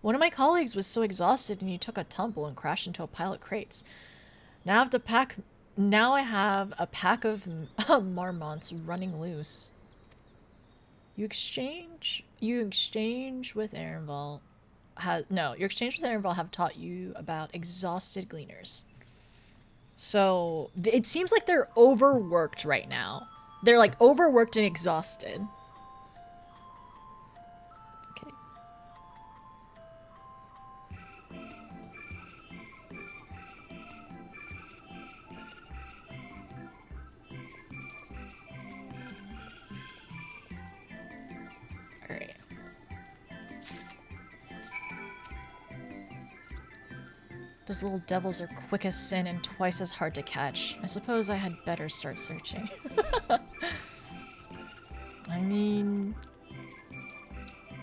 One of my colleagues was so exhausted and he took a tumble and crashed into a pile of crates. Now I have to pack now I have a pack of marmots running loose. You exchange with Aaronval. Your exchange with Aaronval have taught you about exhausted gleaners. So it seems like they're overworked right now. They're like overworked and exhausted. Okay. All right. Those little devils are quick as sin and twice as hard to catch. I suppose I had better start searching. I mean...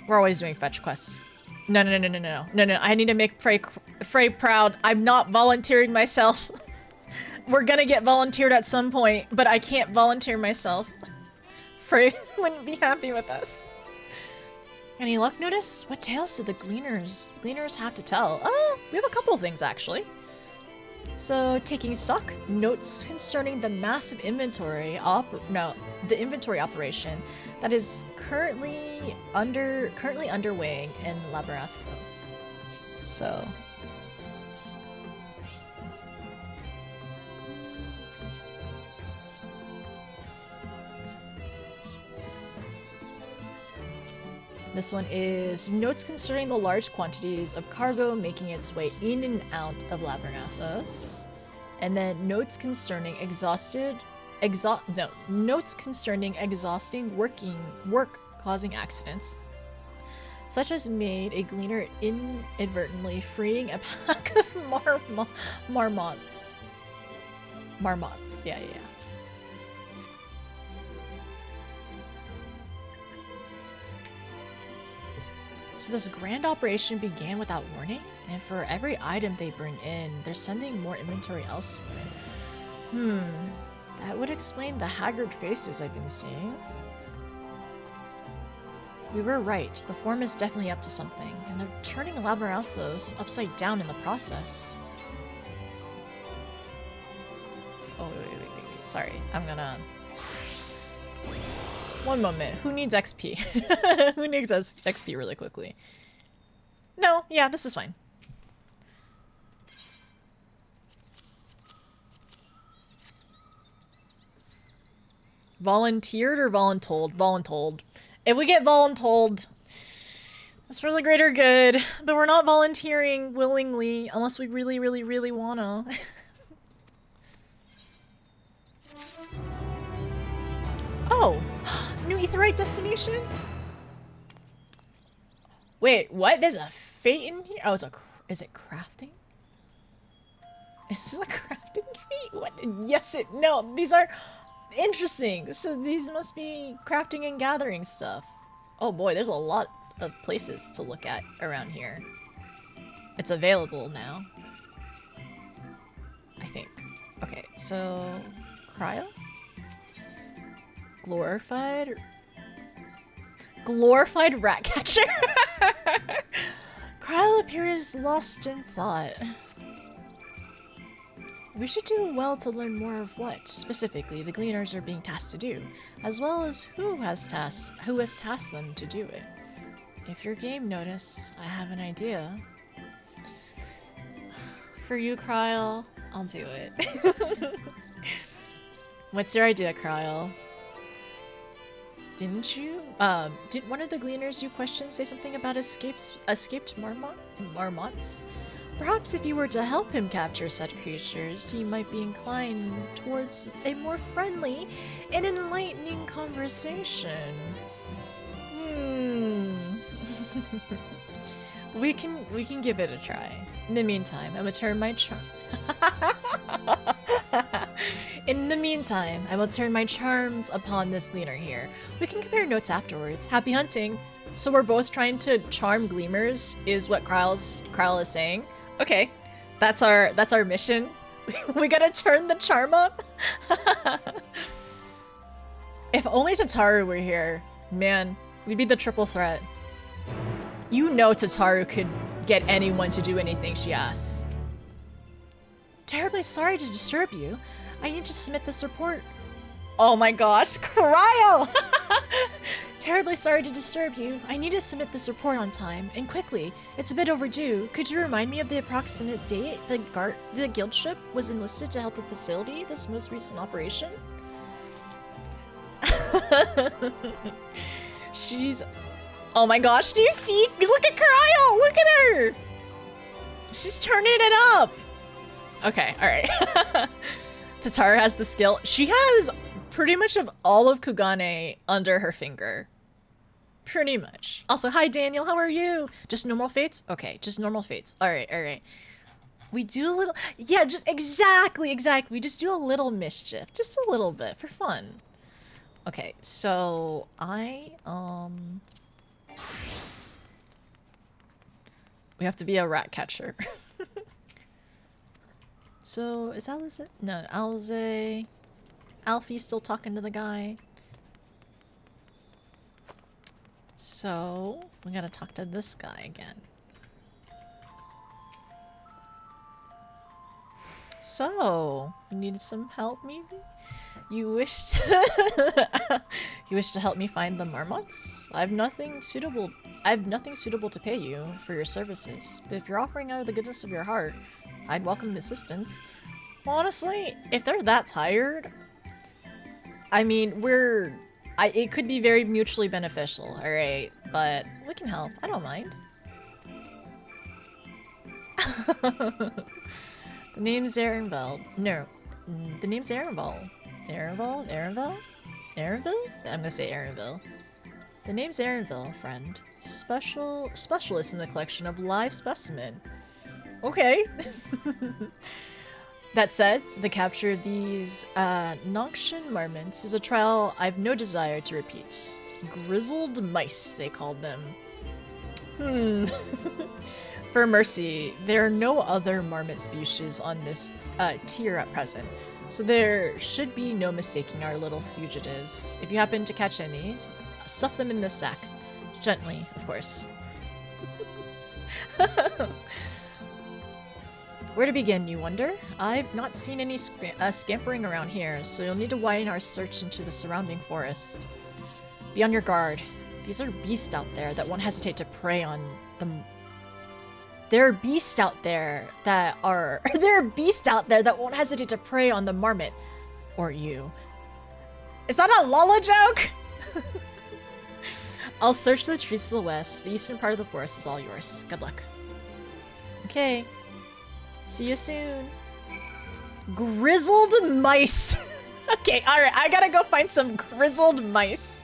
We're always doing fetch quests. No, I need to make Frey proud. I'm not volunteering myself. We're gonna get volunteered at some point, but I can't volunteer myself. Frey wouldn't be happy with us. Any luck notice? What tales did the gleaners have to tell? We have a couple of things actually. So, taking stock, notes concerning the massive inventory operation that is currently underway in Labyrinthos. So, this one is notes concerning the large quantities of cargo making its way in and out of Labyrinthos. And then notes concerning exhausting work causing accidents, such as made a gleaner inadvertently freeing a pack of marmots. Marmots, yeah. So this grand operation began without warning, and for every item they bring in, they're sending more inventory elsewhere. That would explain the haggard faces I've been seeing. We were right, the form is definitely up to something, and they're turning Labyrinthos upside down in the process. Oh, wait. Sorry, I'm gonna... One moment. Who needs XP? Who needs XP really quickly? No, yeah, this is fine. Volunteered or voluntold? Voluntold. If we get voluntold, that's for the greater good. But we're not volunteering willingly unless we really, really, really wanna. Oh! New Aetheryte destination? Wait, what? There's a fate in here? Oh, is it crafting? Is this a crafting fate? What? Yes, no, these are interesting. So these must be crafting and gathering stuff. Oh boy, there's a lot of places to look at around here. It's available now, I think. Okay, so cryo? Glorified rat catcher. Cryle appears lost in thought. We should do well to learn more of what, specifically, the gleaners are being tasked to do, as well as who has tasked them to do it. If your game notice, I have an idea. For you, Cryle, I'll do it. What's your idea, Cryle? Didn't one of the gleaners you questioned say something about escaped marmots? Perhaps if you were to help him capture such creatures, he might be inclined towards a more friendly and enlightening conversation. We can give it a try. In the meantime, I will turn my charms upon this gleaner here. We can compare notes afterwards. Happy hunting. So we're both trying to charm gleamers, is what Cryle is saying. Okay, that's our mission. We gotta turn the charm up. If only Tataru were here, man, we'd be the triple threat. You know Tataru could get anyone to do anything she asks. Terribly sorry to disturb you. I need to submit this report. Oh my gosh, Cryo! Terribly sorry to disturb you. I need to submit this report on time, and quickly. It's a bit overdue. Could you remind me of the approximate date the guild ship was enlisted to help the facility, this most recent operation? She's... Oh my gosh, do you see? Look at Cryo! Look at her! She's turning it up! Okay, alright. Tatara has the skill. She has pretty much of all of Kugane under her finger. Pretty much. Also, hi Daniel, how are you? Just normal fates? Okay, just normal fates. Alright, alright. We do a little... Yeah, just exactly. We just do a little mischief. Just a little bit, for fun. Okay, so we have to be a rat catcher. So, is Alize... No, Alize... Alfie's still talking to the guy. So, we gotta talk to this guy again. So, you needed some help, maybe? You wish to... You wish to help me find the marmots? I've nothing suitable to pay you for your services, but if you're offering out of the goodness of your heart, I'd welcome the assistance. Honestly, if they're that tired, I mean, it could be very mutually beneficial, alright? But we can help. I don't mind. The name's Erenveld. No. The name's Erenveld. Erenville? I'm gonna say Erenville. The name's Erenville, friend. Specialist in the collection of live specimen. Okay. That said, the capture of these Noxian marmots is a trial I've no desire to repeat. Grizzled mice, they called them. For mercy, there are no other marmot species on this tier at present, so there should be no mistaking our little fugitives. If you happen to catch any, stuff them in this sack. Gently, of course. Where to begin, you wonder? I've not seen any scampering around here, so you'll need to widen our search into the surrounding forest. Be on your guard. These are beasts out there that won't hesitate to prey on them. There are beasts out there that won't hesitate to prey on the marmot. Or you. Is that a Lala joke? I'll search the trees to the west. The eastern part of the forest is all yours. Good luck. Okay. See you soon. Grizzled mice. Okay, alright. I gotta go find some grizzled mice.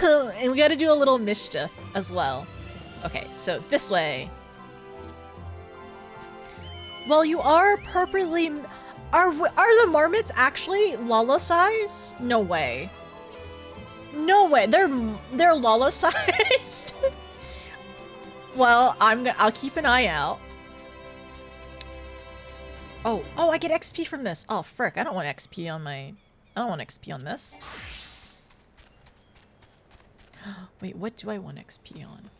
And we gotta do a little mischief as well. Okay, so this way. Well, you are appropriately... Are the marmots actually Lala size? No way. No way. They're Lala sized. Well, I'll keep an eye out. Oh, I get XP from this. Oh, frick. I don't want XP on this. Wait, what do I want XP on?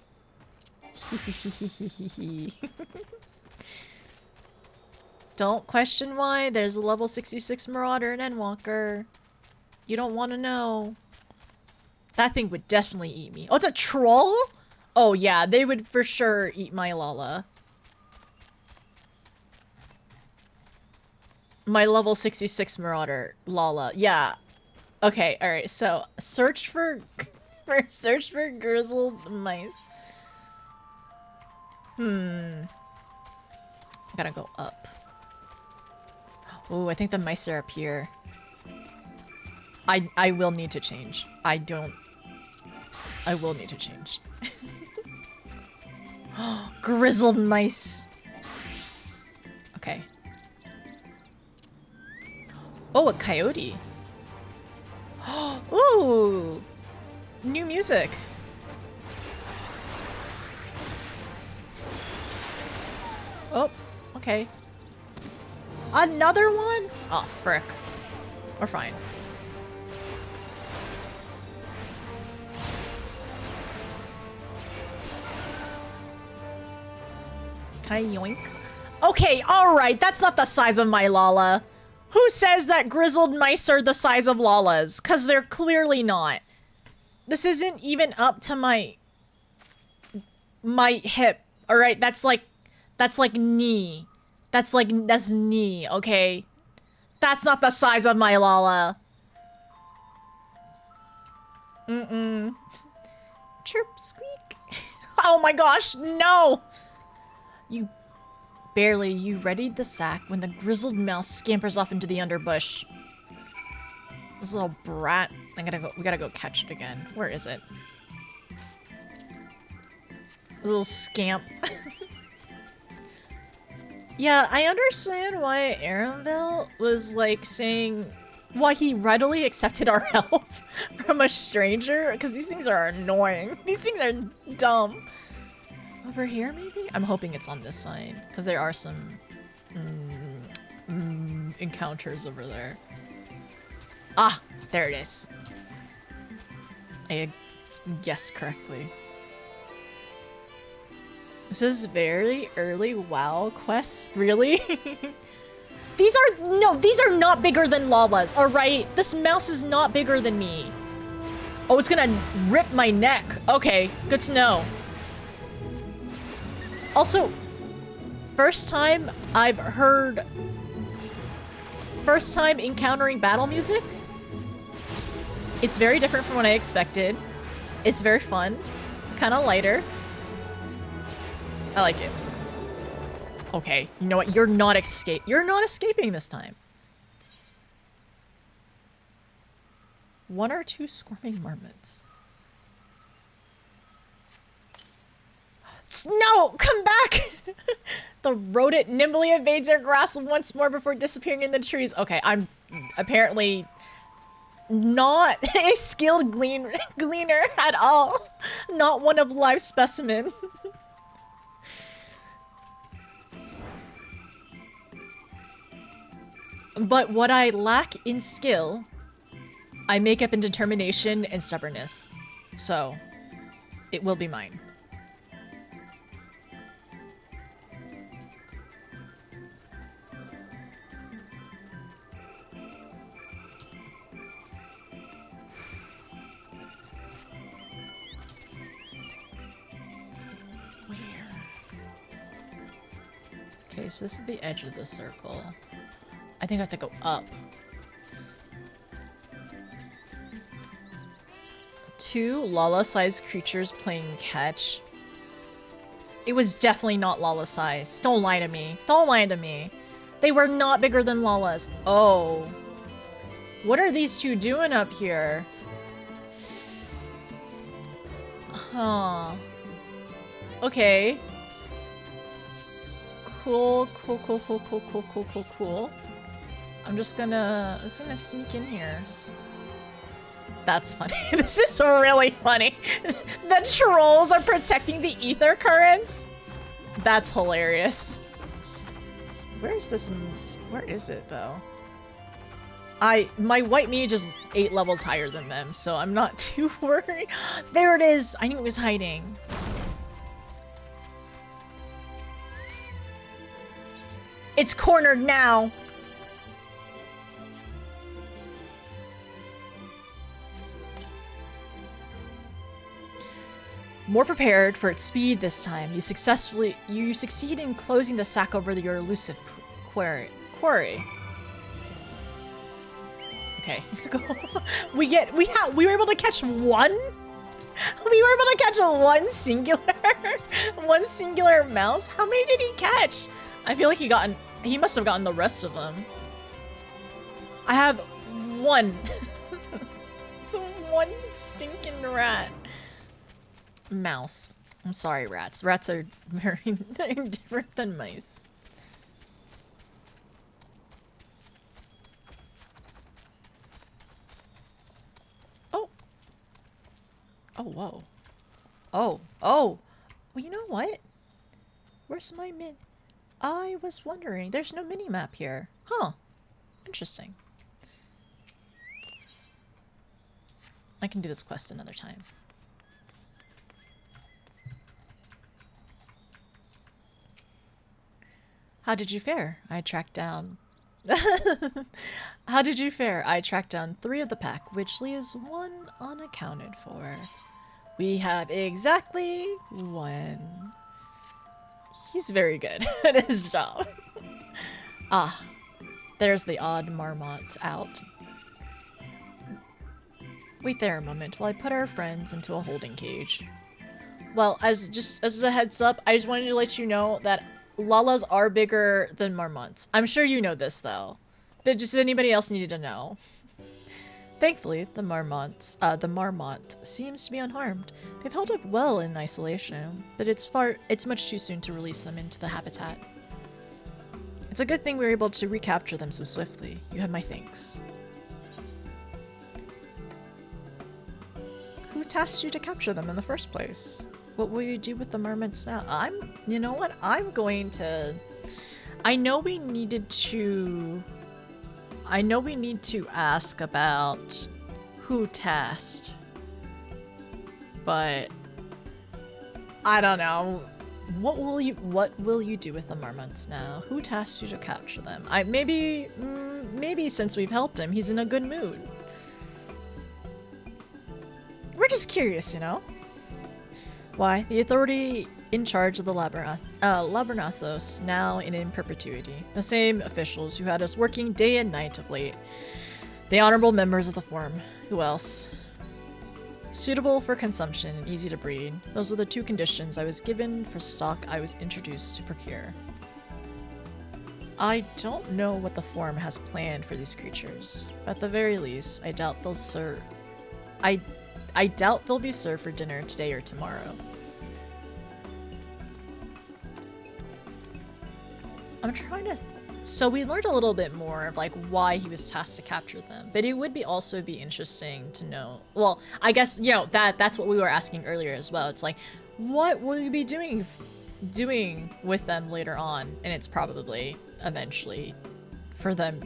Don't question why. There's a level 66 Marauder in Endwalker. You don't want to know. That thing would definitely eat me. Oh, it's a troll? Oh, yeah. They would for sure eat my Lala. My level 66 Marauder, Lala. Yeah. Okay, alright. So, search for grizzled mice. Gotta go up. Oh, I think the mice are up here. I will need to change. I will need to change. Grizzled mice. Okay. Oh, a coyote. Ooh. New music. Oh, okay. Another one? Oh, frick. We're fine. Can I yoink? Okay, alright. That's not the size of my Lala. Who says that grizzled mice are the size of Lalas? Because they're clearly not. This isn't even up to my hip. All right, that's like knee. That's knee, okay? That's not the size of my Lala. Chirp, squeak. Oh my gosh, no! You readied the sack when the grizzled mouse scampers off into the underbush. This little brat. We gotta go catch it again. Where is it? Little scamp. Yeah, I understand why Arenville was like saying why he readily accepted our help from a stranger, because these things are annoying. These things are dumb. Over here, maybe? I'm hoping it's on this side, because there are some encounters over there. Ah, there it is. I guessed correctly. This is very early WoW quests, really? These are not bigger than Lalas, alright? This mouse is not bigger than me. Oh, it's gonna rip my neck. Okay, good to know. Also, first time encountering battle music. It's very different from what I expected. It's very fun, kind of lighter. I like it. Okay, you know what? You're not escaping this time. 1 or 2 squirming marmots. No! Come back! The rodent nimbly evades our grasp once more before disappearing in the trees. Okay, I'm apparently not a skilled gleaner at all. Not one of live specimen. But what I lack in skill, I make up in determination and stubbornness. So, it will be mine. Where? Okay, so this is the edge of the circle. I think I have to go up. 2 Lala-sized creatures playing catch. It was definitely not Lala-sized. Don't lie to me. Don't lie to me. They were not bigger than Lalas. Oh. What are these 2 doing up here? Huh. Okay. Cool. I'm just gonna sneak in here. That's funny. This is really funny. The trolls are protecting the ether currents? That's hilarious. Where's this? Where is it though? My white mage is 8 levels higher than them, so I'm not too worried. There it is! I knew it was hiding. It's cornered now! More prepared for its speed this time, you succeed in closing the sack over your elusive quarry. Okay, we were able to catch one? We were able to catch one singular mouse? How many did he catch? I feel like he must have gotten the rest of them. I have one. One stinking rat. Mouse. I'm sorry, rats. Rats are very different than mice. Oh. Oh, whoa. Oh. Well, you know what? Where's my I was wondering. There's no mini-map here. Huh. Interesting. I can do this quest another time. How did you fare? I tracked down How did you fare? I tracked down 3 of the pack, which leaves 1 unaccounted for. We have exactly 1. He's very good at his job. Ah, there's the odd marmot out. Wait there a moment while I put our friends into a holding cage. Well, as a heads up, I just wanted to let you know that Lalas are bigger than marmots. I'm sure you know this though, but just anybody else needed to know. Thankfully, the marmot seems to be unharmed. They've held up well in isolation, but it's much too soon to release them into the habitat. It's a good thing we were able to recapture them so swiftly. You have my thanks. Who tasked you to capture them in the first place? What will you do with the marmots now? You know what? I'm going to... I know we need to ask about who tasked, but I don't know. What will you do with the marmots now? Who tasked you to capture them? Maybe since we've helped him, he's in a good mood. We're just curious, you know? Why, the authority in charge of the Labyrinthos, now and in perpetuity. The same officials who had us working day and night of late. The honorable members of the Forum. Who else? Suitable for consumption and easy to breed. Those were the 2 conditions I was given for stock I was introduced to procure. I don't know what the Forum has planned for these creatures, but at the very least, I doubt they'll serve... I doubt they'll be served for dinner today or tomorrow. I'm trying to... So we learned a little bit more of like why he was tasked to capture them, but it would also be interesting to know. Well, I guess, you know, that's what we were asking earlier as well. It's like, what will you be doing with them later on? And it's probably eventually for them...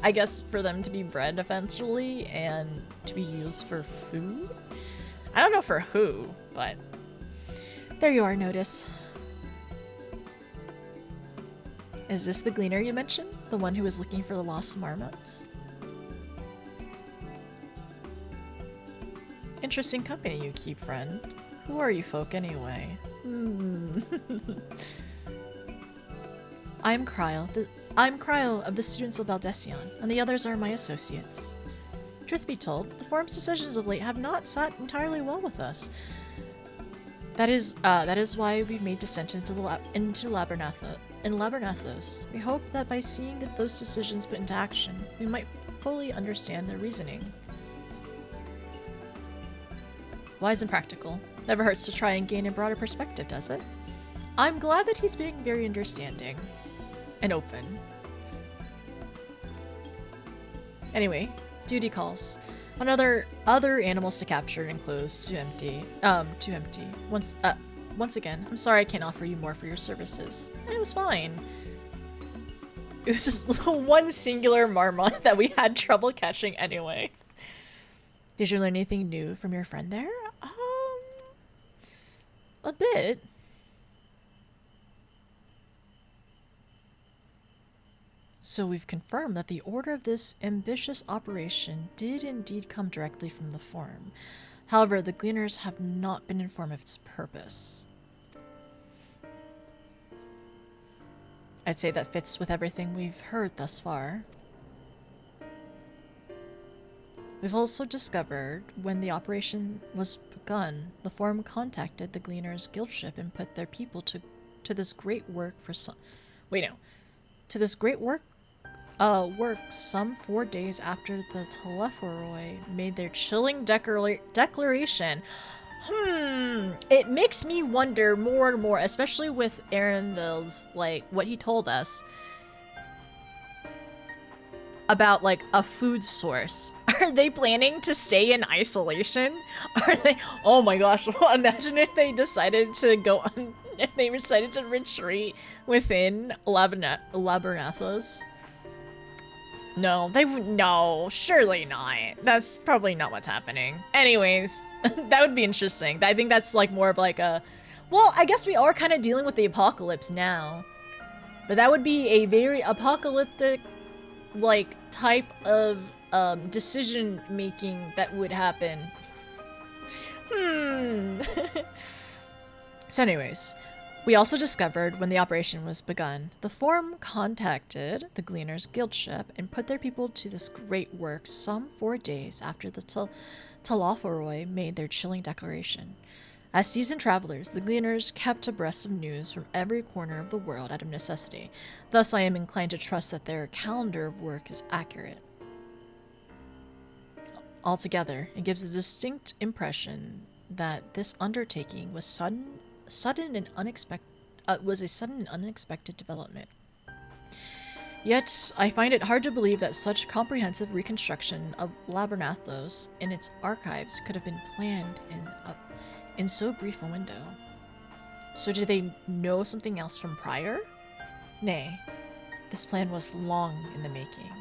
I guess for them to be bred eventually and to be used for food? I don't know for who, but there you are, Notice. Is this the gleaner you mentioned? The one who was looking for the lost marmots? Interesting company you keep, friend. Who are you folk anyway? I'm Kryl of the Students of Baldesion, and the others are my associates. Truth be told, the Forum's decisions of late have not sat entirely well with us. That is why we've made descent into Labyrinthos. We hope that by seeing those decisions put into action, we might fully understand their reasoning. Wise and practical. Never hurts to try and gain a broader perspective, does it? I'm glad that he's being very understanding and open. Anyway, duty calls. Other animals to capture and close too empty. Once again, I'm sorry I can't offer you more for your services. It was fine. It was just one singular marmot that we had trouble catching anyway. Did you learn anything new from your friend there? A bit. So we've confirmed that the order of this ambitious operation did indeed come directly from the Forum. However, the Gleaners have not been informed of its purpose. I'd say that fits with everything we've heard thus far. We've also discovered when the operation was begun, the Forum contacted the Gleaners guild ship and put their people to this great work for some... To this great work some 4 days after the Telephoroi made their chilling declaration. It makes me wonder more and more, especially with Aaronville's, like, what he told us about, like, a food source. Are they planning to stay in isolation? Are they... Oh my gosh, imagine if they decided to go on... If they decided to retreat within Labyrinthos. No, they would... No, surely not. That's probably not what's happening. Anyways, that would be interesting. I think that's like more of like a... Well, I guess we are kind of dealing with the apocalypse now. But that would be a very apocalyptic like type of decision making that would happen. So anyways, we also discovered when the operation was begun, the Forum contacted the Gleaners Guild ship and put their people to this great work some 4 days after the Talaforoi made their chilling declaration. As seasoned travelers, the Gleaners kept abreast of news from every corner of the world out of necessity. Thus, I am inclined to trust that their calendar of work is accurate. Altogether, it gives a distinct impression that this undertaking was a sudden and unexpected development. Yet, I find it hard to believe that such comprehensive reconstruction of Labyrinthos and its archives could have been planned in so brief a window. So did they know something else from prior? Nay, this plan was long in the making.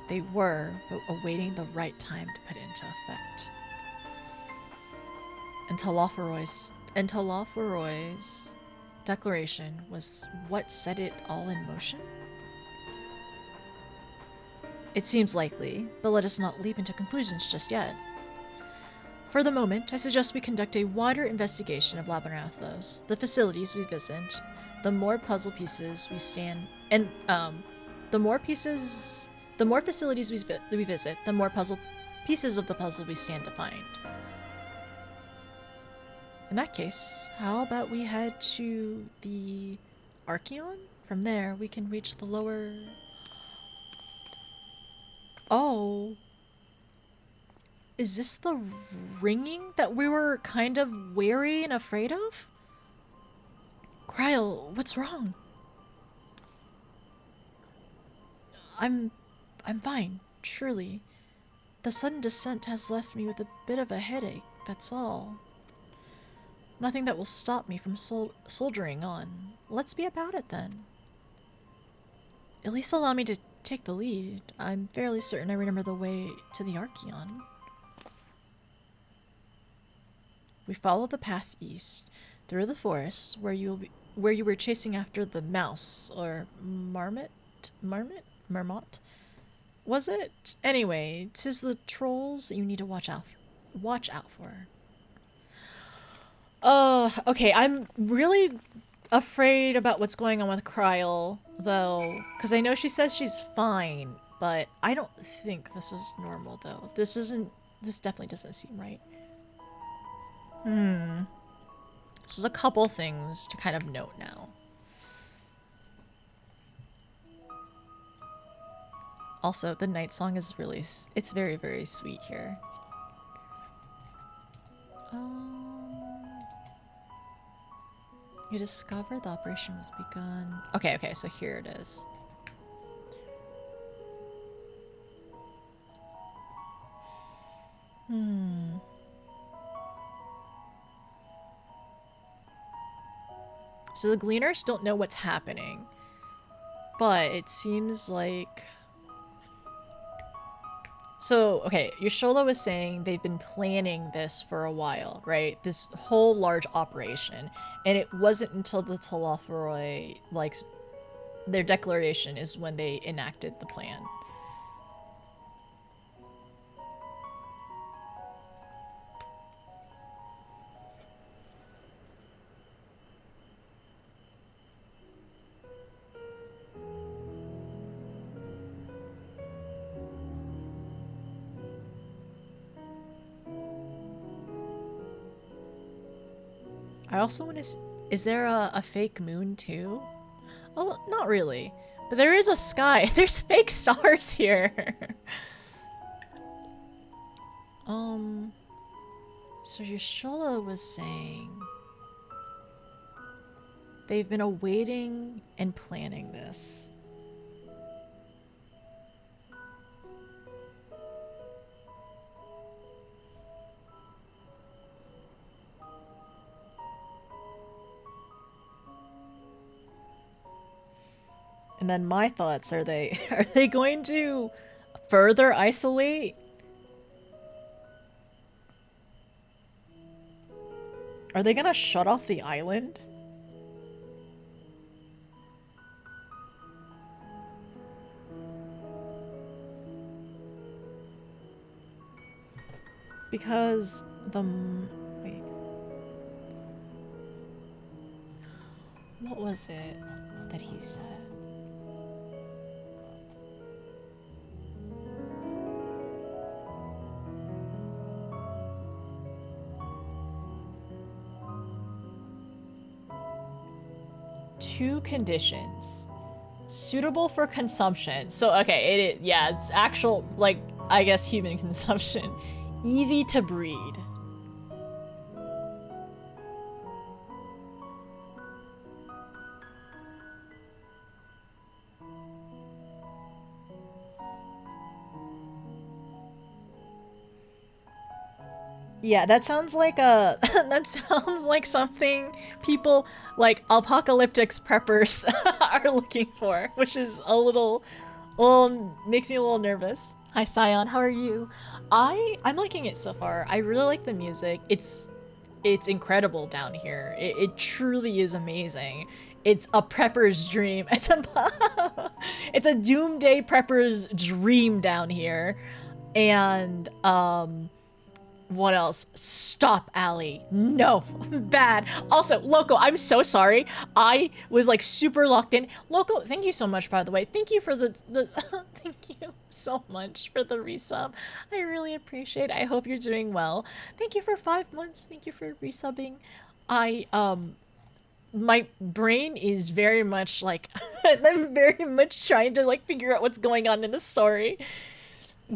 They were but awaiting the right time to put it into effect. And Talaforroi's declaration was what set it all in motion? It seems likely, but let us not leap into conclusions just yet. For the moment, I suggest we conduct a wider investigation of Labyrinthos, the facilities we visit, the more puzzle pieces we stand, and the more facilities we visit, the more pieces of the puzzle we stand to find. In that case, how about we head to the Archeon? From there, we can reach the lower... Oh. Is this the ringing that we were kind of wary and afraid of? Kryle, what's wrong? I'm fine, truly. The sudden descent has left me with a bit of a headache, that's all. Nothing that will stop me from soldiering on. Let's be about it then. At least allow me to take the lead. I'm fairly certain I remember the way to the Archeon. We follow the path east, through the forest, where you were chasing after the mouse, or marmot? Was it? Anyway, 'tis the trolls that you need to watch out for. Okay, I'm really afraid about what's going on with Kryle, though, because I know she says she's fine, but I don't think this is normal, though. This definitely doesn't seem right. So there's a couple things to kind of note now. Also, the night song is really, it's very, very sweet here. You discovered the operation was begun. Okay, so here it is. So the Gleaners don't know what's happening, but it seems like... So, okay, Yashola was saying they've been planning this for a while, right? This whole large operation. And it wasn't until the Talaforoi, like, their declaration is when they enacted the plan. I also want to... Is there a fake moon too? Oh, not really. But there is a sky. There's fake stars here. So Yashola was saying they've been awaiting and planning this. And then my thoughts are they going to further isolate? Are they gonna shut off the island? because wait. What was it that he said? Two conditions. Suitable for consumption. So, okay, yeah, it's actual, like, I guess human consumption. Easy to breed. Yeah, that sounds like a that sounds like something people like apocalyptic preppers are looking for, which is a little makes me a little nervous. Hi Sion, how are you? I'm liking it so far. I really like the music. It's incredible down here. It truly is amazing. It's a prepper's dream. It's a doomsday prepper's dream down here. And what else? Stop, Allie. No. Bad. Also, Loco, I'm so sorry. I was like super locked in. Loco, thank you so much, by the way. Thank you for the thank you so much for the resub. I really appreciate it. I hope you're doing well. Thank you for 5 months. Thank you for resubbing. My brain is very much like I'm very much trying to like figure out what's going on in the story.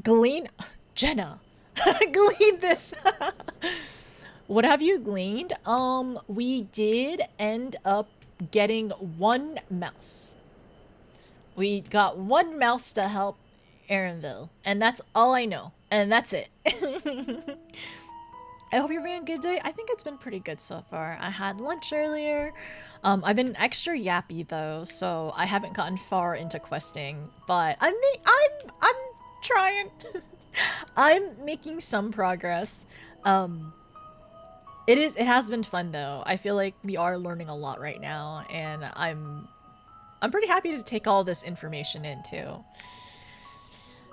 Glean Jenna. Glean this. What have you gleaned? We did end up getting 1 mouse. We got 1 mouse to help Aaronville, and that's all I know. And that's it. I hope you're having a good day. I think it's been pretty good so far. I had lunch earlier. I've been extra yappy though, so I haven't gotten far into questing, but I'm trying. I'm making some progress. It has been fun though. I feel like we are learning a lot right now, and I'm pretty happy to take all this information in too.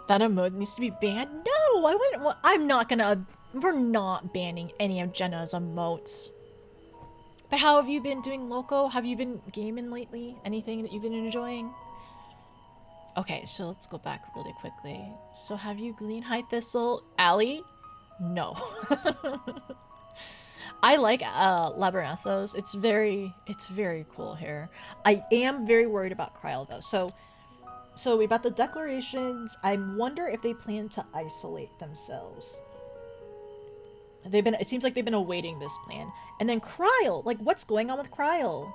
Venom mode needs to be banned? No, I wouldn't. Well, we're not banning any of Jenna's emotes. But how have you been doing, Loco? Have you been gaming lately? Anything that you've been enjoying? Okay, so let's go back really quickly. So have you gleaned High Thistle? Allie? No. I like Labyrinthos. It's very cool here. I am very worried about Kryl though. So about the declarations, I wonder if they plan to isolate themselves. It seems like they've been awaiting this plan. And then Kryl, like what's going on with Kryl?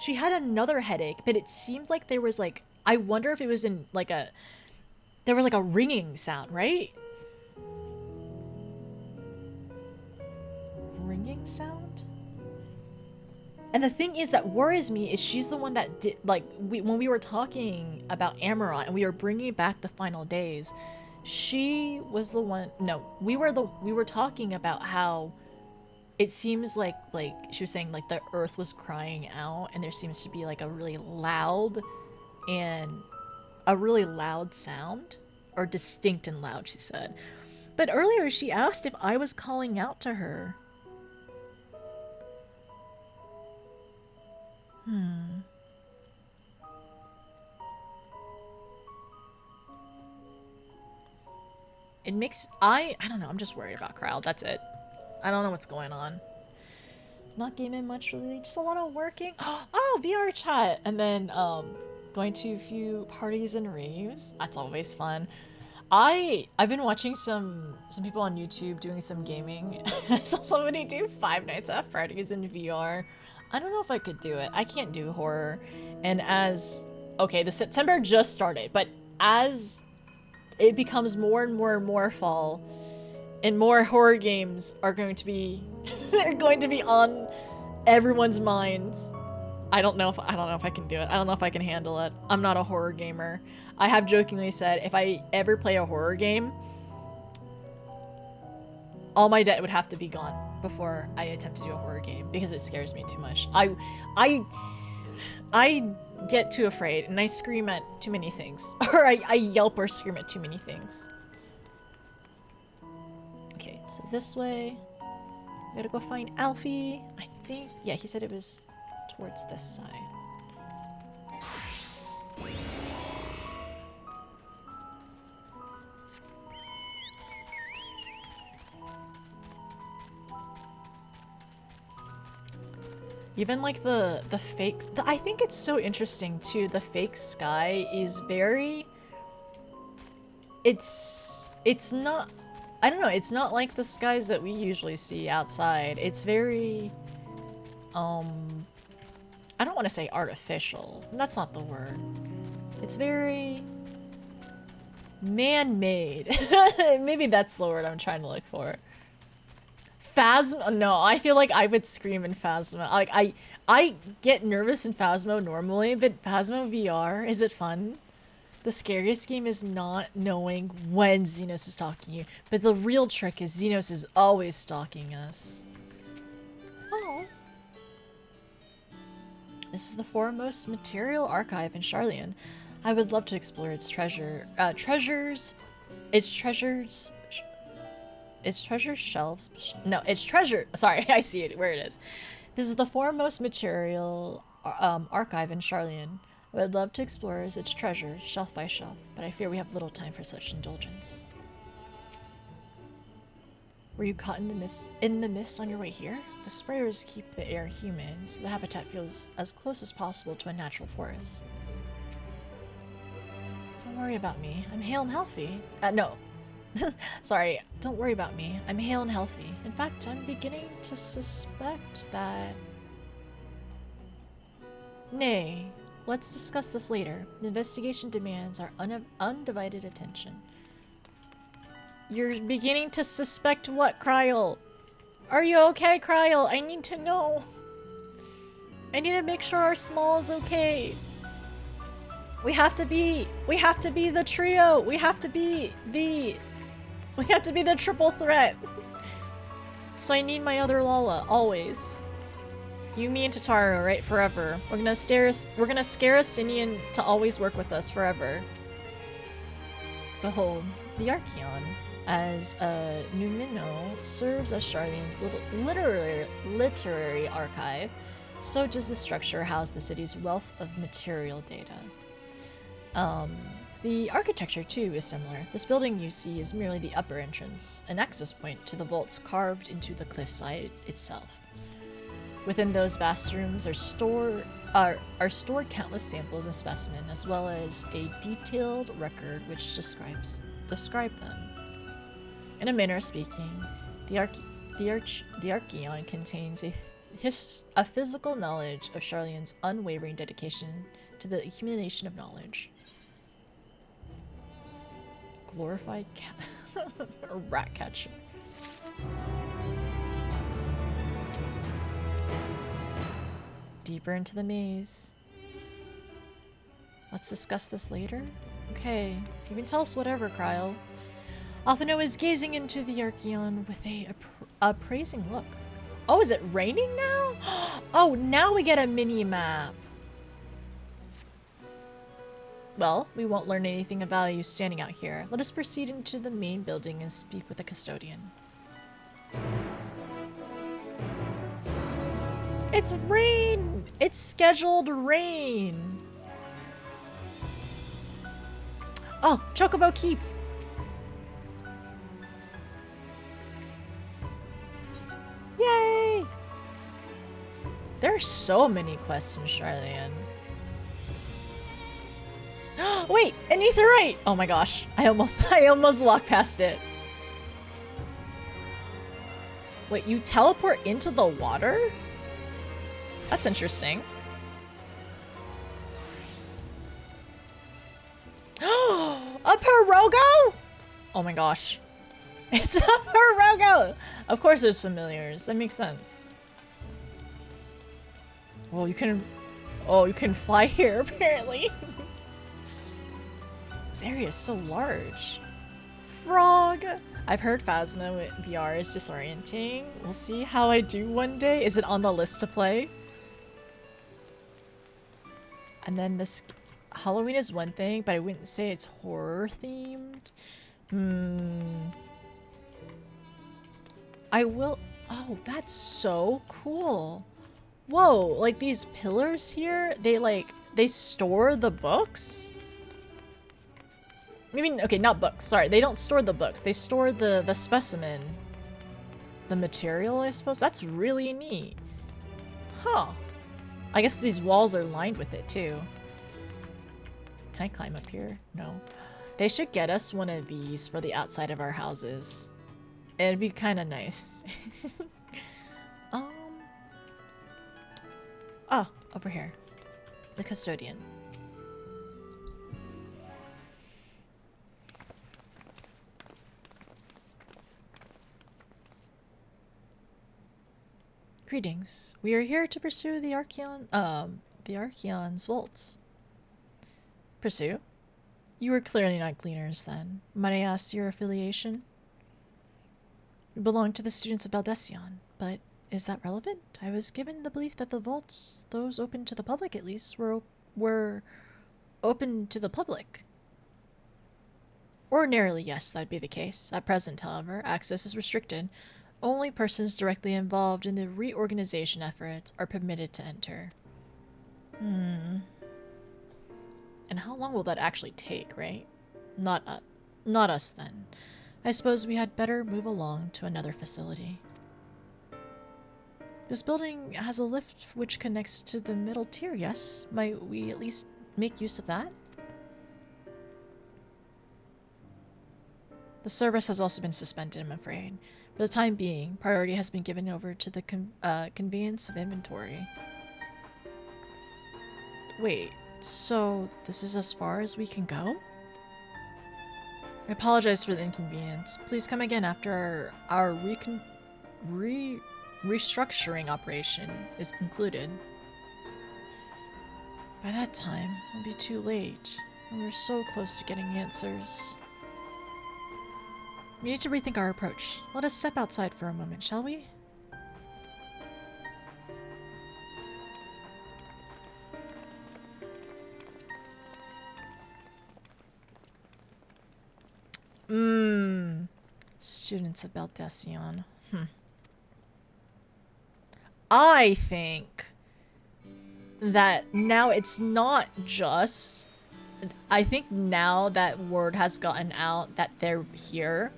She had another headache, but it seemed like there was like, I wonder if it was in like there was like a ringing sound, right? Ringing sound? And the thing is that worries me is she's the one that did, like, when we were talking about Amarant and we were bringing back the final days, she was the one, no, we were talking about how it seems like she was saying like the earth was crying out and there seems to be like a really loud sound, or distinct and loud, she said. But earlier she asked if I was calling out to her. It makes, I don't know, I'm just worried about Kryl, that's it. I don't know what's going on. Not gaming much really, just a lot of working. Oh, VR chat! And then going to a few parties and raves. That's always fun. I've been watching some people on YouTube doing some gaming. I saw somebody do 5 Nights at Freddy's in VR. I don't know if I could do it. I can't do horror. And okay, the September just started, but as it becomes more and more fall, and more horror games are going to be they're going to be on everyone's minds. I don't know if I can do it. I don't know if I can handle it. I'm not a horror gamer. I have jokingly said if I ever play a horror game, all my debt would have to be gone before I attempt to do a horror game because it scares me too much. I get too afraid and I scream at too many things, or I yelp or scream at too many things. So this way. We gotta go find Alfie. I think, yeah, he said it was towards this side. Even like the fake, I think it's so interesting too. The fake sky is very, it's not, I don't know, it's not like the skies that we usually see outside. It's very, I don't want to say artificial. That's not the word. It's very man-made. Maybe that's the word I'm trying to look for. Phasma? No, I feel like I would scream in Phasma. Like, I get nervous in Phasmo normally, but Phasmo VR, is it fun? The scariest game is not knowing when Xenos is stalking you, but the real trick is Xenos is always stalking us. Oh. This is the foremost material archive in Charlian. I would love to explore its its treasure shelves. No, it's treasure. Sorry, I see it where it is. This is the foremost material archive in Charlian. I would love to explore its treasures shelf by shelf, but I fear we have little time for such indulgence. Were you caught in the mist on your way here? The sprayers keep the air humid, so the habitat feels as close as possible to a natural forest. Don't worry about me. I'm hale and healthy. No. Sorry, don't worry about me. I'm hale and healthy. In fact, I'm beginning to suspect that... Nay, let's discuss this later. The investigation demands our undivided attention. You're beginning to suspect what, Kryl? Are you okay, Kryl? I need to know. I need to make sure our small is okay. We have to be the trio. We have to be the triple threat. So I need my other Lala, always. You, me, and Tataru, right? Forever. We're gonna scare Astinian to always work with us forever. Behold, the Archeon, as a Numino, serves as Charlene's literary archive. So does the structure house the city's wealth of material data. The architecture, too, is similar. This building you see is merely the upper entrance, an access point to the vaults carved into the cliffside itself. Within those vast rooms are stored countless samples and specimens, as well as a detailed record which describe them. In a manner of speaking, the Archeon contains a physical knowledge of Charlene's unwavering dedication to the accumulation of knowledge. Glorified rat catcher. Deeper into the maze. Let's discuss this later. Okay, you can tell us whatever, Kryl. Alphino is gazing into the Archeon with a appraising look. Oh, is it raining now? Oh, now we get a mini-map. Well, we won't learn anything of value standing out here. Let us proceed into the main building and speak with the custodian. It's rain! It's scheduled rain! Oh, Chocobo Keep! Yay! There are so many quests in Charlian. Wait, an aetherite! Oh my gosh, I almost walked past it. Wait, you teleport into the water? That's interesting. A Pirogo? Oh my gosh. It's a Pirogo! Of course there's familiars. That makes sense. Well, you can fly here, apparently. This area is so large. Frog! I've heard Phasma VR is disorienting. We'll see how I do one day. Is it on the list to play? And then this Halloween is one thing, but I wouldn't say it's horror themed. I will. Oh, that's so cool. Whoa, like these pillars here, they store the books? I mean, okay, not books. Sorry, they don't store the books. They store the specimen. The material, I suppose. That's really neat. Huh. I guess these walls are lined with it too. Can I climb up here? No. They should get us one of these for the outside of our houses. It'd be kind of nice. Oh, over here. The custodian. Greetings. We are here to pursue the Archeon's vaults. Pursue? You are clearly not cleaners then. Might I ask your affiliation? We belong to the students of Baldesion, but is that relevant? I was given the belief that the vaults, those open to the public at least, were open to the public. Ordinarily, yes, that would be the case. At present, however, access is restricted. Only persons directly involved in the reorganization efforts are permitted to enter. And how long will that actually take, right? Not us then. I suppose we had better move along to another facility. This building has a lift which connects to the middle tier, yes? Might we at least make use of that? The service has also been suspended, I'm afraid. For the time being, priority has been given over to the conveyance of inventory. Wait, so this is as far as we can go? I apologize for the inconvenience. Please come again after our restructuring operation is concluded. By that time, it'll be too late. And we're so close to getting answers. We need to rethink our approach. Let us step outside for a moment, shall we? Students of Baldesion. I think that now it's not just... I think now that word has gotten out that they're here,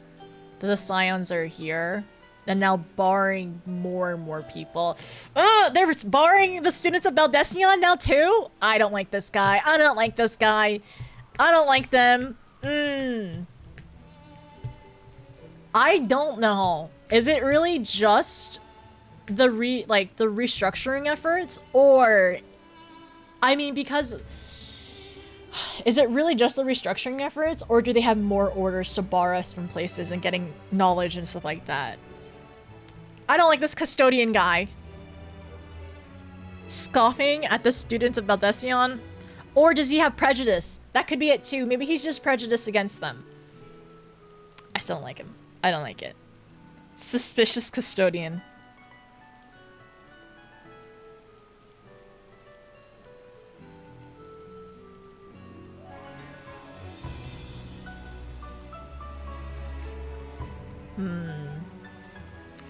that the Scions are here, and now barring more and more people. They're barring the students of Baldesion now too? I don't like this guy. I don't like this guy. I don't like them. I don't know. Is it really just the restructuring efforts, or I mean, because is it really just the restructuring efforts, or do they have more orders to bar us from places and getting knowledge and stuff like that? I don't like this custodian guy. Scoffing at the students of Baldesion? Or does he have prejudice? That could be it too. Maybe he's just prejudiced against them. I still don't like him. I don't like it. Suspicious custodian.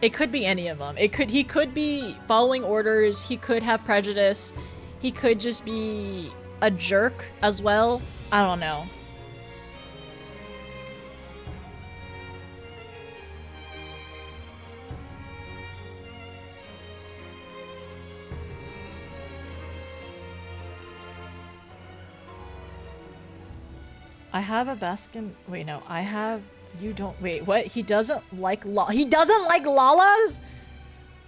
It could be any of them. He could be following orders, he could have prejudice, he could just be a jerk as well. I don't know. I have a Baskin. Wait, no, I have. You don't. Wait, what? He doesn't like He doesn't like Lalas?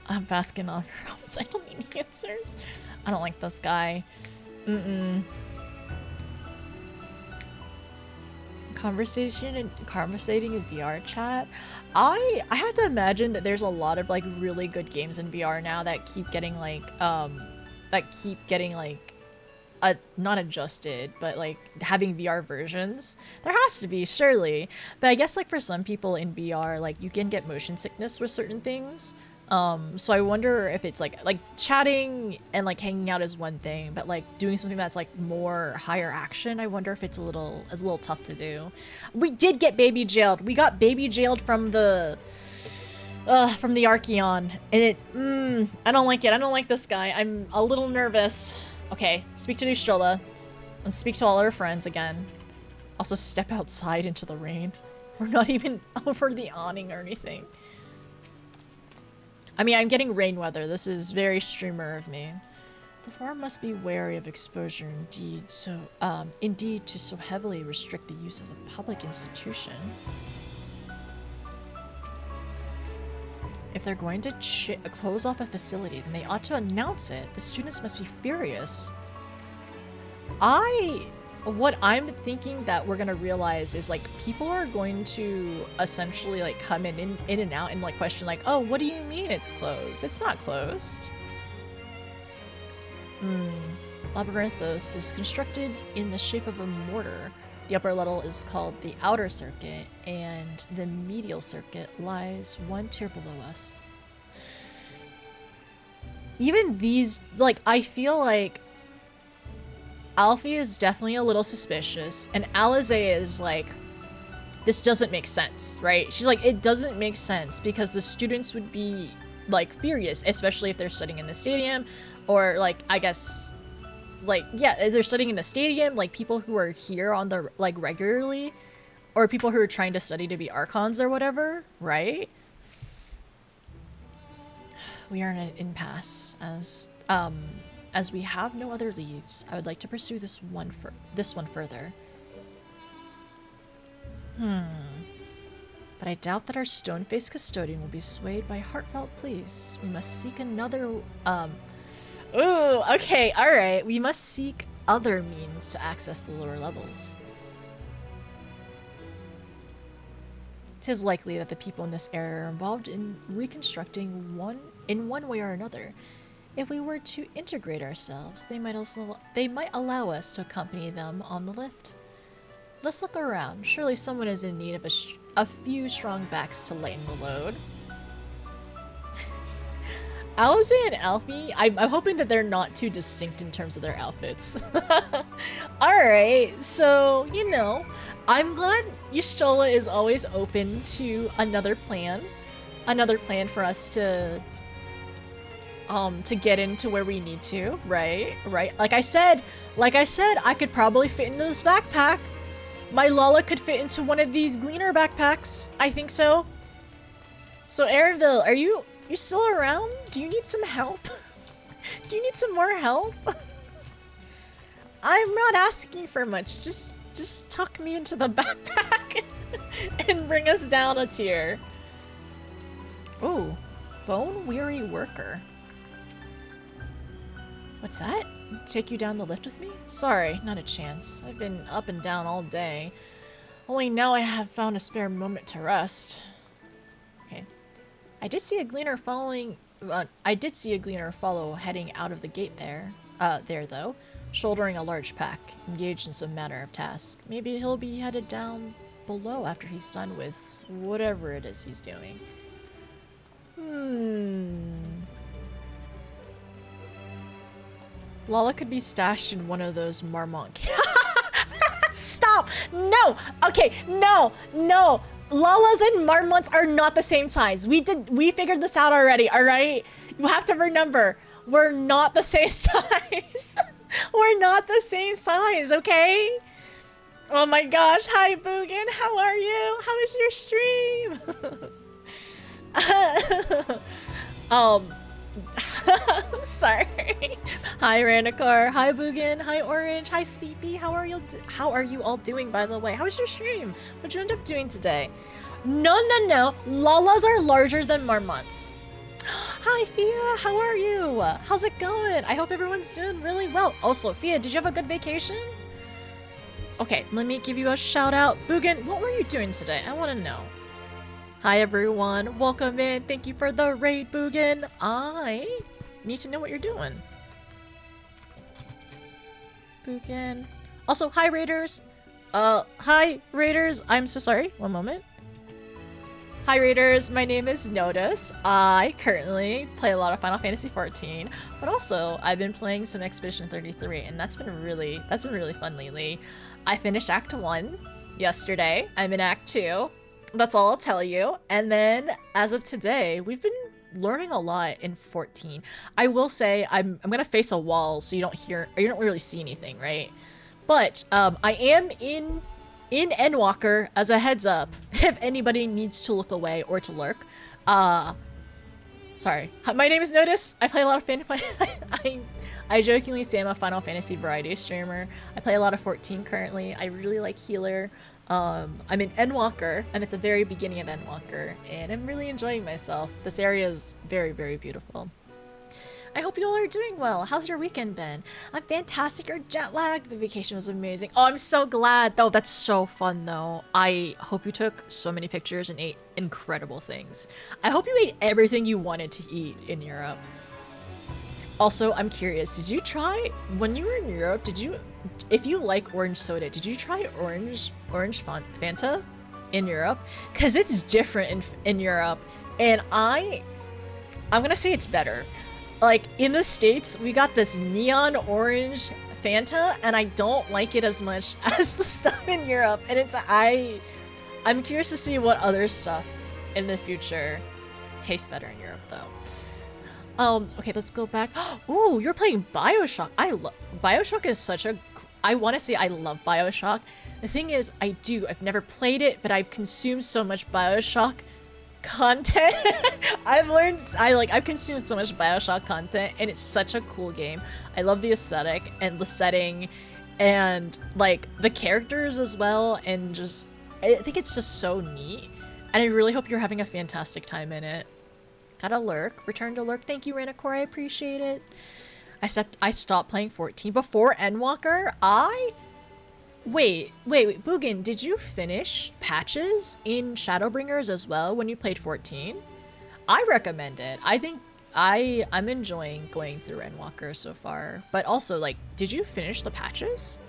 I'm Baskin on Rounds. I don't need answers. I don't like this guy. Conversating in VR chat. I have to imagine that there's a lot of like really good games in VR now that keep getting like not adjusted, but like having VR versions. There has to be, surely. But I guess like for some people in VR, like you can get motion sickness with certain things. So I wonder if it's like chatting and like hanging out is one thing, but like doing something that's like more higher action, I wonder if it's a little tough to do. We did get baby jailed. We got baby jailed from the from the Archeon. And it, I don't like it. I don't like this guy. I'm a little nervous. Okay, speak to Nustrola. And speak to all our friends again. Also, step outside into the rain. We're not even over the awning or anything. I mean, I'm getting rain weather. This is very streamer of me. The forum must be wary of exposure indeed to so heavily restrict the use of a public institution. If they're going to close off a facility, then they ought to announce it. The students must be furious. What I'm thinking that we're gonna realize is, like, people are going to essentially, like, come in and out and, like, question, like, oh, what do you mean it's closed? It's not closed. Labyrinthos is constructed in the shape of a mortar. The upper level is called the outer circuit, and the medial circuit lies one tier below us. Even these, like, I feel like Alfie is definitely a little suspicious, and Alize is like, this doesn't make sense, right? She's like, it doesn't make sense because the students would be, like, furious, especially if they're studying in the stadium, or, like, I guess, like, yeah, if they're studying in the stadium, like, people who are here on the, like, regularly, or people who are trying to study to be Archons or whatever, right? We are in an impasse, as we have no other leads. I would like to pursue this one further. But I doubt that our stone-faced custodian will be swayed by heartfelt pleas. We must seek another, Ooh, okay, alright. We must seek other means to access the lower levels. 'Tis likely that the people in this area are involved in reconstructing in one way or another. If we were to integrate ourselves, they might allow us to accompany them on the lift. Let's look around. Surely someone is in need of a few strong backs to lighten the load. Alize and Alfie, I'm hoping that they're not too distinct in terms of their outfits. Alright, so, you know, I'm glad Y'shtola is always open to another plan for us to get into where we need to, right? Like I said, I could probably fit into this backpack. My Lala could fit into one of these Gleaner backpacks. I think so. So, Airville, are you still around? Do you need some help? Do you need some more help? I'm not asking for much. Just tuck me into the backpack and bring us down a tier. Ooh, bone-weary worker. What's that? Take you down the lift with me? Sorry, not a chance. I've been up and down all day. Only now I have found a spare moment to rest. Okay. I did see a gleaner follow heading out of the gate there though, shouldering a large pack, engaged in some manner of task. Maybe he'll be headed down below after he's done with whatever it is he's doing. Lala could be stashed in one of those Marmont. Stop! No! Okay, no! Lalas and Marmonts are not the same size. We figured this out already, alright? You have to remember, we're not the same size. We're not the same size, okay? Oh my gosh, hi Boogan, how are you? How is your stream? Sorry. Hi Randikar, hi Boogan, hi Orange, hi Sleepy. How are you all doing, by the way? How was your stream? What'd you end up doing today? No. Lalas are larger than Marmonts. Hi Fia, how are you? How's it going? I hope everyone's doing really well. Also, Fia, did you have a good vacation? Okay, let me give you a shout out. Boogan, what were you doing today? I want to know. Hi everyone, welcome in. Thank you for the raid, Boogan. I need to know what you're doing. Boogan. Also, hi Raiders. Hi Raiders. I'm so sorry. One moment. Hi Raiders, my name is Nodus. I currently play a lot of Final Fantasy XIV, but also I've been playing some Expedition 33, and that's been really fun lately. I finished Act 1 yesterday. I'm in Act 2. That's all I'll tell you. And then, as of today, we've been learning a lot in 14. I will say I'm gonna face a wall, so you don't really see anything, right? But I am in Endwalker as a heads up if anybody needs to look away or to lurk. Sorry. My name is Notice. I play a lot of I jokingly say I'm a Final Fantasy variety streamer. I play a lot of 14 currently. I really like Healer. I'm in Endwalker. I'm at the very beginning of Endwalker, and I'm really enjoying myself. This area is very, very beautiful. I hope you all are doing well. How's your weekend been? I'm fantastic. You're jet lagged. The vacation was amazing. Oh, I'm so glad. Oh, that's so fun, though. I hope you took so many pictures and ate incredible things. I hope you ate everything you wanted to eat in Europe. Also, I'm curious. Did you try, when you were in Europe, if you like orange soda, did you try orange Fanta in Europe? Because it's different in Europe, and I'm gonna say it's better. Like, in the States, we got this neon orange Fanta, and I don't like it as much as the stuff in Europe. And I'm curious to see what other stuff in the future tastes better in Europe, though. Okay, let's go back. Ooh, you're playing BioShock. BioShock is I want to say I love BioShock. The thing is, I've never played it, but I've consumed so much BioShock content. I've consumed so much BioShock content, and it's such a cool game. I love the aesthetic and the setting and like the characters as well, and just I think it's just so neat, and I really hope you're having a fantastic time in it. Gotta lurk. Return to lurk. Thank you, Ranacore. I appreciate it. I stopped playing 14 before Endwalker. Wait, Boogan, did you finish patches in Shadowbringers as well when you played 14? I recommend it. I think I'm enjoying going through Endwalker so far. But also, like, did you finish the patches?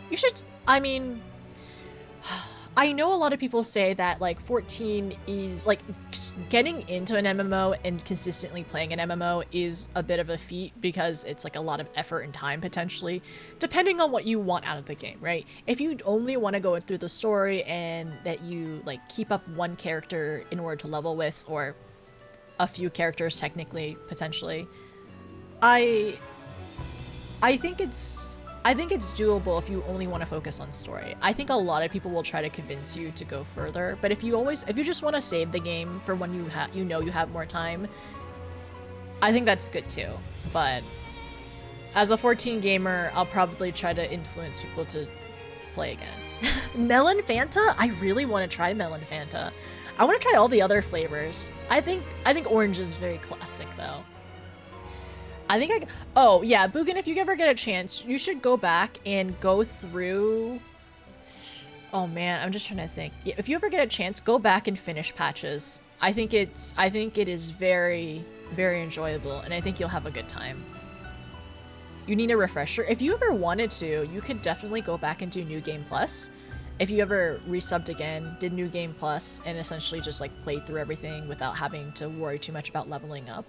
You should, I mean, I know a lot of people say that, like, 14 is, like, getting into an MMO and consistently playing an MMO is a bit of a feat because it's, like, a lot of effort and time, potentially, depending on what you want out of the game, right? If you only want to go through the story and that you, like, keep up one character in order to level with, or a few characters, technically, potentially, I think it's doable if you only want to focus on story. I think a lot of people will try to convince you to go further, but if you just want to save the game for when you have more time, I think that's good too. But as a 14 gamer, I'll probably try to influence people to play again. Melon Fanta? I really want to try Melon Fanta. I want to try all the other flavors. I think orange is very classic though. Oh yeah, Boogan, if you ever get a chance, you should go back and go through, oh man, I'm just trying to think. Yeah, if you ever get a chance, go back and finish patches. I think it is very, very enjoyable, and I think you'll have a good time. You need a refresher. If you ever wanted to, you could definitely go back and do New Game Plus. If you ever resubbed again, did New Game Plus, and essentially just like played through everything without having to worry too much about leveling up.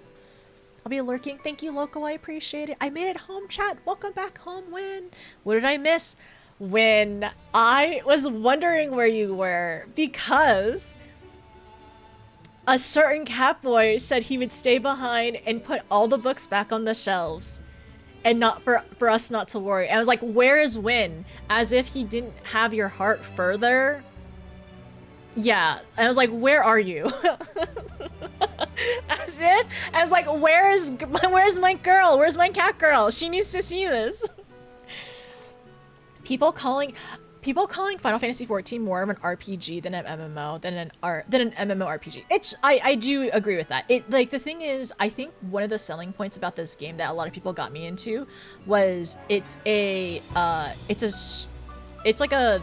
I'll be lurking. Thank you, Loco. I appreciate it. I made it home, chat. Welcome back home, Win. What did I miss? When I was wondering where you were, because a certain Catboy said he would stay behind and put all the books back on the shelves and not for us not to worry. I was like, where is Win? As if he didn't have your heart further. Yeah, and I was like, where are you? I was like, where's my girl? Where's my cat girl? She needs to see this. People calling Final Fantasy XIV more of an RPG than an MMO, than an MMORPG. I do agree with that. Like, the thing is, I think one of the selling points about this game that a lot of people got me into was it's like a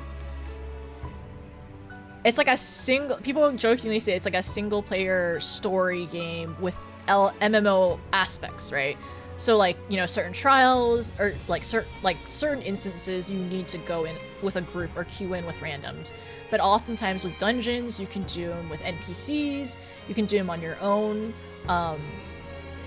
single, people jokingly say it's like a single player story game with MMO aspects, right? So like, you know, certain trials or like certain instances you need to go in with a group or queue in with randoms. But oftentimes with dungeons, you can do them with NPCs, you can do them on your own.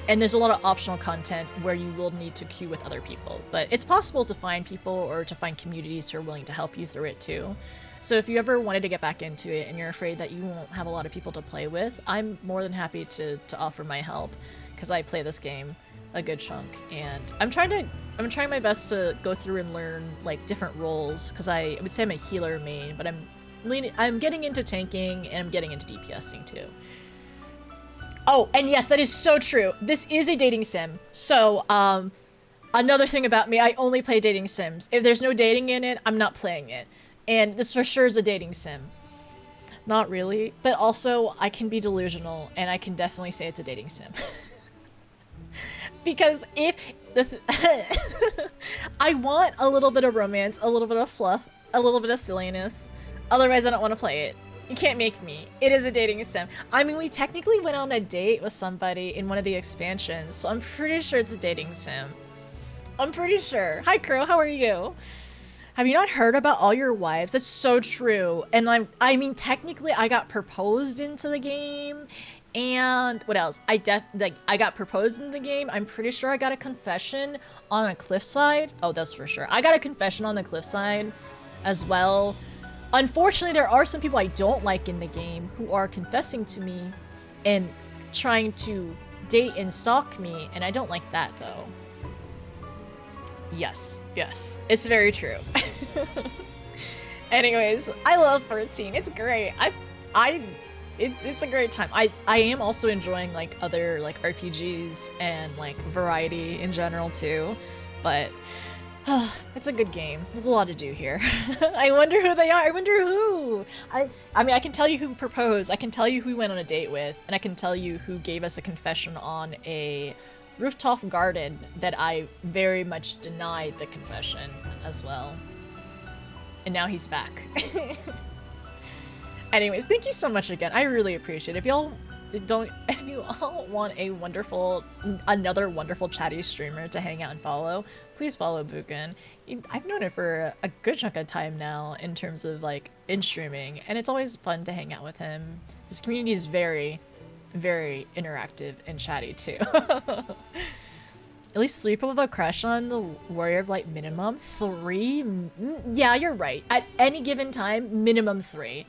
And there's a lot of optional content where you will need to queue with other people. But it's possible to find people or to find communities who are willing to help you through it too. So if you ever wanted to get back into it and you're afraid that you won't have a lot of people to play with, I'm more than happy to offer my help, because I play this game a good chunk, and I'm trying my best to go through and learn like different roles, because I would say I'm a healer main, but I'm getting into tanking and I'm getting into DPSing too. Oh, and yes, that is so true. This is a dating sim. So, another thing about me, I only play dating sims. If there's no dating in it, I'm not playing it. And this for sure is a dating sim. Not really, but also I can be delusional, and I can definitely say it's a dating sim. Because if I want a little bit of romance, a little bit of fluff, a little bit of silliness. Otherwise, I don't want to play it. You can't make me. It is a dating sim. I mean, we technically went on a date with somebody in one of the expansions, so I'm pretty sure it's a dating sim. I'm pretty sure. Hi, Crow. How are you? Have you not heard about all your wives? That's so true. And I mean, technically, I got proposed into the game. And what else? I got proposed in the game. I'm pretty sure I got a confession on a cliffside. Oh, that's for sure. I got a confession on the cliffside as well. Unfortunately, there are some people I don't like in the game who are confessing to me and trying to date and stalk me, and I don't like that though. Yes, it's very true. Anyways, I love 14. It's great. It's a great time. I am also enjoying like other like RPGs and like variety in general too, but it's a good game. There's a lot to do here. I wonder who they are. I wonder who. I mean, I can tell you who proposed. I can tell you who we went on a date with, and I can tell you who gave us a confession on a rooftop garden that I very much denied the confession as well. And now he's back. Anyways, thank you so much again. I really appreciate it. If you all want another wonderful chatty streamer to hang out and follow, please follow Bukin. I've known it for a good chunk of time now in terms of like in streaming, and it's always fun to hang out with him. His community is very, very interactive and chatty too. At least 3 people have a crush on the Warrior of Light minimum. 3? Yeah, you're right. At any given time, minimum 3.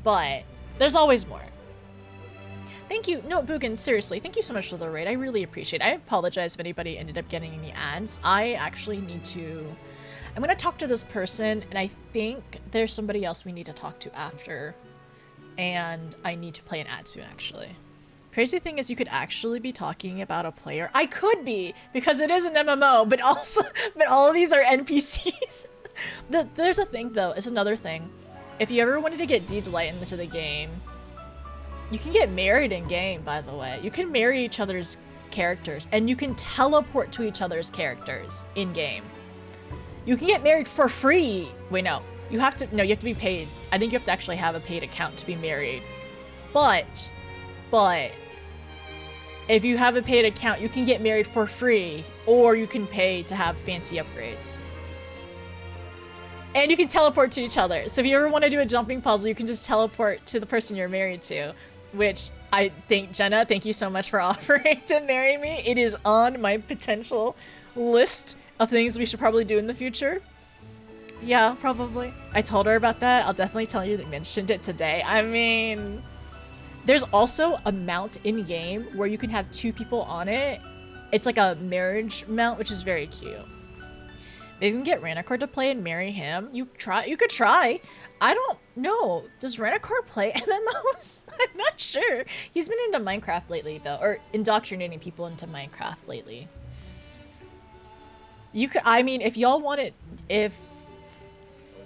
But there's always more. Thank you. No, Bugan, seriously, thank you so much for the raid. I really appreciate it. I apologize if anybody ended up getting any ads. I actually need to... I'm going to talk to this person, and I think there's somebody else we need to talk to after. And I need to play an ad soon, actually. Crazy thing is you could actually be talking about a player. I could be, because it is an MMO, but all of these are NPCs. There's a thing, though. It's another thing. If you ever wanted to get D-Delight into the game, you can get married in game, by the way. You can marry each other's characters, and you can teleport to each other's characters in game. You can get married for free. Wait, no. You have to be paid. I think you have to actually have a paid account to be married. But if you have a paid account, you can get married for free, or you can pay to have fancy upgrades. And you can teleport to each other. So if you ever want to do a jumping puzzle, you can just teleport to the person you're married to. Which I think, Jenna, thank you so much for offering to marry me. It is on my potential list of things we should probably do in the future. Yeah, probably. I told her about that. I'll definitely tell you that mentioned it today. I mean, there's also a mount in-game where you can have 2 people on it. It's like a marriage mount, which is very cute. Maybe you can get Ranacord to play and marry him. You could try. I don't know. Does Ranacord play MMOs? I'm not sure. He's been into Minecraft lately, though, or indoctrinating people into Minecraft lately. You could. I mean, if y'all want it, if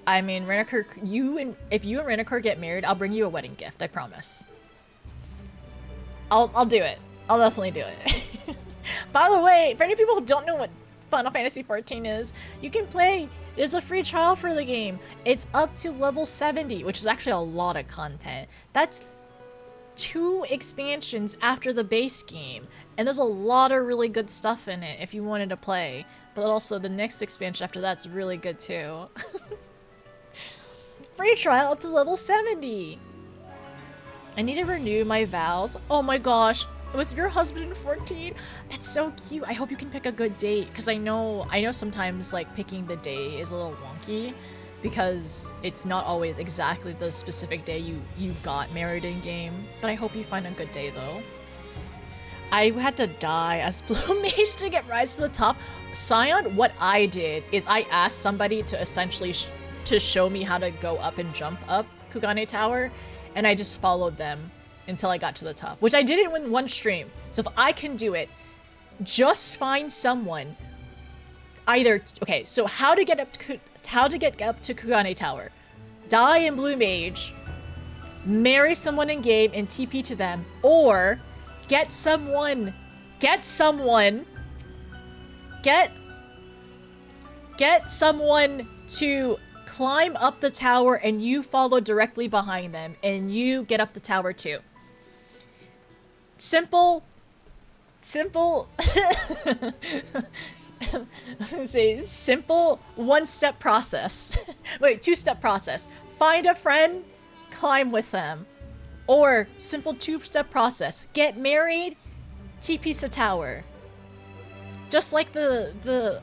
you and Ranacord get married, I'll bring you a wedding gift. I promise. I'll do it. I'll definitely do it. By the way, for any people who don't know what Final Fantasy 14 is, you can play. There's a free trial for the game. It's up to level 70, which is actually a lot of content. That's 2 expansions after the base game, and there's a lot of really good stuff in it if you wanted to play. But also the next expansion after that's really good too. Free trial up to level 70. I need to renew my vows. Oh my gosh. with your husband in 14. That's so cute. I hope you can pick a good date, because I know sometimes like picking the day is a little wonky because it's not always exactly the specific day you got married in game. But I hope you find a good day though. I had to die as Blue Mage to get Rise to the top. Scion, what I did is I asked somebody to essentially to show me how to go up and jump up Kugane Tower, and I just followed them until I got to the top, which I did it in one stream. So if I can do it, just find someone. Either okay, so how to get up to Kugane Tower? Die in Blue Mage, marry someone in game and TP to them, or get someone to climb up the tower and you follow directly behind them and you get up the tower too. Simple. I was gonna say simple one-step process. Wait, two-step process. Find a friend, climb with them. Or simple two-step process. Get married, TP to tower. Just like the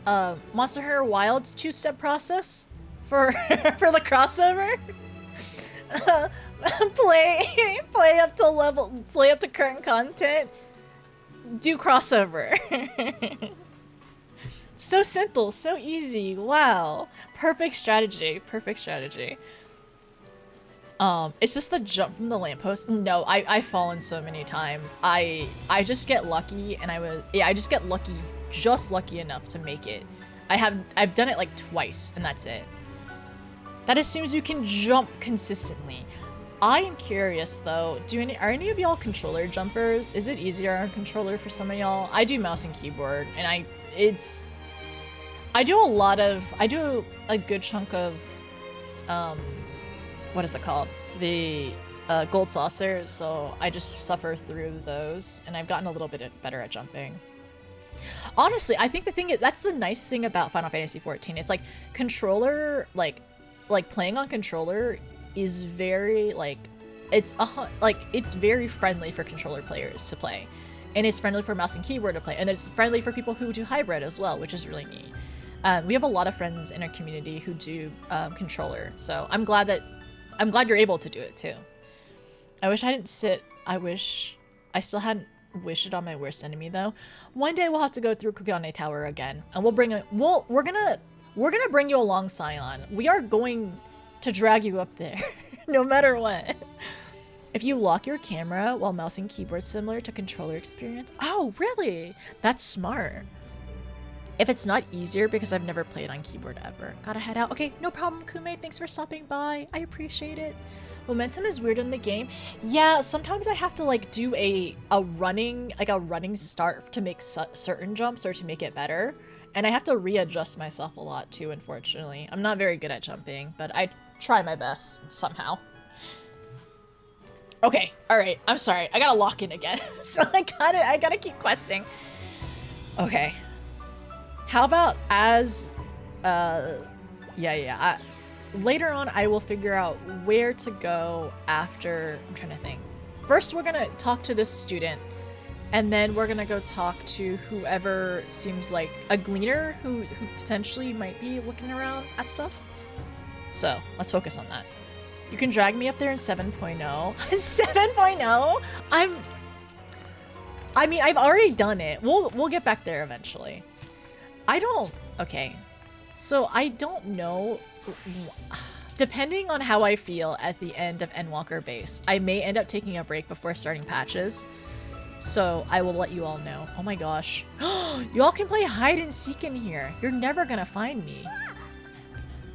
Monster Hunter Wilds two-step process for for the crossover. play up to current content. Do crossover. So simple, so easy. Wow. Perfect strategy. It's just the jump from the lamppost. No, I've fallen so many times. I just get lucky, and I just get lucky, just lucky enough to make it. I've done it like twice, and that's it. That assumes you can jump consistently. I am curious though, are any of y'all controller jumpers? Is it easier on controller for some of y'all? I do mouse and keyboard, and I do a good chunk of what is it called? The gold saucers, so I just suffer through those, and I've gotten a little bit better at jumping. Honestly, I think that's the nice thing about Final Fantasy XIV. It's like controller, like playing on controller is very it's very friendly for controller players to play, and it's friendly for mouse and keyboard to play, and it's friendly for people who do hybrid as well, which is really neat. We have a lot of friends in our community who do controller, so I'm glad you're able to do it too. I wish I still hadn't wished it on my worst enemy though. One day we'll have to go through Kugane Tower again, and we're gonna bring you along, Scion. We are going to drag you up there, no matter what. If you lock your camera while mouse and keyboard similar to controller experience. Oh, really? That's smart. If it's not easier, because I've never played on keyboard ever. Gotta head out. Okay, no problem, Kume. Thanks for stopping by. I appreciate it. Momentum is weird in the game. Yeah, sometimes I have to like do a running start to make certain jumps or to make it better. And I have to readjust myself a lot too, unfortunately. I'm not very good at jumping, but I try my best somehow. Okay, alright, I'm sorry. I gotta lock in again. So I gotta keep questing. Okay. How about later on I will figure out where to go after. I'm trying to think. First we're gonna talk to this student, and then we're gonna go talk to whoever seems like a gleaner who potentially might be looking around at stuff. So let's focus on that. You can drag me up there in 7.0. 7.0? I mean, I've already done it. We'll get back there eventually. Okay. So I don't know. Depending on how I feel at the end of Endwalker base, I may end up taking a break before starting patches. So I will let you all know. Oh my gosh. Y'all can play hide and seek in here. You're never gonna find me.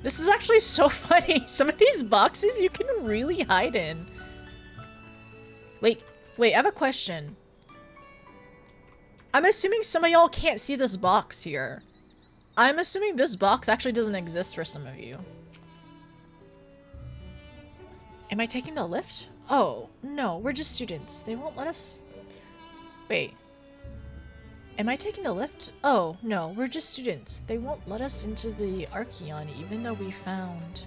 This is actually so funny. Some of these boxes you can really hide in. Wait, I have a question. I'm assuming some of y'all can't see this box here. I'm assuming this box actually doesn't exist for some of you. Am I taking the lift? Oh, no, we're just students. They won't let us... Wait. Am I taking the lift? Oh, no, we're just students. They won't let us into the Archeon even though we found...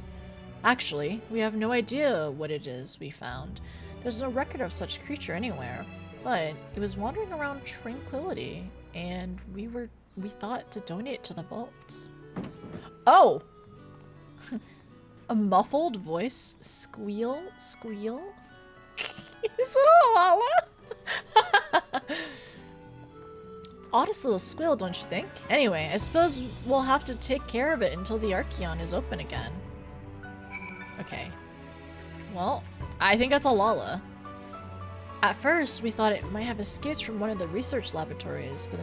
Actually, we have no idea what it is we found. There's no record of such creature anywhere. But it was wandering around Tranquility, and we thought to donate it to the vaults. Oh! A muffled voice. Squeal? Squeal? Is it a Lala? Oddest little squeal, don't you think? Anyway, I suppose we'll have to take care of it until the Archeon is open again. Okay. Well, I think that's a Lala. At first, we thought it might have escaped from one of the research laboratories, but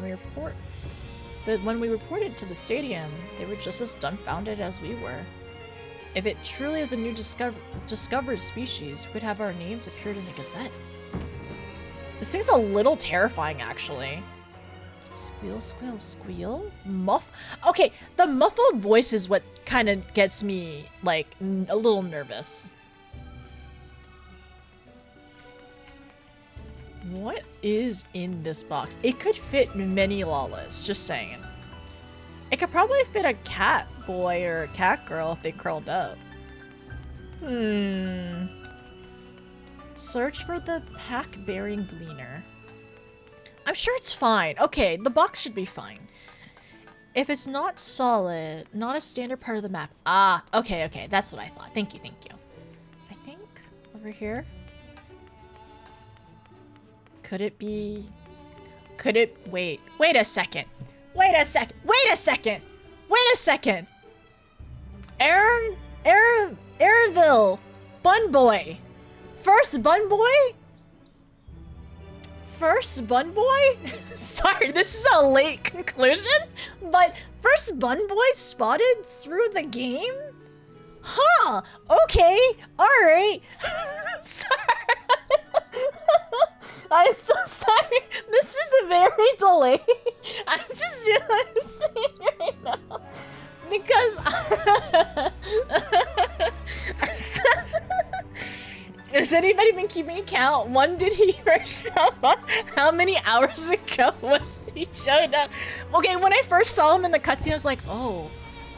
when we reported to the stadium, they were just as dumbfounded as we were. If it truly is a new discovered species, we could have our names appeared in the Gazette. This thing's a little terrifying, actually. Squeal, squeal, squeal? Okay, the muffled voice is what kind of gets me, like, a little nervous. What is in this box? It could fit many Lalas, just saying. It could probably fit a cat boy or a cat girl if they curled up. Search for the pack-bearing gleaner. I'm sure it's fine. Okay, the box should be fine. If it's not solid, not a standard part of the map. Ah, okay, okay. That's what I thought. Thank you, thank you. I think over here. Could it be... Could it... Wait a second. Wait a second. Wait a second. Wait a second. Aaronville. Bun Boy. First Bun Boy? First Bun Boy? Sorry, this is a late conclusion, but first Bun Boy spotted through the game? Huh, okay, alright. Sorry. I'm so sorry. This is a very delayed. I'm just realizing right now. Because has anybody been keeping count? When did he first show up? How many hours ago was he showed up? Okay, when I first saw him in the cutscene, I was like, oh,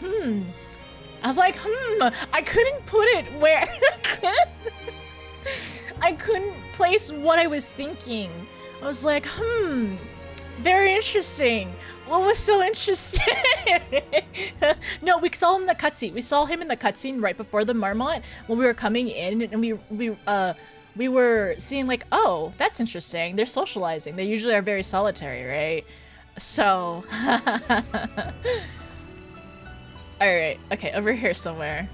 I was like, I couldn't put it where I couldn't place what I was thinking. I was like, very interesting. What was so interesting? No, we saw him in the cutscene. We saw him in the cutscene right before the Marmot when we were coming in, and we were seeing like, oh, that's interesting. They're socializing. They usually are very solitary, right? So, all right, okay, over here somewhere.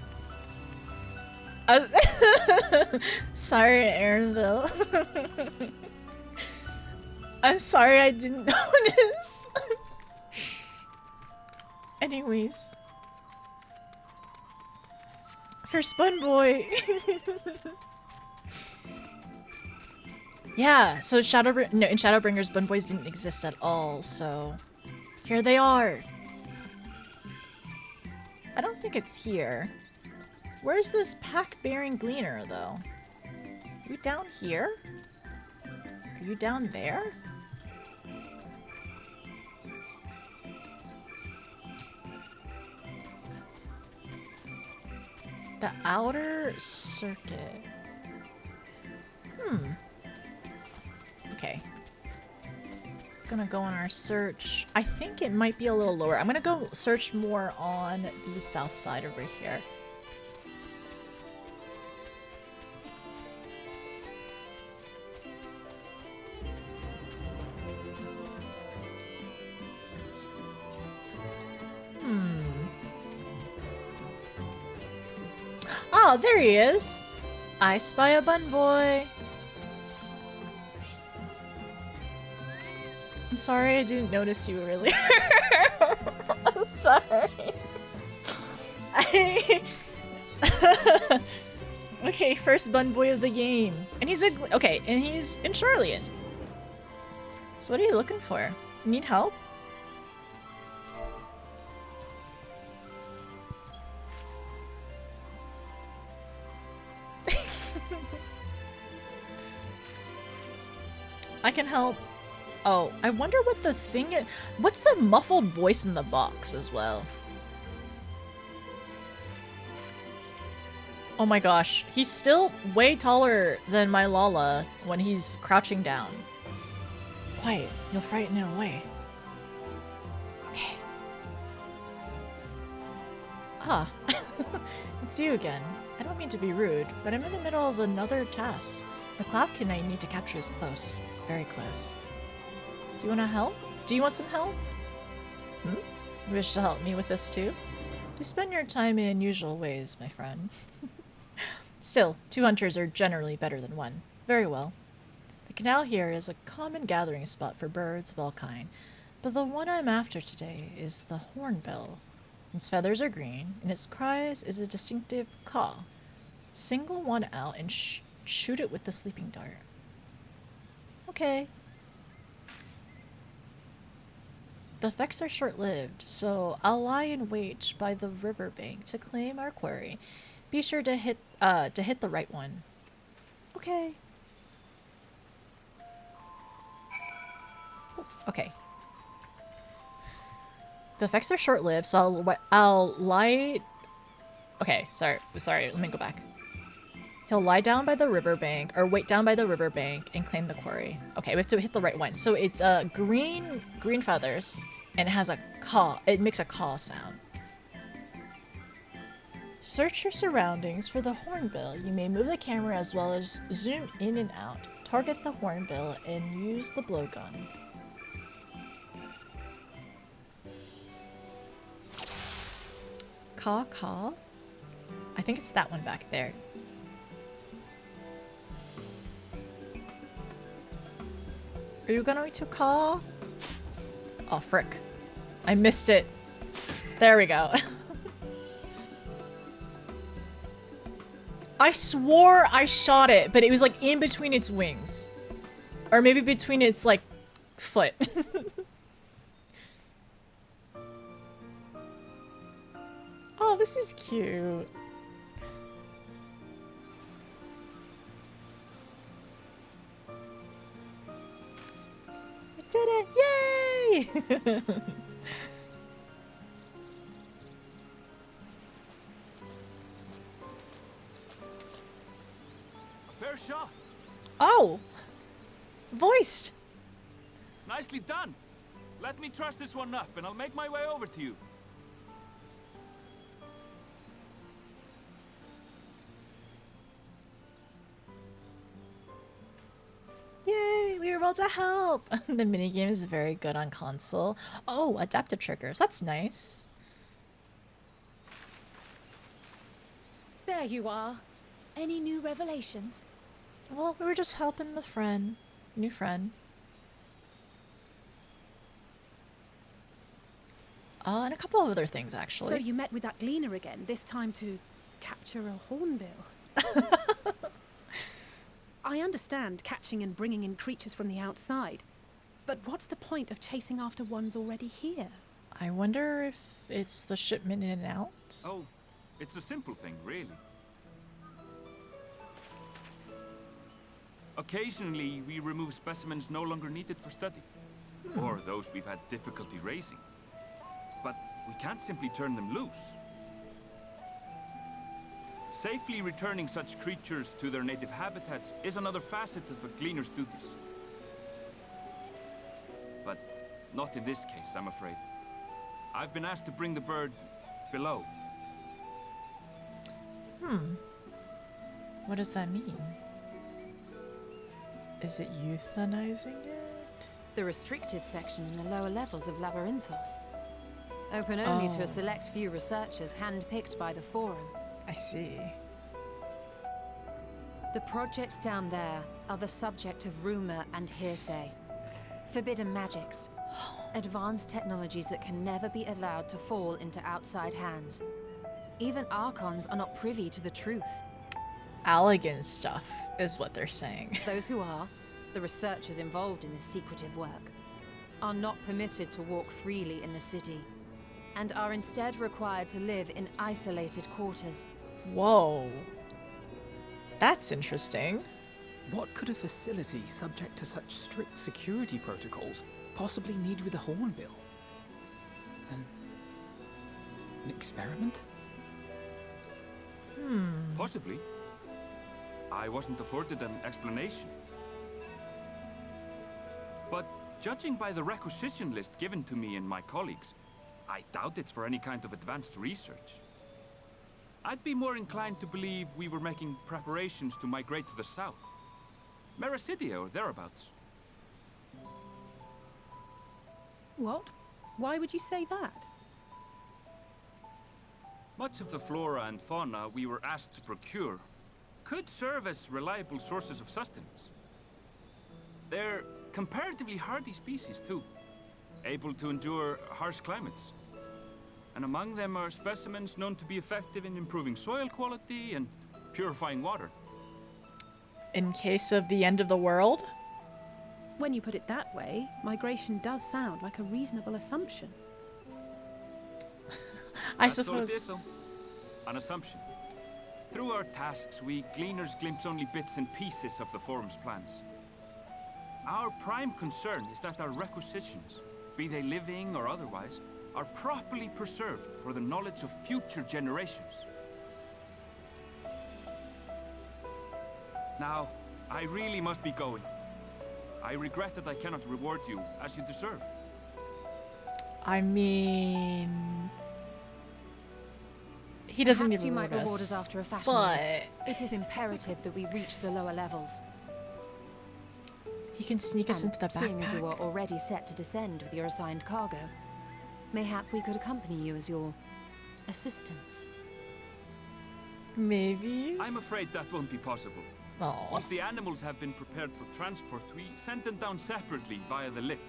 Sorry, Aaronville. I'm sorry I didn't notice. Anyways. For Spun Boy. Yeah, so in Shadowbringers, Bun Boys didn't exist at all, so here they are. I don't think it's here. Where's this pack-bearing gleaner, though? Are you down here? Are you down there? The outer circuit. Okay. Gonna go on our search. I think it might be a little lower. I'm gonna go search more on the south side over here. Oh, there he is! I spy a Bun Boy! I'm sorry I didn't notice you earlier. I'm sorry. Okay, first Bun Boy of the game. And he's okay, and he's in Charlian. So what are you looking for? You need help? I can help. Oh, I wonder what the thing is. What's the muffled voice in the box as well? Oh my gosh, he's still way taller than my Lala when he's crouching down. quiet. You'll frighten it away. Okay. Ah, it's you again. I don't mean to be rude, but I'm in the middle of another task. The cloudkin I need to capture is close. Very close. Do you want to help? Do you want some help? Hmm? You wish to help me with this too? You spend your time in unusual ways, my friend. Still, 2 hunters are generally better than 1. Very well. The canal here is a common gathering spot for birds of all kind, but the one I'm after today is the hornbill. Its feathers are green, and its cries is a distinctive caw. Single one out and shoot it with the sleeping dart. Okay. The effects are short-lived, so I'll lie in wait by the riverbank to claim our quarry. Be sure to hit the right one. Okay. Okay. The effects are short-lived, so I'll lie. Okay, sorry. Let me go back. He'll lie down by the riverbank, or wait down by the riverbank, and claim the quarry. Okay, we have to hit the right one. So it's green feathers, and it has a caw. It makes a caw sound. Search your surroundings for the hornbill. You may move the camera as well as zoom in and out. Target the hornbill and use the blowgun. Caw, caw. I think it's that one back there. Are you going to caw? Oh, frick. I missed it. There we go. I swore I shot it, but it was like in between its wings. Or maybe between its like foot. Oh, this is cute. I did it! Yay! Fair shot. Oh! Voiced! Nicely done. Let me truss this one up and I'll make my way over to you. Yay! We were able to help! The minigame is very good on console. Oh, adaptive triggers. That's nice. There you are. Any new revelations? Well, we were just helping the friend. New friend. And a couple of other things, actually. So you met with that gleaner again, this time to capture a hornbill. I understand catching and bringing in creatures from the outside, but what's the point of chasing after ones already here? I wonder if it's the shipment in and out? Oh, it's a simple thing, really. Occasionally, we remove specimens no longer needed for study, or those we've had difficulty raising. But we can't simply turn them loose. Safely returning such creatures to their native habitats is another facet of a gleaner's duties. But not in this case, I'm afraid. I've been asked to bring the bird below. What does that mean? Is it euthanizing it? The restricted section in the lower levels of Labyrinthos. Open only to a select few researchers handpicked by the Forum. I see. The projects down there are the subject of rumor and hearsay. Forbidden magics. Advanced technologies that can never be allowed to fall into outside hands. Even Archons are not privy to the truth. Elegant stuff is what they're saying. Those who are, the researchers involved in this secretive work, are not permitted to walk freely in the city, and are instead required to live in isolated quarters. Whoa. That's interesting. What could a facility subject to such strict security protocols possibly need with a hornbill? An experiment? Possibly. I wasn't afforded an explanation. But Judging by the requisition list given to me and my colleagues, I doubt it's for any kind of advanced research. I'd be more inclined to believe we were making preparations to migrate to the south. Mericidia or thereabouts. What? Why would you say that? Much of the flora and fauna we were asked to procure could serve as reliable sources of sustenance. They're comparatively hardy species too, able to endure harsh climates. And among them are specimens known to be effective in improving soil quality and purifying water. In case of the end of the world? When you put it that way, migration does sound like a reasonable assumption. I That's all it is, suppose. though. An assumption. Through our tasks, we gleaners glimpse only bits and pieces of the forum's plans. Our prime concern is that our requisitions, be they living or otherwise, are properly preserved for the knowledge of future generations. Now, I really must be going. I regret that I cannot reward you as you deserve. I mean, he doesn't Perhaps need you to might reward reward us, us after a fashion. but It is imperative that we reach the lower levels. he can sneak us And into the seeing as you are backpack. already set to descend with your assigned cargo, mayhap we could accompany you as your assistants. Maybe. I'm afraid that won't be possible. Oh, Once the animals have been prepared for transport, we send them down separately via the lift.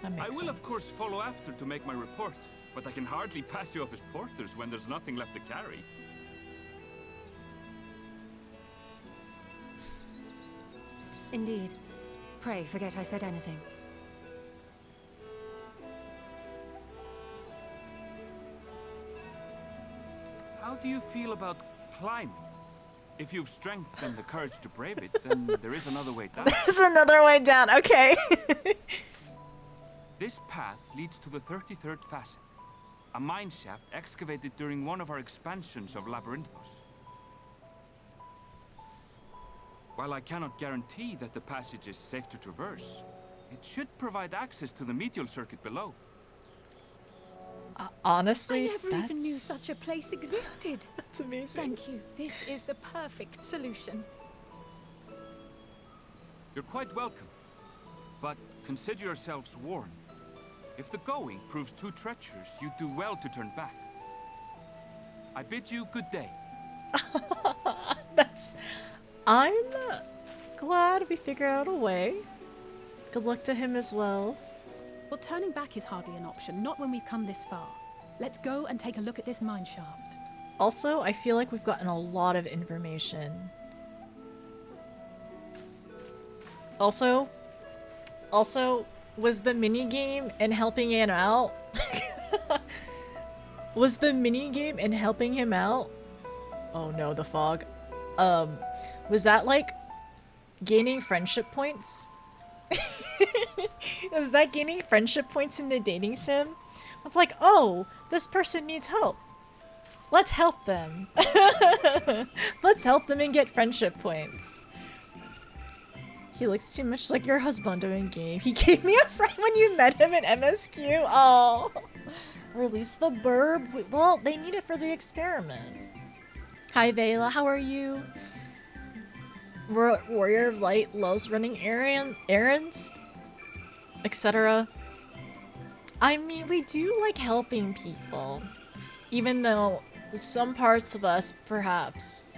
that makes I will, sense. of course, follow after to make my report, but I can hardly pass you off as porters when there's nothing left to carry. Indeed. Pray forget I said anything. How do you feel about climbing? If you've strength and the courage to brave it, then there is another way down. There's another way down. Okay. This path leads to the 33rd facet, a mine shaft excavated during one of our expansions of Labyrinthos. While I cannot guarantee that the passage is safe to traverse, it should provide access to the medial circuit below. I Honestly, never even knew such a place existed. That's amazing. Thank you. This is the perfect solution. You're quite welcome, but consider yourselves warned. If the going proves too treacherous, you do well to turn back. I bid you good day. That's. I'm glad we figured out a way. Good luck to him as well. Well, turning back is hardly an option, not when we've come this far. Let's go and take a look at this mine shaft. Also, I feel like we've gotten a lot of information. Also, was the minigame and helping him out? Was the minigame and helping him out? Oh no, the fog. Was that like gaining friendship points? Is that gaining friendship points in the dating sim? It's like, oh, this person needs help. Let's help them. Let's help them and get friendship points. He looks too much like your husband in game. He gave me a friend when you met him in MSQ. Oh. Release the burb. Well, they need it for the experiment. Hi, Vela. How are you? Warrior of Light loves running errands, etc. I mean, we do like helping people, even though some parts of us, perhaps,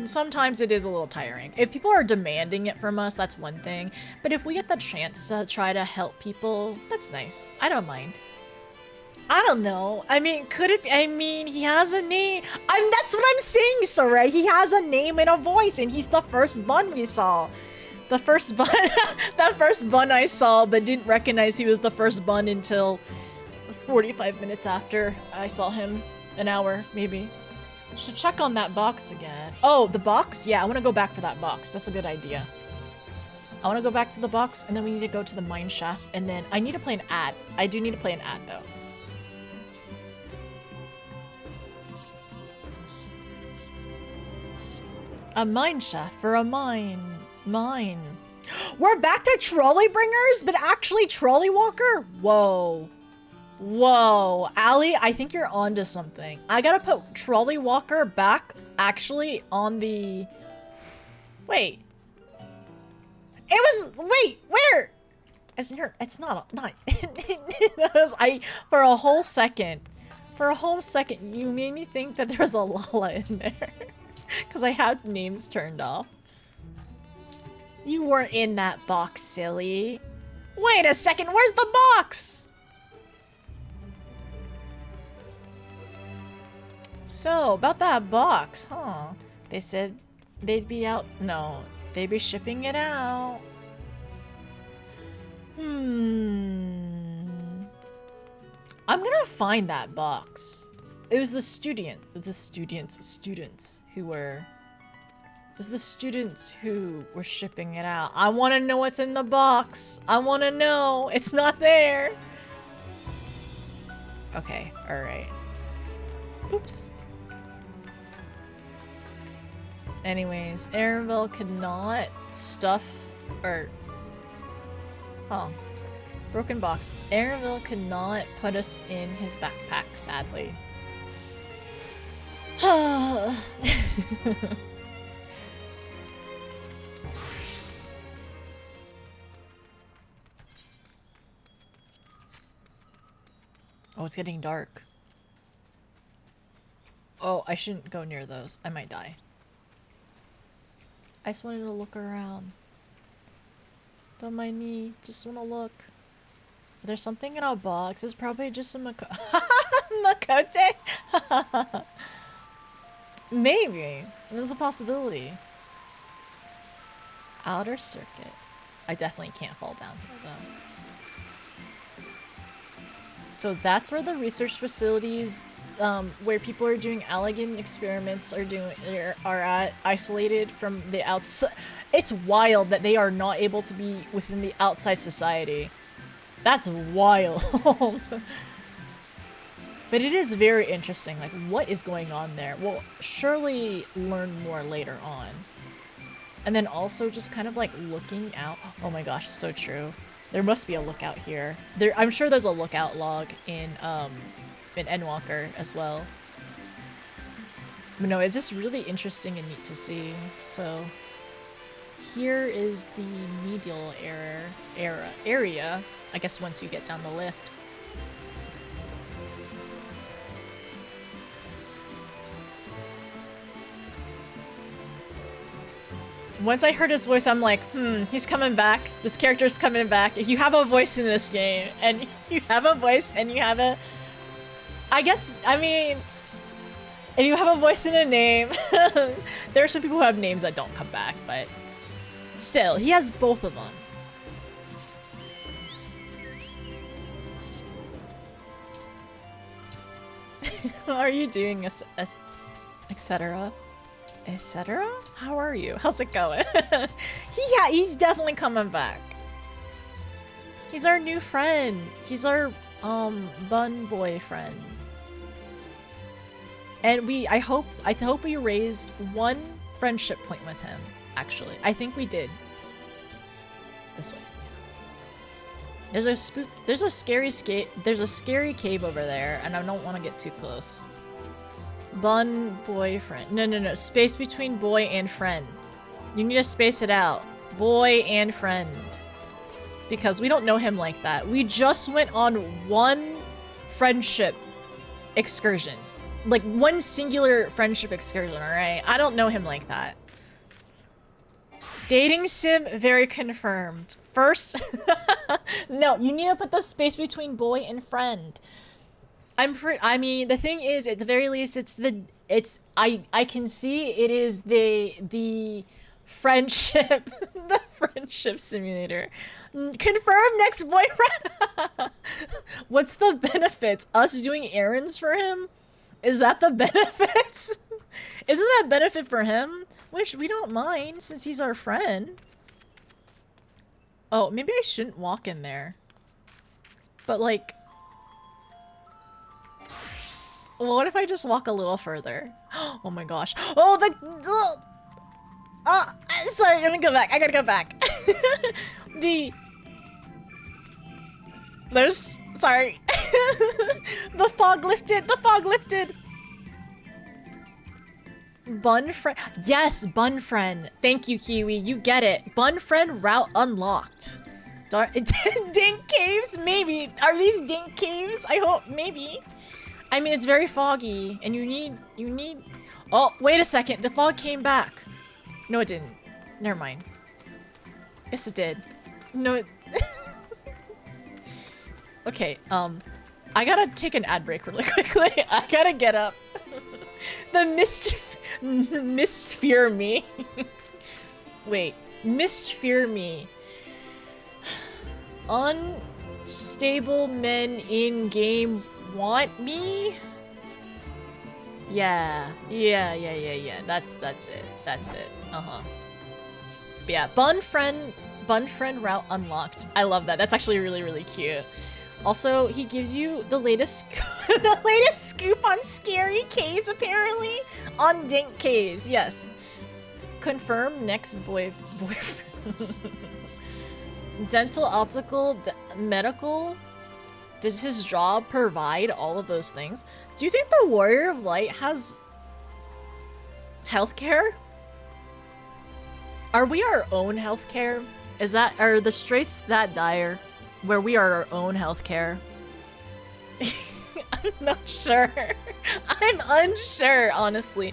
sometimes it is a little tiring. If people are demanding it from us, that's one thing, but if we get the chance to try to help people, that's nice. I don't mind. I don't know. I mean, could it be? I mean, he has a name. That's what I'm saying, Soraya. He has a name and a voice, and he's the first bun we saw. The first bun, that first bun I saw, but didn't recognize he was the first bun until 45 minutes after I saw him. An hour, maybe. Should check on that box again. Oh, the box? Yeah, I want to go back for that box. That's a good idea. I want to go back to the box, and then we need to go to the mine shaft, and then I need to play an ad. I do need to play an ad, though. A mine shaft for a mine. We're back to trolley bringers, but actually trolley walker? Whoa. Whoa. Allie, I think you're onto something. I gotta put trolley walker back actually on the... Wait. It was... Wait, where? It's here. It's not... For a whole second, you made me think that there was a Lala in there. Because I had names turned off. You weren't in that box, silly. Wait a second, where's the box? So, about that box, huh? They said they'd be out... No, they'd be shipping it out. I'm gonna find that box. It was the students who were... It was the students who were shipping it out. I want to know what's in the box. I want to know. It's not there. Okay, alright. Oops. Anyways, Arenville could not stuff... or... Oh. Broken box. Arenville could not put us in his backpack, sadly. Oh, it's getting dark. Oh, I shouldn't go near those. I might die. I just wanted to look around. Don't mind me. Just want to look. There's something in our box. It's probably just a Makote? Maybe. There's a possibility. Outer circuit. I definitely can't fall down here, though. So that's where the research facilities, where people are doing Allegan experiments are at, isolated from the outside. It's wild that they are not able to be within the outside society. That's wild. But it is very interesting, like, what is going on there? We'll surely learn more later on. And then also just kind of like looking out. Oh my gosh, so true. There must be a lookout here. I'm sure there's a lookout log in Endwalker as well. But no, it's just really interesting and neat to see. So here is the medial area. I guess once you get down the lift. Once I heard his voice, I'm like, he's coming back. This character's coming back. If you have a voice in this game, and you have a voice, and you have a... I mean, if you have a voice and a name, there are some people who have names that don't come back, but still, he has both of them. Are you doing etc.? Etc.? How are you? How's it going? He's definitely coming back. He's our new friend. He's our bun boyfriend. And I hope we raised one friendship point with him, actually. I think we did. This way. There's a scary cave over there, and I don't want to get too close. Bun boyfriend. No. Space between boy and friend. You need to space it out. Boy and friend. Because we don't know him like that. We just went on one friendship excursion. Like, one singular friendship excursion, alright? I don't know him like that. Dating sim, very confirmed. First... No, you need to put the space between boy and friend. I mean, the thing is, at the very least, I can see it is the friendship, the friendship simulator. Confirm next boyfriend. What's the benefits? Us doing errands for him? Is that the benefits? Isn't that benefit for him? Which we don't mind, since he's our friend. Oh, maybe I shouldn't walk in there. But like... Well, what if I just walk a little further? Oh my gosh. Oh, Sorry, let me go back. I gotta go back. Sorry. The fog lifted. The fog lifted. Bun friend. Yes, bun friend. Thank you, Kiwi. You get it. Bun friend route unlocked. Dink caves? Maybe. Are these dink caves? I hope. Maybe. I mean, it's very foggy, and you need. Oh, wait a second. The fog came back. No, it didn't. Never mind. Yes, it did. No. Okay. I gotta take an ad break really quickly. I gotta get up. The mist fear me. Wait, mist fear me. Unstable men in game want me? Yeah. That's it. That's it. Uh-huh. But yeah, bun friend route unlocked. I love that. That's actually really, really cute. Also, he gives you the latest the latest scoop on scary caves, apparently. On dink caves, yes. Confirm next boyfriend. Dental, optical, medical. Does his job provide all of those things? Do you think the Warrior of Light has healthcare? Are we our own healthcare? Are the straits that dire? Where we are our own healthcare? I'm not sure. I'm unsure, honestly.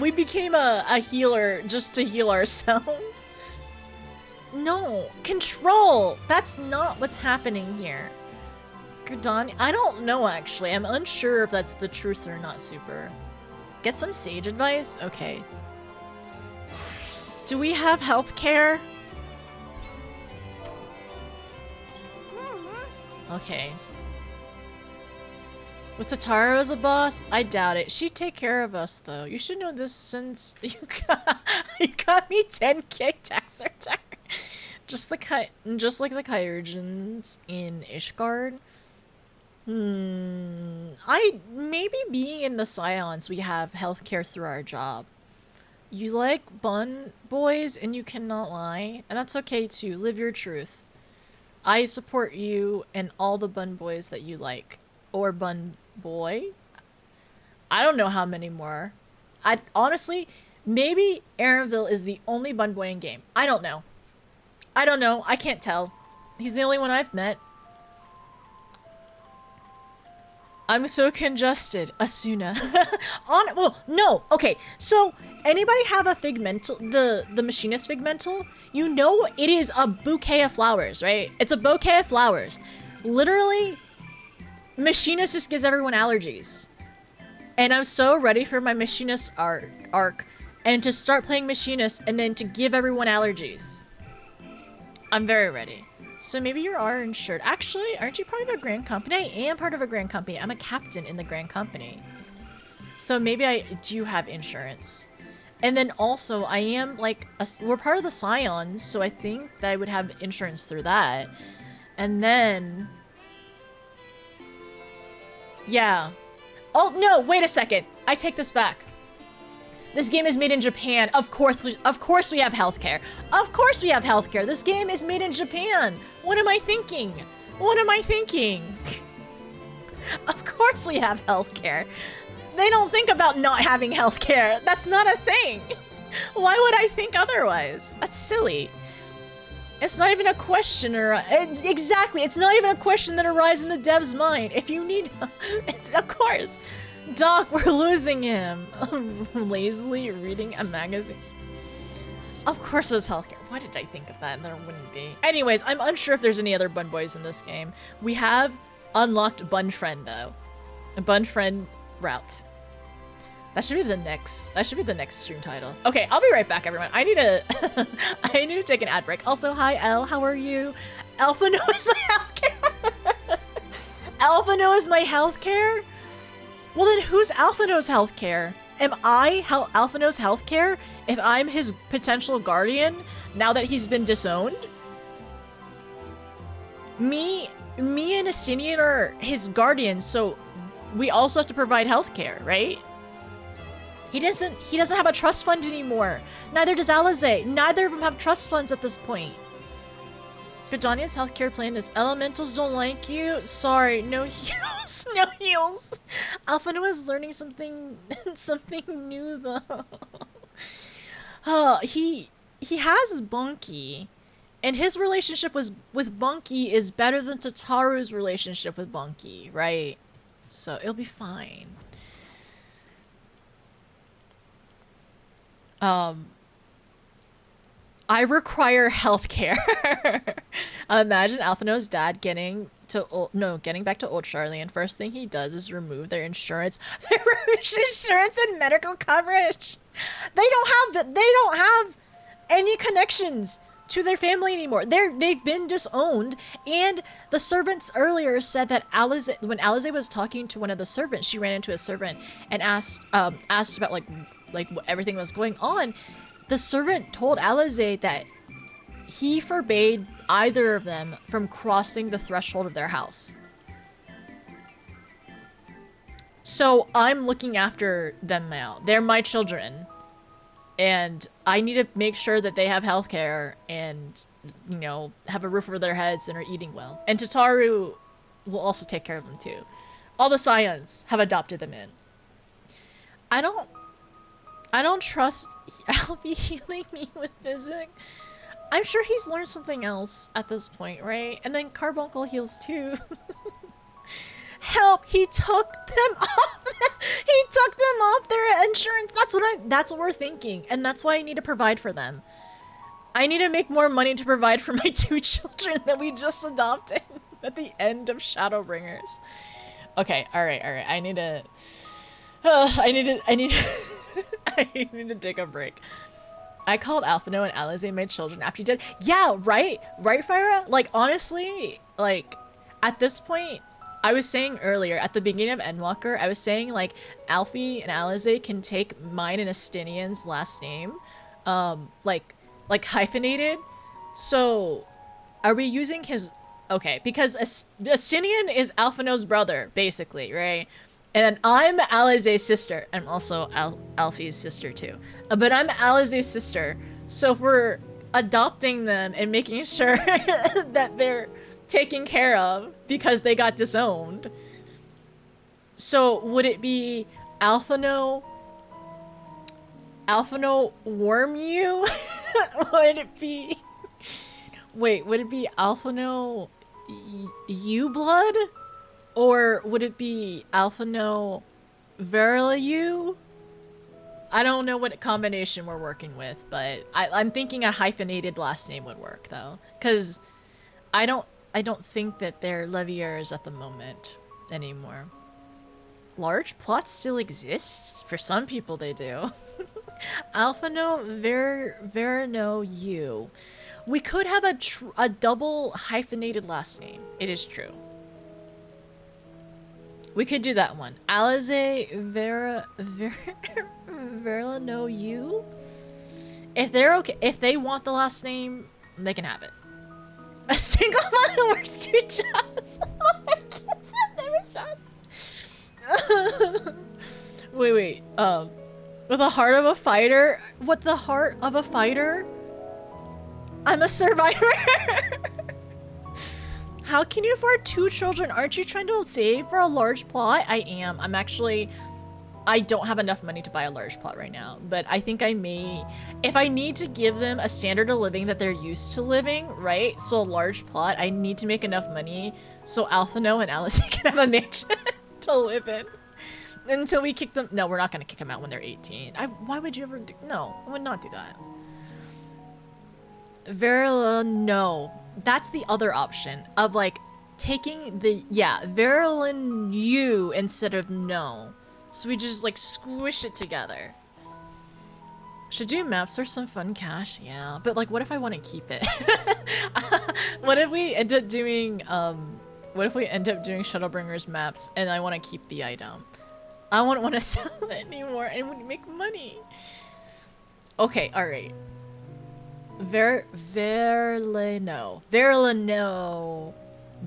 We became a healer just to heal ourselves. No, control! That's not what's happening here. Gerdani, I don't know actually. I'm unsure if that's the truth or not, Super. Get some sage advice? Okay. Do we have healthcare? Okay. With Tatara as a boss? I doubt it. She'd take care of us, though. You should know this since you got me 10k tax return. Just like the Kyurgens in Ishgard. Maybe being in the Scions, we have healthcare through our job. You like bun boys and you cannot lie, and that's okay too. Live your truth. I support you and all the bun boys that you like. Or bun boy? I don't know how many more. Honestly, maybe Aranville is the only bun boy in game. I don't know. I can't tell. He's the only one I've met. I'm so congested. Asuna. Well, no. Okay, so anybody have a Figmental, the Machinist Figmental? You know it is a bouquet of flowers, right? It's a bouquet of flowers. Literally, Machinist just gives everyone allergies. And I'm so ready for my Machinist arc and to start playing Machinist and then to give everyone allergies. I'm very ready. So maybe you are insured. Actually, aren't you part of a grand company? I am part of a grand company. I'm a captain in the grand company. So maybe I do have insurance. And then also, I am like, we're part of the Scions, so I think that I would have insurance through that. And then... yeah. Oh, no, wait a second. I take this back. This game is made in Japan. Of course we have healthcare. Of course we have healthcare. This game is made in Japan. What am I thinking? What am I thinking? Of course we have healthcare. They don't think about not having healthcare. That's not a thing. Why would I think otherwise? That's silly. It's not even a question exactly. It's not even a question that arises in the dev's mind. If you need, of course. Doc, we're losing him. Lazily reading a magazine. Of course there's healthcare. Why did I think of that? There wouldn't be. Anyways, I'm unsure if there's any other bun boys in this game. We have unlocked Bun Friend though. A Bun Friend route. That should be the next stream title. Okay, I'll be right back, everyone. I need to take an ad break. Also, hi Elle, how are you? Alphano is my healthcare. Alphano is my healthcare? Well then who's Alphano's healthcare? Am I Alphano's healthcare if I'm his potential guardian now that he's been disowned? Me and Astinian are his guardians, so we also have to provide healthcare, right? He doesn't have a trust fund anymore. Neither does Alizé. Neither of them have trust funds at this point. Gridania's healthcare plan is elementals don't like you. Sorry, no heals. No heals. Alphino is learning something new though. He has Bunky. And his relationship with Bunky is better than Tataru's relationship with Bunky, right? So it'll be fine. I require healthcare. Imagine Alphino's dad getting back to Old Charlie, and first thing he does is remove their insurance, and medical coverage. They don't have any connections to their family anymore. They've been disowned, and the servants earlier said that when Alizé was talking to one of the servants, she ran into a servant and asked about like what everything was going on. The servant told Alizé that he forbade either of them from crossing the threshold of their house. So I'm looking after them now. They're my children. And I need to make sure that they have healthcare and, you know, have a roof over their heads and are eating well. And Tataru will also take care of them too. All the Scions have adopted them in. I don't trust Alfie healing me with physic. I'm sure he's learned something else at this point, right? And then Carbuncle heals too. Help! He took them off. He took them off their insurance. That's what we're thinking, and that's why I need to provide for them. I need to make more money to provide for my 2 children that we just adopted at the end of Shadowbringers. Okay, all right. I need to. I need to take a break. I called Alphino and Alizé my children after you did. Yeah, right, Fyra. Like honestly, like at this point. I was saying earlier, at the beginning of Endwalker, I was saying, like, Alfie and Alizé can take mine and Astinian's last name, like hyphenated. So, are we using his... Okay, because Astinian is Alphino's brother, basically, right? And I'm Alizé's sister. I'm also Alfie's sister, too. But I'm Alizé's sister. So if we're adopting them and making sure that they're taken care of because they got disowned. So would it be Alphino Wormu? Would it be... Wait, would it be Alphino U-Blood? Or would it be Alphino Verilu? I don't know what combination we're working with, but I'm thinking a hyphenated last name would work, though. Because I don't think that they're Leviers at the moment anymore. Large plots still exist? For some people they do. Alphino Verino U. We could have a double hyphenated last name. It is true. We could do that one. Alizé Verino U. If they're okay, if they want the last name, they can have it. A single mother works 2 jobs. Oh my goodness, I've never said. Wait. With the heart of a fighter? What, the heart of a fighter? I'm a survivor. How can you afford 2 children? Aren't you trying to save for a large plot? I am. I don't have enough money to buy a large plot right now, but I think I may, if I need to give them a standard of living that they're used to living, right? So a large plot, I need to make enough money so Alphino and Alizé can have a mansion to live in until we kick them. No, we're not going to kick them out when they're 18. Why would you ever do? No, I would not do that. Verila, no. That's the other option of like taking the, Verilyn U instead of no. So we just like squish it together. Should do maps for some fun cash, yeah. But like, what if I want to keep it? What if we end up doing Shadowbringers maps and I want to keep the item? I wouldn't want to sell it anymore and it wouldn't make money. Okay, all right. Verlino.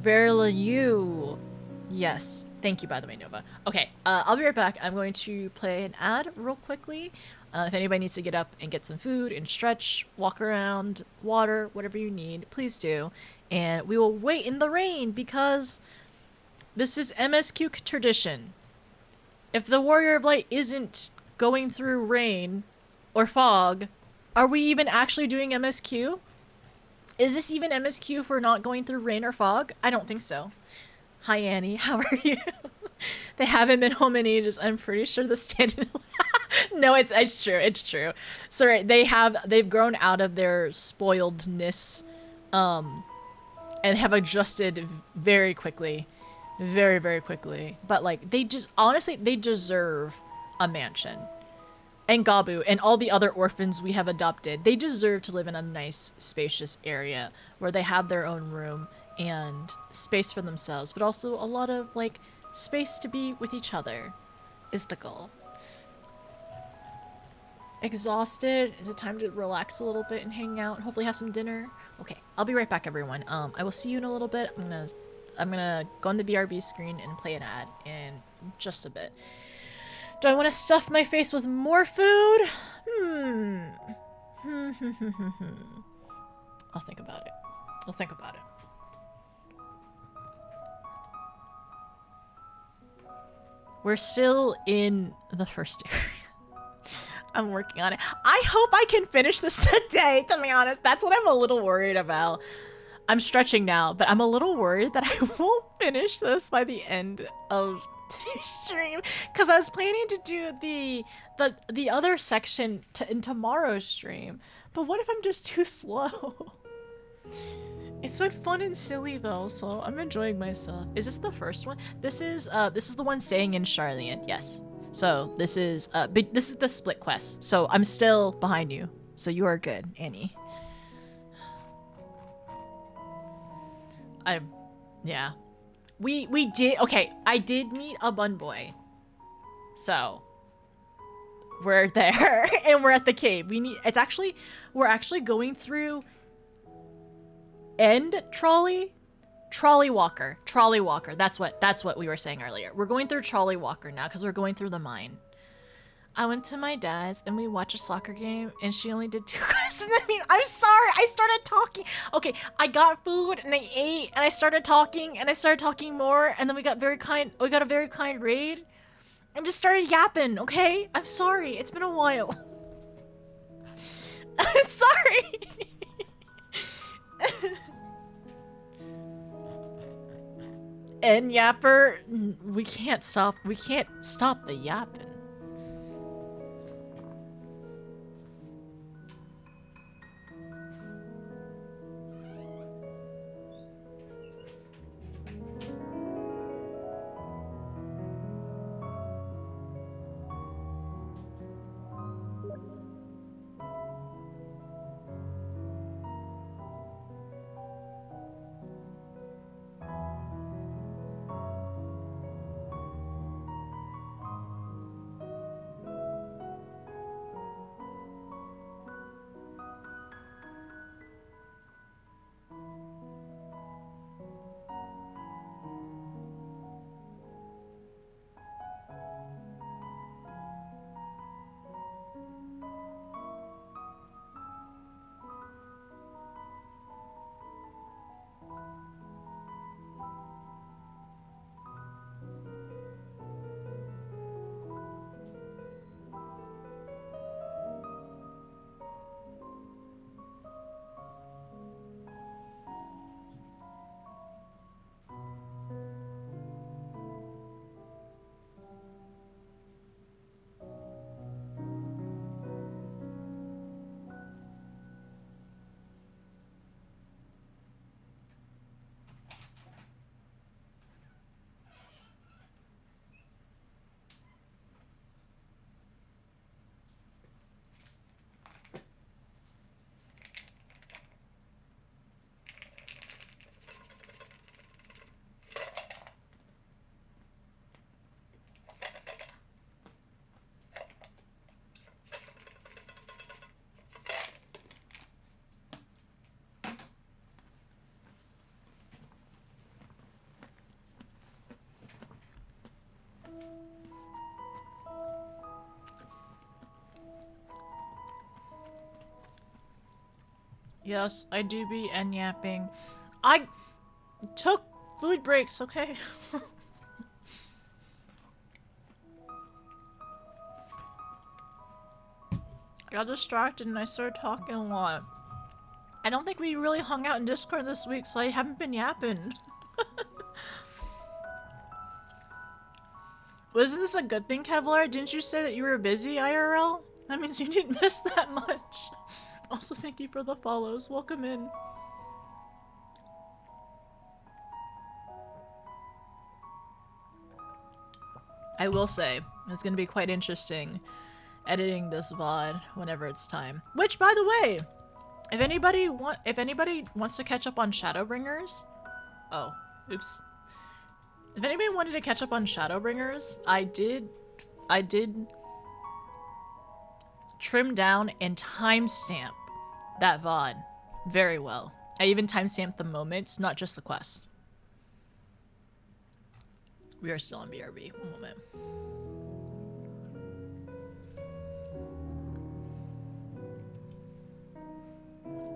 Verlinu. Yes. Thank you, by the way, Nova. Okay, I'll be right back. I'm going to play an ad real quickly. If anybody needs to get up and get some food and stretch, walk around, water, whatever you need, please do. And we will wait in the rain because this is MSQ tradition. If the Warrior of Light isn't going through rain or fog, are we even actually doing MSQ? Is this even MSQ for not going through rain or fog? I don't think so. Hi, Annie. How are you? They haven't been home in ages. I'm pretty sure the standard... No, it's true. It's true. Sorry, they've grown out of their spoiledness, and have adjusted very quickly. Very, very quickly. But, like, they just... Honestly, they deserve a mansion. And Gabu and all the other orphans we have adopted, they deserve to live in a nice, spacious area where they have their own room and space for themselves, but also a lot of, like, space to be with each other is the goal. Exhausted. Is it time to relax a little bit and hang out? Hopefully have some dinner. Okay, I'll be right back, everyone. I will see you in a little bit. I'm gonna go on the BRB screen and play an ad in just a bit. Do I want to stuff my face with more food? I'll think about it. I'll think about it. We're still in the first area. I'm working on it. I hope I can finish this today, to be honest. That's what I'm a little worried about. I'm stretching now, but I'm a little worried that I won't finish this by the end of today's stream, because I was planning to do the other section in tomorrow's stream. But what if I'm just too slow? It's so fun and silly though, so I'm enjoying myself. Is this the first one? This is the one staying in Charlian. Yes. So this is the split quest. So I'm still behind you. So you are good, Annie. Yeah. We did, okay, I did meet a bun boy. So we're there and we're at the cave. We're actually going through Trolley Walker. That's what we were saying earlier. We're going through Trolley Walker now because we're going through the mine. I went to my dad's and we watched a soccer game and she only did 2 quests. I mean, I'm sorry. I started talking. Okay, I got food and I ate and I started talking more and then we got a very kind raid and just started yapping, okay? I'm sorry. It's been a while. I'm sorry. And yapper, we can't stop the yapping. Yes, I do be yapping. I took food breaks, okay? I got distracted and I started talking a lot. I don't think we really hung out in Discord this week, so I haven't been yapping. Wasn't this a good thing, Kevlar? Didn't you say that you were busy, IRL? That means you didn't miss that much. Also, thank you for the follows. Welcome in. I will say, it's going to be quite interesting editing this VOD whenever it's time. Which, by the way, if anybody wants to catch up on Shadowbringers... Oh, oops. If anybody wanted to catch up on Shadowbringers, I did trim down and timestamp that VOD very well. I even timestamped the moments, not just the quests. We are still on BRB. One moment.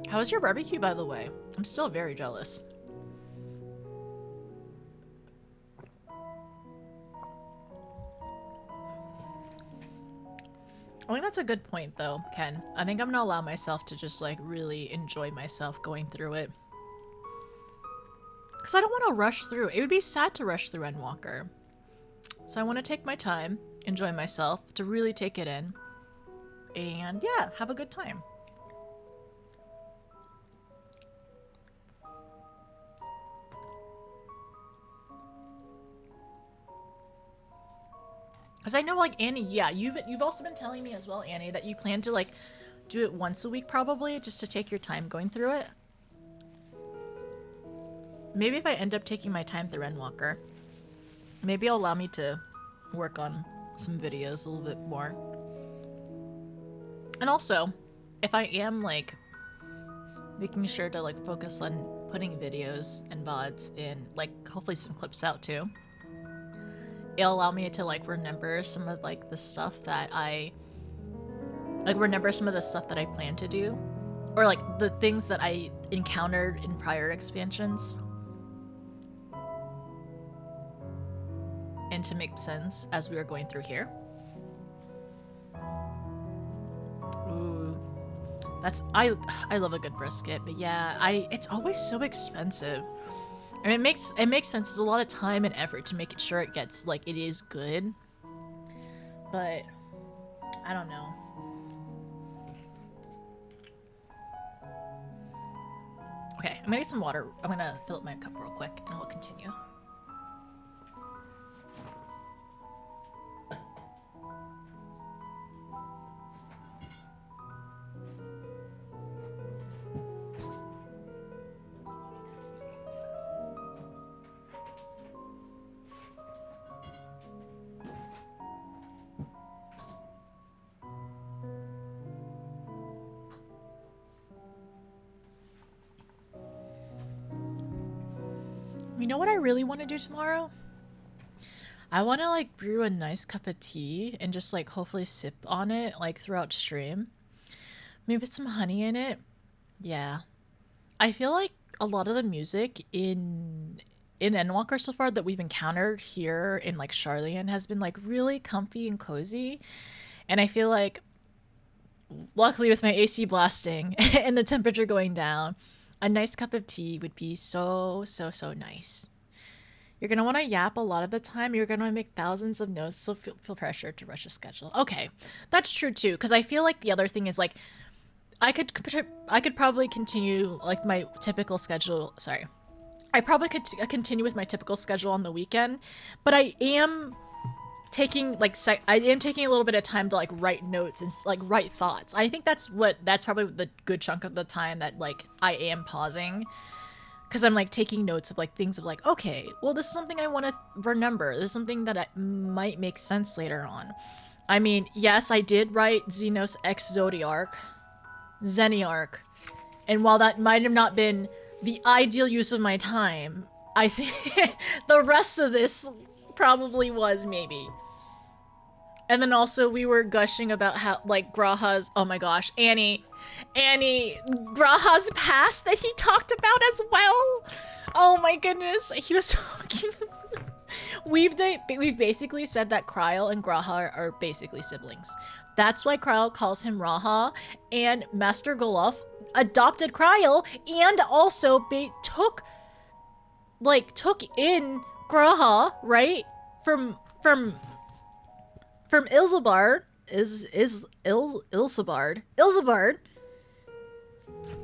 How was your barbecue, by the way? I'm still very jealous. I think that's a good point, though, Ken. I think I'm gonna allow myself to just, like, really enjoy myself going through it. Because I don't want to rush through. It would be sad to rush through Endwalker. So I want to take my time, enjoy myself, to really take it in. And, yeah, have a good time. Because I know, like, Annie, yeah, you've also been telling me as well, Annie, that you plan to, like, do it once a week, probably, just to take your time going through it. Maybe if I end up taking my time through Endwalker, maybe it'll allow me to work on some videos a little bit more. And also, if I am, like, making sure to, like, focus on putting videos and VODs in, like, hopefully some clips out, too. It'll allow me to, like, remember some of, like, the stuff that I... Like, remember some of the stuff that I plan to do. Or, like, the things that I encountered in prior expansions. And to make sense as we were going through here. Ooh. That's... I love a good brisket, but yeah, it's always so expensive. And it makes sense. It's a lot of time and effort to make sure it gets, like, it is good. But I don't know. Okay, I'm gonna get some water. I'm gonna fill up my cup real quick and we'll continue. You know what I really want to do tomorrow? I want to, like, brew a nice cup of tea and just, like, hopefully sip on it, like, throughout stream. Maybe put some honey in it. Yeah. I feel like a lot of the music in Endwalker so far that we've encountered here in, like, Charlian has been, like, really comfy and cozy. And I feel like, luckily with my AC blasting and the temperature going down, a nice cup of tea would be so, so, so nice. You're going to want to yap a lot of the time. You're going to make thousands of notes, so feel pressure to rush a schedule. Okay, that's true too, because I feel like the other thing is, like, I could probably continue, like, my typical schedule. Sorry. I probably could continue with my typical schedule on the weekend, but I am taking, like, I am taking a little bit of time to, like, write notes and, like, write thoughts. I think that's probably the good chunk of the time that, like, I am pausing, because I'm, like, taking notes of, like, things of, like, okay, well, this is something I want to remember. This is something that might make sense later on. I mean, yes, I did write Xenos X Zodiarch, Zeniarch, and while that might have not been the ideal use of my time, I think the rest of this probably was, maybe. And then also we were gushing about how, like, Graha's, oh my gosh, Annie, Graha's past that he talked about as well. Oh my goodness, he was talking. We've basically said that Kryl and Graha are basically siblings. That's why Kryl calls him Raha, and Master Golov adopted Kryl and also took in Graha, right? From Ilzabard Ilzabard.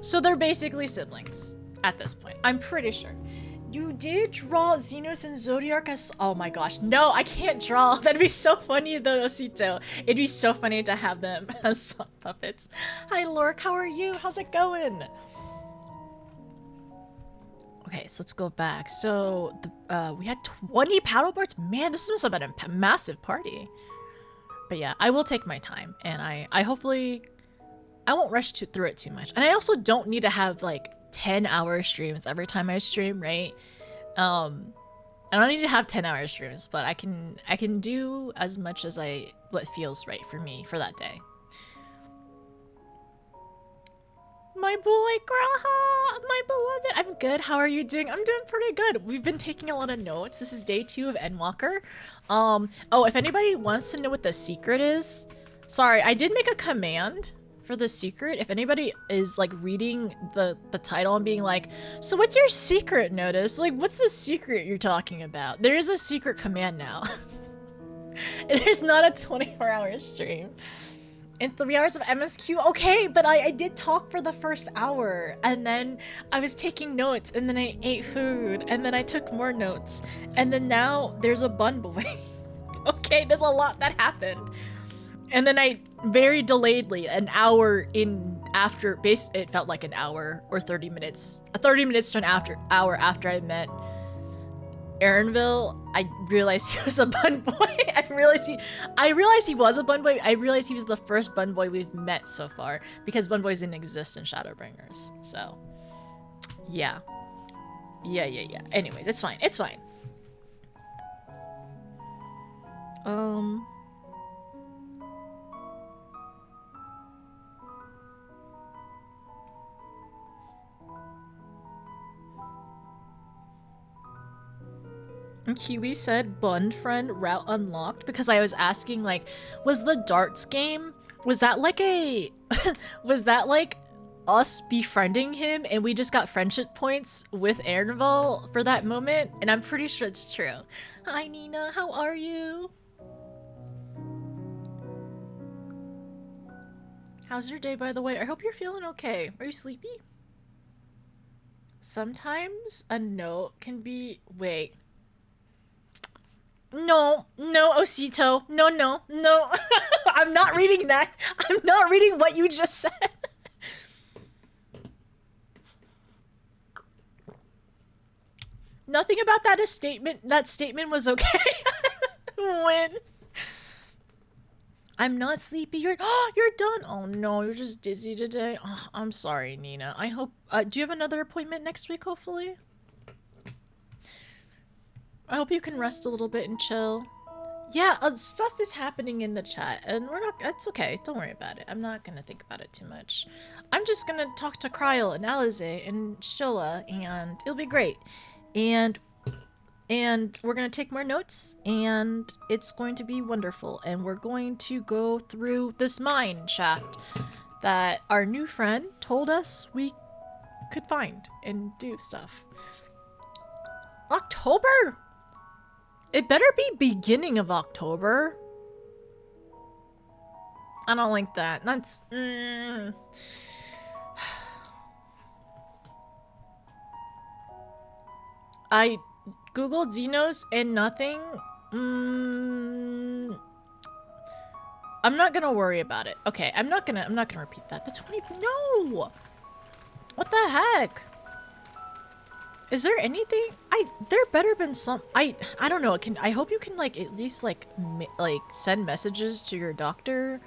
So they're basically siblings at this point. I'm pretty sure. You did draw Xenos and Zodiac as— oh my gosh, no, I can't draw. That'd be so funny though, Osito. It'd be so funny to have them as sock puppets. Hi Lork, how are you? How's it going? Okay, so let's go back. So we had 20 paddleboards. Man, this must have been a massive party. But yeah, I will take my time, and I hopefully I won't rush through it too much. And I also don't need to have like 10-hour streams every time I stream, right? I don't need to have 10-hour streams, but I can do as much as what feels right for me for that day. My boy Graha, my beloved. I'm good. How are you doing? I'm doing pretty good. We've been taking a lot of notes. This is day 2 of Endwalker. Oh, if anybody wants to know what the secret is, sorry, I did make a command for the secret. If anybody is like reading the title and being like, so what's your secret, Notice? Like, what's the secret you're talking about? There is a secret command now. There's not a 24-hour stream. In 3 hours of MSQ, okay, but I did talk for the first hour, and then I was taking notes, and then I ate food, and then I took more notes, and then now there's a bun boy. Okay, there's a lot that happened. And then I very delayedly, an hour in after, it felt like an hour or 30 minutes, 30 minutes to an hour after I met Aaronville, I realized he was a bun boy. I realized he was a bun boy. I realized he was the first bun boy we've met so far, because bun boys didn't exist in Shadowbringers. So, yeah. Anyways, it's fine. It's fine. And Kiwi said, Bun friend, route unlocked, because I was asking, like, was the darts game, was that like was that like us befriending him and we just got friendship points with Aaronville for that moment? And I'm pretty sure it's true. Hi Nina, how are you? How's your day, by the way? I hope you're feeling okay. Are you sleepy? Sometimes a note can be— wait. No, Osito. No. I'm not reading that. I'm not reading what you just said. Nothing about that statement was okay. When? I'm not sleepy. You're done. Oh no, you're just dizzy today. Oh, I'm sorry, Nina. I hope, do you have another appointment next week, hopefully? I hope you can rest a little bit and chill. Yeah, stuff is happening in the chat, and it's okay. Don't worry about it. I'm not gonna think about it too much. I'm just gonna talk to Kryl and Alize and Shola, and it'll be great. And we're gonna take more notes, and it's going to be wonderful. And we're going to go through this mine shaft that our new friend told us we could find and do stuff. October! It better be beginning of October. I don't like that. That's... I googled Xenos and nothing. I'm not gonna worry about it. Okay, I'm not gonna repeat that. The 20... No! What the heck? Is there anything? There better been some... I don't know. I hope you can, like, at least, like, send messages to your doctor.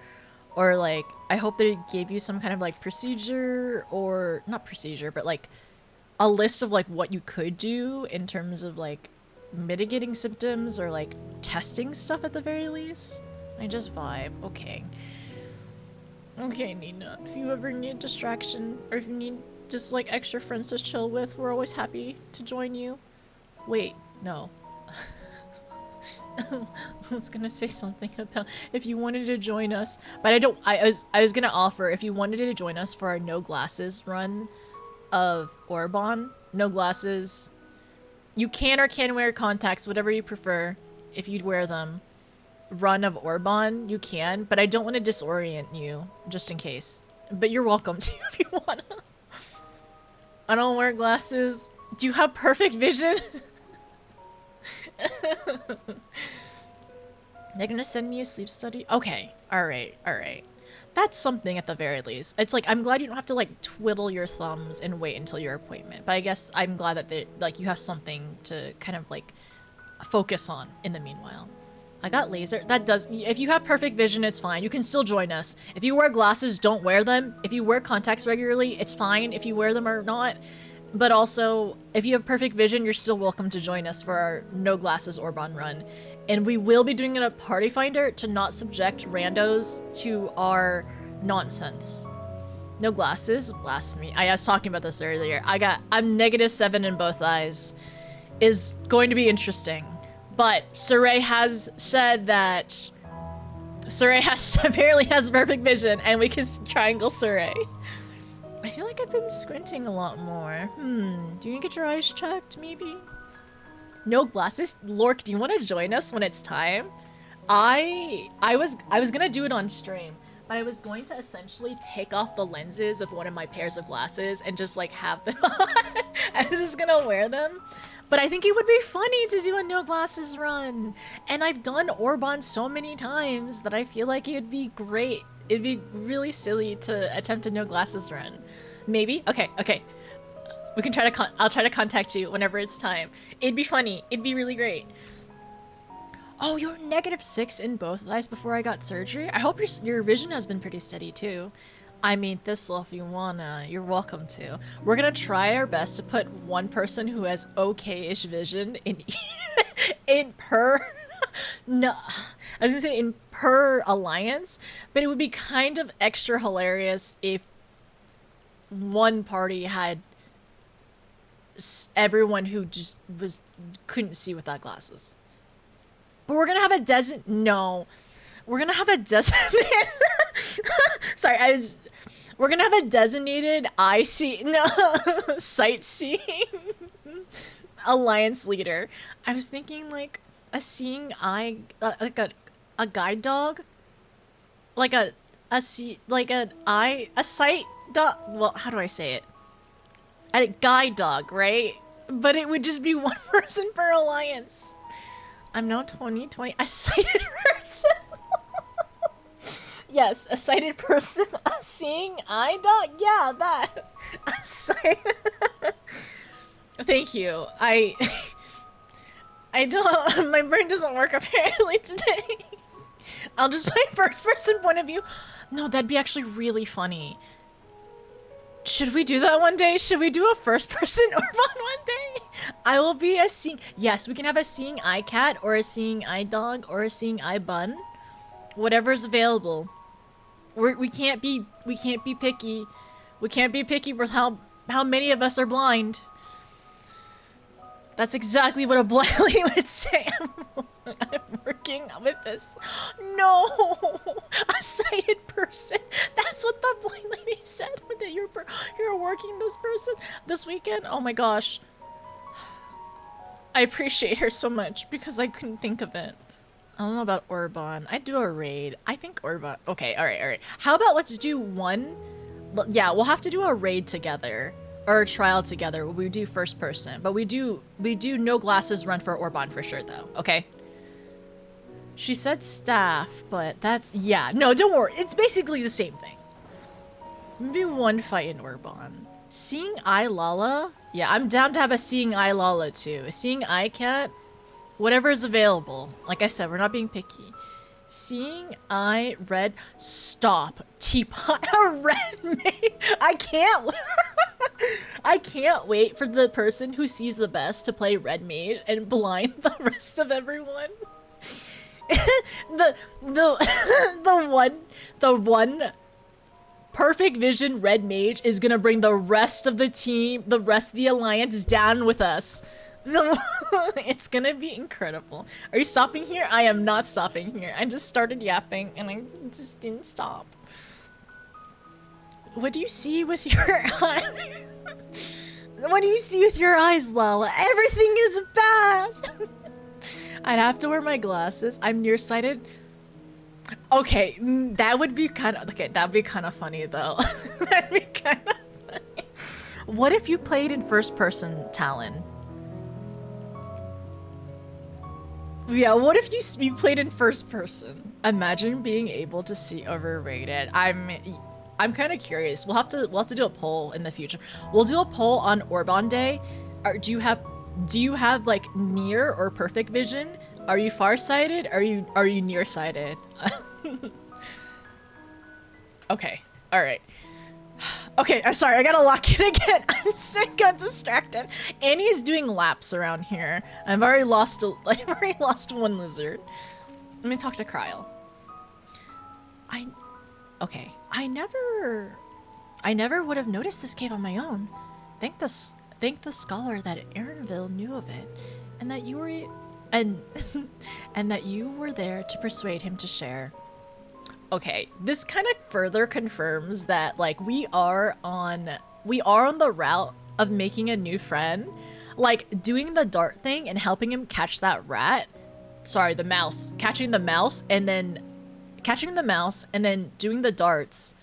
Or, like, I hope they gave you some kind of, like, procedure. Or, not procedure, but, like, a list of, like, what you could do in terms of, like, mitigating symptoms. Or, like, testing stuff at the very least. I just vibe. Okay. Okay, Nina. If you ever need distraction, or if you need just like extra friends to chill with, we're always happy to join you. Wait, no. I was gonna say something about if you wanted to join us, but I was gonna offer if you wanted to join us for our no glasses run of Orban. No glasses. You can or can wear contacts, whatever you prefer. If you'd wear them. Run of Orban, you can, but I don't want to disorient you, just in case. But you're welcome to if you wanna. I don't wear glasses. Do you have perfect vision? They're gonna send me a sleep study? Okay, alright, alright. That's something at the very least. It's like, I'm glad you don't have to like twiddle your thumbs and wait until your appointment. But I guess I'm glad that like you have something to kind of like focus on in the meanwhile. I got laser. That does. If you have perfect vision, it's fine. You can still join us. If you wear glasses, don't wear them. If you wear contacts regularly, it's fine if you wear them or not. But also, if you have perfect vision, you're still welcome to join us for our no glasses Orban run. And we will be doing it a party finder to not subject randos to our nonsense. No glasses? Blasphemy. I was talking about this earlier. I'm -7 in both eyes. Is going to be interesting. But Saray has said that Saray apparently has perfect vision, and we can triangle Saray. I feel like I've been squinting a lot more. Do you need to get your eyes checked, maybe? No glasses? Lork, do you want to join us when it's time? I was gonna do it on stream, but I was going to essentially take off the lenses of one of my pairs of glasses and just like have them on. I was just gonna wear them. But I think it would be funny to do a no glasses run. And I've done Orban so many times that I feel like it would be great. It'd be really silly to attempt a no glasses run. Maybe? Okay, okay. We can try to I'll try to contact you whenever it's time. It'd be funny. It'd be really great. Oh, you're -6 in both eyes before I got surgery? I hope your vision has been pretty steady too. I mean, Thistle, if you wanna, you're welcome to. We're gonna try our best to put one person who has okay-ish vision in per... no, I was gonna say in per alliance, but it would be kind of extra hilarious if one party had everyone who just couldn't see without glasses. But we're gonna have a no. We're gonna have a designated... Sorry, we're gonna have a designated sightseeing alliance leader. I was thinking like a seeing eye, like a guide dog, like a sight dog. Well, how do I say it? A guide dog, right? But it would just be one person per alliance. I'm now 2020. A sighted person. Yes, a sighted person. A seeing eye dog? Yeah, that. A sight. Thank you. I don't. My brain doesn't work apparently today. I'll just play first person point of view. No, that'd be actually really funny. Should we do that one day? Should we do a first person Orban one day? I will be a seeing. Yes, we can have a seeing eye cat or a seeing eye dog or a seeing eye bun. Whatever's available. We can't be picky. We can't be picky with how many of us are blind. That's exactly what a blind lady would say. I'm working with this. No, a sighted person. That's what the blind lady said. That you're working this person this weekend. Oh my gosh. I appreciate her so much because I couldn't think of it. I don't know about Orban. I'd do a raid. I think Orban. Okay, alright. How about let's do one? Yeah, we'll have to do a raid together. Or a trial together where we do first person. But we do no glasses run for Orban for sure though, okay? She said staff, but that's... Yeah, no, don't worry. It's basically the same thing. Maybe one fight in Orban. Seeing Eye Lala? Yeah, I'm down to have a Seeing Eye Lala too. A Seeing Eye Cat? Whatever is available. Like I said, we're not being picky. Seeing Eye Red... Stop. Teapot. A red mage. I can't... I can't wait for the person who sees the best to play red mage and blind the rest of everyone. the one perfect vision red mage is gonna bring the rest of the team, the rest of the alliance down with us. It's gonna be incredible. Are you stopping here? I am not stopping here. I just started yapping and I just didn't stop. What do you see with your eyes? What do you see with your eyes, Lala? Everything is bad. I'd have to wear my glasses. I'm nearsighted. Okay, that would be kind of that'd be kind of funny though. That'd be kind of funny. What if you played in first person, Talon? Yeah, what if you played in first person? Imagine being able to see overrated. I'm kind of curious. We'll have to do a poll in the future. We'll do a poll on Orban Day. Do you have like near or perfect vision? Are you farsighted? Are you nearsighted? Okay. All right. Okay, I'm sorry. I gotta lock in again. I got distracted. Annie's doing laps around here. I've already lost one lizard. Let me talk to Kryl. Okay. I never would have noticed this cave on my own. Thank the scholar that Aaronville knew of it, and that you were and that you were there to persuade him to share. Okay, this kind of further confirms that like we are on the route of making a new friend, like doing the dart thing and helping him catch that rat. Sorry, the mouse. Catching the mouse and then doing the darts.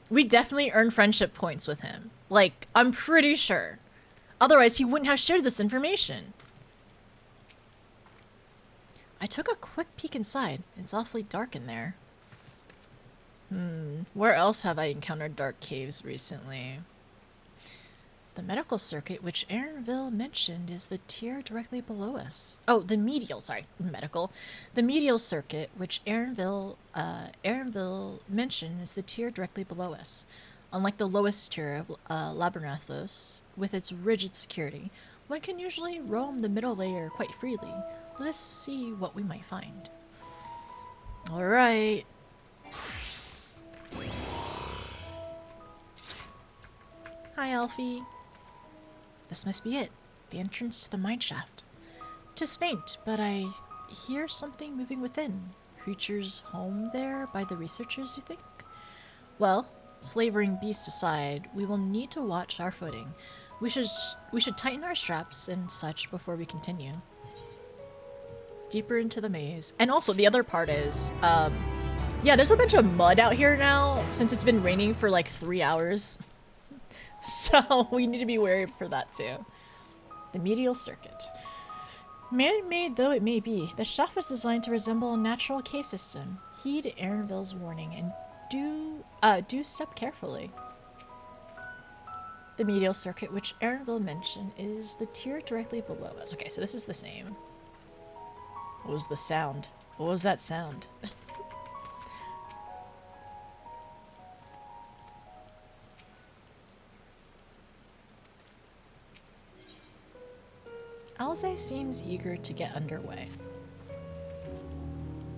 We definitely earn friendship points with him. Like, I'm pretty sure. Otherwise, he wouldn't have shared this information. I took a quick peek inside. It's awfully dark in there. Where else have I encountered dark caves recently? The medical circuit, which Aaronville mentioned, is the tier directly below us. Oh, the medial, sorry, medical. The medial circuit, which Aaronville mentioned, is the tier directly below us. Unlike the lowest tier of Labyrinthos, with its rigid security, one can usually roam the middle layer quite freely. Let us see what we might find. Alright. Hi, Alfie. This must be it. The entrance to the mineshaft. 'Tis faint, but I hear something moving within. Creatures home there by the researchers, you think? Well, slavering beasts aside, we will need to watch our footing. We should tighten our straps and such before we continue. Deeper into the maze. And also, the other part is, yeah, there's a bunch of mud out here now, since it's been raining for like 3 hours. So, we need to be wary for that too. The medial circuit. Man-made though it may be, the shaft was designed to resemble a natural cave system. Heed Aaronville's warning and do step carefully. The medial circuit, which Aaronville mentioned, is the tier directly below us. Okay, so this is the same. What was the sound? What was that sound? Alze seems eager to get underway.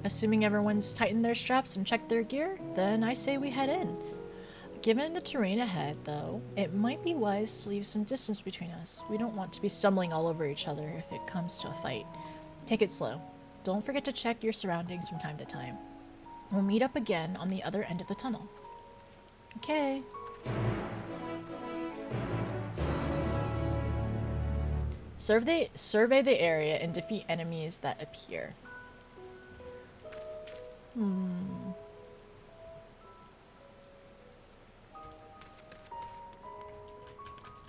Assuming everyone's tightened their straps and checked their gear, then I say we head in. Given the terrain ahead, though, it might be wise to leave some distance between us. We don't want to be stumbling all over each other if it comes to a fight. Take it slow. Don't forget to check your surroundings from time to time. We'll meet up again on the other end of the tunnel. Okay. Survey the area and defeat enemies that appear.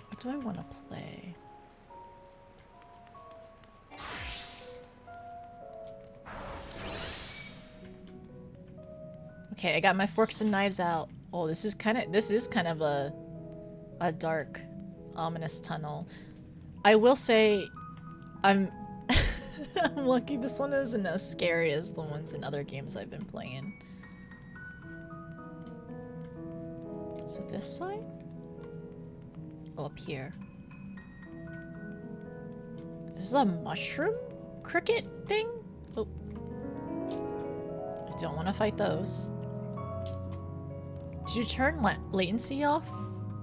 What do I want to play? Okay, I got my forks and knives out. Oh, this is kind of a dark, ominous tunnel. I will say, I'm lucky this one isn't as scary as the ones in other games I've been playing. So this side? Oh, up here. Is this a mushroom cricket thing? Oh. Don't want to fight those. Did you turn latency off?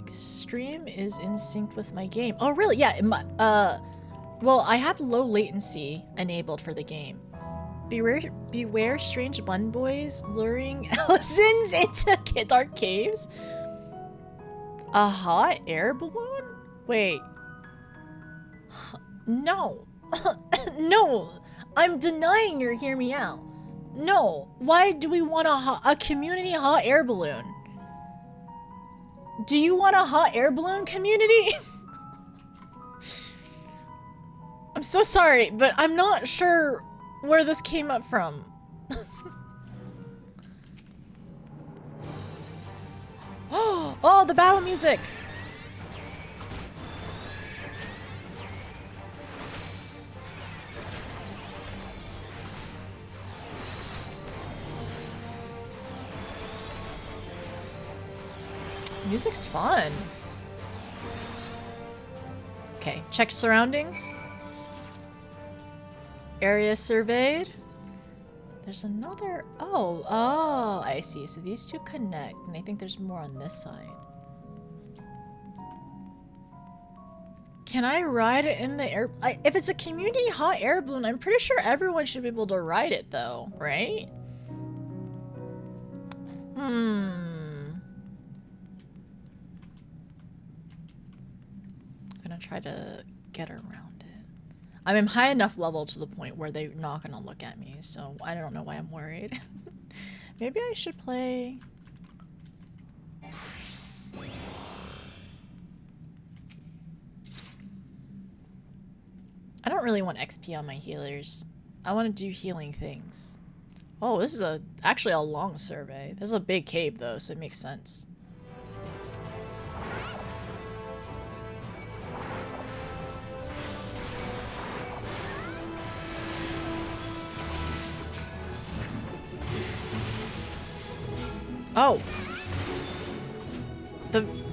Stream is in sync with my game. Oh, really? Yeah. Well, I have low latency enabled for the game. Beware strange bun boys luring Ellisons into dark caves. A hot air balloon? Wait. No. No. I'm denying you hear me out. No. Why do we want a community hot air balloon? Do you want a hot air balloon community? I'm so sorry, but I'm not sure where this came up from. Oh, the battle music! Music's fun. Okay, check surroundings. Area surveyed. There's another... Oh, I see. So these two connect, and I think there's more on this side. Can I ride it in the air? If it's a community hot air balloon, I'm pretty sure everyone should be able to ride it, though, right? I'm gonna try to get around it. I'm high enough level to the point where they're not gonna look at me, so I don't know why I'm worried. Maybe I should play... I don't really want XP on my healers. I want to do healing things. Oh, this is actually a long survey. This is a big cave though, so it makes sense. Oh.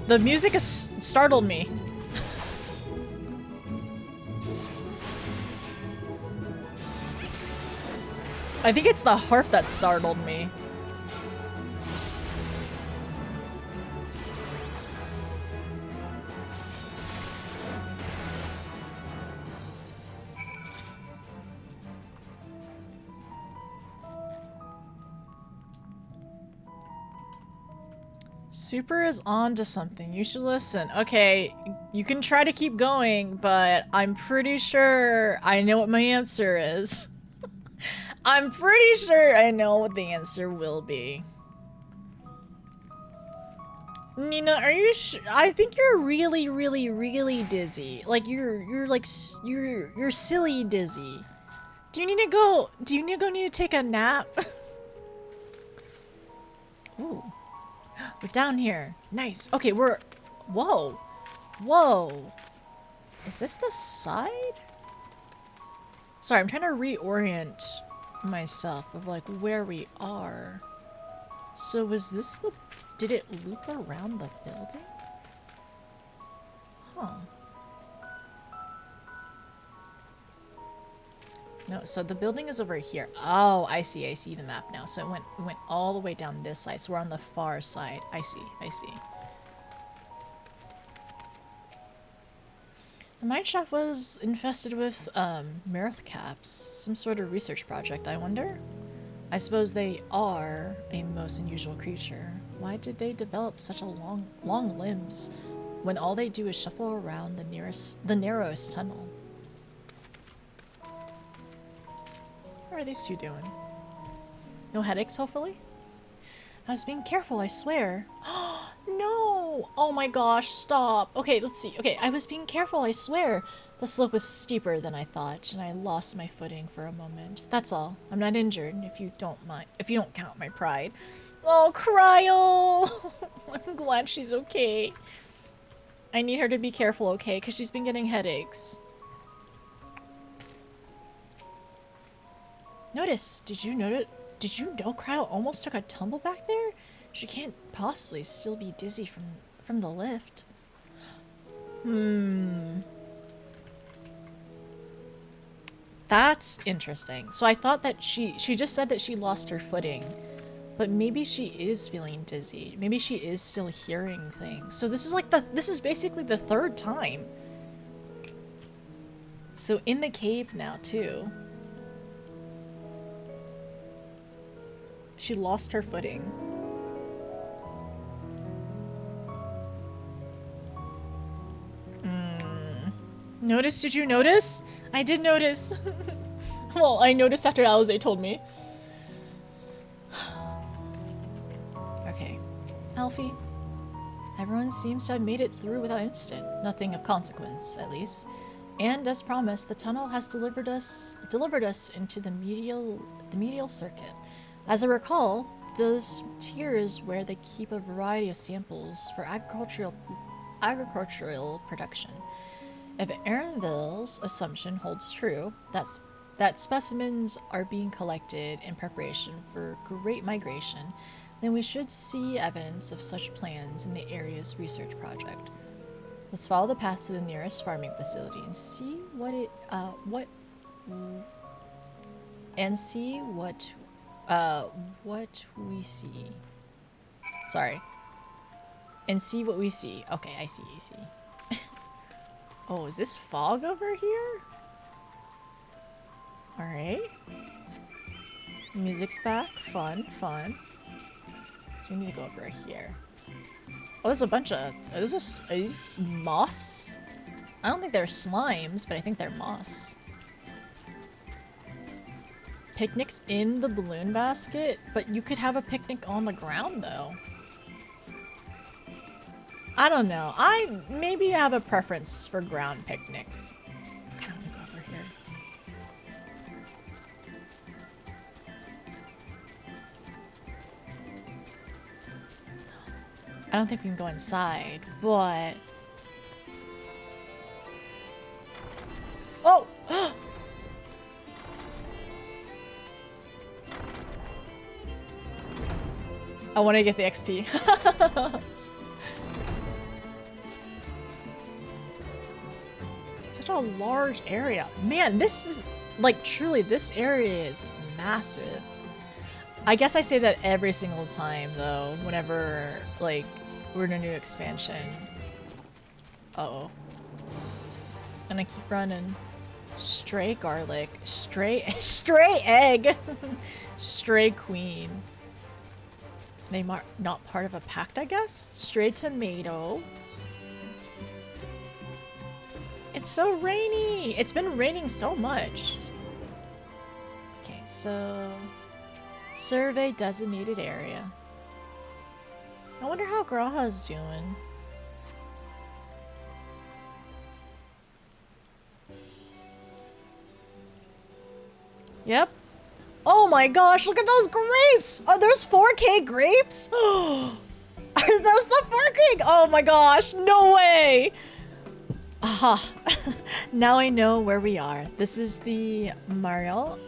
The music has startled me. I think it's the harp that startled me. Super is on to something. You should listen. Okay, you can try to keep going, but I'm pretty sure I know what my answer is. I'm pretty sure I know what the answer will be. Nina, are you I think you're really, really, really dizzy. Like you're like you're silly dizzy. Do you need to go? Do you need to take a nap? Ooh, we're down here. Nice. Okay, we're. Whoa, whoa. Is this the side? Sorry, I'm trying to reorient myself of like where we are. So was this the... Did it loop around the building? Huh. No, so the building is over here. Oh, I see the map now. So it went all the way down this side. So we're on the far side. I see. The mineshaft was infested with mirth caps. Some sort of research project, I wonder? I suppose they are a most unusual creature. Why did they develop such a long limbs when all they do is shuffle around the narrowest tunnel? How are these two doing? No headaches, hopefully? I was being careful, I swear. No! Oh my gosh, stop. Okay, let's see. Okay, I was being careful, I swear. The slope was steeper than I thought, and I lost my footing for a moment. That's all. I'm not injured, if you don't count my pride. Oh, Cryle! I'm glad she's okay. I need her to be careful, okay? Because she's been getting headaches. Notice, did you know Cryo almost took a tumble back there? She can't possibly still be dizzy from the lift. That's interesting. So I thought that she just said that she lost her footing, but maybe she is feeling dizzy. Maybe she is still hearing things. So this is basically the third time. So in the cave now too. She lost her footing. Notice? Did you notice? I did notice. Well, I noticed after Alize told me. Okay. Alfie. Everyone seems to have made it through without incident. Nothing of consequence, at least. And as promised, the tunnel has delivered us into the medial circuit. As I recall, this tier is where they keep a variety of samples for agricultural production. If Aaronville's assumption holds true, that specimens are being collected in preparation for Great Migration, then we should see evidence of such plans in the area's research project. Let's follow the path to the nearest farming facility and see what we see. Sorry. And see what we see. Okay, I see. Oh, is this fog over here? Alright. Music's back. Fun. So we need to go over here. Oh, there's a bunch of... Are these moss? I don't think they're slimes, but I think they're moss. Picnics in the balloon basket? But you could have a picnic on the ground, though. I don't know. I maybe have a preference for ground picnics. I kind of want to go over here. I don't think we can go inside, but... Oh! I want to get the XP. Such a large area. Man, this is, like, truly, this area is massive. I guess I say that every single time, though, whenever, like, we're in a new expansion. Uh-oh. And I keep running. Stray garlic. Stray egg! Stray queen. They not part of a pact, I guess? Stray tomato. It's so rainy! It's been raining so much. Okay, so... Survey designated area. I wonder how Graha's doing. Yep. Oh my gosh, look at those grapes! Are those 4K grapes? Are those the 4K? Oh my gosh, no way! Aha. Now I know where we are. This is the Argonomics.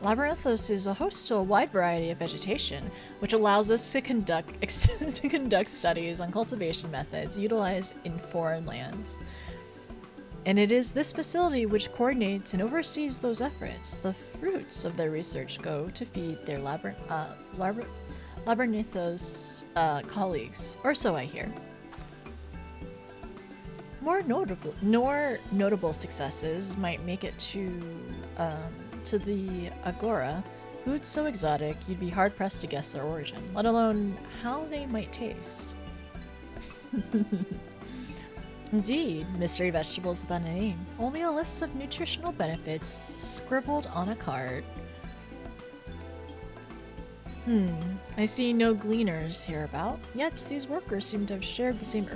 Labyrinthos is a host to a wide variety of vegetation, which allows us to conduct studies on cultivation methods utilized in foreign lands. And it is this facility which coordinates and oversees those efforts. The fruits of their research go to feed their Labyrinthos colleagues, or so I hear. More notable successes might make it to the Agora. Foods so exotic you'd be hard-pressed to guess their origin, let alone how they might taste. Indeed, mystery vegetables without a name. Only a list of nutritional benefits scribbled on a card. I see no gleaners hereabout, yet these workers seem to have shared the same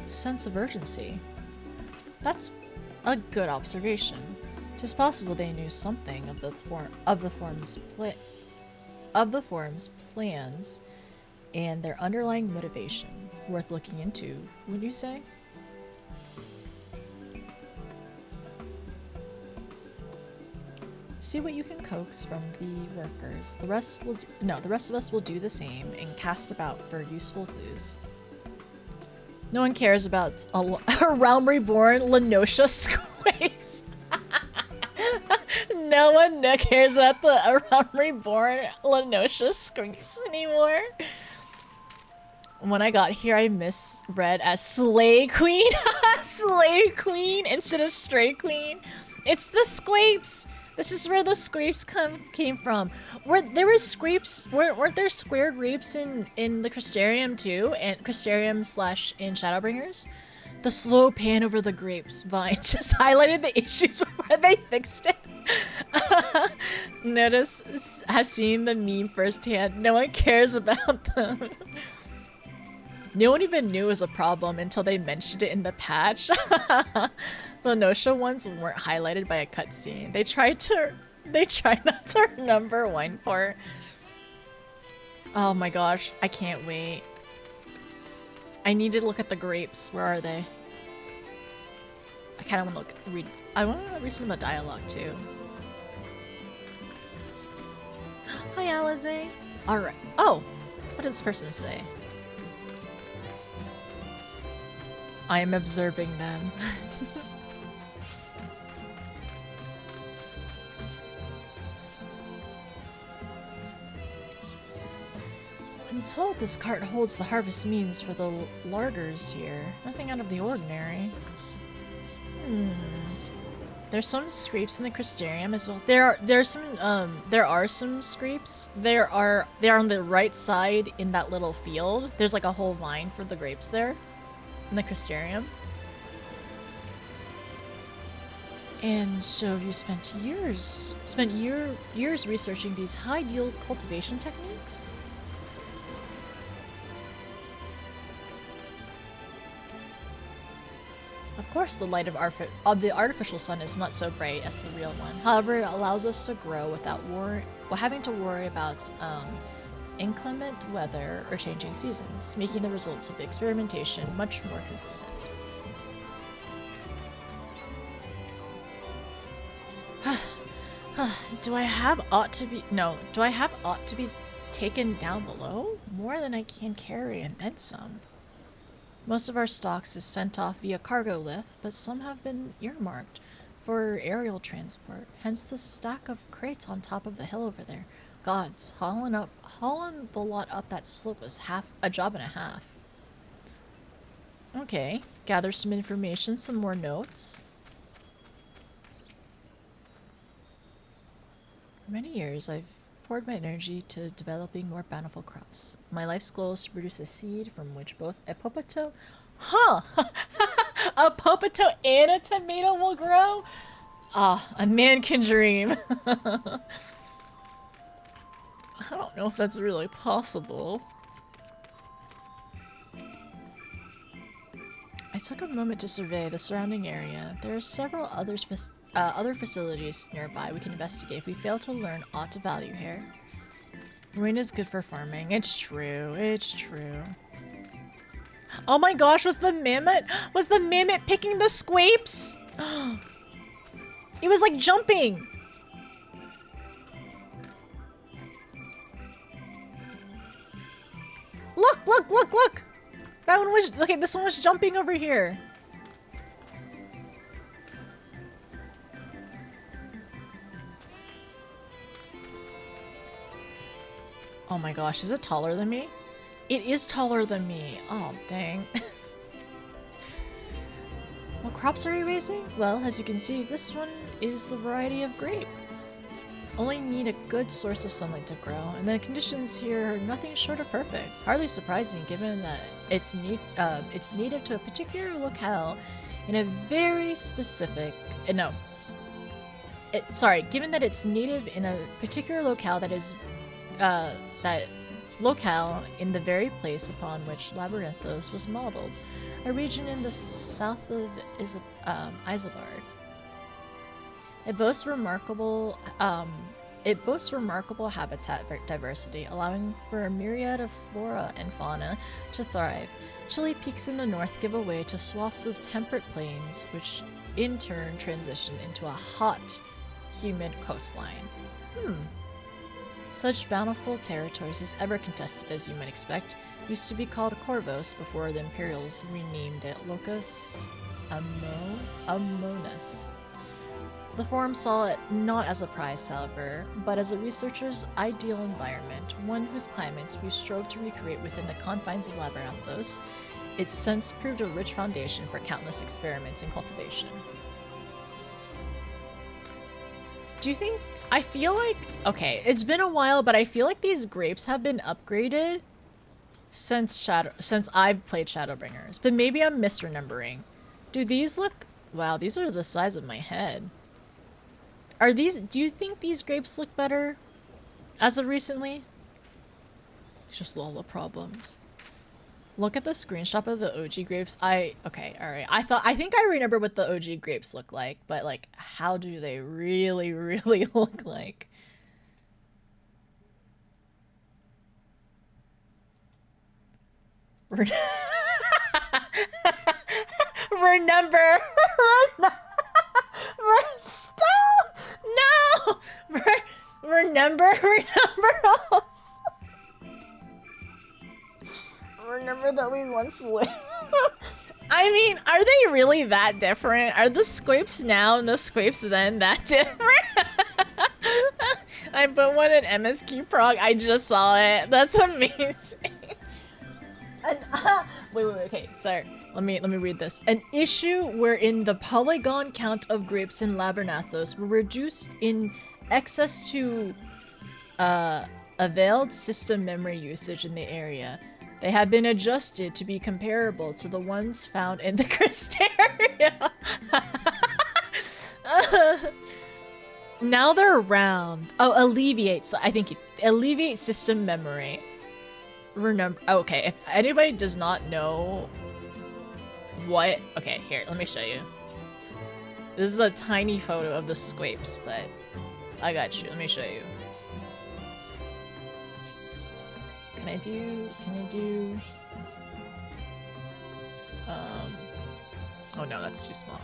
sense of urgency. That's a good observation. 'Tis possible they knew something of the forum's plans and their underlying motivation. Worth looking into, would you say? See what you can coax from the workers. The rest will the rest of us will do the same and cast about for useful clues. No one cares about a realm reborn Lenosha Squaves. No one cares about the realm reborn Lenosha Squaves anymore. When I got here, I misread as Slay Queen. Slay Queen instead of Stray Queen. It's the Squapes. This is where the Scrapes came from. Weren't there square grapes in the Crystarium too? And Crystarium / in Shadowbringers? The slow pan over the grapes vine just highlighted the issues before they fixed it. Notice has seen the meme firsthand. No one cares about them. No one even knew it was a problem until they mentioned it in the patch. The Nosha ones weren't highlighted by a cutscene. They tried not to remember one part. Oh my gosh, I can't wait. I need to look at the grapes. Where are they? I kind of want to read. I want to read some of the dialogue too. Hi, Alize. All right. Oh, what did this person say? I am observing them. I'm told this cart holds the harvest means for the larders here. Nothing out of the ordinary. There's some scrapes in the Crystarium as well. There are some scrapes. They're on the right side in that little field. There's like a whole vine for the grapes there in the Crystarium. And so you spent years researching these high yield cultivation techniques? Of course, the light of the artificial sun is not so bright as the real one. However, it allows us to grow without having to worry about inclement weather or changing seasons, making the results of experimentation much more consistent. Do I have ought to be taken down below? More than I can carry and then some. Most of our stocks is sent off via cargo lift, but some have been earmarked for aerial transport. Hence the stack of crates on top of the hill over there. Gods, hauling the lot up that slope was a job and a half. Okay, gather some information, some more notes. For many years, I've poured my energy to developing more bountiful crops. My life's goal is to produce a seed from which both a potato, a potato and a tomato will grow. Ah, a man can dream. I don't know if that's really possible. I took a moment to survey the surrounding area. There are several other facilities nearby we can investigate if we fail to learn aught of value here. Rain is good for farming. It's true. It's true. Oh my gosh, was the mammoth picking the squapes? It was like jumping. Look! That one was, okay, this one was jumping over here. Oh my gosh, is it taller than me? It is taller than me. Oh, dang. What crops are we raising? Well, as you can see, this one is the variety of grape. Only need a good source of sunlight to grow, and the conditions here are nothing short of perfect. Hardly surprising given that it's native to a particular locale in a very specific... given that it's native in a particular locale that is... that locale in the very place upon which Labyrinthos was modeled, a region in the south of Isambard. It boasts remarkable habitat diversity, allowing for a myriad of flora and fauna to thrive. Chilly peaks in the north give way to swaths of temperate plains, which in turn transition into a hot humid coastline. Such bountiful territories as ever contested, as you might expect, used to be called Corvos before the Imperials renamed it Locus Amonis. The Forum saw it not as a prize, however, but as a researcher's ideal environment, one whose climates we strove to recreate within the confines of Labyrinthos. It's since proved a rich foundation for countless experiments in cultivation. Do you think... I feel like... Okay, it's been a while, but I feel like these grapes have been upgraded since I've played Shadowbringers. But maybe I'm misremembering. Do these look... Wow, these are the size of my head. Are these... Do you think these grapes look better as of recently? It's just all the problems. Look at the screenshot of the OG grapes. Okay, alright. I think I remember what the OG grapes look like, but like, how do they really, really look like? Remember. Stop! No! Remember. Remember that we once lived. I mean, are they really that different? Are the squapes now and the squapes then that different? I put one in MSQ Prog. I just saw it. That's amazing. And, wait, okay, sorry. Let me read this. An issue wherein the polygon count of grapes in Labyrinthos were reduced in excess to availed system memory usage in the area. They have been adjusted to be comparable to the ones found in the Cristaria. Now they're round. Oh, alleviates. I think alleviate system memory. Remember. Okay, if anybody does not know what. Okay, here, let me show you. This is a tiny photo of the squapes, but I got you. Let me show you. Can I do... Oh no, that's too small.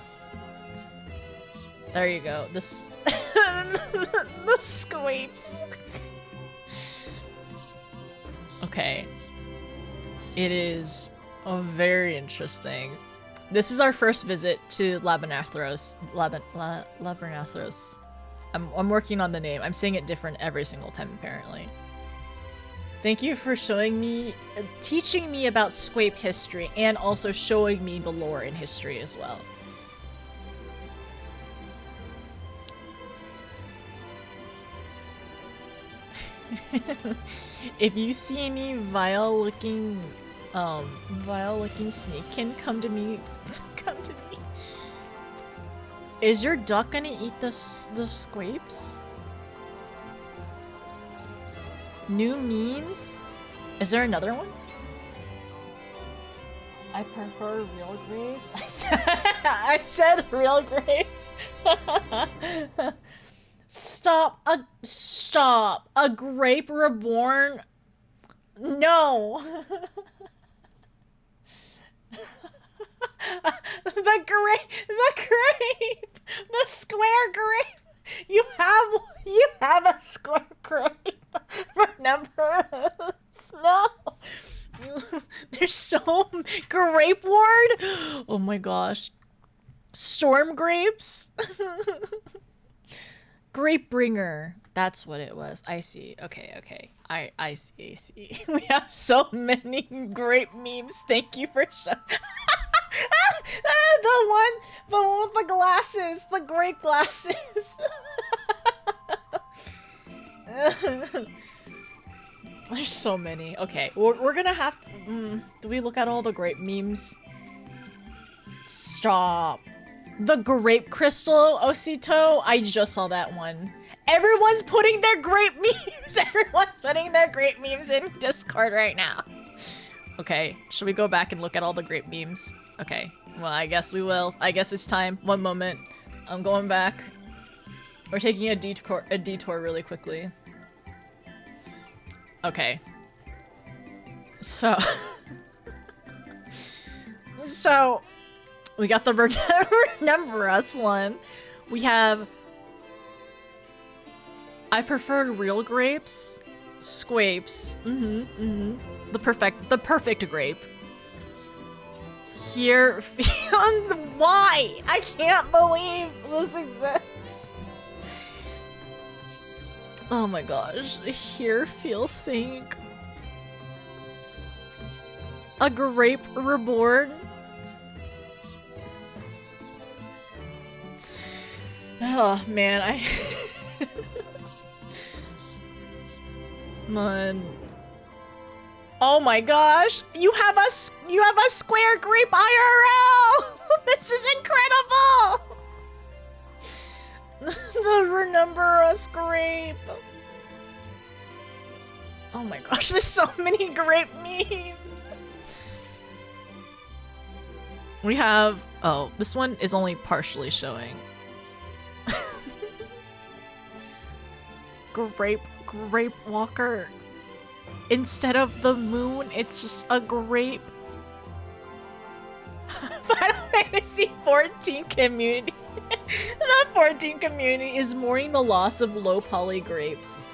There you go. This... the squapes. Okay. It is very interesting. This is our first visit to Labyrinthos. Labyrinthos. I'm working on the name. I'm saying it different every single time, apparently. Thank you for showing me, teaching me about squape history, and also showing me the lore in history as well. If you see any vile-looking sneakkin, come to me. Come to me. Is your duck gonna eat the squapes? New means? Is there another one? I prefer real grapes. I said real grapes. Stop. A grape reborn? No. The grape. The square grape. You have a square grape. Remember? No. There's so grape ward. Oh my gosh. Storm grapes. Grape bringer. That's what it was. I see. Okay. I see. We have so many grape memes. Thank you for showing. The one with the glasses. The grape glasses. There's so many. Okay, we're gonna have to... do we look at all the grape memes? Stop. The grape crystal, Osito? I just saw that one. Everyone's putting their grape memes! Everyone's putting their grape memes in Discord right now. Okay, should we go back and look at all the grape memes? Okay, well, I guess we will. I guess it's time. One moment. I'm going back. We're taking a detour really quickly. Okay. So we got the Remember Us one. We have I preferred real grapes. Squapes. The perfect grape. Here, why? I can't believe this exists. Oh my gosh. Here, feel, think. A grape reborn. Oh man, Man. Oh my gosh! You have a square grape IRL! This is incredible! The remember us grape. Oh my gosh, there's so many grape memes. We have, oh, this one is only partially showing. Grape walker. Instead of the moon, it's just a grape. Final Fantasy 14 community. The 14 community is mourning the loss of low poly grapes.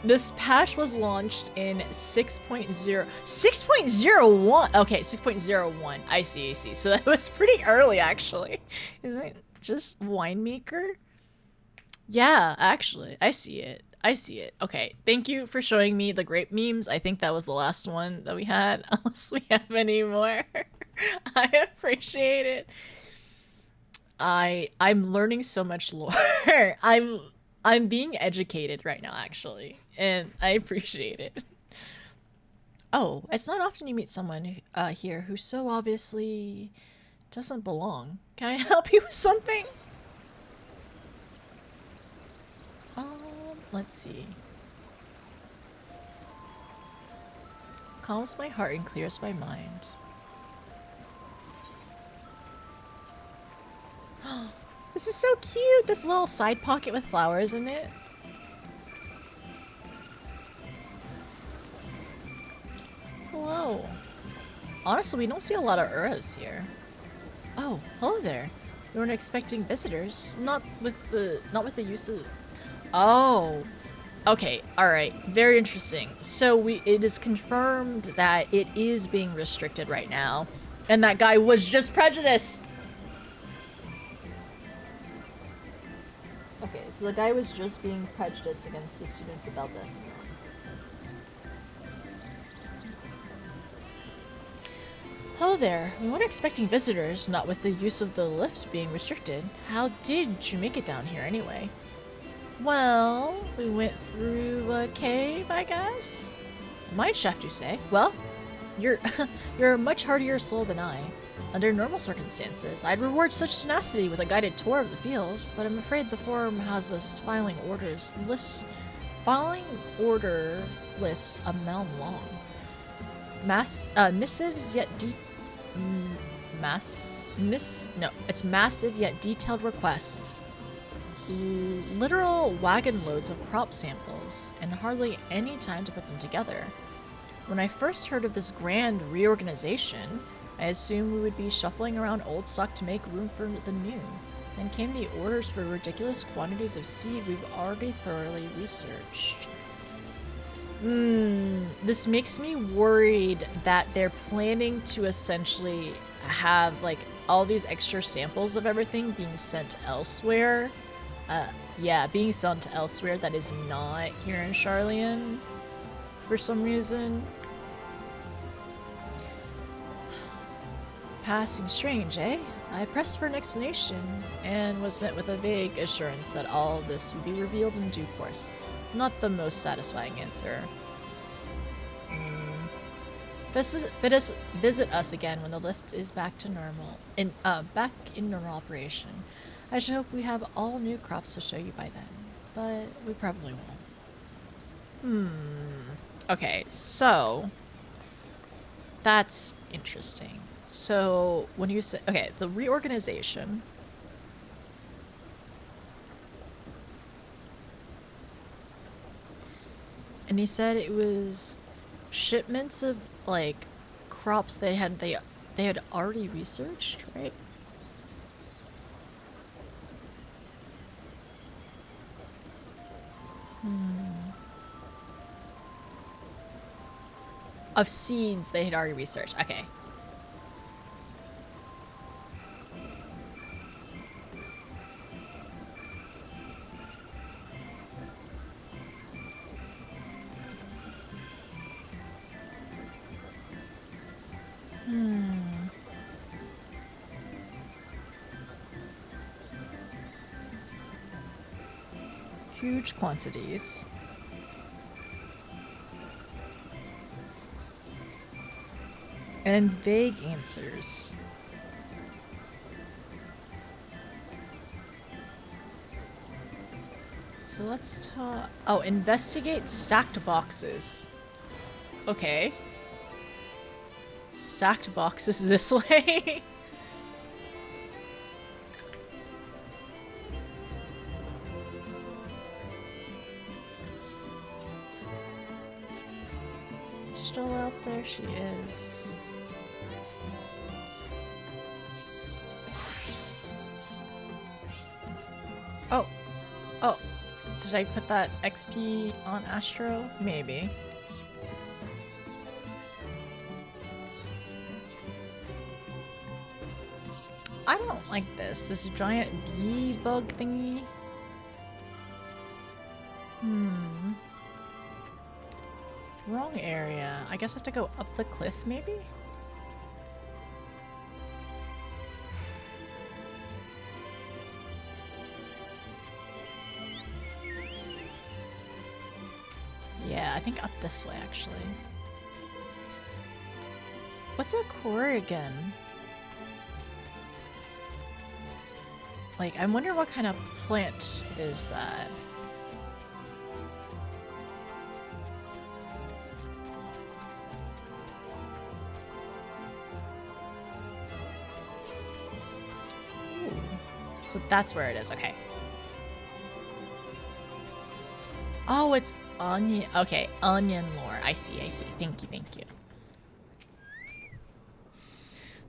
This patch was launched in 6.0. 6.01. Okay, 6.01. I see. So that was pretty early, actually. Isn't it just winemaker? Yeah, actually, I see it. Okay, thank you for showing me the grape memes. I think that was the last one that we had, unless we have any more. I appreciate it. I'm learning so much lore. I'm being educated right now, actually, and I appreciate it. Oh, it's not often you meet someone here who so obviously doesn't belong. Can I help you with something? Let's see. Calms my heart and clears my mind. This is so cute! This little side pocket with flowers in it. Hello. Honestly, we don't see a lot of Uras here. Oh, hello there. We weren't expecting visitors. Not with the use of... Oh. Okay, alright. Very interesting. So it is confirmed that it is being restricted right now. And that guy was just prejudiced! Okay, so the guy was just being prejudiced against the students of Eldest. Hello there. We weren't expecting visitors, not with the use of the lift being restricted. How did you make it down here anyway? Well, we went through a cave, I guess? Might have to say. Well, you're a much hardier soul than I. Under normal circumstances, I'd reward such tenacity with a guided tour of the field, but I'm afraid the forum has us filing order lists a mile long. Missives yet it's massive yet detailed requests. Literal wagon loads of crop samples, and hardly any time to put them together. When I first heard of this grand reorganization, I assumed we would be shuffling around old stock to make room for the new. Then came the orders for ridiculous quantities of seed we've already thoroughly researched. This makes me worried that they're planning to essentially have like all these extra samples of everything being sent elsewhere. Being sent elsewhere that is not here in Charlian for some reason. Passing strange, eh? I pressed for an explanation and was met with a vague assurance that all of this would be revealed in due course. Not the most satisfying answer. Visit us again when the lift is back to normal. Back in normal operation. I should hope we have all new crops to show you by then, but we probably won't. Okay, so that's interesting. So when you say, okay, the reorganization. And he said it was shipments of like crops they had already researched, right? Of seeds they had already researched. Okay. Huge quantities. And vague answers. So let's talk. Oh, investigate stacked boxes. Okay. Stacked boxes this way. Still out there, she is. Oh. Oh. Did I put that XP on Astro? Maybe. I don't like this. This giant bee bug thingy. Wrong area. I guess I have to go up the cliff, maybe? Yeah, I think up this way, actually. What's a Corrigan? Like, I wonder what kind of plant is that? Ooh. So that's where it is, okay. Oh, it's onion. Okay, onion lore. I see, I see. Thank you, thank you.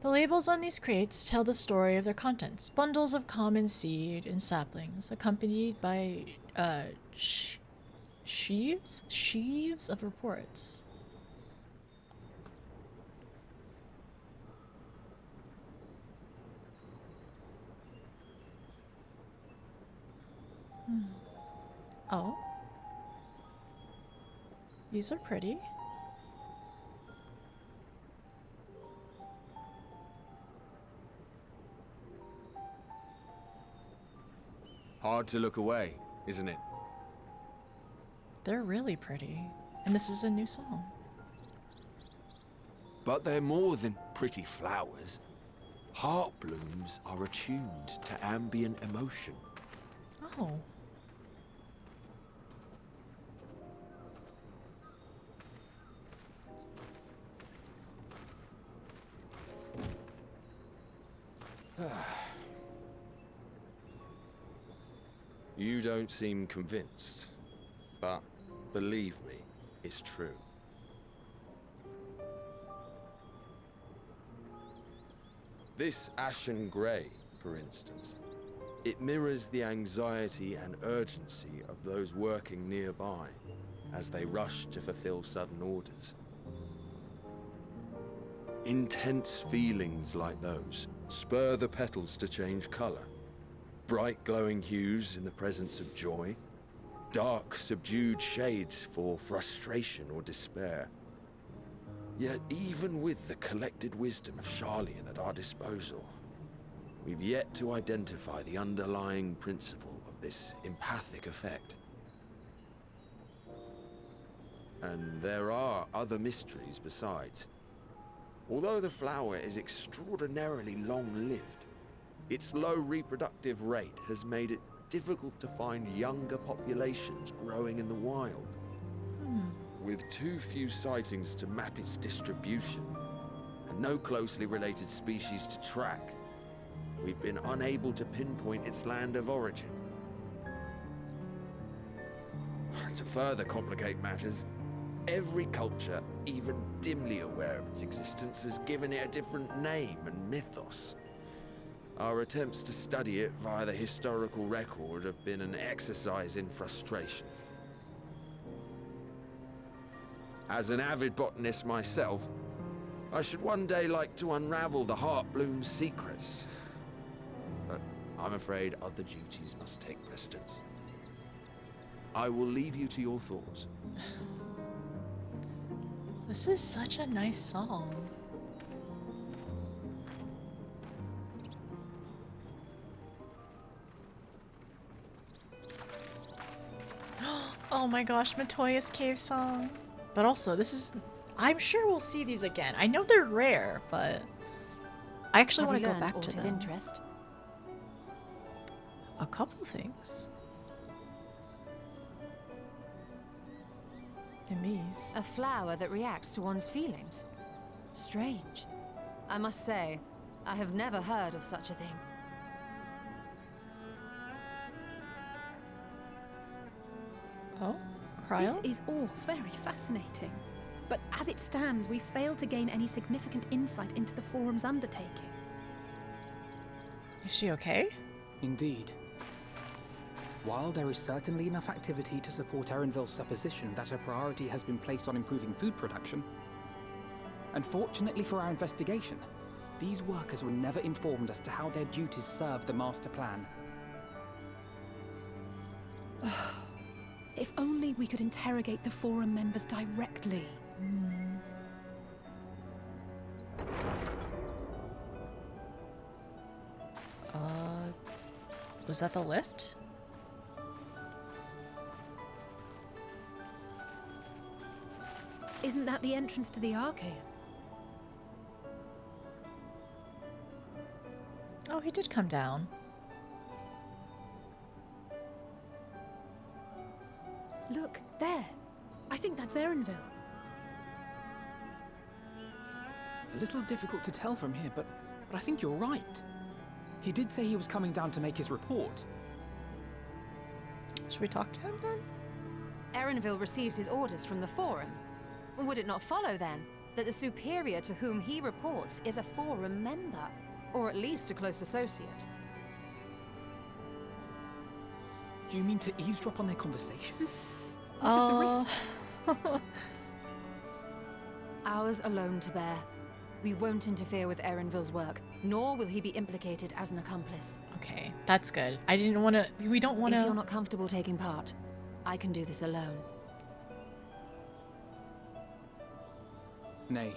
The labels on these crates tell the story of their contents. Bundles of common seed and saplings, accompanied by sheaves of reports. Oh. These are pretty. Hard to look away, isn't it? They're really pretty. And this is a new song. But they're more than pretty flowers. Heart blooms are attuned to ambient emotion. Oh. You don't seem convinced, but believe me, it's true. This ashen grey, for instance, it mirrors the anxiety and urgency of those working nearby as they rush to fulfill sudden orders. Intense feelings like those spur the petals to change colour. Bright glowing hues in the presence of joy, dark subdued shades for frustration or despair. Yet even with the collected wisdom of Charlian at our disposal, we've yet to identify the underlying principle of this empathic effect. And there are other mysteries besides. Although the flower is extraordinarily long-lived, its low reproductive rate has made it difficult to find younger populations growing in the wild. With too few sightings to map its distribution, and no closely related species to track, we've been unable to pinpoint its land of origin. To further complicate matters, every culture, even dimly aware of its existence, has given it a different name and mythos. Our attempts to study it via the historical record have been an exercise in frustration. As an avid botanist myself, I should one day like to unravel the Heartbloom's secrets. But I'm afraid other duties must take precedence. I will leave you to your thoughts. This is such a nice song. Oh my gosh, Matoya's cave song. But also, this is... I'm sure we'll see these again. I know they're rare, but... I actually want to go back to them. Interest? A couple things. In these. A flower that reacts to one's feelings. Strange. I must say, I have never heard of such a thing. Oh? Cryo? This is all very fascinating. But as it stands, we fail to gain any significant insight into the Forum's undertaking. Is she okay? Indeed. While there is certainly enough activity to support Erenville's supposition that a priority has been placed on improving food production, unfortunately for our investigation, these workers were never informed as to how their duties serve the master plan. If only we could interrogate the Forum members directly. Was that the lift? Isn't that the entrance to the Archaeum? Oh, he did come down. Look, there. I think that's Erenville. A little difficult to tell from here, but I think you're right. He did say he was coming down to make his report. Should we talk to him then? Erenville receives his orders from the Forum. Would it not follow, then, that the superior to whom he reports is a Forum member? Or at least a close associate? You mean to eavesdrop on their conversation? What of the rest? Ours alone to bear. We won't interfere with Erenville's work, nor will he be implicated as an accomplice. Okay, that's good. I didn't want to... We don't want to... If you're not comfortable taking part, I can do this alone. Nay.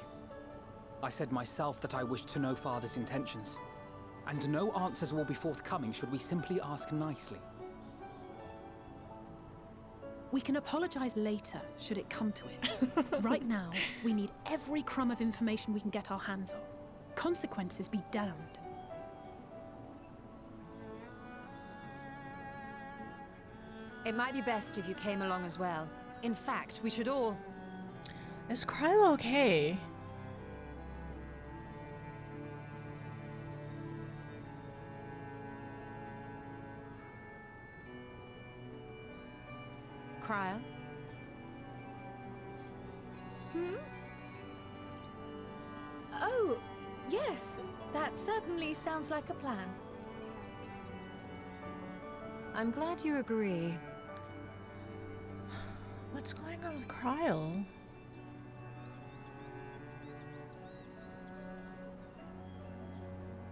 I said myself that I wished to know Father's intentions. And no answers will be forthcoming should we simply ask nicely. We can apologize later, should it come to it. Right now, we need every crumb of information we can get our hands on. Consequences be damned. It might be best if you came along as well. In fact, we should all... Is Krylo okay? Cryo? Oh, yes. That certainly sounds like a plan. I'm glad you agree. What's going on with Kryle?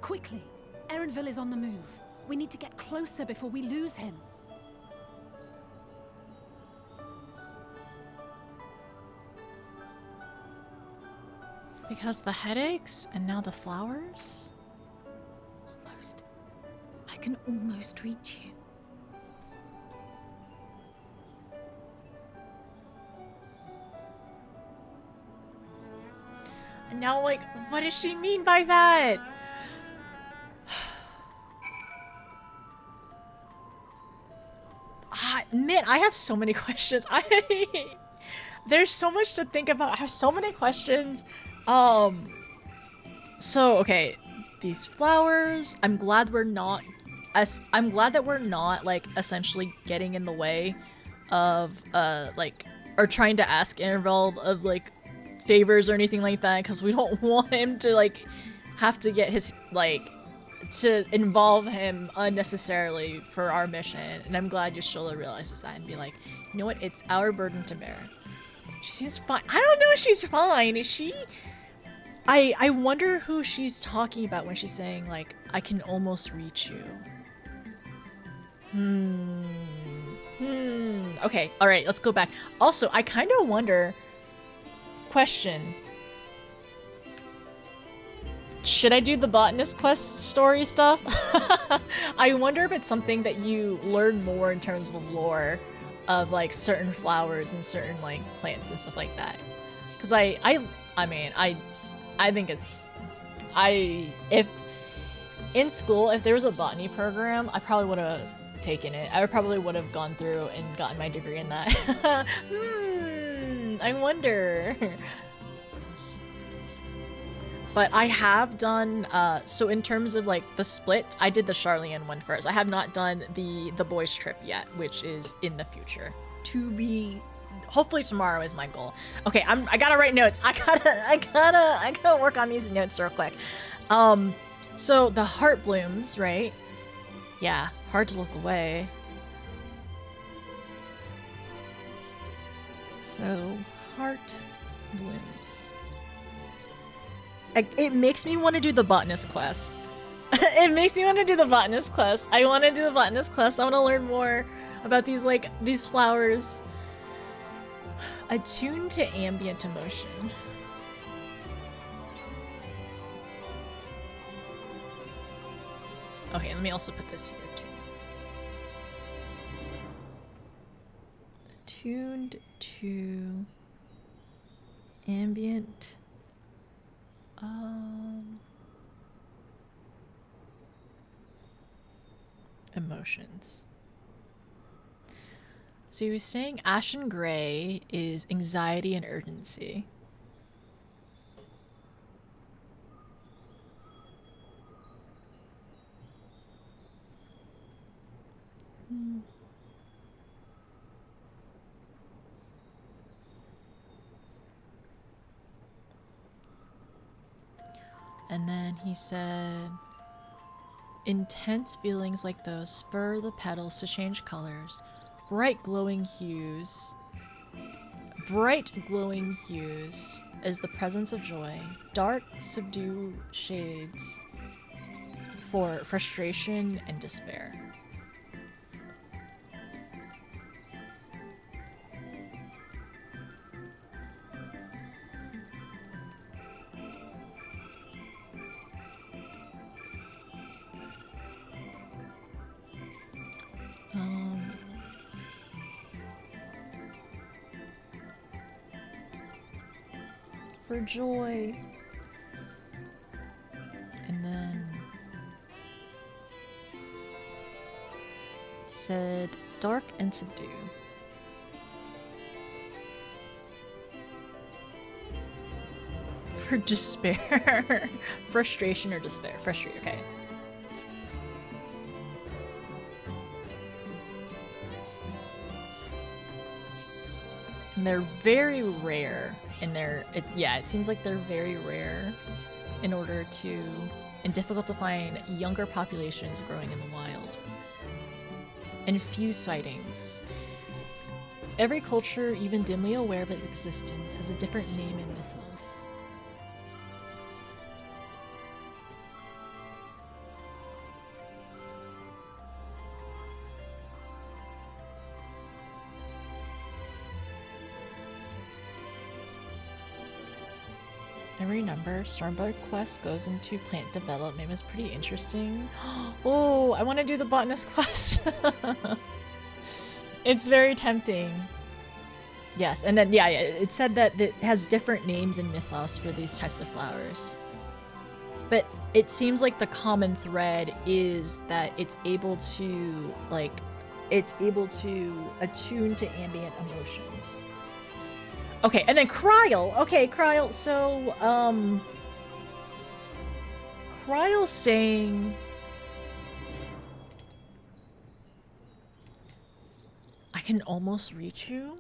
Quickly! Erenville is on the move. We need to get closer before we lose him. Because the headaches and now the flowers? Almost. I can almost reach you. And now, like, what does she mean by that? Man, I have so many questions. There's so much to think about. I have so many questions. So, okay, these flowers, I'm glad we're not, I'm glad that we're not, like, essentially getting in the way of, like, or trying to ask Interval of, like, favors or anything like that, because we don't want him to, like, have to get his, like, to involve him unnecessarily for our mission, and I'm glad Yashola realizes that and be like, you know what, it's our burden to bear. She seems fine. I don't know if she's fine. Is she? I wonder who she's talking about when she's saying, like, I can almost reach you. Okay, alright, let's go back. Also, I kind of wonder... Question. Should I do the botanist quest story stuff? I wonder if it's something that you learn more in terms of lore of, like, certain flowers and certain, like, plants and stuff like that. Because I mean, I think it's... If... In school, if there was a botany program, I probably would have taken it. I probably would have gone through and gotten my degree in that. I wonder. But I have done, so in terms of like the split, I did the Charlian one first. I have not done the boys trip yet, which is in the future. To be, hopefully tomorrow is my goal. Okay, I gotta write notes. I gotta work on these notes real quick. So the heart blooms, right? Yeah, hard to look away. So, heart blooms. It makes me want to do the botanist quest. It makes me want to do the botanist quest. I want to do the botanist quest. I want to learn more about these, like, these flowers. Attuned to ambient emotion. Okay, let me also put this here too. Attuned to ambient emotions. So he was saying ashen gray is anxiety and urgency. And then he said, intense feelings like those spur the petals to change colors. Bright glowing hues is the presence of joy. Dark, subdued shades for frustration and despair. For joy. And then he said dark and subdue. For despair. Frustration or despair. Frustrate, okay. And they're very rare. And it seems like they're very rare and difficult to find younger populations growing in the wild. And few sightings. Every culture, even dimly aware of its existence, has a different name in mythos. Every number, Stormblood Quest goes into plant development. It was pretty interesting. Oh, I want to do the botanist quest. It's very tempting. Yes, and then, yeah, it said that it has different names in Mythos for these types of flowers. But it seems like the common thread is that it's able to, like, attune to ambient emotions. Okay, and then Kryl. Okay, Kryl, so, Kryl's saying... I can almost reach you?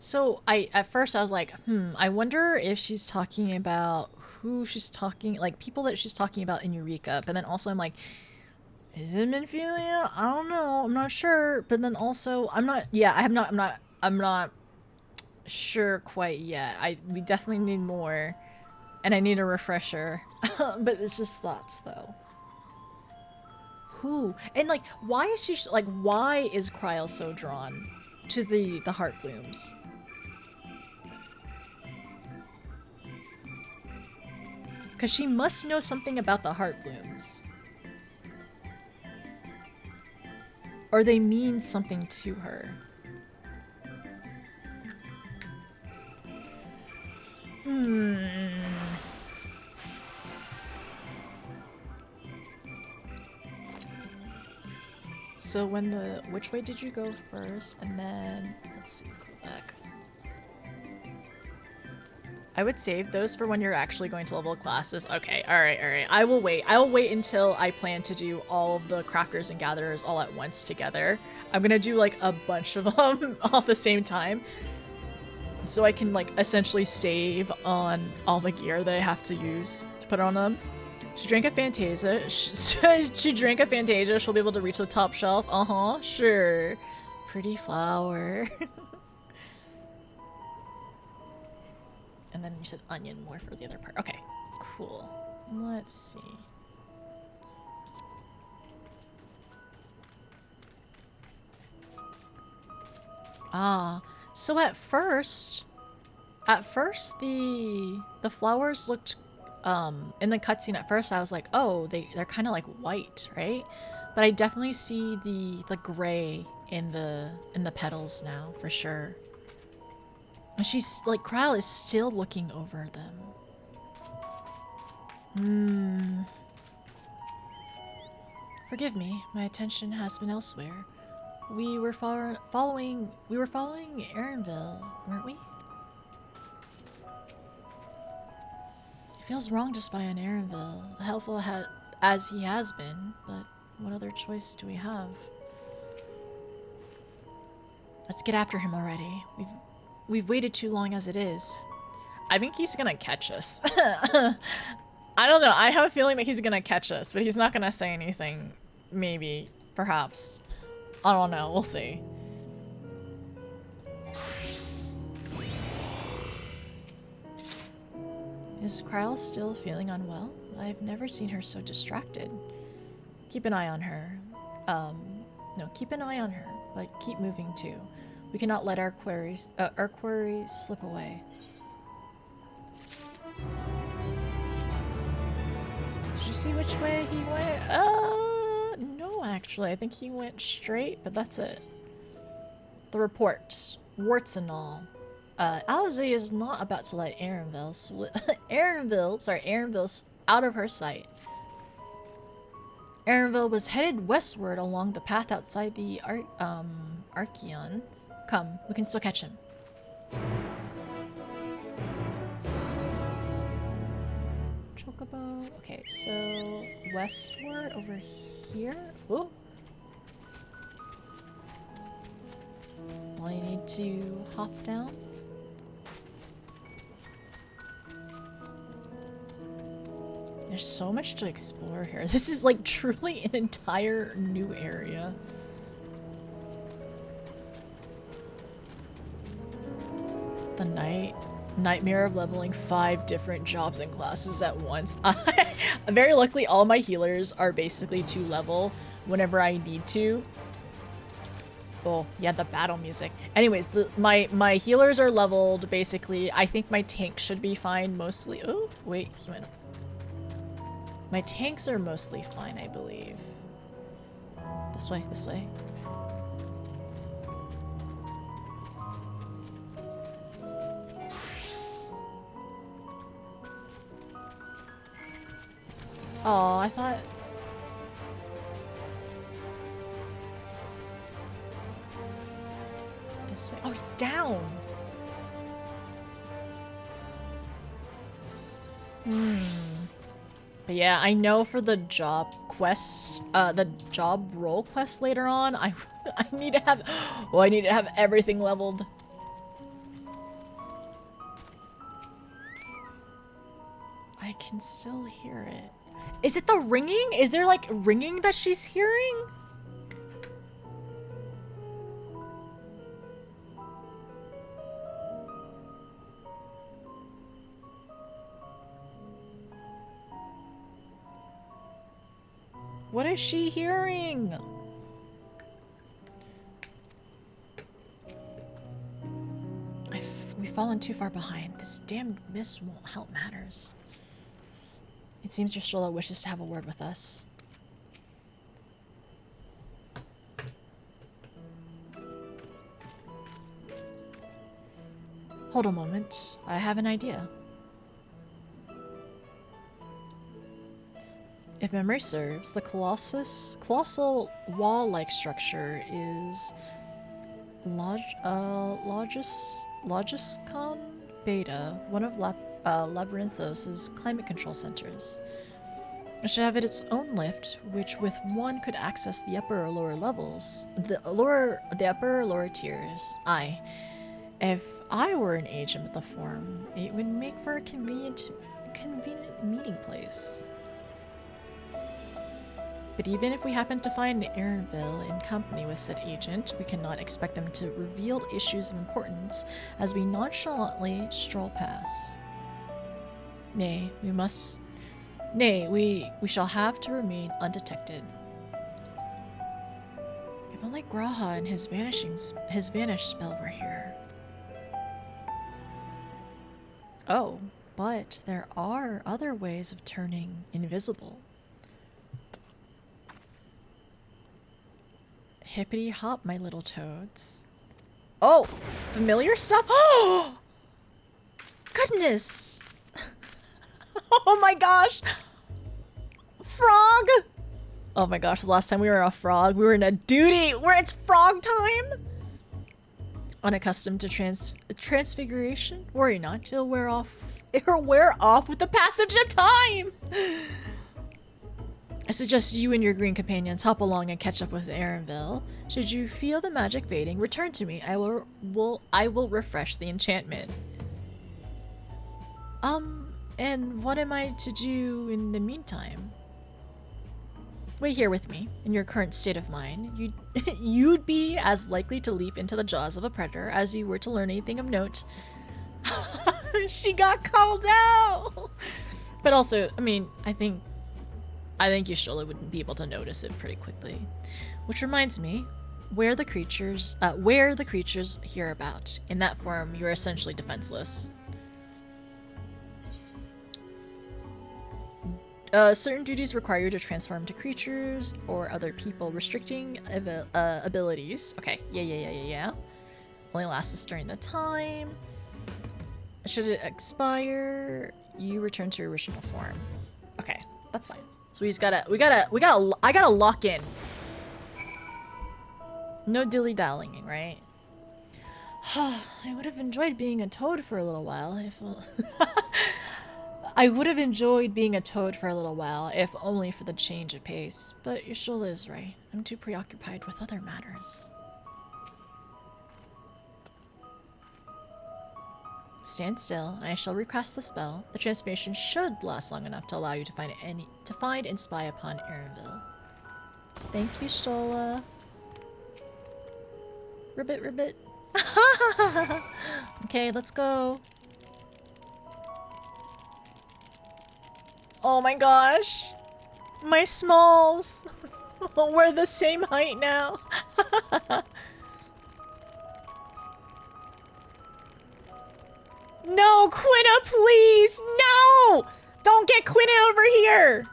So at first I was like, I wonder if she's talking about who she's talking, like people that she's talking about in Eureka. But then also I'm like, is it Minfilia? I don't know. I'm not sure. But then also I'm not. Yeah, I'm not sure quite yet. We definitely need more, and I need a refresher. But it's just thoughts though. Who and like why is she like why is Kryl so drawn to the heart blooms? Because she must know something about the heart blooms. Or they mean something to her. So which way did you go first? And then, let's see, go back. I would save those for when you're actually going to level classes. Okay, alright. I will wait. I will wait until I plan to do all of the crafters and gatherers all at once together. I'm gonna do like a bunch of them all at the same time. So I can like essentially save on all the gear that I have to use to put on them. She drank a Fantasia. She drank a Fantasia. She'll be able to reach the top shelf. Sure. Pretty flower. And then you said onion more for the other part. Okay, cool. Let's see. So at first the flowers looked in the cutscene at first I was like, oh, they're kind of like white, right? But I definitely see the gray in the petals now for sure. And she's like, Kryl is still looking over them. Forgive me, my attention has been elsewhere. We were following Aaronville, weren't we? It feels wrong to spy on Aaronville, helpful as he has been, but what other choice do we have? Let's get after him already. We've waited too long as it is. I think he's gonna catch us. I don't know. I have a feeling that he's gonna catch us, but he's not gonna say anything. Maybe. Perhaps. I don't know. We'll see. Is Kryl still feeling unwell? I've never seen her so distracted. Keep an eye on her. No, keep an eye on her, but keep moving too. We cannot let our queries slip away. Did you see which way he went? No, actually. I think he went straight, but that's it. The report. Warts and all. Alizé is not about to let Aaronville's out of her sight. Aaronville was headed westward along the path outside the Archeon. Come, we can still catch him. Chocobo. Okay, so westward over here. Whoa. Well, I need to hop down. There's so much to explore here. This is like truly an entire new area. The nightmare of leveling 5 different jobs and classes at once. Very luckily, all my healers are basically 2 level whenever I need to. Oh, yeah, the battle music. Anyways, my healers are leveled basically. I think my tank should be fine mostly. Oh, wait, he went. My tanks are mostly fine, I believe. This way, this way. Oh, I thought... This way. Oh, he's down! But yeah, I know for the job quest, the job role quest later on, I need to have... Oh, I need to have everything leveled. I can still hear it. Is it the ringing? Is there like ringing that she's hearing? What is she hearing? We've fallen too far behind. This damned mist won't help matters. It seems your Stola wishes to have a word with us. Hold a moment. I have an idea. If memory serves, the colossal wall-like structure is Logiscon Beta, one of Labyrinthos' climate control centers. It should have its own lift, which with one could access the upper or lower levels, the upper or lower tiers. If I were an agent of the Forum, it would make for a convenient meeting place. But even if we happen to find Aaronville in company with said agent, we cannot expect them to reveal issues of importance as we nonchalantly stroll past. Nay, we shall have to remain undetected. If only Graha and his vanish spell were here. Oh, but there are other ways of turning invisible. Hippity hop, my little toads. Oh, familiar stuff? Oh, goodness. Oh my gosh. Frog. Oh my gosh, the last time we were a frog, we were in a duty where it's frog time. Unaccustomed to transfiguration? Worry not, it'll wear off with the passage of time. I suggest you and your green companions hop along and catch up with Aaronville. Should you feel the magic fading, return to me. I will refresh the enchantment. And what am I to do in the meantime? Wait here with me. In your current state of mind, you'd be as likely to leap into the jaws of a predator as you were to learn anything of note. She got called out! But also, I mean, I think you surely wouldn't be able to notice it pretty quickly. Which reminds me, where the creatures hear about. In that form, you're essentially defenseless. Certain duties require you to transform to creatures or other people, restricting abilities. Okay, yeah. Only lasts us during the time. Should it expire, you return to your original form. Okay, that's fine. So I gotta lock in. No dilly-dallying, right? I would have enjoyed being a toad for a little while if... I would have enjoyed being a toad for a little while, if only for the change of pace. But your Stola is right. I'm too preoccupied with other matters. Stand still, and I shall recast the spell. The transformation should last long enough to allow you to find and spy upon Aaronville. Thank you, Stola. Ribbit. Okay, let's go. Oh my gosh. My smalls. We're the same height now. No, Quina, please! No! Don't get Quina over here!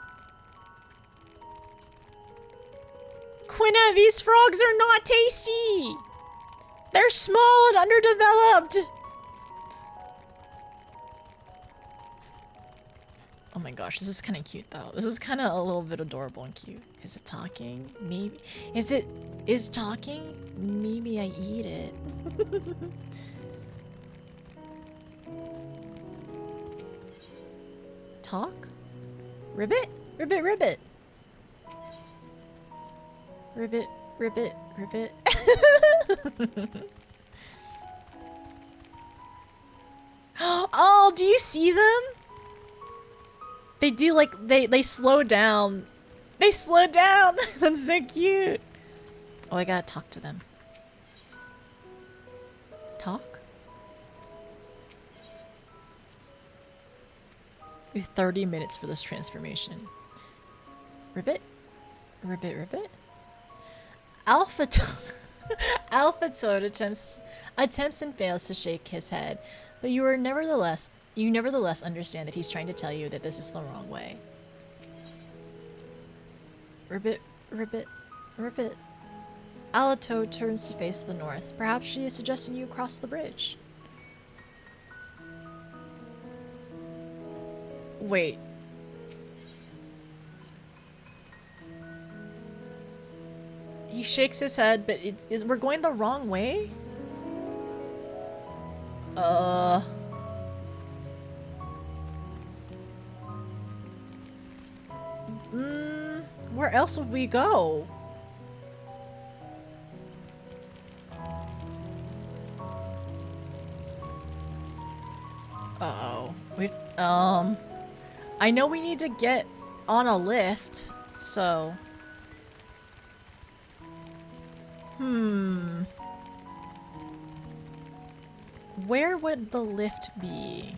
Quina, these frogs are not tasty! They're small and underdeveloped! Oh my gosh, this is kind of cute though. This is kind of a little bit adorable and cute. Is it talking? Maybe. Is talking? Maybe I eat it. Talk? Ribbit? Ribbit. Ribbit. Oh, do you see them? They do like they slow down. They slow down. That's so cute. Oh, I gotta talk to them. Talk? We have 30 minutes for this transformation. Ribbit? Ribbit, ribbit? Alpha Alpha Toad attempts and fails to shake his head, but you nevertheless understand that he's trying to tell you that this is the wrong way. Ribbit, ribbit, ribbit. Alatoad turns to face the north. Perhaps she is suggesting you cross the bridge. Wait. He shakes his head, but we're going the wrong way? Where else would we go? Uh-oh. I know we need to get on a lift, so... Where would the lift be?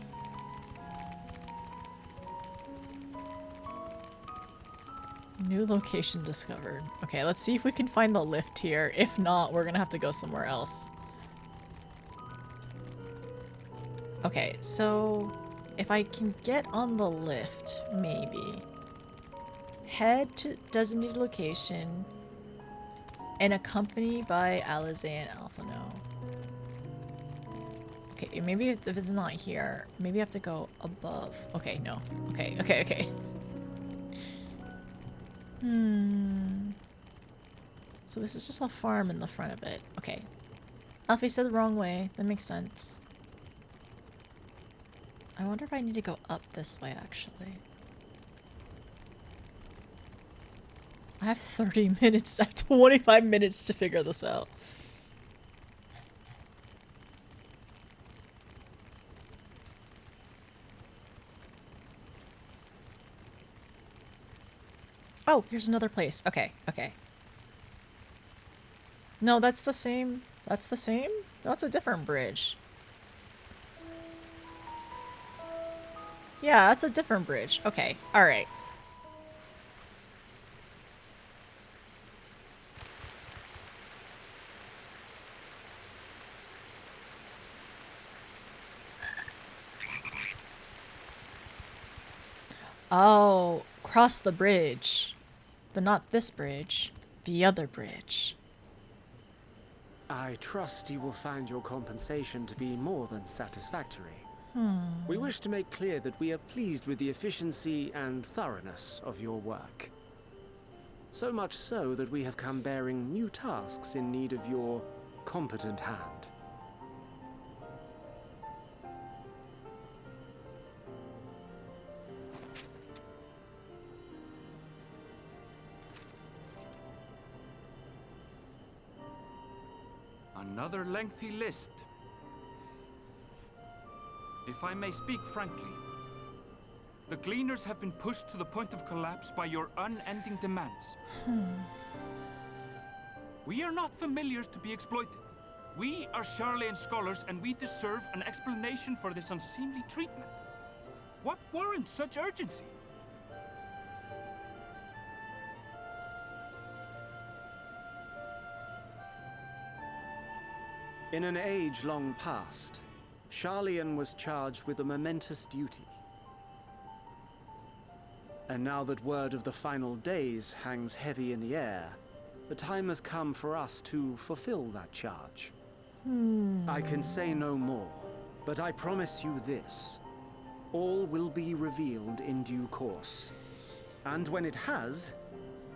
New location discovered. Okay, let's see if we can find the lift here. If not, we're gonna have to go somewhere else. Okay, so if I can get on the lift, maybe. Head to designated location and accompanied by Alize and Alphano. Okay, maybe if it's not here, maybe I have to go above. Okay, no. Okay. So this is just a farm in the front of it. Okay. Alfie said the wrong way. That makes sense. I wonder if I need to go up this way, actually. I have 30 minutes. I have 25 minutes to figure this out. Oh, here's another place. Okay. No, that's the same. That's the same? That's a different bridge. Yeah, that's a different bridge. Okay, alright. Oh, cross the bridge. But not this bridge. The other bridge. I trust you will find your compensation to be more than satisfactory. We wish to make clear that we are pleased with the efficiency and thoroughness of your work. So much so that we have come bearing new tasks in need of your competent hand. Another lengthy list. If I may speak frankly, the Gleaners have been pushed to the point of collapse by your unending demands. We are not familiars to be exploited. We are Charlean scholars, and we deserve an explanation for this unseemly treatment. What warrants such urgency? In an age long past, Charlean was charged with a momentous duty. And now that word of the final days hangs heavy in the air, the time has come for us to fulfill that charge. I can say no more, but I promise you this. All will be revealed in due course. And when it has,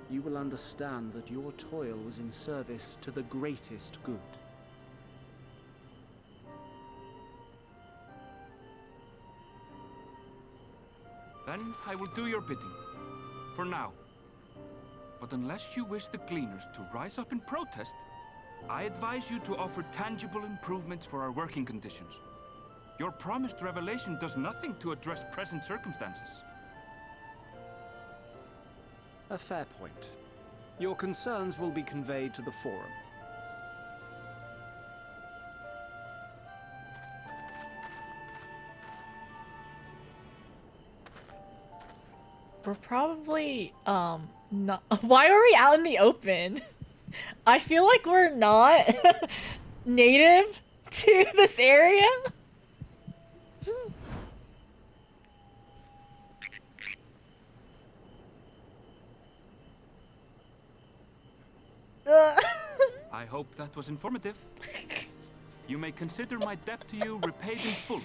you will understand that your toil was in service to the greatest good. Then I will do your bidding. For now. But unless you wish the Gleaners to rise up in protest, I advise you to offer tangible improvements for our working conditions. Your promised revelation does nothing to address present circumstances. A fair point. Your concerns will be conveyed to the forum. We're probably, not- Why are we out in the open? I feel like we're not native to this area. I hope that was informative. You may consider my debt to you repaid in full.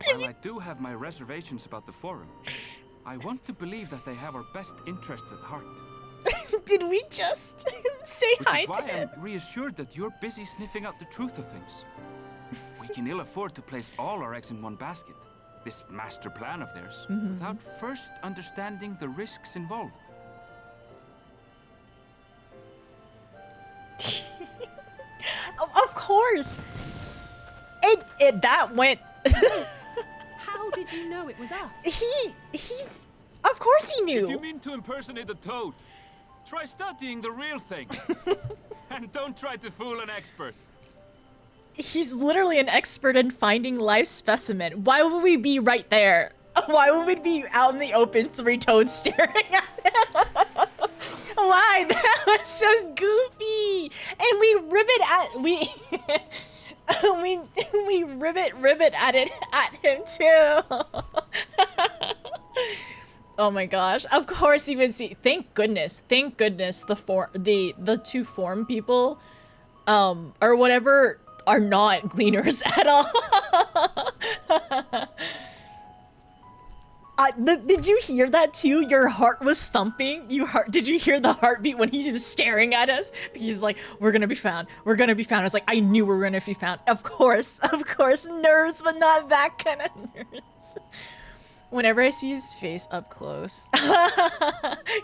While I do have my reservations about the forum, I want to believe that they have our best interests at heart. Did we just say hi to him? Which is why I'm reassured that you're busy sniffing out the truth of things. We can ill afford to place all our eggs in one basket, this master plan of theirs, without first understanding the risks involved. Of course. That went. How did you know it was us? He's. Of course he knew. If you mean to impersonate a toad, try studying the real thing. And don't try to fool an expert. He's literally an expert in finding live specimen. Why would we be right there? Why would we be out in the open, 3 toads staring at him? Why? That was just goofy. And we ribbit at we ribbit at him too. Oh my gosh. Of course you would see. Thank goodness the 2 forum people or whatever are not gleaners at all. Did you hear that too? Your heart was thumping. Did you hear the heartbeat when he was staring at us? He's like, we're gonna be found. We're gonna be found. I was like, I knew we were gonna be found. Of course, nerds, but not that kind of nerds. Whenever I see his face up close,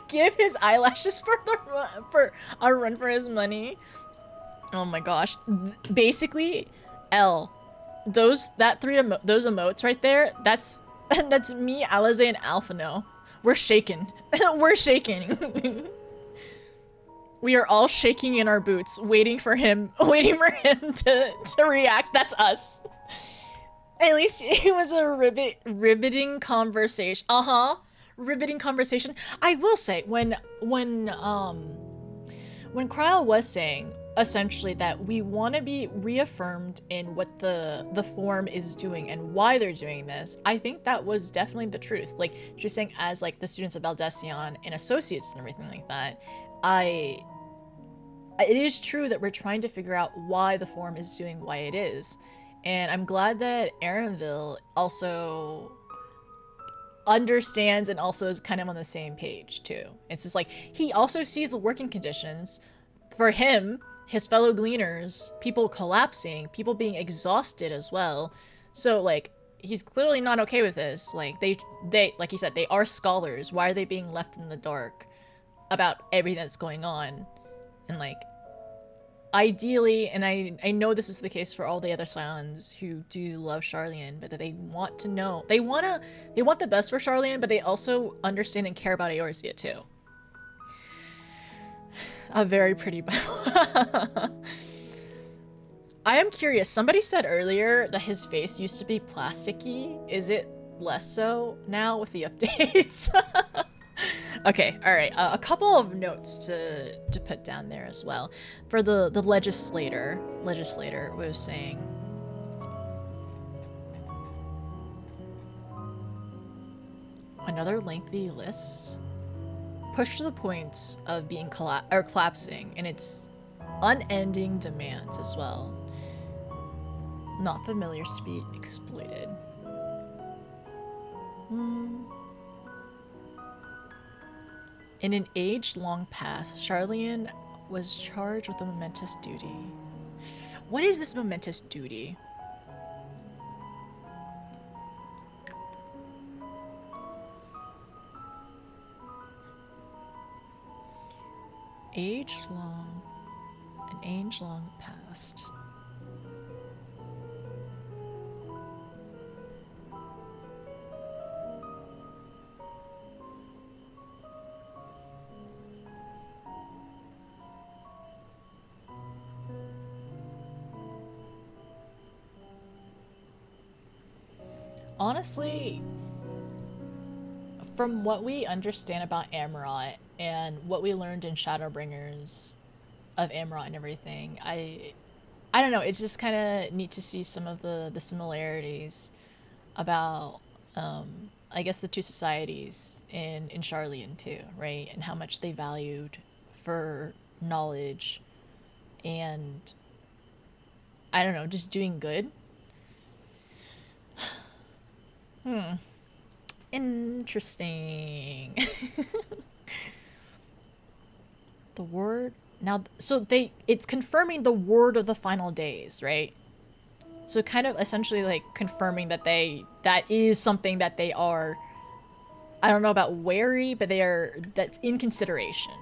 give his eyelashes for a run for his money. Oh my gosh! Basically, those emotes right there. That's me, Alize, and Alphano. We're shaking. We're shaking. We are all shaking in our boots, waiting for him to react. That's us. At least it was a riveting conversation. Riveting conversation. I will say, when Kryle was saying essentially that we want to be reaffirmed in what the forum is doing and why they're doing this, I think that was definitely the truth. Like, just saying, as like the students of Aldesion and associates and everything like that, it is true that we're trying to figure out why the forum is doing why it is. And I'm glad that Aaronville also understands and also is kind of on the same page too. It's just like, he also sees the working conditions for him, his fellow gleaners, people collapsing, people being exhausted as well. So like, he's clearly not okay with this. Like they like he said, they are scholars. Why are they being left in the dark about everything that's going on? And like, ideally, and I know this is the case for all the other Scions who do love Charlian, but that they want to know, they want the best for Charlian, but they also understand and care about Eorzea too. A very pretty Bible. I am curious, somebody said earlier that his face used to be plasticky. Is it less so now with the updates? Okay, all right. A couple of notes to put down there as well. For the legislator was saying, another lengthy list, pushed to the points of being collapsing, and its unending demands as well. Not familiars to be exploited. In an age-long past, Charlian was charged with a momentous duty. What is this momentous duty? An age-long past. honestly, from what we understand about Amarot and what we learned in Shadowbringers of Amarot and everything, I don't know, it's just kind of neat to see some of the similarities about, I guess, the two societies in Sharlayan too, right? And how much they valued for knowledge and, I don't know, just doing good. Interesting. The word now, so it's confirming the word of the final days, right? So kind of essentially like confirming that that is something that they are, I don't know about wary, but that's in consideration.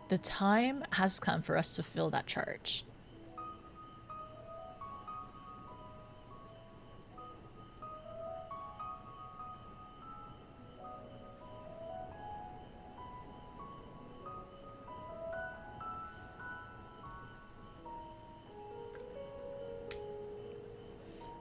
The time has come for us to fill that charge.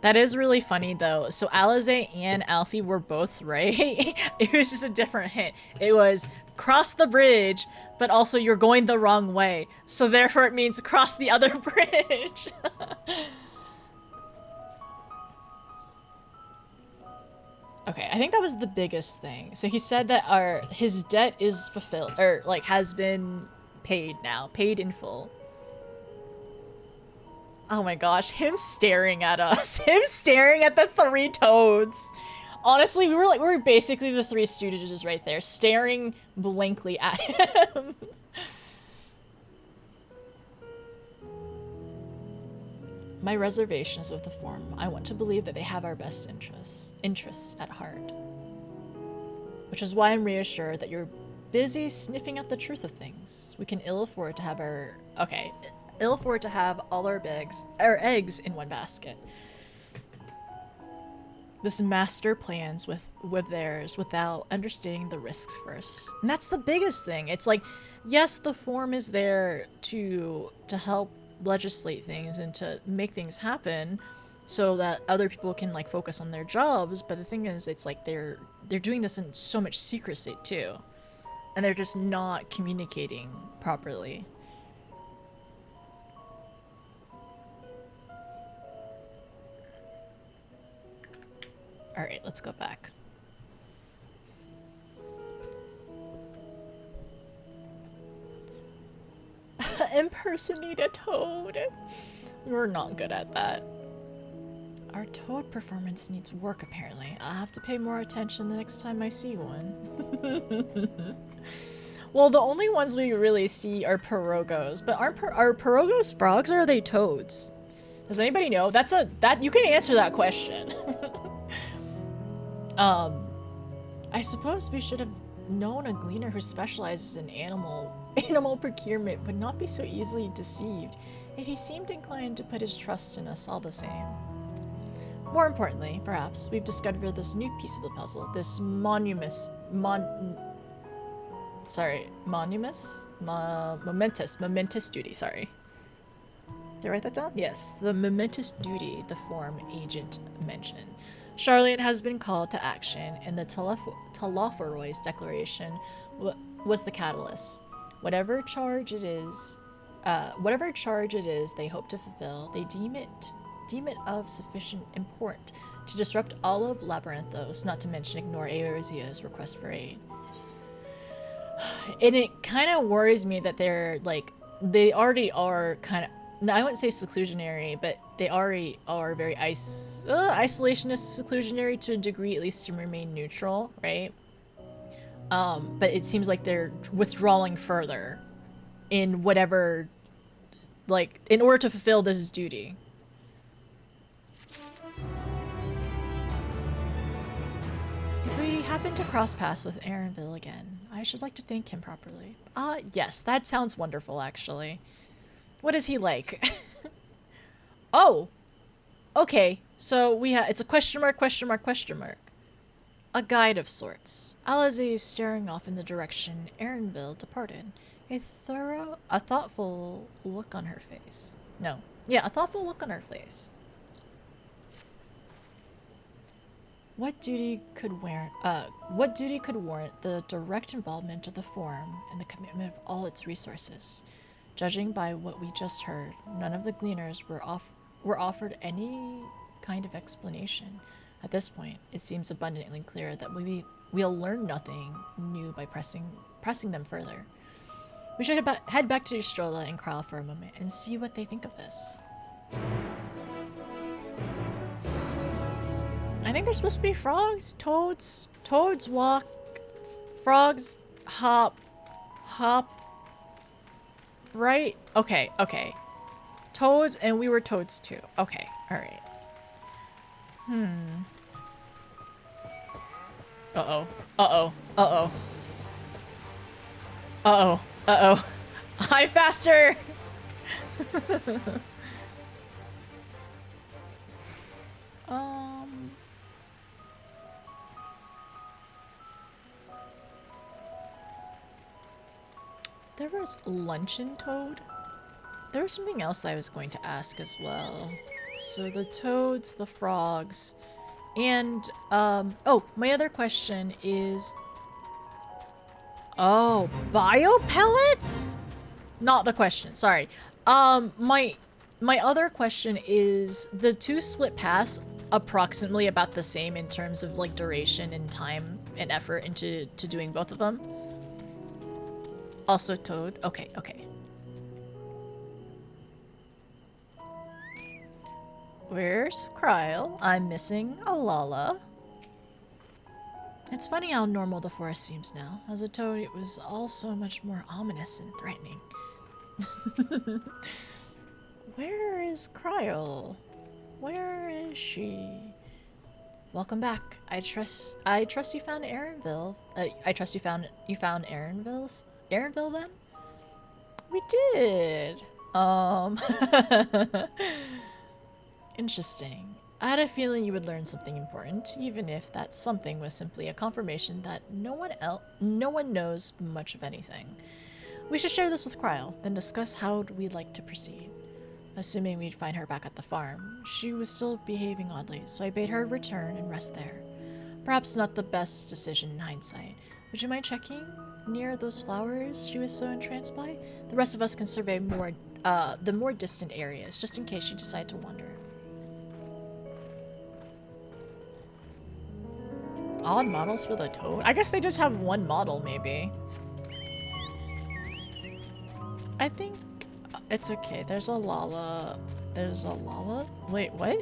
That is really funny though. So Alize and Alfie were both right. It was just a different hint. It was cross the bridge, but also you're going the wrong way. So therefore it means cross the other bridge. Okay, I think that was the biggest thing. So he said that his debt is fulfilled, or like has been paid now, paid in full. Oh my gosh, him staring at us. Him staring at the three toads. Honestly, we were basically the Three Stooges right there, staring blankly at him. My reservations with the Forum. I want to believe that they have our best interests at heart. Which is why I'm reassured that you're busy sniffing out the truth of things. We can ill afford to have all our eggs in one basket. This master plans with theirs without understanding the risks first. And that's the biggest thing. It's like, yes, the Forum is there to help legislate things and to make things happen so that other people can like focus on their jobs, but the thing is, it's like they're doing this in so much secrecy too. And they're just not communicating properly. Alright, let's go back. Impersonate a toad. We're not good at that. Our toad performance needs work, apparently. I'll have to pay more attention the next time I see one. Well, the only ones we really see are pirogos, but are pirogos frogs or are they toads? Does anybody know? You can answer that question. I suppose we should have known a gleaner who specializes in animal procurement would not be so easily deceived, yet he seemed inclined to put his trust in us all the same. More importantly, perhaps, we've discovered this new piece of the puzzle, this momentous duty, sorry. Did I write that down? Yes, the momentous duty the Forum agent mentioned. Sharlayan has been called to action, and the Telophoroid's declaration was the catalyst. Whatever charge it is they hope to fulfill, they deem it of sufficient import to disrupt all of Labyrinthos, not to mention ignore Eorzea's request for aid. And it kind of worries me that they already are kind of, I wouldn't say seclusionary, but they already are very isolationist seclusionary to a degree, at least to remain neutral, right? But it seems like they're withdrawing further in whatever, like, in order to fulfill this duty. If we happen to cross paths with Aaronville again, I should like to thank him properly. Yes, that sounds wonderful, actually. What is he like? Oh! Okay, so it's a question mark, question mark, question mark. A guide of sorts. Alize staring off in the direction Aaronville departed. A thoughtful look on her face. No. Yeah, a thoughtful look on her face. What duty could warrant the direct involvement of the Forum and the commitment of all its resources? Judging by what we just heard, none of the gleaners were offered any kind of explanation. At this point, it seems abundantly clear that we'll learn nothing new by pressing them further. We should head back to Strola and Kral for a moment and see what they think of this. I think there's supposed to be frogs, toads walk, frogs hop, right? Okay. Toads, and we were toads too. Okay, alright. Uh-oh. Hi, faster! There was luncheon toad. There was something else I was going to ask as well. So the toads, the frogs, and oh, my other question is, oh, bio pellets? Not the question, sorry. My other question is, the two split paths approximately about the same in terms of like duration and time and effort into doing both of them? Also toad. Okay. Where's Krile? I'm missing Alala. It's funny how normal the forest seems now. As a toad, it was all so much more ominous and threatening. Where is Krile? Where is she? Welcome back. I trust you found Aaronville. I trust you found Aaronville then? We did. Interesting. I had a feeling you would learn something important, even if that something was simply a confirmation that no one knows much of anything. We should share this with Krile, then discuss how we'd like to proceed. Assuming we'd find her back at the farm, she was still behaving oddly, so I bade her return and rest there. Perhaps not the best decision in hindsight. Would you mind checking near those flowers she was so entranced by? The rest of us can survey the more distant areas, just in case she decided to wander. Odd models for the toad? I guess they just have one model, maybe. I think it's okay. There's a Lala. Wait, what?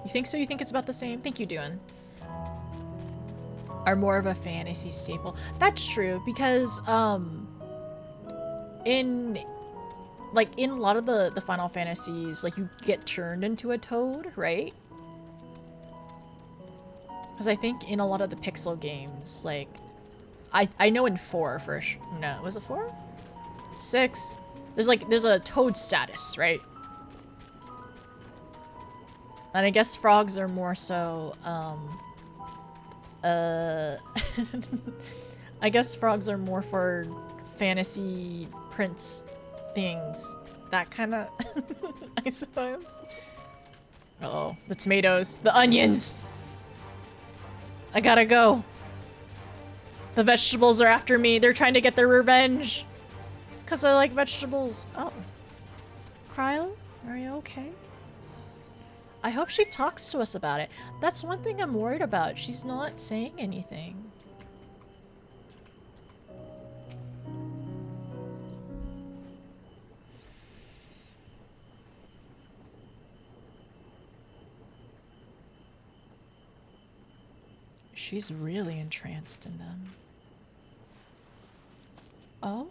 You think so? You think it's about the same? Think you doing? Are more of a fantasy staple. That's true, because in a lot of the Final Fantasies, like, you get turned into a toad, right? Because I think in a lot of the pixel games, like, I know in 4 for sure. No, was it 4? 6. There's a toad status, right? And I guess frogs are more so, I guess frogs are more for fantasy prince things. That kind of, I suppose. Uh-oh, the tomatoes, the onions! I gotta go. The vegetables are after me. They're trying to get their revenge. Because I like vegetables. Oh. Krile, are you okay? I hope she talks to us about it. That's one thing I'm worried about. She's not saying anything. She's really entranced in them. Oh?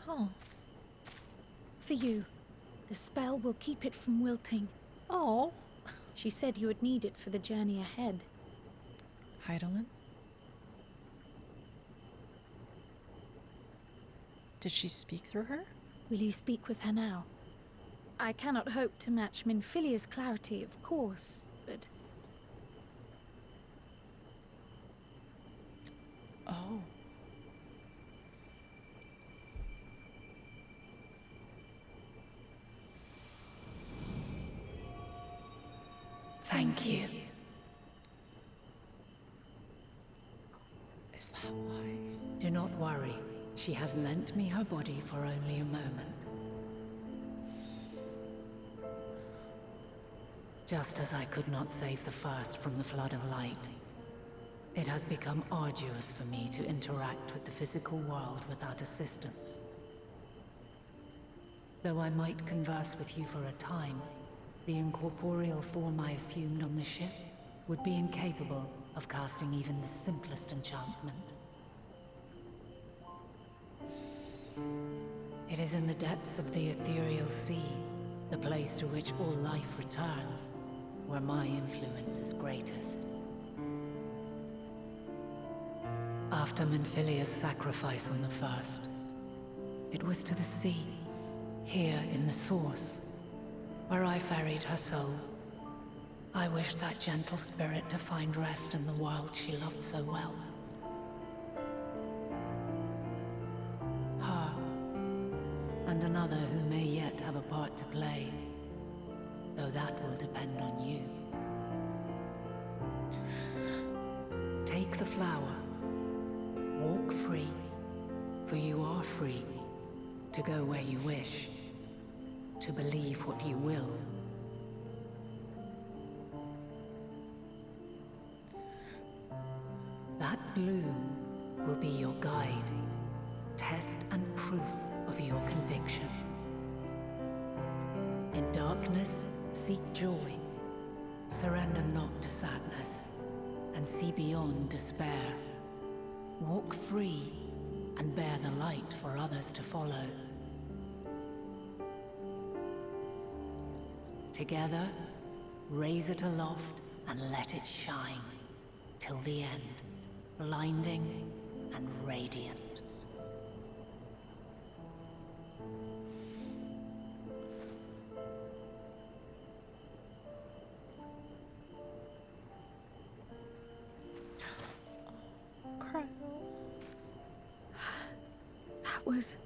Huh. For you. The spell will keep it from wilting. Oh. She said you would need it for the journey ahead. Heidelin? Did she speak through her? Will you speak with her now? I cannot hope to match Minfilia's clarity, of course, but... Oh. Thank you. Is that why? Do not worry. She has lent me her body for only a moment. Just as I could not save the first from the flood of light, it has become arduous for me to interact with the physical world without assistance. Though I might converse with you for a time, the incorporeal form I assumed on the ship would be incapable of casting even the simplest enchantment. It is in the depths of the ethereal sea, the place to which all life returns, where my influence is greatest. After Menphilia's sacrifice on the first, it was to the sea, here in the source, where I ferried her soul. I wished that gentle spirit to find rest in the world she loved so well. Her, and another who may yet have a part to play, though that will depend on you. Take the flower, walk free, for you are free to go where you wish, to believe what you will. That bloom will be your guide, test and proof of your conviction. In darkness, seek joy. Surrender not to sadness, and see beyond despair. Walk free, and bear the light for others to follow. Together, raise it aloft and let it shine, till the end, blinding and radiant. That was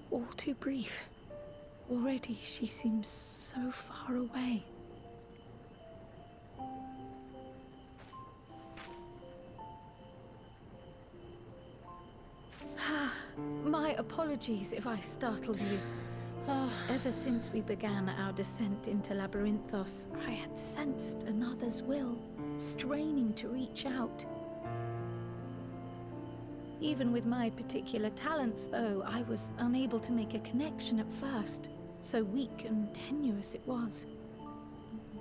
all too brief. Already she seems so far away. My apologies if I startled you. Ever since we began our descent into Labyrinthos, I had sensed another's will, straining to reach out. Even with my particular talents, though, I was unable to make a connection at first. So weak and tenuous it was.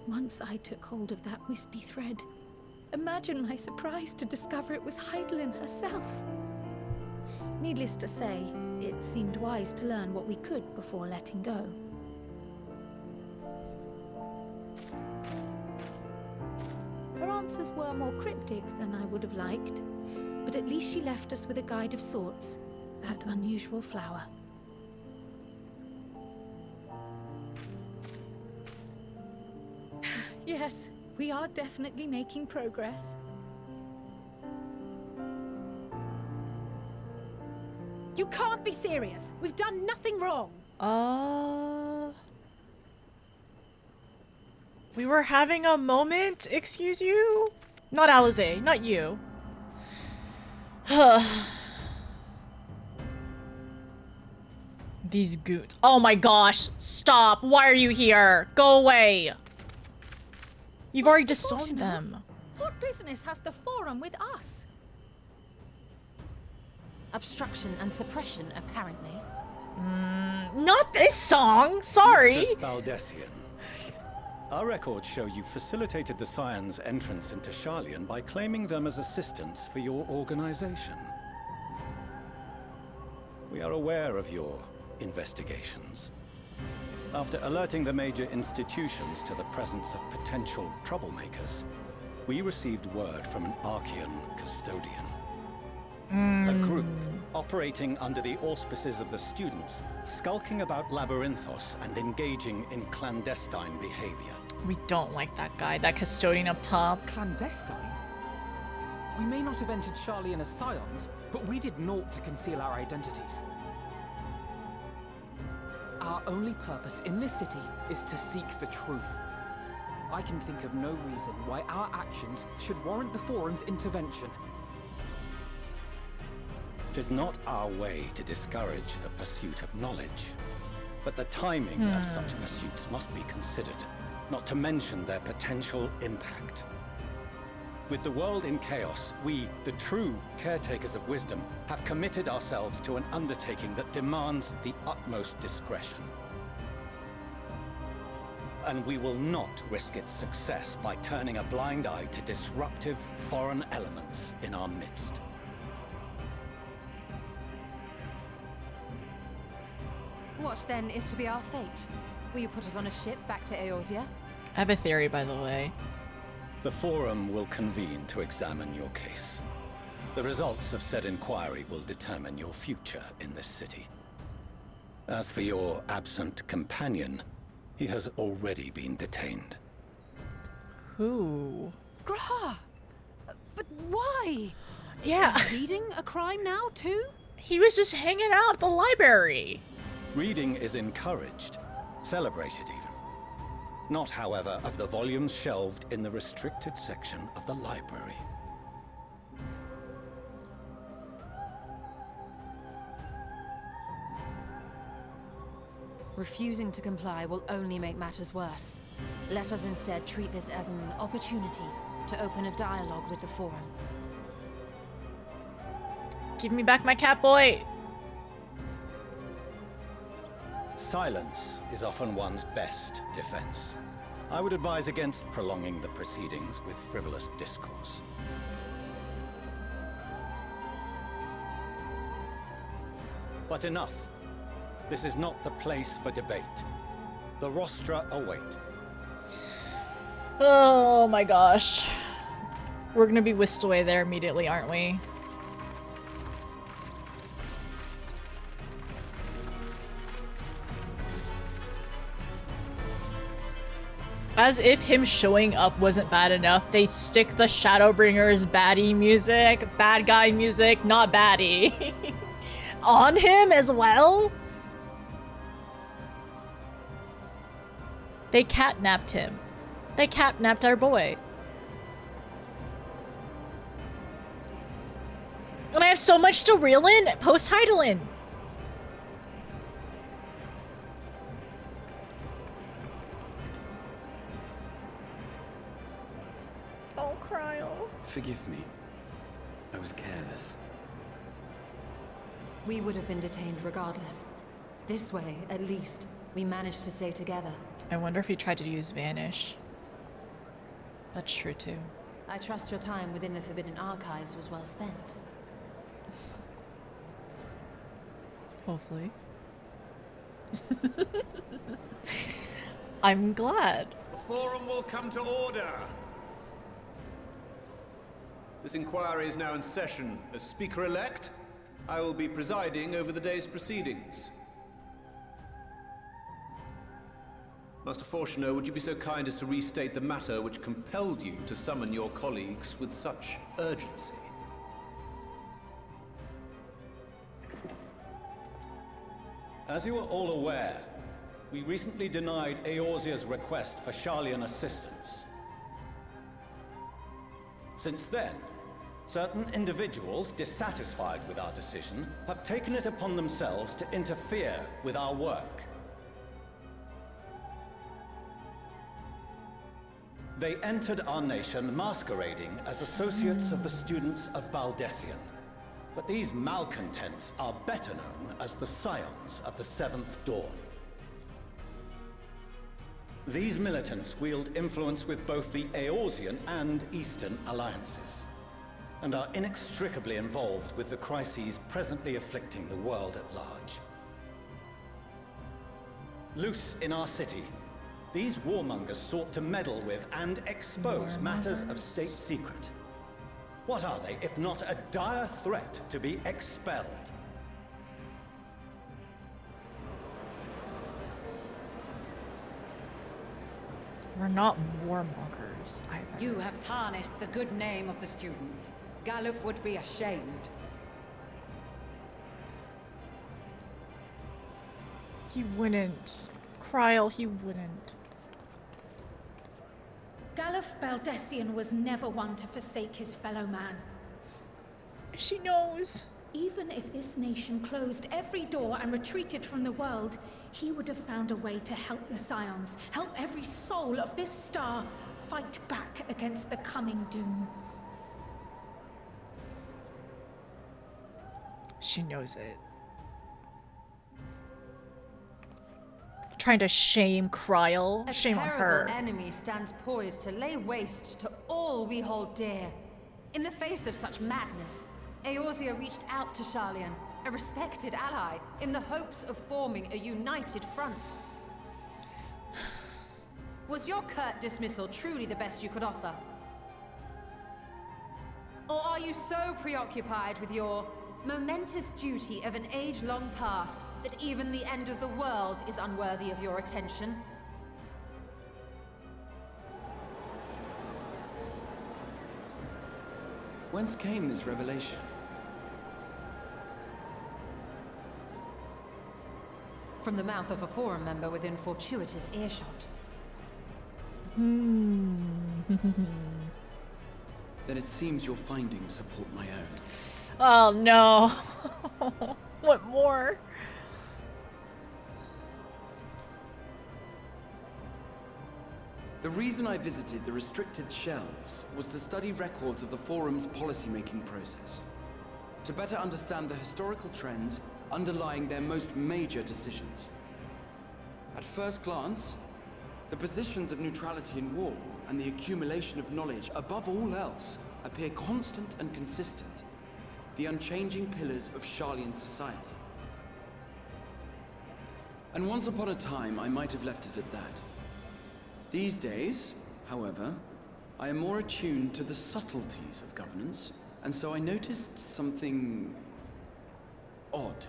Once I took hold of that wispy thread, imagine my surprise to discover it was Heidelin herself. Needless to say, it seemed wise to learn what we could before letting go. Her answers were more cryptic than I would have liked, but at least she left us with a guide of sorts, that unusual flower. Yes, we are definitely making progress. You can't be serious. We've done nothing wrong. We were having a moment, excuse you? Not Alize, not you. These goons. Oh my gosh, stop. Why are you here? Go away. You've already disowned them. What business has the Forum with us? Obstruction and suppression, apparently. Not this song, sorry. Mistress Baldessian, our records show you facilitated the Scions' entrance into Sharlayan by claiming them as assistants for your organization. We are aware of your investigations. After alerting the major institutions to the presence of potential troublemakers, we received word from an Archean custodian. A group operating under the auspices of the students, skulking about Labyrinthos and engaging in clandestine behavior. We don't like that guy, that custodian up top. Clandestine? We may not have entered Sharlayan as Scions, but we did naught to conceal our identities. Our only purpose in this city is to seek the truth. I can think of no reason why our actions should warrant the Forum's intervention. 'Tis not our way to discourage the pursuit of knowledge, but the timing of such pursuits must be considered, not to mention their potential impact. With the world in chaos, we, the true caretakers of wisdom, have committed ourselves to an undertaking that demands the utmost discretion. And we will not risk its success by turning a blind eye to disruptive foreign elements in our midst. What then is to be our fate? Will you put us on a ship back to Eorzea? I have a theory, by the way. The Forum will convene to examine your case. The results of said inquiry will determine your future in this city. As for your absent companion, he has already been detained. Who? Grah! But why? Yeah. Is reading a crime now, too? He was just hanging out at the library. Reading is encouraged, celebrated even. Not, however, of the volumes shelved in the restricted section of the library. Refusing to comply will only make matters worse. Let us instead treat this as an opportunity to open a dialogue with the Forum. Give me back my cat boy. Silence is often one's best defense. I would advise against prolonging the proceedings with frivolous discourse. But enough. This is not the place for debate. The rostra await. Oh my gosh. We're gonna be whisked away there immediately, aren't we? As if him showing up wasn't bad enough, they stick the Shadowbringers baddie music, bad guy music, not baddie, on him as well? They catnapped him. They catnapped our boy. And I have so much to reel in post-Heidelin. Oh, Cryo. Forgive me. I was careless. We would have been detained regardless. This way, at least, we managed to stay together. I wonder if he tried to use Vanish. That's true too. I trust your time within the Forbidden Archives was well spent. Hopefully. I'm glad. The Forum will come to order. This inquiry is now in session. As Speaker-elect, I will be presiding over the day's proceedings. Master Fortuner, would you be so kind as to restate the matter which compelled you to summon your colleagues with such urgency? As you are all aware, we recently denied Eorzea's request for Sharlayan assistance. Since then, certain individuals dissatisfied with our decision have taken it upon themselves to interfere with our work. They entered our nation masquerading as associates of the students of Baldessian. But these malcontents are better known as the Scions of the Seventh Dawn. These militants wield influence with both the Eorzean and Eastern alliances, and are inextricably involved with the crises presently afflicting the world at large. Loose in our city, these warmongers sought to meddle with and expose matters of state secret. What are they, if not a dire threat to be expelled? We're not warmongers either. You have tarnished the good name of the students. Galuf would be ashamed. He wouldn't. Kryl, he wouldn't. Elf Baldessian was never one to forsake his fellow man. She knows. Even if this nation closed every door and retreated from the world, he would have found a way to help the Scions, help every soul of this star fight back against the coming doom. She knows it. Trying to shame Kryl. Shame on her. A terrible enemy stands poised to lay waste to all we hold dear. In the face of such madness, Eorzea reached out to Sharlayan, a respected ally, in the hopes of forming a united front. Was your curt dismissal truly the best you could offer? Or are you so preoccupied with your momentous duty of an age-long past that even the end of the world is unworthy of your attention? Whence came this revelation? From the mouth of a forum member within fortuitous earshot. Then it seems your findings support my own. Oh no. What more? The reason I visited the restricted shelves was to study records of the Forum's policymaking process, to better understand the historical trends underlying their most major decisions. At first glance, the positions of neutrality in war and the accumulation of knowledge above all else appear constant and consistent, the unchanging pillars of Sharlayan society. And once upon a time, I might have left it at that. These days, however, I am more attuned to the subtleties of governance, and so I noticed something odd.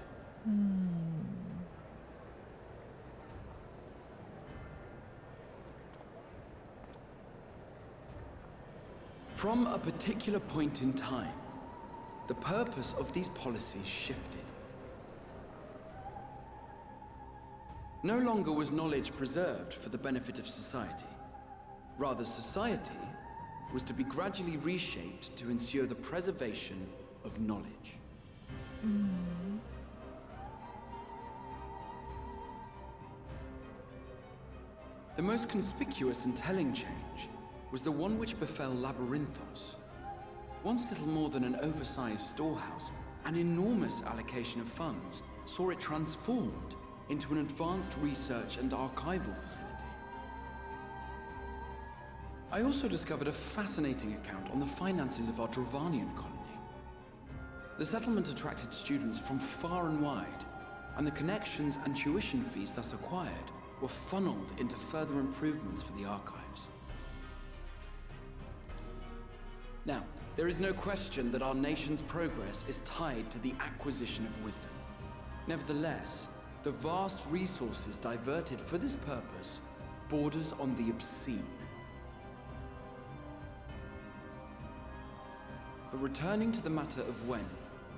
From a particular point in time, the purpose of these policies shifted. No longer was knowledge preserved for the benefit of society. Rather, society was to be gradually reshaped to ensure the preservation of knowledge. The most conspicuous and telling change was the one which befell Labyrinthos. Once little more than an oversized storehouse, an enormous allocation of funds saw it transformed into an advanced research and archival facility. I also discovered a fascinating account on the finances of our Dravanian colony. The settlement attracted students from far and wide, and the connections and tuition fees thus acquired were funneled into further improvements for the archives. Now, there is no question that our nation's progress is tied to the acquisition of wisdom. Nevertheless, the vast resources diverted for this purpose borders on the obscene. But returning to the matter of when,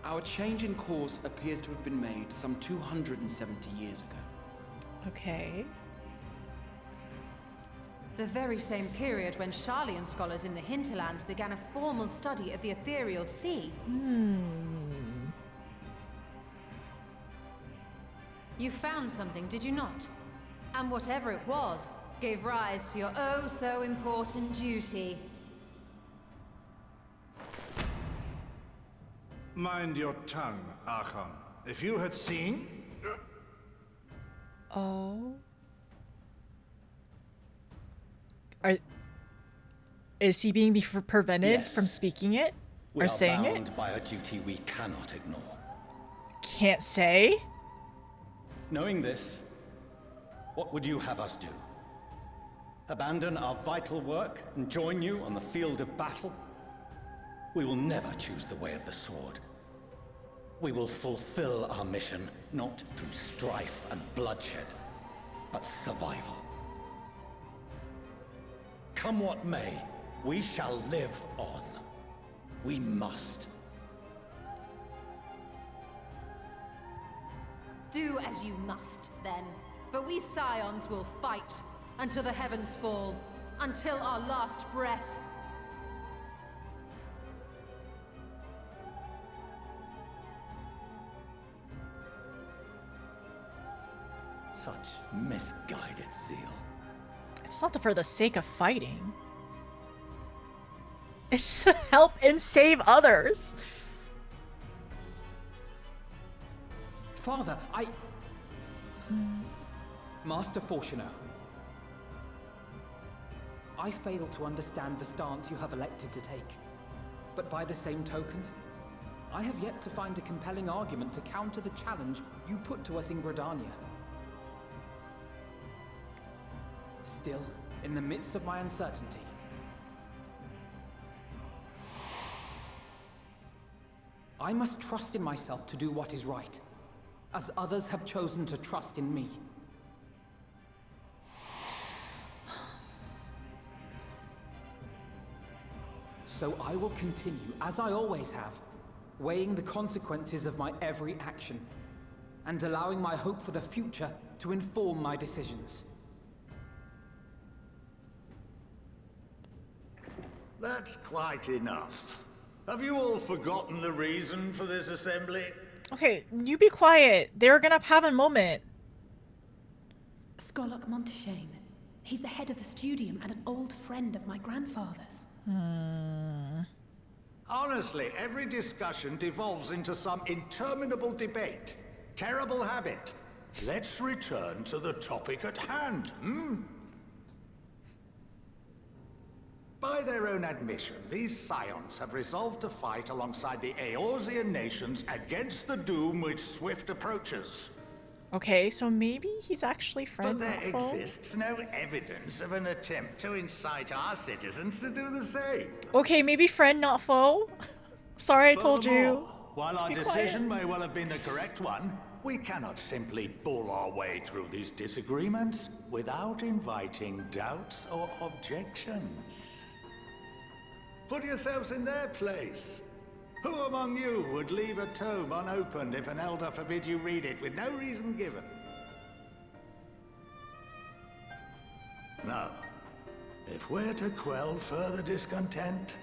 our change in course appears to have been made some 270 years ago. Okay. The very same period when Sharlayan scholars in the hinterlands began a formal study of the ethereal sea. You found something, did you not? And whatever it was, gave rise to your oh-so-important duty. Mind your tongue, Archon. If you had seen... Oh. Is he being prevented from speaking it? Or saying it? We are bound by a duty we cannot ignore. Can't say? Knowing this, what would you have us do? Abandon our vital work and join you on the field of battle? We will never choose the way of the sword. We will fulfill our mission, not through strife and bloodshed, but survival. Come what may, we shall live on. We must. Do as you must, then. But we Scions will fight until the heavens fall. until our last breath. Such misguided zeal. It's not for the sake of fighting. It's just to help and save others. Father, Master Fortuner, I fail to understand the stance you have elected to take. But by the same token, I have yet to find a compelling argument to counter the challenge you put to us in Gridania. Still, in the midst of my uncertainty, I must trust in myself to do what is right, as others have chosen to trust in me. So I will continue, as I always have, weighing the consequences of my every action, and allowing my hope for the future to inform my decisions. That's quite enough. Have you all forgotten the reason for this assembly? Okay, you be quiet. They're gonna have a moment. Skolok Monteshane. He's the head of the studium and an old friend of my grandfather's. Honestly, every discussion devolves into some interminable debate. Terrible habit. Let's return to the topic at hand, By their own admission, these scions have resolved to fight alongside the Eorzean nations against the doom which swift approaches. Okay, so maybe he's actually But friend. there not foe? exists no evidence of an attempt to incite our citizens to do the same. Okay, maybe friend, not foe. Sorry, I told you. Furthermore, while to our be decision quiet. may well have been the correct one, we cannot simply bull our way through these disagreements without inviting doubts or objections. Put yourselves in their place. Who among you would leave a tome unopened if an elder forbid you read it with no reason given? No. If we're to quell further discontent,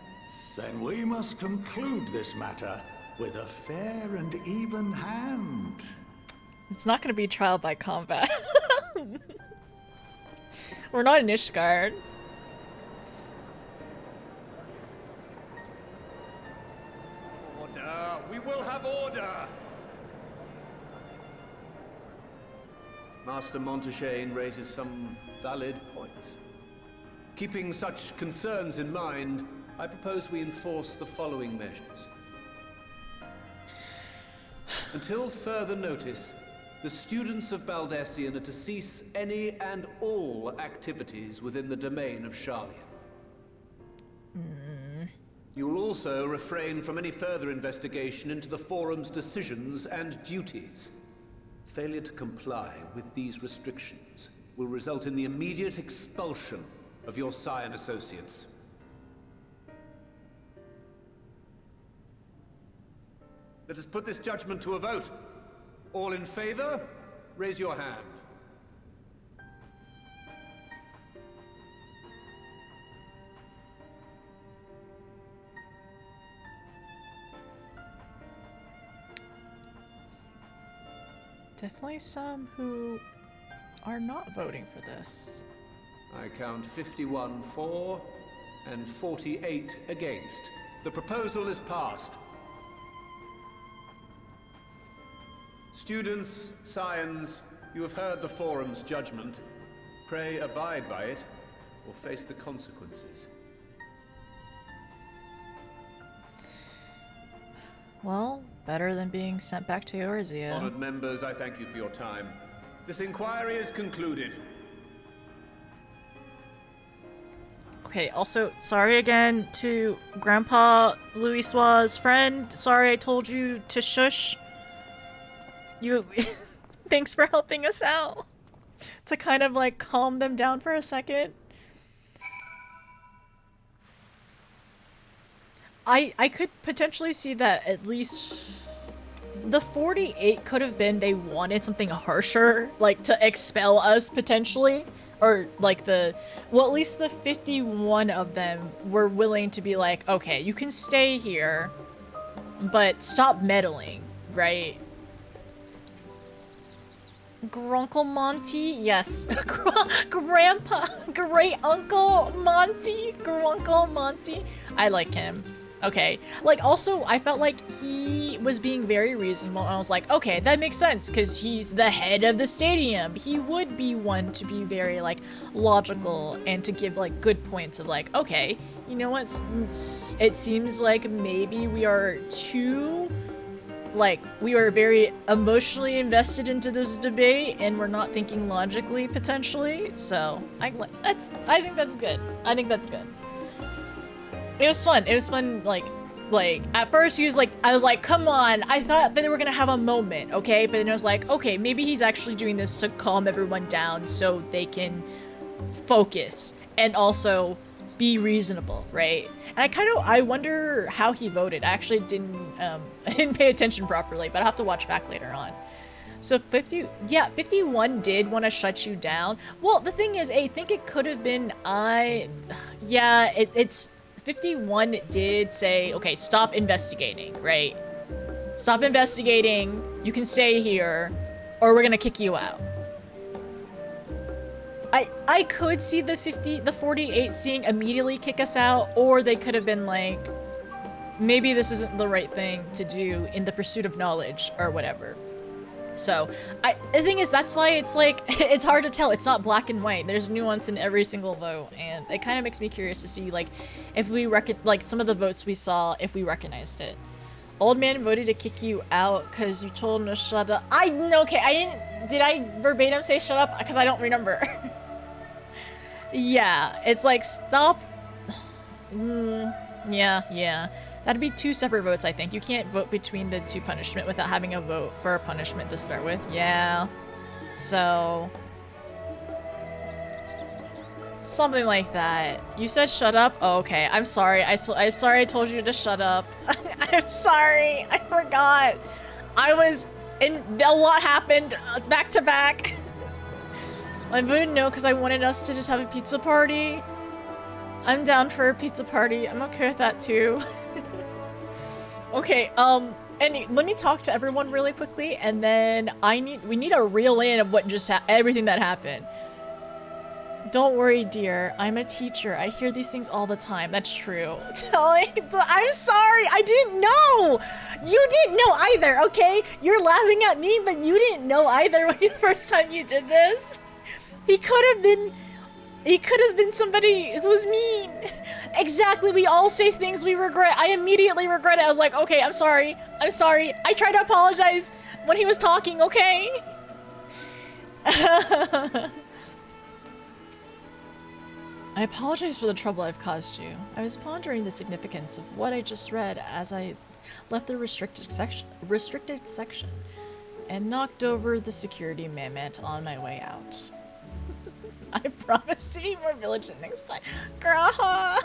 then we must conclude this matter with a fair and even hand. It's not gonna be trial by combat. We're not in Ishgard. Order! We will have order! Master Monteshane raises some valid points. Keeping such concerns in mind, I propose we enforce the following measures. Until further notice, the students of Baldessian are to cease any and all activities within the domain of Sharlayan. You will also refrain from any further investigation into the Forum's decisions and duties. Failure to comply with these restrictions will result in the immediate expulsion of your Scion associates. Let us put this judgment to a vote. All in favor, raise your hand. Definitely some who are not voting for this. I count 51 for and 48 against. The proposal is passed. Students, Scions, you have heard the Forum's judgment. Pray abide by it, or face the consequences. Well, better than being sent back to Eorzea. Honored members, I thank you for your time. This inquiry is concluded. Okay, also, sorry again to Grandpa Louisoire's friend. Sorry I told you to shush. You... Thanks for helping us out. To kind of, like, calm them down for a second. I could potentially see that at least... The 48 could have been they wanted something harsher, like, to expel us, potentially. or like well, at least the 51 of them were willing to be like, okay, you can stay here, but stop meddling, right? Grunkle Monty? Yes. Grandpa, great uncle Monty, Grunkle Monty. I like him. Okay. Like, also, I felt like he was being very reasonable, and I was like, okay, that makes sense, because he's the head of the stadium. He would be one to be very, like, logical, and to give, like, good points of, like, okay, you know what, it seems like maybe we are too, like, we are very emotionally invested into this debate, and we're not thinking logically, potentially, so, I think that's good. I think that's good. It was fun. It was fun, like, at first he was like, I was like, come on, I thought that they were gonna have a moment, okay? But then I was like, okay, maybe he's actually doing this to calm everyone down so they can focus and also be reasonable, right? And I wonder how he voted. I actually didn't pay attention properly, but I'll have to watch back later on. So 51 did want to shut you down. Well, the thing is, I think it could have been it's 51 did say, okay, stop investigating, right? Stop investigating, you can stay here, or we're gonna kick you out. I could see the 48 seeing immediately kick us out, or they could have been like, maybe this isn't the right thing to do in the pursuit of knowledge, or whatever. So, the thing is, that's why it's like, it's hard to tell. It's not black and white. There's nuance in every single vote, and it kind of makes me curious to see, like, if we like, some of the votes we saw, if we recognized it. Old man voted to kick you out because you told him to shut up. Did I verbatim say shut up? Because I don't remember. Yeah, it's like, stop. Yeah. That'd be 2 separate votes, I think. You can't vote between the 2 punishment without having a vote for a punishment to start with. Yeah. So... something like that. You said shut up? Oh, okay. I'm sorry. I'm sorry I told you to shut up. I'm sorry. I forgot. I was in... a lot happened back to back. I voted no because I wanted us to just have a pizza party. I'm down for a pizza party. I'm okay with that too. Okay, and let me talk to everyone really quickly, and then we need a reel in of what just everything that happened. Don't worry, dear. I'm a teacher. I hear these things all the time. That's true. I'm sorry. I didn't know. You didn't know either, okay? You're laughing at me, but you didn't know either when the first time you did this. He could have been somebody who's mean. Exactly, we all say things we regret. I immediately regret it. I was like, okay, I'm sorry. I tried to apologize when he was talking, okay? I apologize for the trouble I've caused you. I was pondering the significance of what I just read as I left the restricted section and knocked over the security mammoth on my way out. I promise to be more vigilant next time. Graha,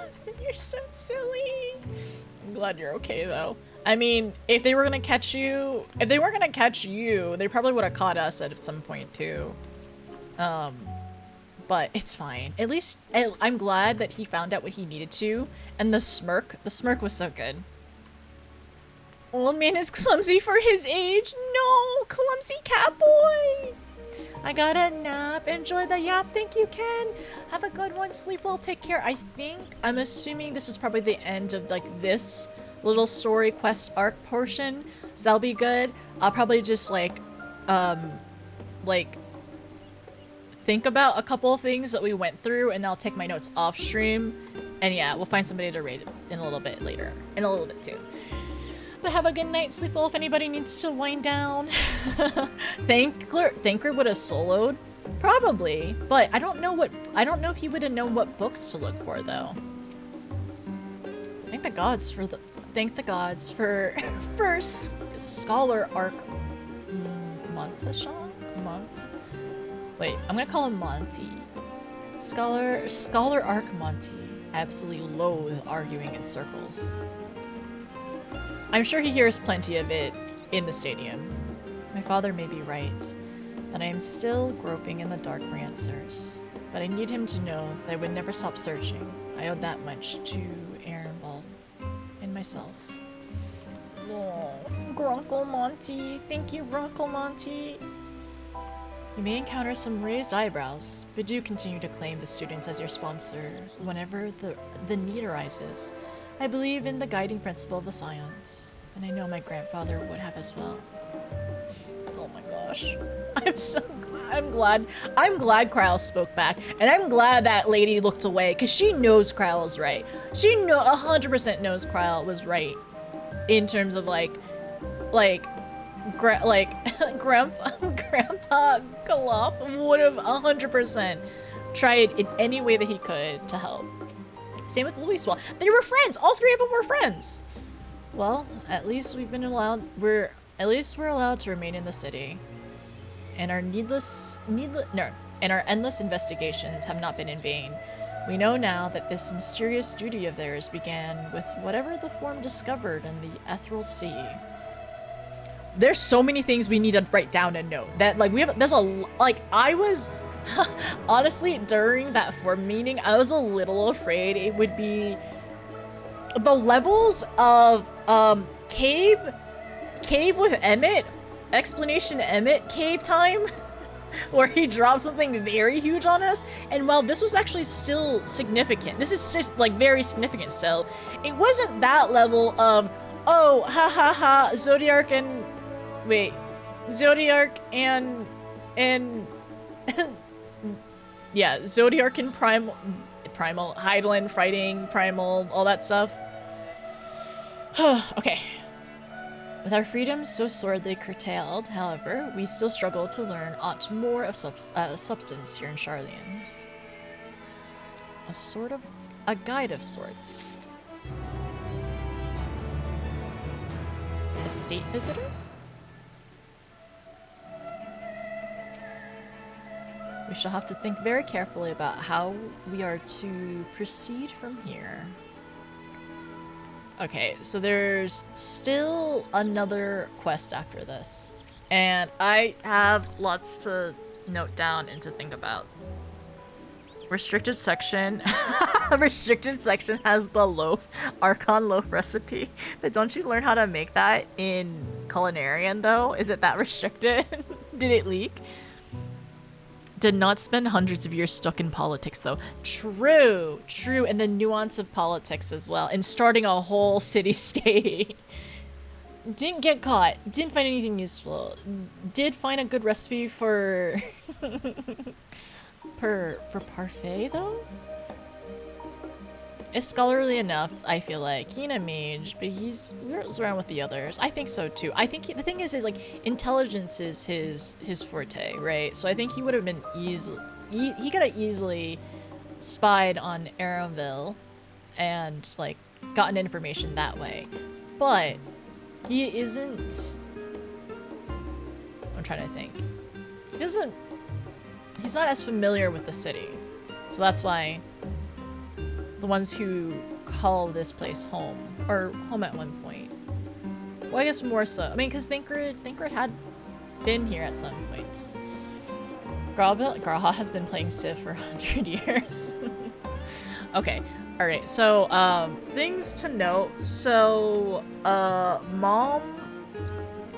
you're so silly. I'm glad you're okay though. I mean, if they weren't gonna catch you, they probably would have caught us at some point too. But it's fine. At least I'm glad that he found out what he needed to. And the smirk was so good. Old man is clumsy for his age. No, clumsy cat boy. I got a nap. Enjoy the yap. Thank you, Ken. Have a good one. Sleep well. Take care. I'm assuming this is probably the end of like this little story quest arc portion. So that'll be good. I'll probably just like think about a couple of things that we went through, and I'll take my notes off stream. And yeah, we'll find somebody to rate it in a little bit later. In a little bit too. But have a good night, sleep well if anybody needs to wind down. Thanker would have soloed? Probably, but I don't know if he would have known what books to look for though. Thank the gods for Scholar Arc Montashon? Wait, I'm gonna call him Monty. Scholar Arc Monty. Absolutely loathe arguing in circles. I'm sure he hears plenty of it in the stadium. My father may be right, that I am still groping in the dark for answers, but I need him to know that I would never stop searching. I owe that much to Erenbald and myself. Oh, Grunkle Monty. Thank you, Grunkle Monty. You may encounter some raised eyebrows, but do continue to claim the students as your sponsor whenever the need arises. I believe in the guiding principle of the science, and I know my grandfather would have as well. Oh my gosh. I'm glad Kryle spoke back, and I'm glad that lady looked away, because she knows Kryle is right. She 100% knows Kryle was right in terms of Grandpa Koloff would have 100% tried in any way that he could to help. Same with Louiswell. They were friends. All three of them were friends. Well, at least we're allowed to remain in the city, and our our endless investigations have not been in vain. We know now that this mysterious duty of theirs began with whatever the form discovered in the Ethereal Sea. There's so many things we need to write down and note. That I was honestly during that form meeting, I was a little afraid it would be the levels of cave with Emmett, explanation Emmett cave time. Where he dropped something very huge on us, and while this was actually still significant, this is just very significant still, it wasn't that level of, oh, ha ha ha, Zodiark and yeah, Zodiark and Primal, Hydaelyn fighting Primal, all that stuff. Okay. With our freedoms so sorely curtailed, however, we still struggle to learn aught more of substance here in Sharlayan. A guide of sorts. A state visitor? We shall have to think very carefully about how we are to proceed from here. Okay, so there's still another quest after this, and I have lots to note down and to think about. Restricted section. Restricted section has the loaf, Archon loaf recipe, but don't you learn how to make that in Culinarian though? Is it that restricted? Did it leak? Did not spend hundreds of years stuck in politics, though. True, and the nuance of politics as well, and starting a whole city-state. Didn't get caught. Didn't find anything useful. Did find a good recipe for parfait, though. Is scholarly enough, I feel like. He ain't a mage, but he's around with the others. I think so too. I think the thing is intelligence is his forte, right? So I think he would have been he could have easily spied on Araville and gotten information that way. But he isn't. I'm trying to think. He's not as familiar with the city, so that's why. The ones who call this place home, or home at one point. Well, I guess more so. I mean, because Thancred had been here at some points. Gralha has been playing Civ for 100 years. Okay, alright, so, things to note. So, Mom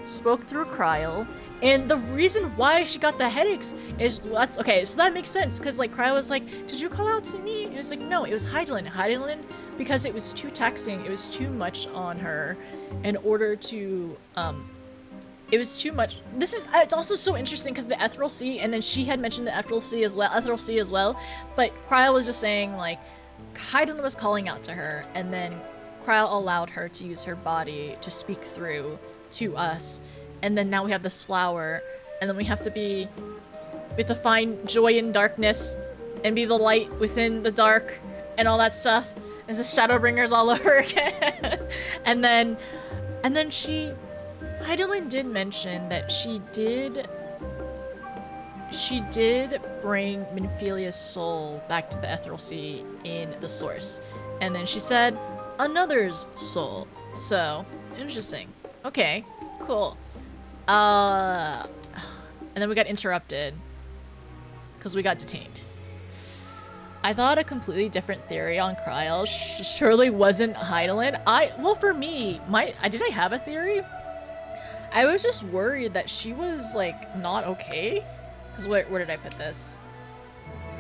spoke through Kryle, and the reason why she got the headaches is okay, so that makes sense, because Kryle was like, did you call out to me? And it was like, no, it was Hydaelyn, because it was too taxing, it was too much on her in order to, it was too much. It's also so interesting because the Ethereal Sea, and then she had mentioned the Ethereal Sea as well, but Kryle was just saying, Hydaelyn was calling out to her, and then Kryle allowed her to use her body to speak through to us. And then now we have this flower, and then we have to find joy in darkness, and be the light within the dark, and all that stuff. It's the Shadowbringers all over again. and then Hydaelyn did mention that she did bring Minfilia's soul back to the Ethereal Sea in the source. And then she said, another's soul. So, interesting. Okay, cool. And then we got interrupted because we got detained. I thought a completely different theory on Kryl surely wasn't Hydaelyn. Well, for me, did I have a theory? I was just worried that she was, like, not okay. Because where did I put this?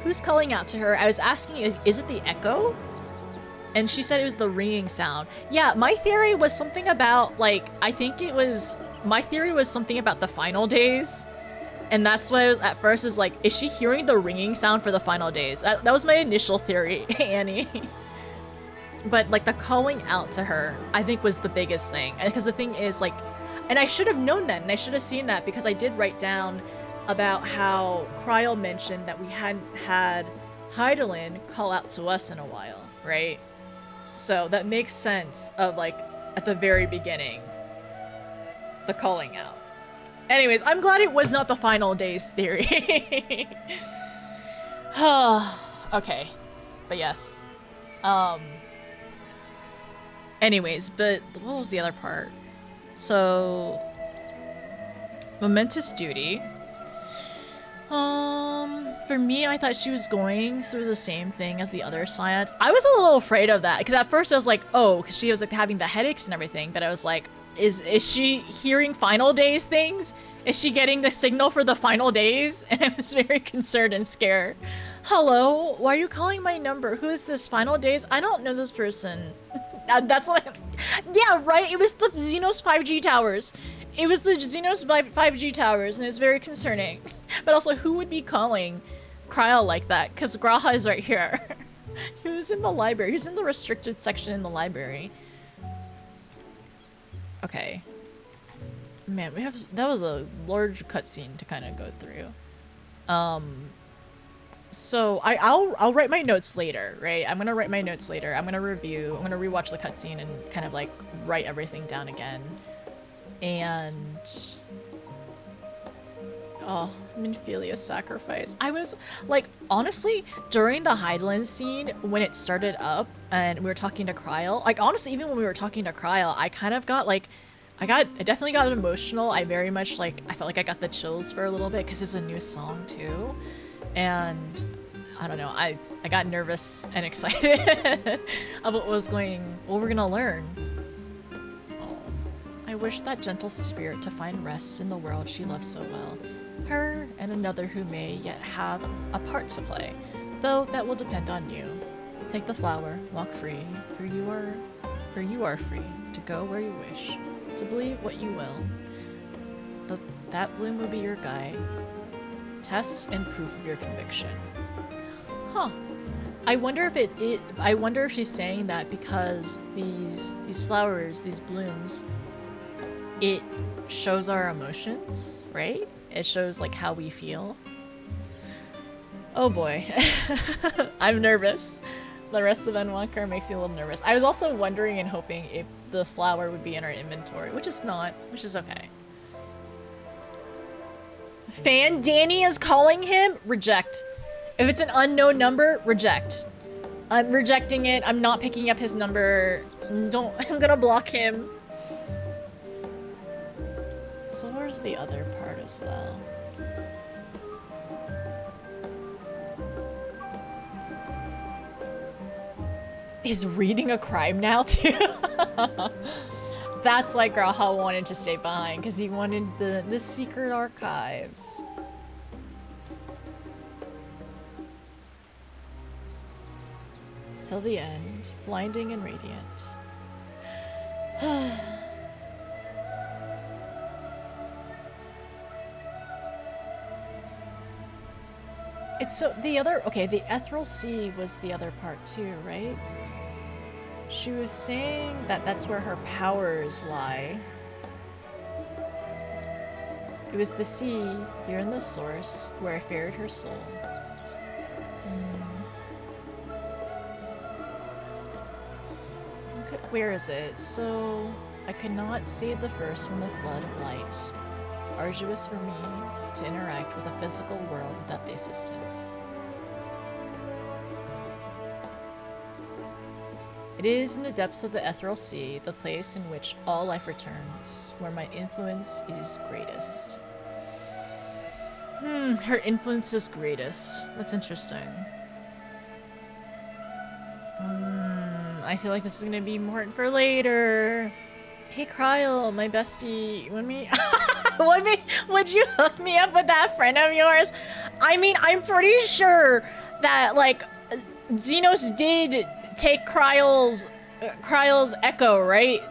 Who's calling out to her? I was asking, is it the echo? And she said it was the ringing sound. Yeah, my theory was something about, like, my theory was something about the final days. And that's why at first was like, is she hearing the ringing sound for the final days? That was my initial theory, Annie. But, like, the calling out to her, I think was the biggest thing. Because the thing is, like, and I should have known that, and I should have seen that, because I did write down about how Kryl mentioned that we hadn't had Hydaelyn call out to us in a while, right? So that makes sense of, like, at the very beginning, the calling out. Anyways, I'm glad it was not the final days theory. Okay. But yes. Anyways, but what was the other part? So, momentous duty. For me, I thought she was going through the same thing as the other science. I was a little afraid of that, because at first I was like, oh, because she was, like, having the headaches and everything, but I was like, is she hearing final days things? Is she getting the signal for the final days? And I was very concerned and scared. Hello? Why are you calling my number? Who is this? Final days? I don't know this person. That's like... Yeah, right? It was the Xenos 5G towers. It was the Xenos 5G towers, and it's very concerning. But also, who would be calling Kryl like that? Because Graha is right here. Who's in the library? Who's in the restricted section in the library? Okay. Man, that was a large cutscene to kind of go through. So I'll write my notes later, right? I'm gonna write my notes later. I'm gonna rewatch the cutscene and kind of like write everything down again. And oh, Minphilia's sacrifice. I was like, honestly, during the Hydaelyn scene when it started up and we were talking to Kryl, like honestly, even when we were talking to Kryl, I kind of got like, I definitely got emotional. I very much like, I felt like I got the chills for a little bit because it's a new song too. And I don't know, I got nervous and excited about what we're gonna learn. Oh, I wish that gentle spirit to find rest in the world she loves so well. Her and another who may yet have a part to play, though that will depend on you. Take the flower, walk free, for you are free to go where you wish, to believe what you will. That bloom will be your guide. Test and proof of your conviction. Huh. I wonder if she's saying that because these flowers, these blooms, it shows our emotions, right? It shows like how we feel. Oh boy. I'm nervous. The rest of Endwalker makes me a little nervous. I was also wondering and hoping if the flower would be in our inventory, which is not, which is okay. Fan Danny is calling him? Reject. If it's an unknown number, reject. I'm rejecting it. I'm not picking up his number. I'm gonna block him. So where's the other part as well? Is reading a crime now too? That's why Graha wanted to stay behind, because he wanted the secret archives. Till the end, blinding and radiant. It's so, the Ethereal Sea was the other part too, right? She was saying that that's where her powers lie. It was the sea, here in the source, where I fared her soul. Okay, where is it? So, I could not save the first from the flood of light. Arduous for me to interact with a physical world without the assistance. It is in the depths of the Ethereal Sea, the place in which all life returns, where my influence is greatest. Her influence is greatest. That's interesting. I feel like this is gonna be important for later. Hey, Kryle, my bestie. Would you hook me up with that friend of yours? I mean, I'm pretty sure that, like, Xenos did take Kryle's echo, right?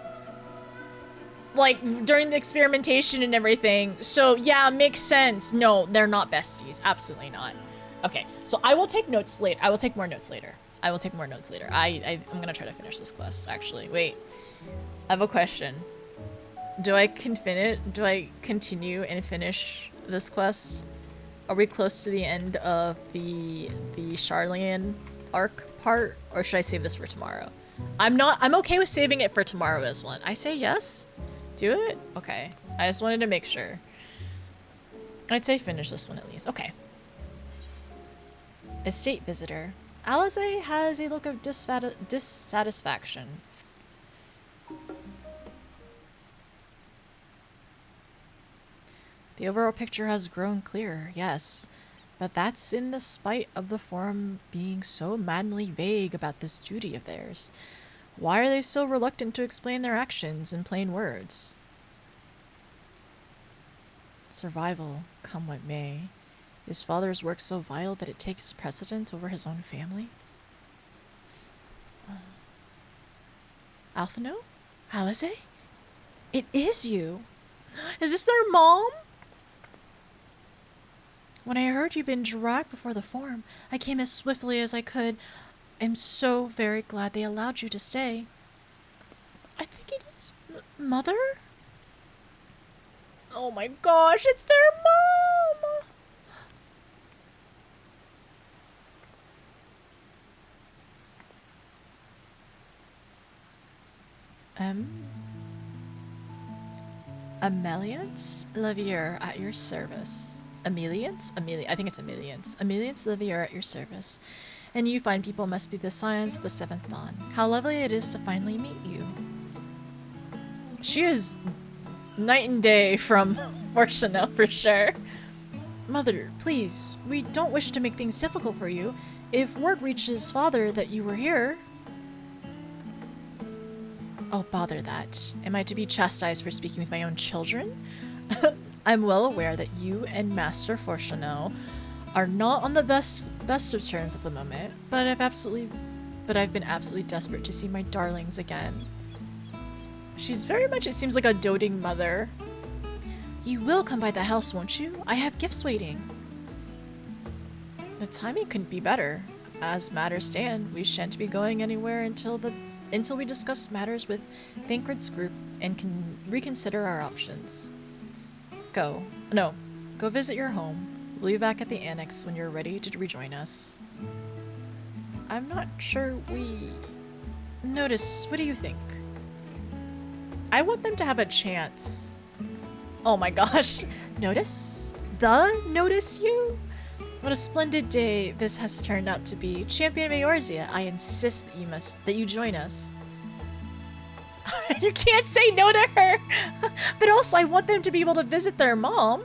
Like, during the experimentation and everything. So, yeah, makes sense. No, they're not besties. Absolutely not. Okay, so I will take notes later. I will take more notes later. I'm gonna try to finish this quest, actually. Wait. I have a question. Do I continue and finish this quest? Are we close to the end of the Charlian arc part? Or should I save this for tomorrow? I'm okay with saving it for tomorrow as one. I say yes? Do it? Okay. I just wanted to make sure. I'd say finish this one at least. Okay. Estate visitor. Alize has a look of dissatisfaction. The overall picture has grown clearer, yes. But that's in the spite of the Forum being so madly vague about this duty of theirs. Why are they so reluctant to explain their actions in plain words? Survival, come what may. Is father's work so vital that it takes precedence over his own family? Alphino? Alize? It is you! Is this their mom? When I heard you'd been dragged before the Forum, I came as swiftly as I could. I'm so very glad they allowed you to stay. I think it is Mother? Oh my gosh, it's their mom! Ameliance Levier at your service. Ameliance? I think it's Ameliance. Ameliance Levier at your service. And you fine people must be the scions of the Seventh Dawn. How lovely it is to finally meet you. She is night and day from Fortuna, for sure. Mother, please, we don't wish to make things difficult for you. If word reaches father that you were here... Oh, bother that. Am I to be chastised for speaking with my own children? I'm well aware that you and Master Fortuno are not on the best of terms at the moment, but I've been absolutely desperate to see my darlings again. She's very much, it seems like, a doting mother. You will come by the house, won't you? I have gifts waiting. The timing couldn't be better. As matters stand, we shan't be going anywhere until we discuss matters with Thancred's group and can reconsider our options. Go visit your home. We'll be back at the annex when you're ready to rejoin us. I'm not sure we... Notice, what do you think? I want them to have a chance. Oh my gosh. Notice? Notice you? What a splendid day this has turned out to be. Champion Mayorzia, I insist that you join us. You can't say no to her! But also, I want them to be able to visit their mom.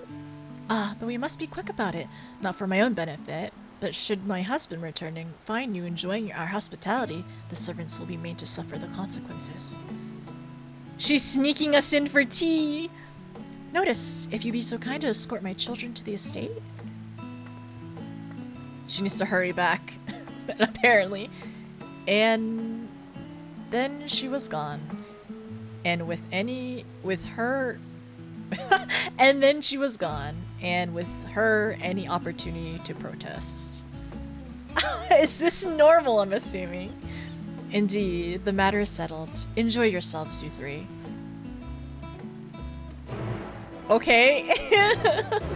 But we must be quick about it. Not for my own benefit, but should my husband return and find you enjoying our hospitality, the servants will be made to suffer the consequences. She's sneaking us in for tea! Notice, if you be so kind to escort my children to the estate. She needs to hurry back, apparently. And then she was gone. And and then she was gone. And with her, any opportunity to protest. Is this normal, I'm assuming? Indeed, the matter is settled. Enjoy yourselves, you three. Okay.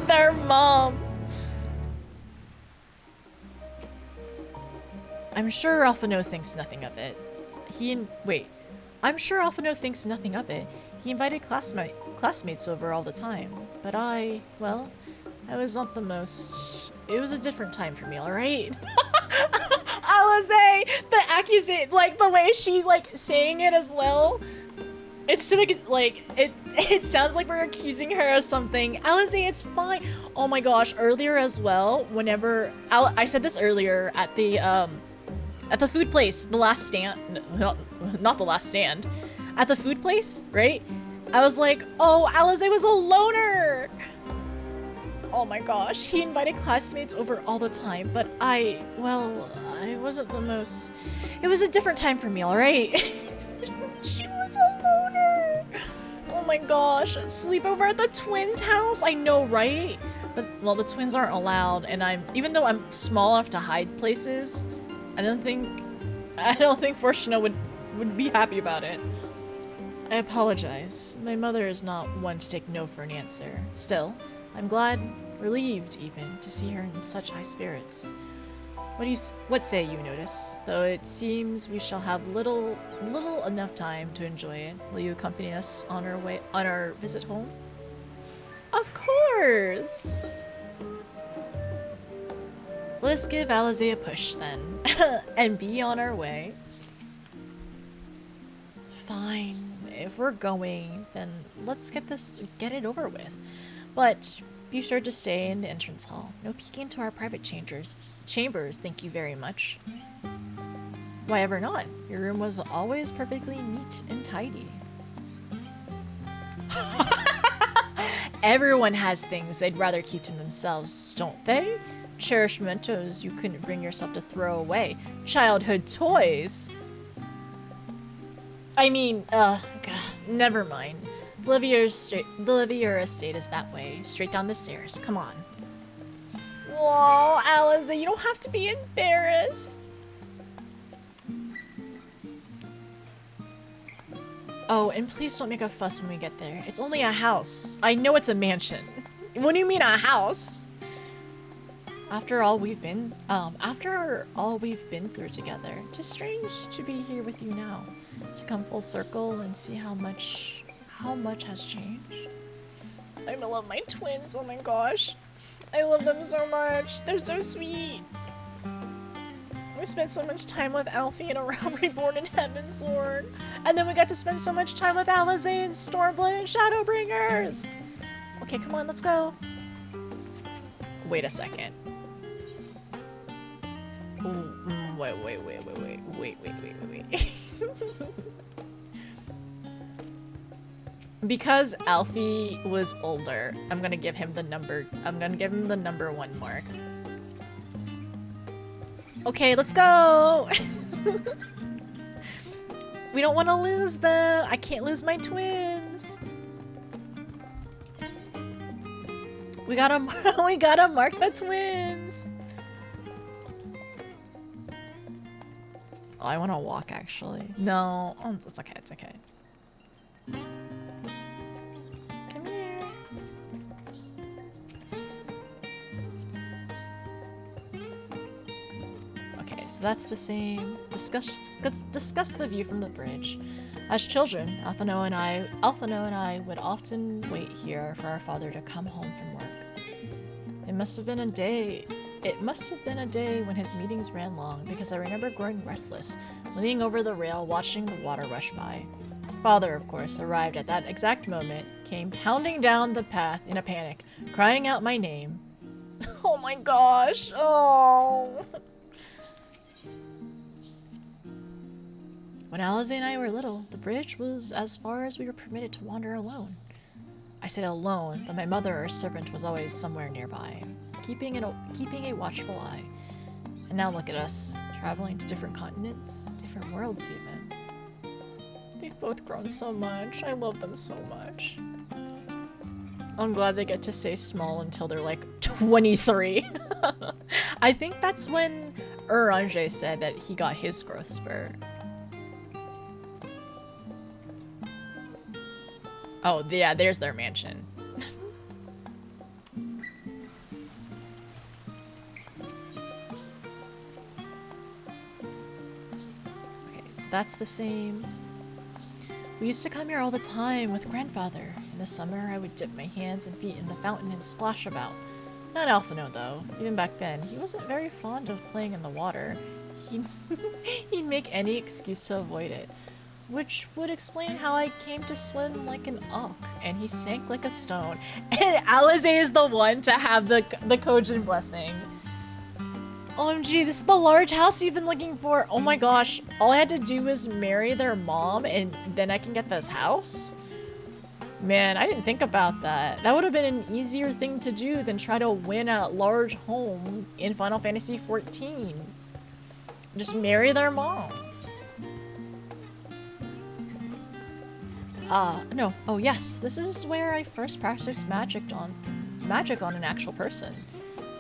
Their mom. I'm sure Alphino thinks nothing of it. I'm sure Alphino thinks nothing of it. He invited classmates over all the time. But I was not the most... It was a different time for me, alright? Alize! The accusation, like, the way she, like, saying it as well. It's so, like, it sounds like we're accusing her of something. Alize, it's fine. Oh my gosh, earlier as well, whenever... I said this earlier at the At the food place, the last stand, not the last stand, at the food place, right? I was like, oh, Alize was a loner! Oh my gosh, he invited classmates over all the time, but I wasn't the most... It was a different time for me, alright? She was a loner! Oh my gosh, sleepover at the twins' house? I know, right? But, well, the twins aren't allowed, and even though I'm small enough to hide places, I don't think Fortuna would be happy about it. I apologize. My mother is not one to take no for an answer. Still, I'm glad, relieved even, to see her in such high spirits. What say you, Notice? Though it seems we shall have little enough time to enjoy it. Will you accompany us on our visit home? Of course! Let's give Alize a push then, and be on our way. Fine. If we're going, then let's get it over with. But be sure to stay in the entrance hall. No peeking into our private chambers, thank you very much. Why ever not? Your room was always perfectly neat and tidy. Everyone has things they'd rather keep to themselves, don't they? Cherished mementos you couldn't bring yourself to throw away. Childhood toys. I mean, God, never mind. Bolivia estate is that way. Straight down the stairs. Come on. Whoa, Alize, you don't have to be embarrassed. Oh, and please don't make a fuss when we get there. It's only a house. I know it's a mansion. What do you mean a house? After all we've been through together, it's strange to be here with you now. To come full circle and see how much has changed. I love my twins, oh my gosh. I love them so much. They're so sweet. We spent so much time with Alfie and around Reborn and Heavensward. And then we got to spend so much time with Alize and Stormblood and Shadowbringers. Okay, come on, let's go. Wait a second. Wait. Because Alfie was older, I'm gonna give him the number 1 mark. Okay, let's go! We don't want to lose them! I can't lose my twins! We gotta mark the twins! Oh, I want to walk, actually. No. Oh, it's okay, it's okay. Come here. Okay, so that's the same. Discuss the view from the bridge. As children, Alphino and I would often wait here for our father to come home from work. It must have been a day when his meetings ran long, because I remember growing restless, leaning over the rail watching the water rush by. Father, of course, arrived at that exact moment, came pounding down the path in a panic, crying out my name. Oh my gosh, oh! When Alize and I were little, the bridge was as far as we were permitted to wander alone. I said alone, but my mother or servant was always somewhere nearby, keeping a watchful eye. And now look at us, traveling to different continents, different worlds even. They've both grown so much. I love them so much. I'm glad they get to stay small until they're like 23. I think that's when Uranger said that he got his growth spurt. Oh, yeah, there's their mansion. Okay, so that's the same. We used to come here all the time with grandfather. In the summer, I would dip my hands and feet in the fountain and splash about. Not Alphino, though. Even back then, he wasn't very fond of playing in the water. He'd make any excuse to avoid it. Which would explain how I came to swim like an auk, and he sank like a stone. And Alize is the one to have the Kojin blessing. OMG, this is the large house you've been looking for. Oh my gosh. All I had to do was marry their mom and then I can get this house? Man, I didn't think about that. That would have been an easier thing to do than try to win a large home in Final Fantasy XIV. Just marry their mom. No. Oh yes, this is where I first practiced magic on an actual person.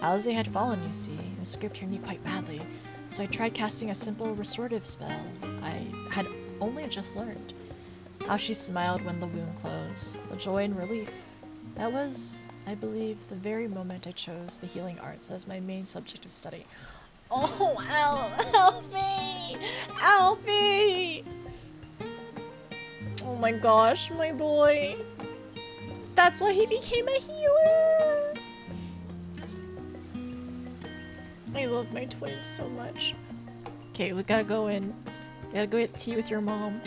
Alize had fallen, you see. The script turned me quite badly, so I tried casting a simple restorative spell I had only just learned. How she smiled when the wound closed, the joy and relief. That was, I believe, the very moment I chose the healing arts as my main subject of study. Oh, Alfie! Alfie! Oh my gosh, my boy. That's why he became a healer! I love my twins so much. Okay, we gotta go in. You gotta go get tea with your mom.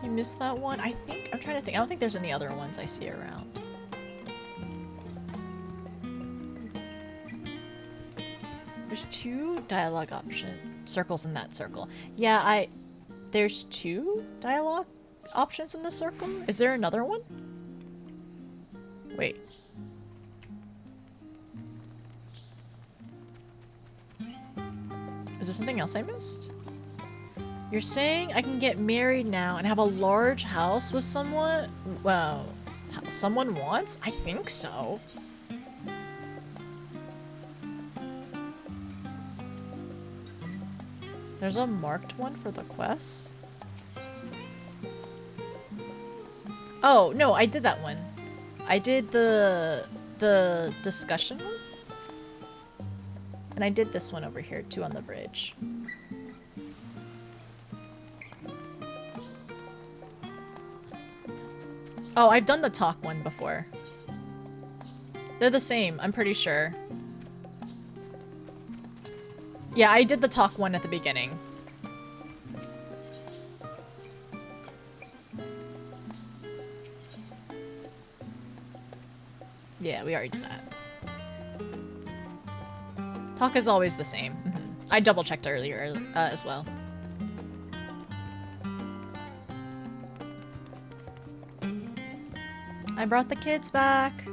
You missed that one? I'm trying to think. I don't think there's any other ones I see around. There's 2 dialogue circles in that circle. Yeah, there's 2 dialogue options in this circle? Is there another one? Wait. Is there something else I missed? You're saying I can get married now and have a large house with someone? Well, someone wants? I think so. There's a marked one for the quests? Oh, no, I did that one. I did the discussion one. And I did this one over here too on the bridge. Oh, I've done the talk one before. They're the same, I'm pretty sure. Yeah, I did the talk one at the beginning. Yeah, we already did that. Talk is always the same. I double checked earlier as well. I brought the kids back.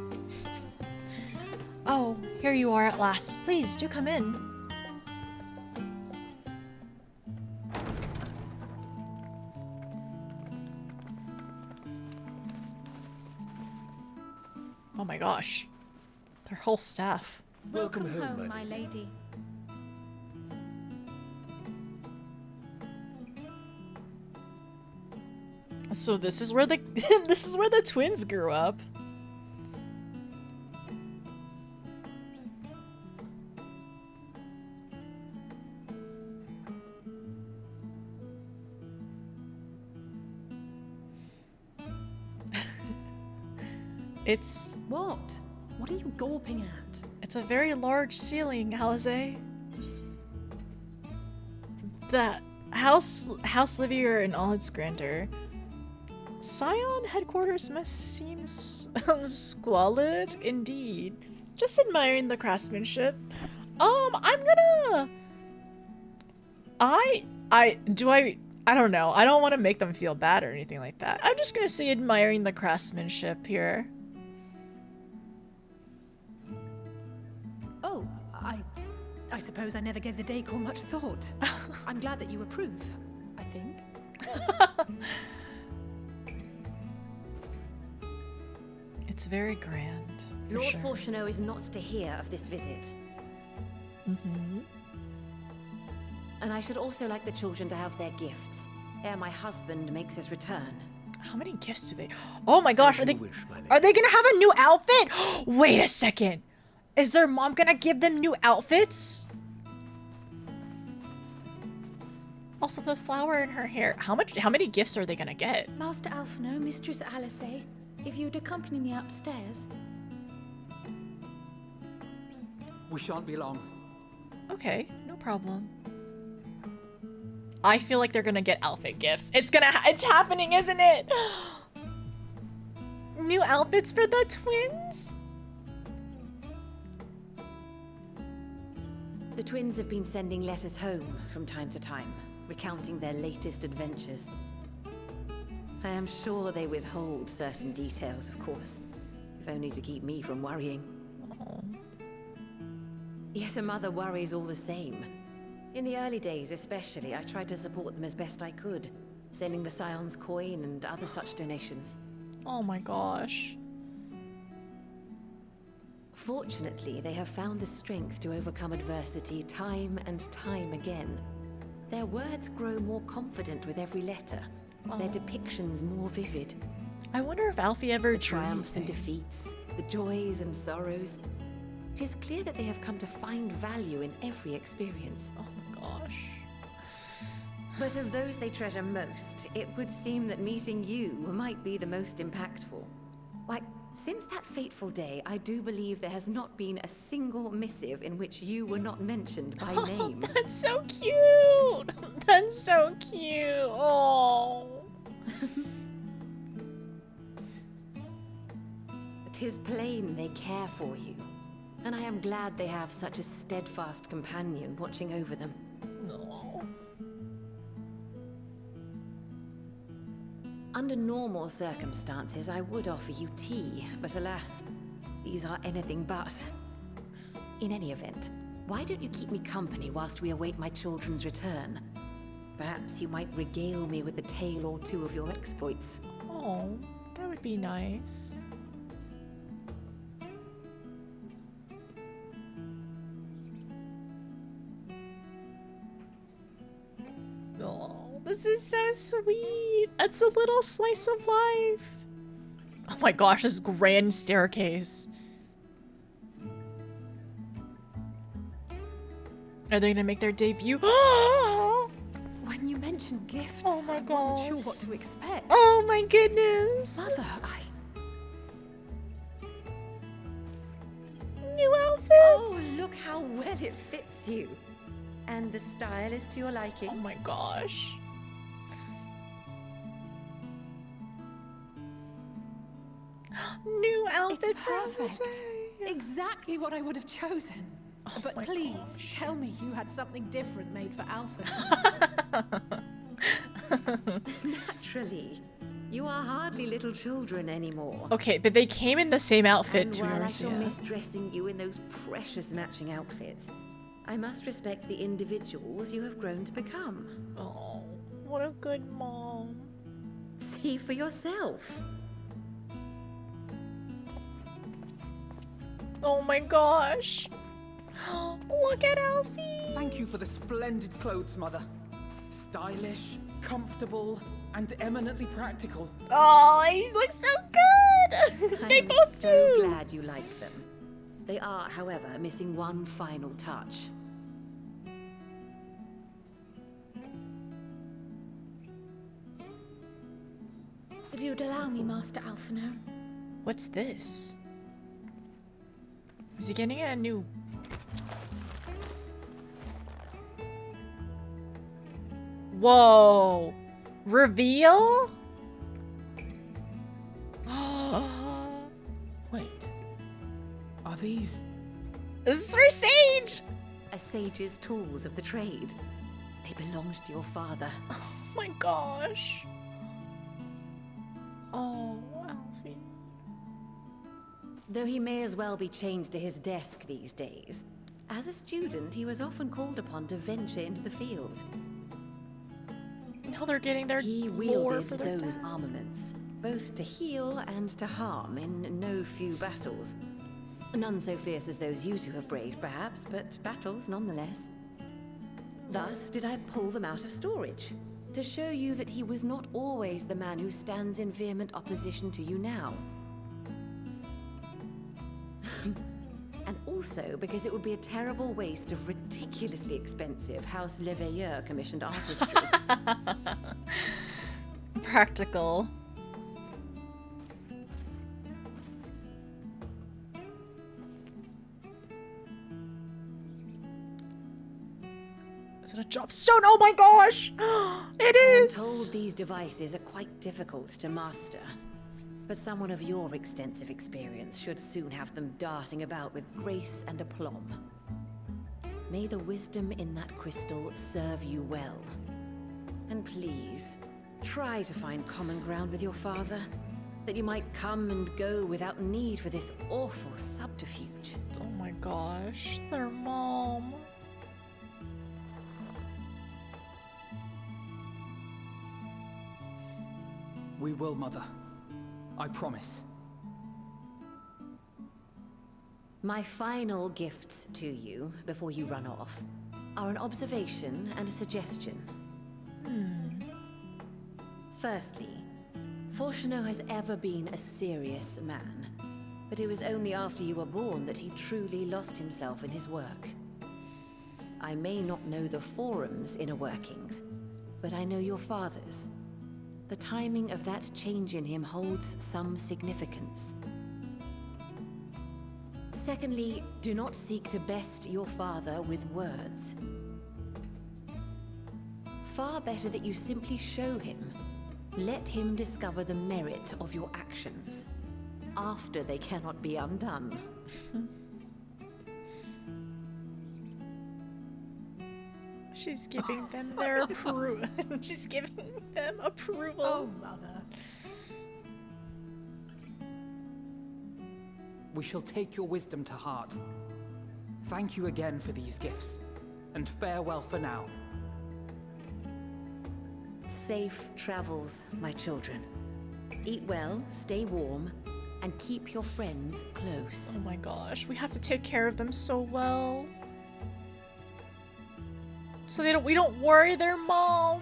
Oh, here you are at last. Please do come in. Oh my gosh. Their whole staff. Welcome home, my lady. So this is where the this is where the twins grew up. It's What? What are you gawping at? It's a very large ceiling, Alize. That House Livier in all its grandeur. Scion headquarters must seem squalid indeed. Just admiring the craftsmanship. I don't know. I don't want to make them feel bad or anything like that. I'm just gonna say admiring the craftsmanship here. Oh, I suppose I never gave the decor much thought. I'm glad that you approve, I think. It's very grand. Lord Sure. Fortuneau is not to hear of this visit. And I should also like the children to have their gifts, ere my husband makes his return. How many gifts do they? Oh my gosh, are they gonna have a new outfit? Wait a second. Is their mom gonna give them new outfits? Also, the flower in her hair. How many gifts are they gonna get? Master Alphino, Mistress Alice, if you'd accompany me upstairs. We shan't be long. Okay, no problem. I feel like they're gonna get outfit gifts. It's happening, isn't it? New outfits for the twins? The twins have been sending letters home from time to time, recounting their latest adventures. I am sure they withhold certain details, of course, if only to keep me from worrying. Yet a mother worries all the same. In the early days especially, I tried to support them as best I could, sending the Scion's coin and other such donations. Oh my gosh. Fortunately, they have found the strength to overcome adversity time and time again. Their words grow more confident with every letter, their depictions more vivid. I wonder if Alfie ever The triumphs and anything. defeats, the joys and sorrows. It is clear that they have come to find value in every experience. Oh my gosh. But of those they treasure most, it would seem that meeting you might be the most impactful. Why, since that fateful day, I do believe there has not been a single missive in which you were not mentioned by name. That's so cute! That's so cute! Oh. 'Tis plain they care for you, and I am glad they have such a steadfast companion watching over them. No. Under normal circumstances, I would offer you tea, but alas, these are anything but. In any event, why don't you keep me company whilst we await my children's return? Perhaps you might regale me with a tale or two of your exploits. Oh, that would be nice. Oh, this is so sweet. It's a little slice of life. Oh my gosh, this grand staircase. Are they gonna make their debut? When you mentioned gifts, Oh my I wasn't God. sure what to expect. Oh my goodness. Mother, New outfits. Oh, look how well it fits you. And the style is to your liking. Oh my gosh. New outfit. It's perfect. Exactly what I would have chosen. But my please, tell me you had something different made for Alpha. Naturally. You are hardly little children anymore. Okay, but they came in the same outfit And to while I shall Marcia. miss dressing you in those precious matching outfits, I must respect the individuals you have grown to become. Oh, what a good mom. See for yourself. Oh my gosh. Look at Alfie. Thank you for the splendid clothes, Mother. Stylish, comfortable, and eminently practical. Oh, he looks so good. They I'm both so do. glad you like them. They are, however, missing one final touch. If you'd allow me, Master Alphino. What's this? Is he getting a new... Whoa! Reveal? Wait. Are these... This is for Sage! A sage's tools of the trade. They belonged to your father. Oh my gosh. Oh, Alfie. Though he may as well be chained to his desk these days, as a student he was often called upon to venture into the field. Now they're getting their He lore wielded for their those dad. armaments, both to heal and to harm in no few battles. None so fierce as those you two have braved, perhaps, but battles nonetheless. Thus did I pull them out of storage, to show you that he was not always the man who stands in vehement opposition to you now. And also because it would be a terrible waste of ridiculously expensive House Leveilleur commissioned artistry. Practical. Is it a dropstone? Oh my gosh! It I am is! told these devices are quite difficult to master. But someone of your extensive experience should soon have them darting about with grace and aplomb. May the wisdom in that crystal serve you well. And please, try to find common ground with your father, that you might come and go without need for this awful subterfuge. Oh my gosh, their mom. We will, Mother. I promise. My final gifts to you, before you run off, are an observation and a suggestion. Firstly, Fortuno has ever been a serious man, but it was only after you were born that he truly lost himself in his work. I may not know the Forum's inner workings, but I know your father's. The timing of that change in him holds some significance. Secondly, do not seek to best your father with words. Far better that you simply show him. Let him discover the merit of your actions, after they cannot be undone. She's giving them their approval. She's giving them approval. Oh, Mother. We shall take your wisdom to heart. Thank you again for these gifts, and farewell for now. Safe travels, my children. Eat well, stay warm, and keep your friends close. Oh my gosh, we have to take care of them so well. So we don't worry their mom.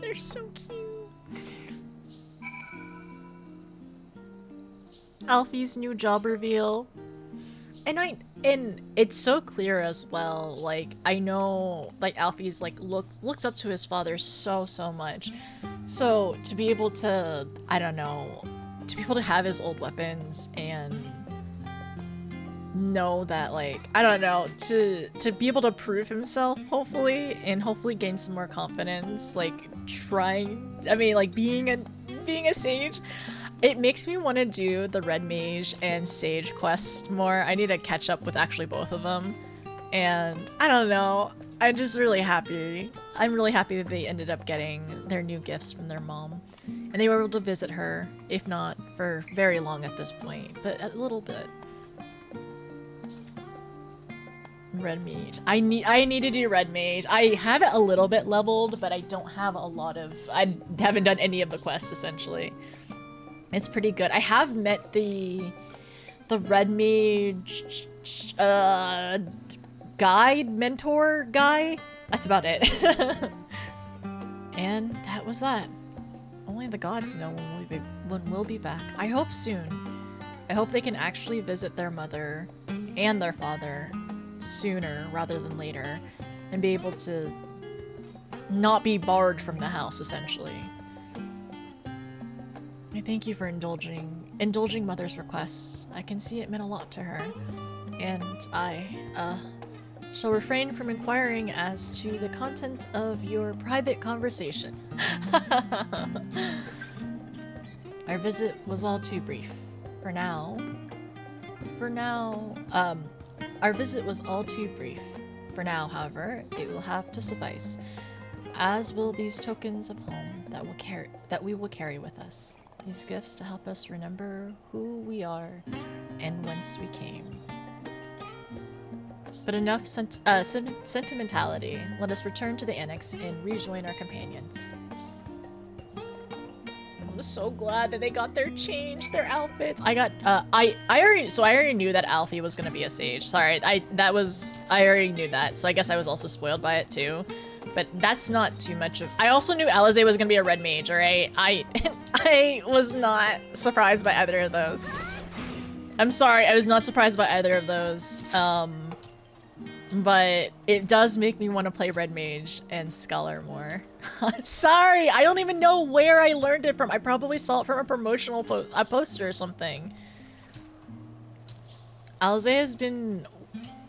They're so cute. Alfie's new job reveal. And it's so clear as well, like, I know, like, Alfie's, like, looks up to his father so much. So, to be able to, I don't know, to be able to have his old weapons and know that, like, I don't know, to be able to prove himself, hopefully, and hopefully gain some more confidence, like, being a sage. It makes me want to do the Red Mage and Sage quest more. I need to catch up with actually both of them. And I don't know. I'm just really happy. I'm really happy that they ended up getting their new gifts from their mom. And they were able to visit her, if not for very long at this point, but a little bit. Red Mage. I need to do Red Mage. I have it a little bit leveled, but I don't have a lot of... I haven't done any of the quests, essentially. It's pretty good. I have met the Red Mage guide, mentor guy. That's about it. And that was that. Only the gods know when we'll be back. I hope soon. I hope they can actually visit their mother and their father sooner rather than later and be able to not be barred from the house, essentially. I thank you for indulging Mother's requests. I can see it meant a lot to her, and I shall refrain from inquiring as to the content of your private conversation. Our visit was all too brief. For now, our visit was all too brief. For now, however, it will have to suffice, as will these tokens of home that we will carry with us. These gifts to help us remember who we are and whence we came. But enough sentimentality. Let us return to the annex and rejoin our companions. I'm so glad that they got their outfits. I already knew that Alfie was gonna be a sage. Sorry, I already knew that. So I guess I was also spoiled by it too. But that's not too much of... I also knew Alize was gonna be a red mage, alright? I was not surprised by either of those. I'm sorry, I was not surprised by either of those. But it does make me want to play red mage and scholar more. Sorry, I don't even know where I learned it from. I probably saw it from a promotional poster or something. Alize has been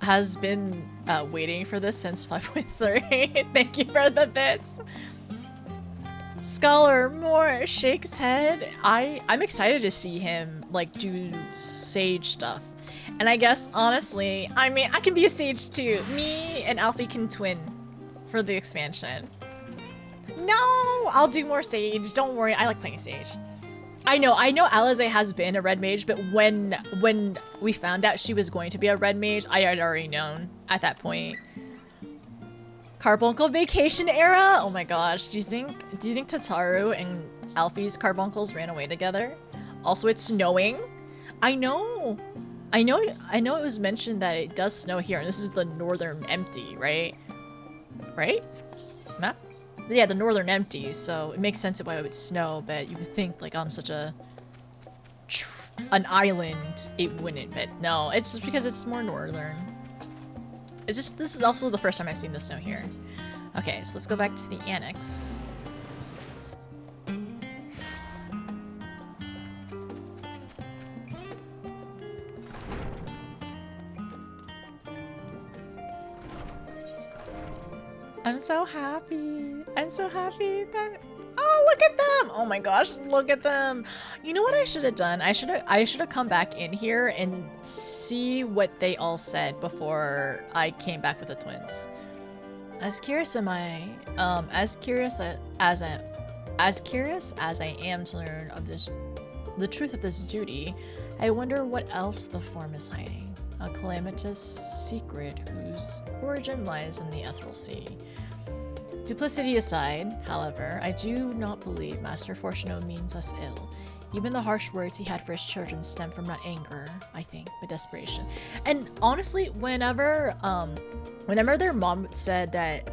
has been waiting for this since 5.3. Thank you for the bits. Scholar Moore shakes head. I'm excited to see him like do sage stuff. And I guess honestly, I mean, I can be a sage too. Me and Alfie can twin for the expansion. No, I'll do more sage. Don't worry, I like playing sage. I know Alize has been a red mage, but when we found out she was going to be a red mage, I had already known at that point. Carbuncle vacation era? Oh my gosh, do you think Tataru and Alfie's carbuncles ran away together? Also, it's snowing. I know it was mentioned that it does snow here, and this is the northern empty, right? Right? Map? Yeah, the northern empty, so it makes sense why it would snow, but you would think like on such an island it wouldn't, but no, it's just because it's more northern. This is also the first time I've seen the snow here. Okay, so let's go back to the annex. I'm so happy. I'm so happy that... Oh, look at them! Oh my gosh, look at them! You know what I should have done? I should have come back in here and see what they all said before I came back with the twins. As curious as I am to learn of the truth of this duty, I wonder what else the form is hiding. A calamitous secret whose origin lies in the ethereal sea. Duplicity aside, however, I do not believe Master Fortuno means us ill. Even the harsh words he had for his children stem from not anger, I think, but desperation. And honestly, whenever their mom said that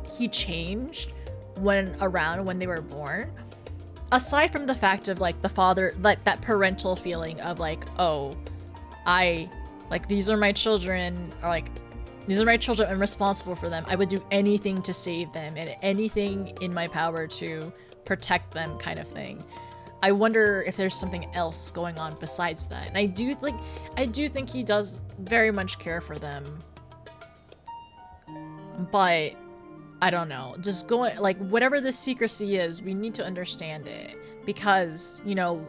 he changed when they were born, aside from the fact of like the father, like that parental feeling of like, oh, these are my children, or like, these are my children, I'm responsible for them. I would do anything to save them and anything in my power to protect them kind of thing. I wonder if there's something else going on besides that. And I do think he does very much care for them. But I don't know. Just going, like, whatever the secrecy is, we need to understand it. Because, you know,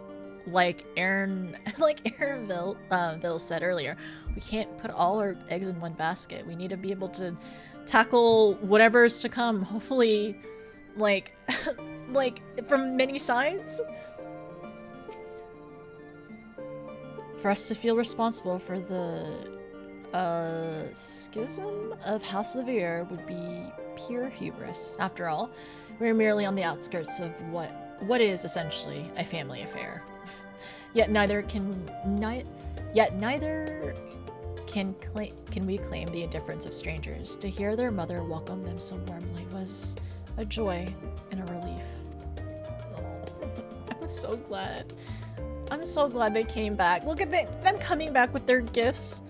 like Aaronville said earlier, we can't put all our eggs in one basket. We need to be able to tackle whatever's to come. Hopefully, like, from many sides. For us to feel responsible for the schism of House Levier would be pure hubris. After all, we're merely on the outskirts of what is essentially a family affair. Yet neither can we claim the indifference of strangers. To hear their mother welcome them so warmly was a joy and a relief. Oh, I'm so glad. I'm so glad they came back. Look at them coming back with their gifts.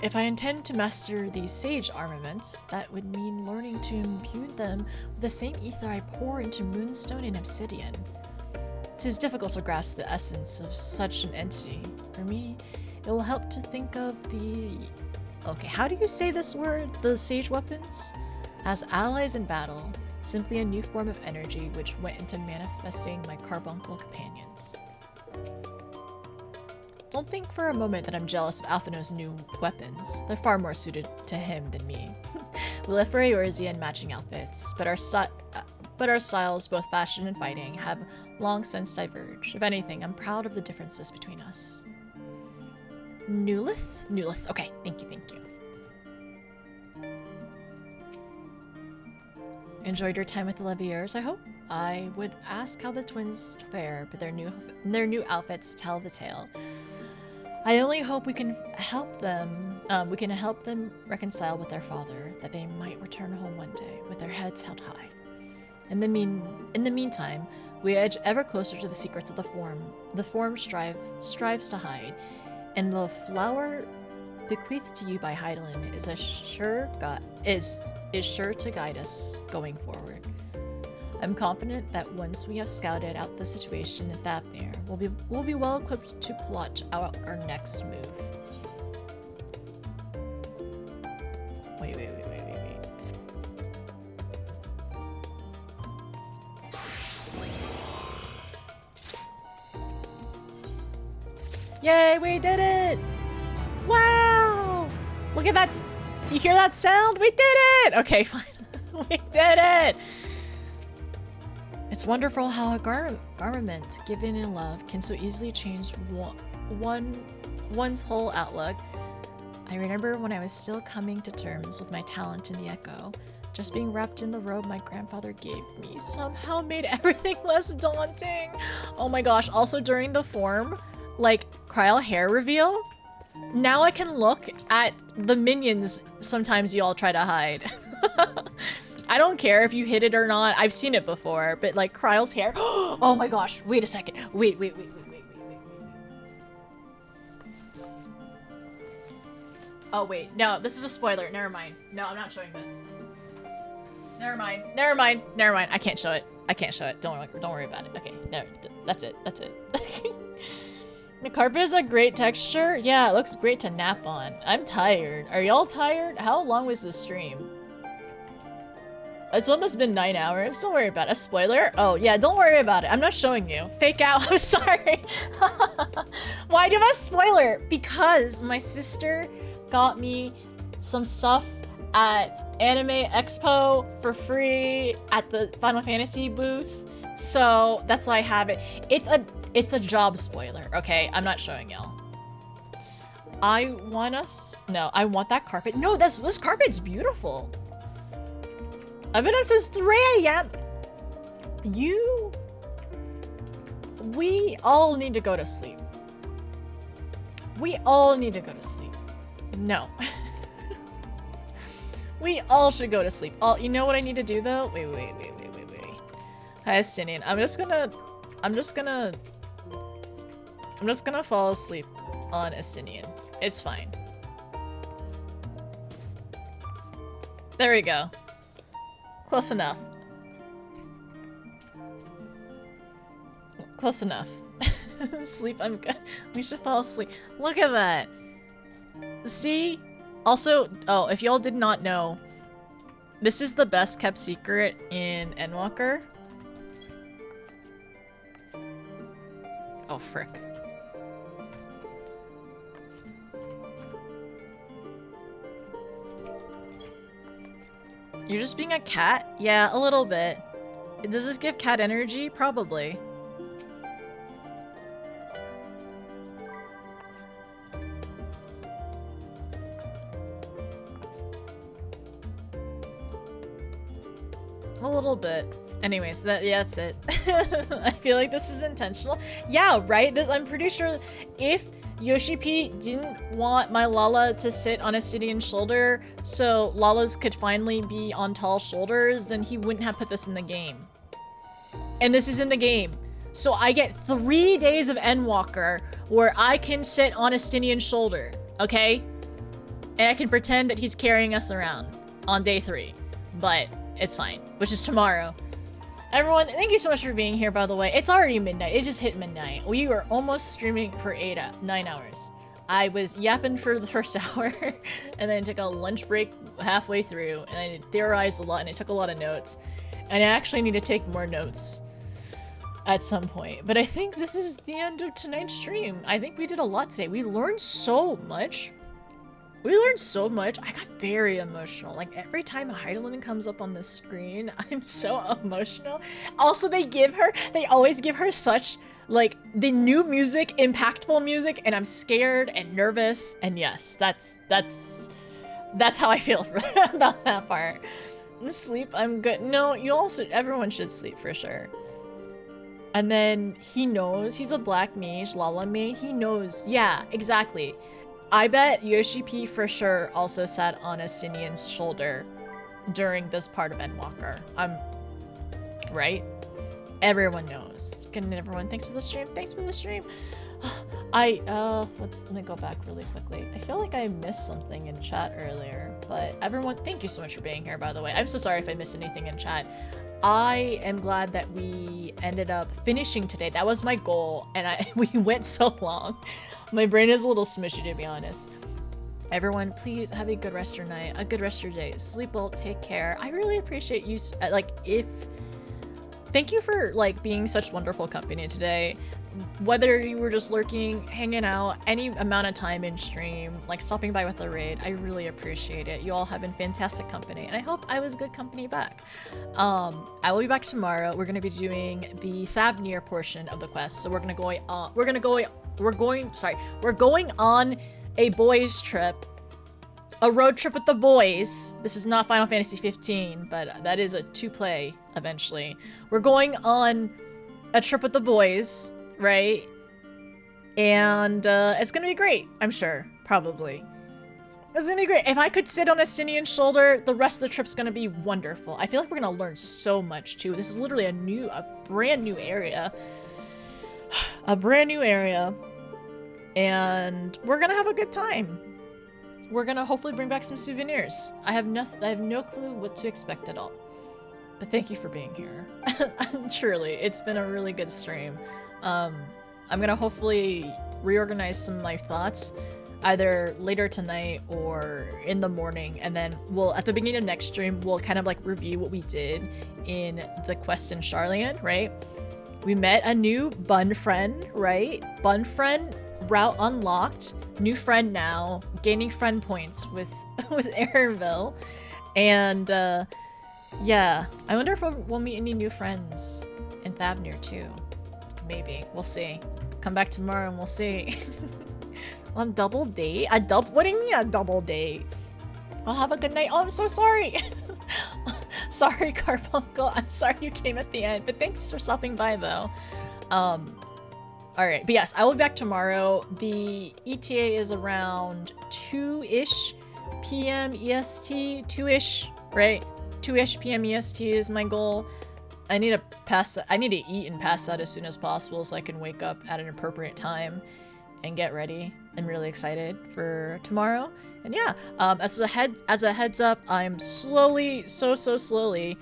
If I intend to master these sage armaments, that would mean learning to imbue them with the same ether I pour into moonstone and obsidian. 'Tis difficult to grasp the essence of such an entity. For me, it will help to think of the... Okay, how do you say this word? The sage weapons? As allies in battle, simply a new form of energy which went into manifesting my carbuncle companions. Don't think for a moment that I'm jealous of Alphino's new weapons. They're far more suited to him than me. We left for Eorzea in matching outfits, but our styles, both fashion and fighting, have long since diverged. If anything, I'm proud of the differences between us. Newlith? Newlith. Okay, thank you. Enjoyed your time with the Leviers, I hope? I would ask how the twins fare, but their new outfits tell the tale. I only hope we can help them reconcile with their father, that they might return home one day with their heads held high. In the meantime, we edge ever closer to the secrets of the form. The form strives to hide, and the flower bequeathed to you by Heidelin is sure to guide us going forward. I'm confident that once we have scouted out the situation in Thavnir, we'll be well equipped to plot out our next move. Yay, we did it! Wow! Look at that. You hear that sound? We did it! Okay, fine. We did it! It's wonderful how a garment given in love can so easily change one's whole outlook. I remember when I was still coming to terms with my talent in the echo, just being wrapped in the robe my grandfather gave me somehow made everything less daunting. Oh my gosh, also during the form, like, Kryl hair reveal, now I can look at the minions sometimes you all try to hide. I don't care if you hit it or not, I've seen it before, but like Kryl's hair, oh my gosh, wait a second, wait. Oh wait, no, this is a spoiler, never mind. No, I'm not showing this. Never mind. I can't show it. Don't worry about it. Okay, no, that's it. The carpet is a great texture. Yeah, it looks great to nap on. I'm tired. Are y'all tired? How long was the stream? It's almost been 9 hours. Don't worry about it. A spoiler? Oh, yeah, don't worry about it. I'm not showing you. Fake out. I'm sorry. Why do I spoiler? Because my sister got me some stuff at Anime Expo for free at the Final Fantasy booth, so that's why I have it. It's a job spoiler, okay? I'm not showing y'all. I want that carpet. No, this carpet's beautiful. I've been up since 3 AM. We all need to go to sleep. No. We all should go to sleep. You know what I need to do though? Wait. Hi, Estinian. I'm just gonna fall asleep on Estinian. It's fine. There we go. Close enough. Sleep, I'm good. We should fall asleep. Look at that. See? Also, oh, if y'all did not know, this is the best kept secret in Endwalker. Oh, frick. You're just being a cat? Yeah, a little bit. Does this give cat energy? Probably. A little bit. Anyways, that's it. I feel like this is intentional. Yeah, right? I'm pretty sure if Yoshi P didn't want my Lala to sit on Astidian's shoulder so Lalas could finally be on tall shoulders, then he wouldn't have put this in the game. And this is in the game. So I get 3 days of Endwalker where I can sit on Astidian's shoulder, okay? And I can pretend that he's carrying us around on day 3. But it's fine, which is tomorrow. Everyone, thank you so much for being here, by the way. It's already midnight. It just hit midnight. We were almost streaming for 9 hours. I was yapping for the first hour, and then took a lunch break halfway through, and I theorized a lot, and I took a lot of notes. And I actually need to take more notes at some point. But I think this is the end of tonight's stream. I think we did a lot today. We learned so much. I got very emotional. Like, every time Heidelin comes up on the screen, I'm so emotional. Also, they always give her such, like, the new music, impactful music, and I'm scared and nervous, and yes, that's how I feel about that part. Sleep, I'm good. No, everyone should sleep for sure. And then he knows, he's a black mage, Lala mage, he knows, yeah, exactly. I bet Yoshi P for sure also sat on Estinian's shoulder during this part of Endwalker. Right? Everyone knows. Good night, everyone. Thanks for the stream. Let me go back really quickly. I feel like I missed something in chat earlier, but everyone, thank you so much for being here, by the way. I'm so sorry if I missed anything in chat. I am glad that we ended up finishing today. That was my goal, and we went so long. My brain is a little smushy, to be honest. Everyone, please have a good rest of your night, a good rest of your day. Sleep well, take care. I really appreciate you, like, if thank you for like being such wonderful company today. Whether you were just lurking, hanging out, any amount of time in stream, like stopping by with a raid, I really appreciate it. You all have been fantastic company, and I hope I was good company back. I will be back tomorrow. We're gonna be doing the Thavnir portion of the quest, so we're going on a boys trip. A road trip with the boys. This is not Final Fantasy 15, but that is a 2-play eventually. We're going on a trip with the boys, right? And it's gonna be great, I'm sure. Probably. It's gonna be great. If I could sit on Estinian's shoulder, the rest of the trip's gonna be wonderful. I feel like we're gonna learn so much too. This is literally a brand new area. A brand new area. And we're gonna have a good time. We're gonna hopefully bring back some souvenirs. I have no clue what to expect at all. But thank you for being here. Truly, it's been a really good stream. I'm gonna hopefully reorganize some of my thoughts either later tonight or in the morning, and then at the beginning of next stream, we'll kind of like review what we did in the quest in Sharlayan, right? We met a new bun friend, right? Bun friend route unlocked. New friend now, gaining friend points with Erinville, and yeah, I wonder if we'll meet any new friends in Thavnir too. Maybe, we'll see. Come back tomorrow and we'll see. On double date? What do you mean a double date? I'll have a good night. Oh, I'm so sorry. Sorry, Carbuncle. I'm sorry you came at the end, but thanks for stopping by though. Alright, but yes, I will be back tomorrow. The ETA is around 2-ish p.m. EST. 2-ish, right? 2-ish p.m. EST is my goal. I need to eat and pass out as soon as possible so I can wake up at an appropriate time and get ready. I'm really excited for tomorrow. And yeah, as a heads up, I'm slowly, so slowly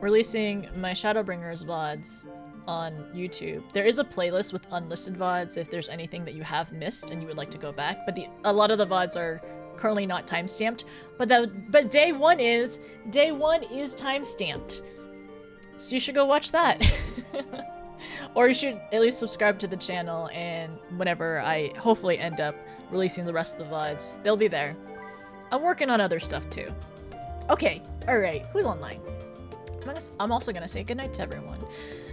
releasing my Shadowbringers VODs on YouTube. There is a playlist with unlisted VODs if there's anything that you have missed and you would like to go back, but a lot of the VODs are currently not time-stamped, but day one is time-stamped. So you should go watch that. Or you should at least subscribe to the channel, and whenever I hopefully end up releasing the rest of the VODs, they'll be there. I'm working on other stuff too. Okay, alright, who's online? I'm also gonna say goodnight to everyone.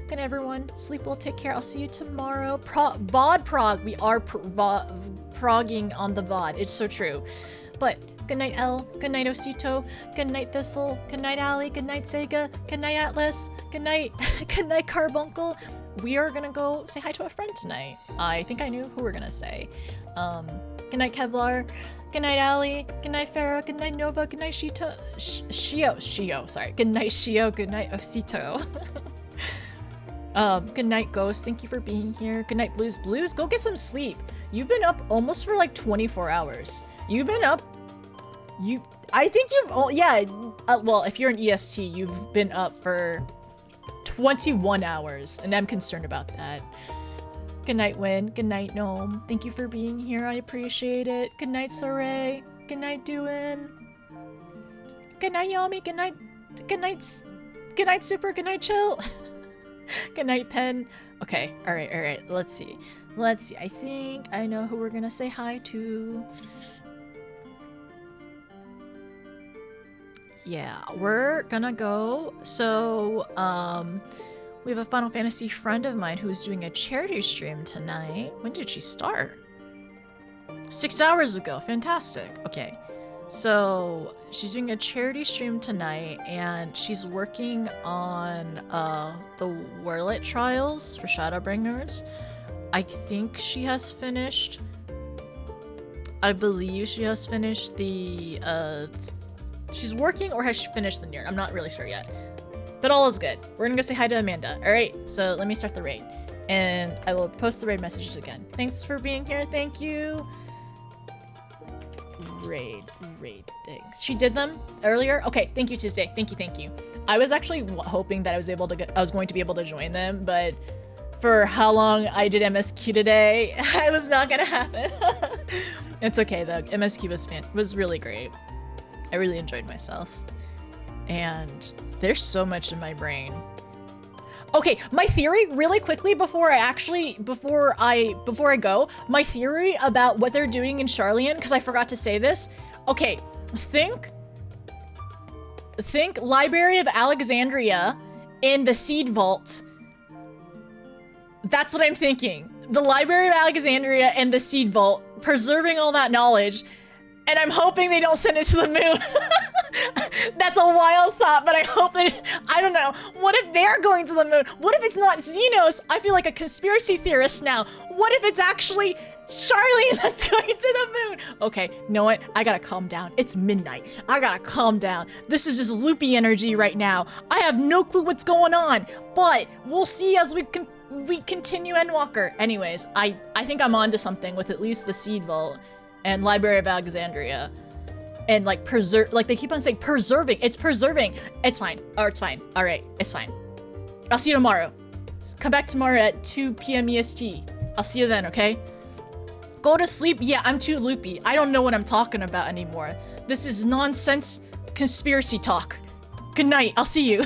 Good night, everyone. Sleep well, take care. I'll see you tomorrow. VOD prog. We are progging on the VOD. It's so true. But good night, Elle. Good night, Osito. Good night, Thistle. Good night, Allie. Good night, Sega. Good night, Atlas. Good night. Good night, Carbuncle. We are gonna go say hi to a friend tonight. I think I knew who we're gonna say. Good night, Kevlar. Good night, Allie. Good night, Farah. Good night, Nova. Good night, Shio. Sorry. Good night, Shio. Good night, Osito. Good night, Ghost. Thank you for being here. Good night, Blues. Blues, go get some sleep. You've been up almost for like 24 hours. You've been up. I think you've. Yeah. Well, if you're an EST, you've been up for 21 hours, and I'm concerned about that. Good night, Win. Good night, Gnome. Thank you for being here. I appreciate it. Good night, Soray. Good night, Duin. Good night, Yami. Good night. Good night. Good night, Super. Good night, Chill. Good night, Pen. Okay, alright. Let's see. I think I know who we're gonna say hi to. Yeah, we're gonna go. So, we have a Final Fantasy friend of mine who's doing a charity stream tonight. When did she start? 6 hours ago. Fantastic. Okay. So she's doing a charity stream tonight, and she's working on the Warlit trials for Shadowbringers. I think she has finished. I believe she has finished the she's working, or has she finished the Nier? I'm not really sure yet. But all is good. We're gonna go say hi to Amanda. Alright, so let me start the raid. And I will post the raid messages again. Thanks for being here. Thank you. Raid things. She did them earlier? Okay, thank you, Tuesday. Thank you. I was actually hoping that I was going to be able to join them, but for how long I did MSQ today, it was not gonna happen. It's okay though. MSQ was really great. I really enjoyed myself. And there's so much in my brain. Okay, my theory, really quickly, before I go, my theory about what they're doing in Charlian, because I forgot to say this. Okay, think Library of Alexandria in the Seed Vault. That's what I'm thinking. The Library of Alexandria and the Seed Vault, preserving all that knowledge, and I'm hoping they don't send it to the moon. That's a wild thought, but I hope that, I don't know. What if they're going to the moon? What if it's not Xenos? I feel like a conspiracy theorist now. What if it's actually Charlie that's going to the moon? Okay, you know what? I gotta calm down. It's midnight. I gotta calm down. This is just loopy energy right now. I have no clue what's going on, but we'll see as we continue Endwalker. Anyways, I think I'm onto something with at least the Seed Vault and Library of Alexandria. And like they keep on saying preserving. It's preserving. It's fine. Or it's fine. All right, it's fine. I'll see you tomorrow. Come back tomorrow at 2 p.m. EST. I'll see you then, okay? Go to sleep. Yeah, I'm too loopy. I don't know what I'm talking about anymore. This is nonsense conspiracy talk. Good night. I'll see you.